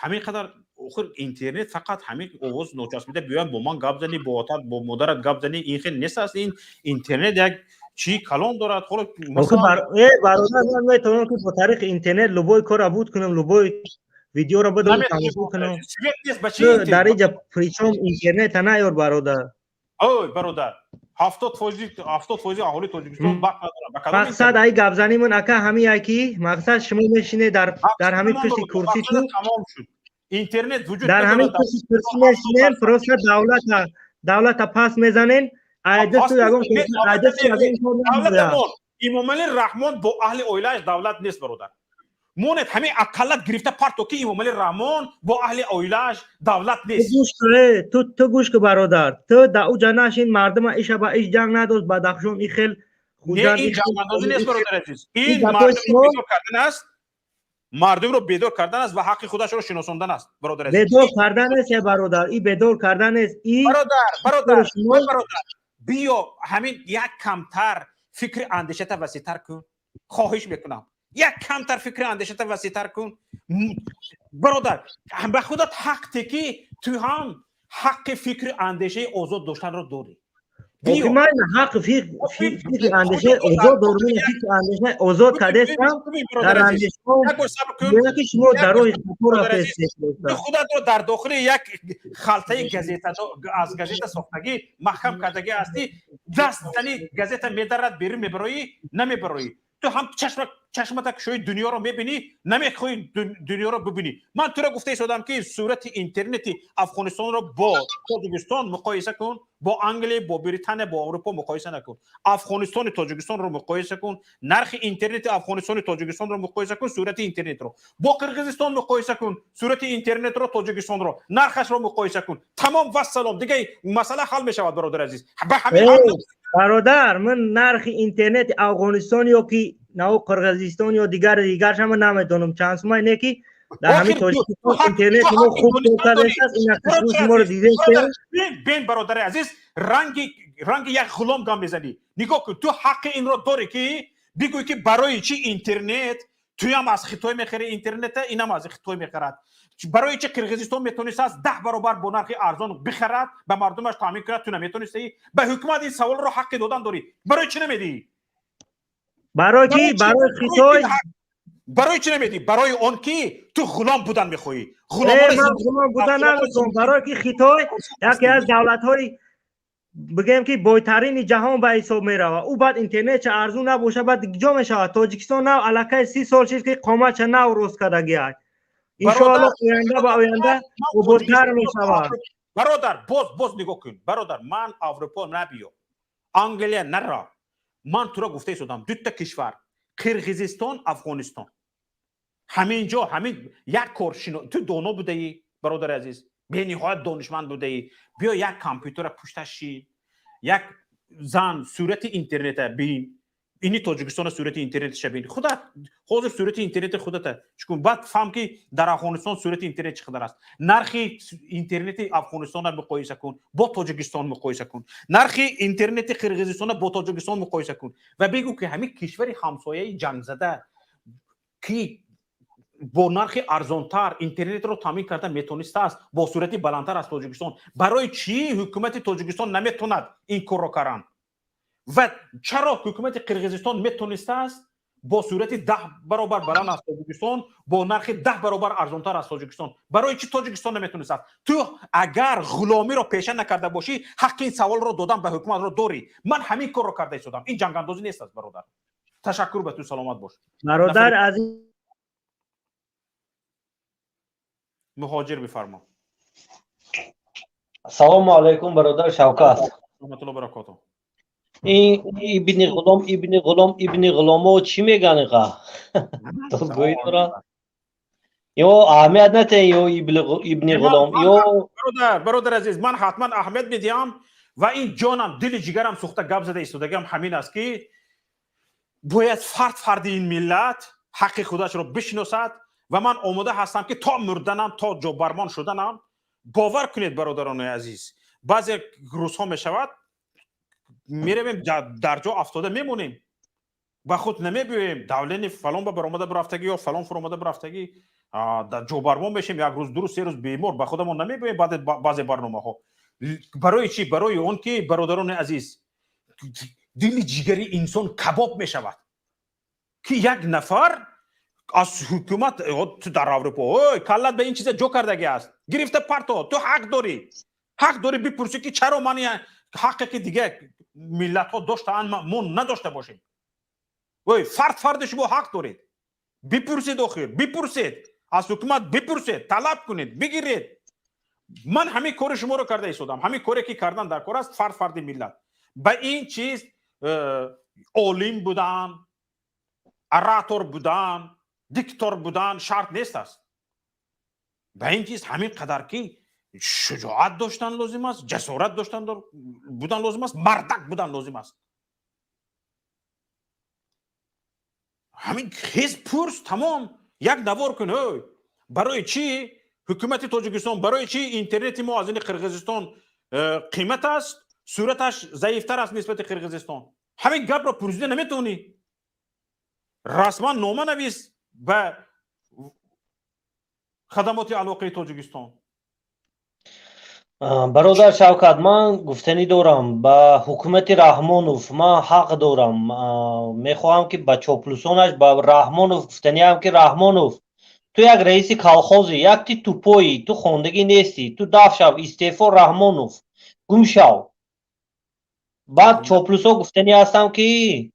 ҳамин қадар охир интернет фақат ҳамин овоз ночаспида биёянд бо ман гап зани бо отат бо модарат гап зани ин хел нест аст ин интернет як чӣ калон дорад ҳоло бародар ман метавонам ки бо тариқи интернет любой кора буд кунам любой видеоро بدم تماشا کنم در اینجا پریچم اینترنت نیار برادر اوه برادر 70% اهالی تاجیکستان وقت ندارن مقصد ای گپ زنی من اکا همین کی مقصد شما میشینه در همین پشت کرسی تو تمام شد اینترنت وجود در همین پشت کرسی میشینین پروسه دولت پاس میزنین ایدستو یگون امامعلی رحمان با اهل اویلایش دولت نیست برادر مونت همین اقلت گرفته پارتو که امامعلی رحمان با اهل اویلایش دولت نیست تو گوش که برادر تو در او جناشین مردم ایش با ایش جنگ نداشت بادخشون این خیل نه این جنگ اندازی نیست برادر عزیز این مردم رو بیدار کردن است مردم رو بیدار کردن است و حق خودش رو شناساندن است برادر عزیز بیدار کردن است برادر این بیدار کردن است این برادر بیا همین یک کمتر فکر اندیشه تا وسیع‌تر کن خواهش میکنم یک کمتر فکر اندیشه تا وسیع‌تر کن برادر به خودت حق که تو هم حق فکر اندیشه آزاد داشتن رو داری بیا من حق فکر اندیشه آزاد دارم فکر اندیشه آزاد کردم در اندیشه که شما در روی خطور خودت رو در داخل یک خلطه گازیتا از گازیتا ساختگی محکم کردگی هستی دست زنی گازیتا میدرد بیرون میبرایی نمیبرایی تو هم چشمت شوی دنیا رو میبینی نمیخوای دنیا رو ببینی من تو را گفته ایستادم که صورت اینترنتی افغانستان رو با تاجیکستان مقایسه کن با انگلیس با بریتانیا با اروپا مقایسه نکن افغانستان تاجیکستان رو مقایسه کن نرخ اینترنت افغانستان تاجیکستان رو مقایسه کن صورت اینترنت رو با قرقیزستان مقایسه کن صورت اینترنت رو تاجیکستان رو نرخش رو مقایسه کن تمام و سلام دیگه مسئله حل میشه برادر عزیز به همین برادر من نرخ اینترنت افغانستان یا کی نه قرقیزستان یا دیگرش هم نمیدونم چانس ما اینه که در همین تاجیکستان اینترنت ما خوب کرده است این خصوص ما رو دیده بین برادر عزیز رنگ یک غلام گام میزنی نگاه کن تو حق این رو داری که بگوی که برای چی اینترنت توی هم از خطای میخری اینترنت اینم از خطای میخرد برای چه قرقیزستان میتونست از 10 برابر با نرخ ارزان بخرد به مردمش تامین کنه تو نمیتونستی به حکومت این سوال رو حق دادن داری برای چی نمیدی برای کی برای خطای برای چی نمیدی برای اون کی تو غلام بودن میخوای غلام بودن نمیخوام برای کی خطای یکی از دولت‌های بگم که بایترین جهان به حساب میروه او بعد اینترنت ارزون نباشه بعد جا میشود تاجیکستان نو علاقه 30 سال شد که قامت نو روز کردگی است ان شاء الله آینده با آینده بزرگتر میشود برادر باز نگاه کن برادر من اروپا نبیام انگلیس نرا من تو را گفته ایستادم دو تا کشور قرقیزستان افغانستان همینجا همین یک کارشناس تو دانا بوده ای برادر عزیز به نهایت دانشمند بوده ای بیا یک کامپیوتر پشتش یک زن صورت اینترنت ببین اینی تاجیکستان صورت اینترنتش ببین خودت حاضر صورت اینترنت خودت چون بعد فهم که در افغانستان صورت اینترنت چقدر است نرخ اینترنت افغانستان رو مقایسه کن با تاجیکستان مقایسه کن نرخ اینترنت قرقیزستان با تاجیکستان مقایسه کن و بگو که همین کشور همسایه جنگ زده که با نرخ ارزانتر اینترنت رو تامین کرده میتونسته است با صورت بلندتر از تاجیکستان برای چی حکومت تاجیکستان نمیتوند این کار رو کردن و چرا حکومت قرقیزستان میتونسته است با صورت 10 برابر بلند از تاجیکستان با نرخ 10 برابر ارزانتر از تاجیکستان برای چی تاجیکستان نمیتونسته است تو اگر غلامی رو پیشه نکرده باشی حق این سوال رو دادم به حکومت رو داری من همین کار رو کرده ایستادم این جنگ اندازی نیست است برادر تشکر به تو، سلامت باش. برادر از مهاجر بفرما. سلام علیکم برادر شوکت. رحمت الله برکاته. این ابن غلامو چی میگن ایقا؟ تو گویی دارن؟ یا اهمیت نتین یا ابن غلام یا برادر عزیز، من حتما اهمیت میدیم و این جانم دل جگرم سوخته گپ زده ایستادگیم همین است که باید فرد این ملت حق خودش رو بشناسد و من آماده هستم که تا مردنم، تا جابرمان شدنم، باور کنید برادران عزیز، بعضی روزها میشود میرویم در جا افتاده میمونیم و خود نمیبینیم دولت فلان به برآمده برفتگی یا فلان فرآمده برفتگی در جابرمان بشیم، یک روز 2 3 روز بیمار به خودمون نمیبینیم. بعضی برنامه ها برای چی؟ برای اون که برادران عزیز دل جگری انسان کباب میشود که یک نفر از حکومت تو در اروپا کلت به این چیز جو کردگی است، گرفته پرتو، تو حق داری بپرسی که چرا من حقی که دیگه ملت ها داشتن ما نداشته باشیم. فرد شما حق دارید، بپرسید، بپرسید از حکومت، بپرسید، طلب کنید، بگیرید. من همین کار شما رو کرده ایستادم، همین کاری که کردن در کار است. فرد ملت به این چیز عالم بودن، اراتور بودن، دیکتاتور بودن شرط نیست است. به این چیز همین قدر که شجاعت داشتن لازم است، جسارت داشتن بودن لازم است، مردک بودن لازم است. همین خیز پرس تمام یک نوار کن. برای چی حکومت تاجیکستان، برای چی اینترنت ما از این قرقیزستان قیمت است، صورتش ضعیفتر است نسبت قرقیزستان؟ همین گپ را پرسیده نمیتونی؟ رسما نامه نویس به خدمات علاقه تاجیکستان. برادر شوکت، من گفتنی دارم به حکومت رحمانوف. من حق دارم، میخواهم که به چاپلوسانش به رحمانوف گفتنی هم که رحمانوف تو یک رئیس کالخوزی، یک تی توپویی، تو خوندگی نیستی، تو دف شو، استعفا رحمانوف، گم شو. بعد چاپلوسا گفتنی هستم که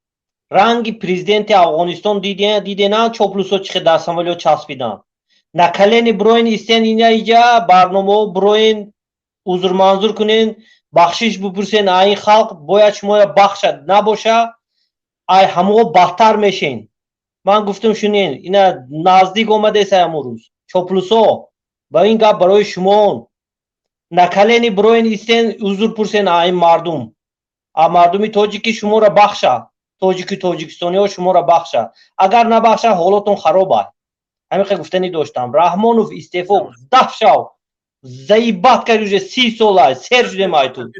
رنگ پریزیدنت افغانستان دیده نه چاپلوسا چخه در سامالیو چسبیدن. نکلین بروین استین اینجا برنامه بروین عذر منظور کنین، بخشش بپرسین این خلق باید شما بخشد نباشه، ای همه بدتر میشین. من گفتم شنین اینا نزدیک آمده است امروز. چاپلوسا با این گپ برای شما نکلین بروین استین عذر پرسین این مردم، مردمی تاجیکی شما را بخشه، تاجیکستانی ها شما را بخشه. اگر نبخشه حالاتون خرابه. همین گفتنی داشتم. رحمانوف استعفا دف شو، زیبت کردی 30 ساله سر شده مایتون.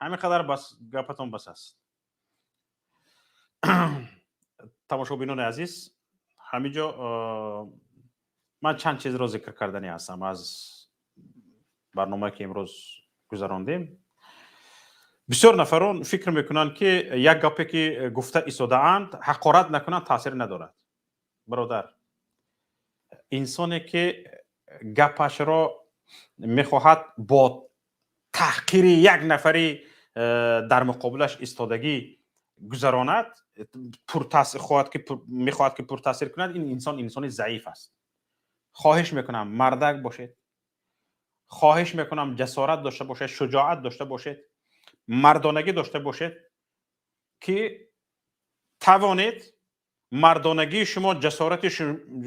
همین قدر بس گپتون بس است. تماشابینان عزیز، همینجا من چند چیز را ذکر کردنی هستم از برنامه که امروز گذراندیم. بسیار نفران فکر میکنن که یک گپی که گفته ایستاده اند حقارت نکنند تاثیر ندارد. برادر، انسانی که گپش را میخواهد با تحقیر یک نفری در مقابلش ایستادگی گذراند، میخواهد که پرتاثیر کند، این انسان ضعیف است. خواهش میکنم مردک باشید، خواهش میکنم جسارت داشته باشید، شجاعت داشته باشید، مردانگی داشته باشید که توانید مردانگی شما، جسارت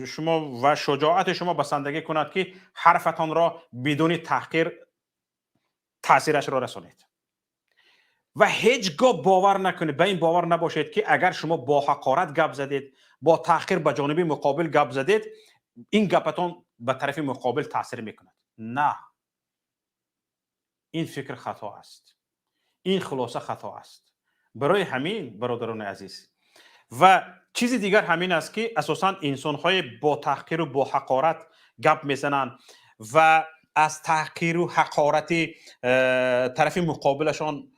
شما و شجاعت شما بسندگی کند که حرفتان را بدون تحقیر تاثیرش را رسانید و هیچگاه باور نکنید، به این باور نباشید که اگر شما با حقارت گپ زدید، با تحقیر به جانب مقابل گپ زدید، این گپتان به طرف مقابل تاثیر میکند. نه، این فکر خطا است، این خلاصه خطا است. برای همین برادران عزیز و چیزی دیگر همین است که اساساً انسان‌های با تحقیر و با حقارت گپ میزنند و از تحقیر و حقارت طرف مقابلشان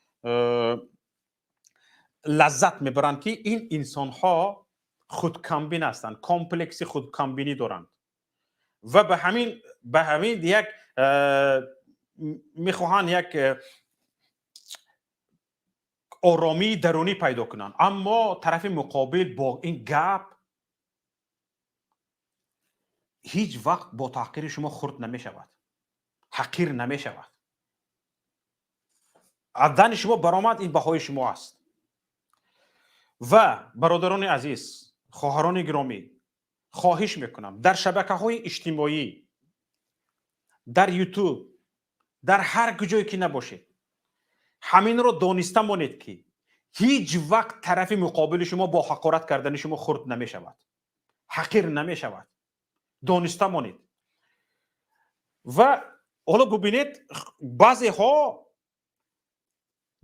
لذت میبرند که این انسان‌ها خودکامبین هستند، کامپلکس خودکامبینی دارند و به همین یک میخواهند یک آرامی درونی پیدا کنن. اما طرف مقابل با این گپ هیچ وقت با تحقیر شما خرد نمی شود، حقیر نمی شود. عدن شما برآمد، این بهای شما است. و برادران عزیز، خواهران گرامی، خواهش میکنم در شبکه‌های اجتماعی، در یوتیوب، در هر کجایی که نباشید، همین رو دانسته مانید که هیچ وقت طرف مقابل شما با حقارت کردن شما خرد نمی شود، حقیر نمی شود. دانسته مانید. و حالا ببینید بعضی ها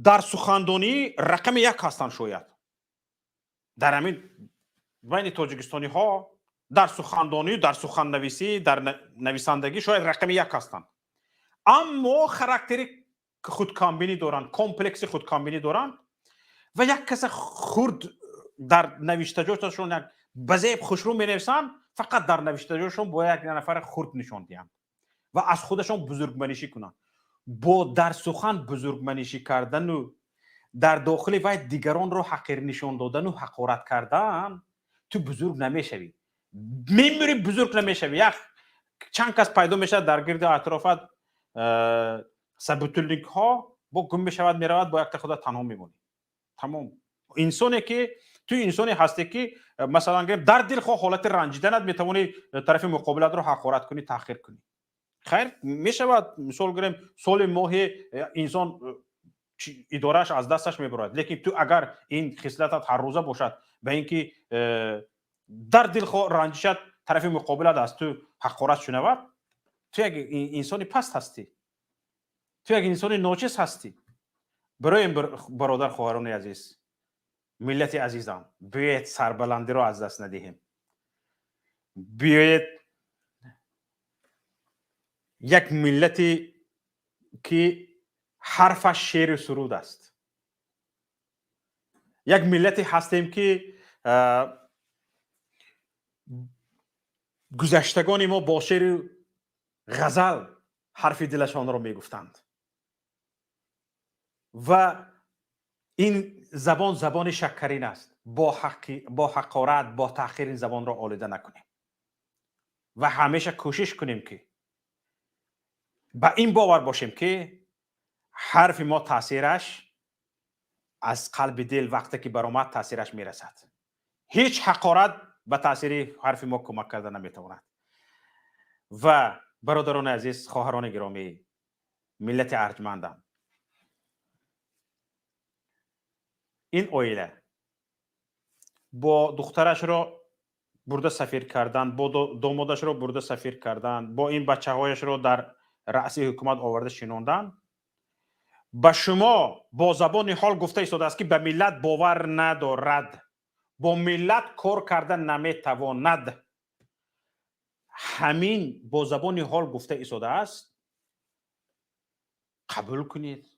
در سخنرانی رقم یک هستند. شاید در همین بین تاجیکستانی ها در سخنرانی، در سخننویسی، در نویسندگی شاید رقم یک هستند، اما خاراکتر خودکامبینی دارن، کمپلکس خودکامبینی دارن و یک کس خرد در نوشتجاتشون بزیب خوشرو می نویسن، فقط در نوشتجاتشون با یک نفر خرد نشان دهند و از خودشون بزرگمنشی کنن. با در سخن بزرگمنشی کردن و در داخل و دیگران رو حقیر نشان دادن و حقارت کردن، تو بزرگ نمیشوی، میمیری بزرگ نمیشوی. یک چند کس پیدا میشه در گرد اطرافت سبوتولینگ ها، با گم میشود میرود، با یک خدا تنها میمونی. تمام. انسانی که تو انسانی هستی که مثلا در دل خود حالت رنجیدنت میتونی طرف مقابلت رو حقارت کنی، تحقیر کنی. خیر میشود مثال گریم سال ماه انسان ادارهش از دستش میبرد، لیکن تو اگر این خصلتت هر روزه باشد به اینکه در دل خود رنجشت طرف مقابلت از تو حقارت شنود، تو یک انسانی پست هستی، تو یک انسانی ناچیز هستی. برای برادر خواهران عزیز، ملت عزیزم، بیایید سربلندی را از دست ندهیم. بیایید یک ملتی که حرفش شعر و سرود است، یک ملتی هستیم که گذشتگان ما با شعر و غزل حرف دلشان را میگفتند و این زبان زبان شکرین است. با حقارت، با تحقیر این زبان را آلوده نکنیم و همیشه کوشش کنیم که با این باور باشیم که حرف ما تاثیرش از قلب دل وقتی که برآمد تاثیرش میرسد. هیچ حقارت به تاثیر حرف ما کمک کرده نمیتواند. و برادران عزیز، خواهران گرامی، ملت ارجمندم، این اویله با دخترش را برده سفیر کردن، با دامادش را برده سفیر کردن، با این بچه هایش را در رأس حکومت آورده شنوندن. به شما با زبان حال گفته ایستاده است که به ملت باور ندارد، با ملت کار کردن نمیتواند. همین با زبان حال گفته ایستاده است، قبول کنید.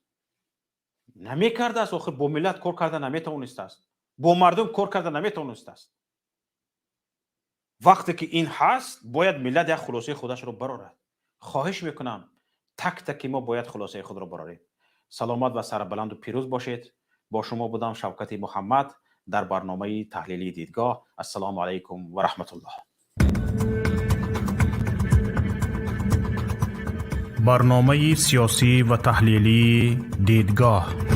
نمیکرده است، آخه با ملت کار کردن نمیتوانسته است، با مردم کار کردن نمیتوانسته است. وقتی که این هست باید ملت یک خلاصه خودش رو برارد. خواهش میکنم تک تک ما باید خلاصه خود رو براریم. سلامت و سربلند و پیروز باشید. با شما بودم شوکت محمد در برنامه تحلیلی دیدگاه. السلام علیکم و رحمت الله. برنامه سیاسی و تحلیلی دیدگاه.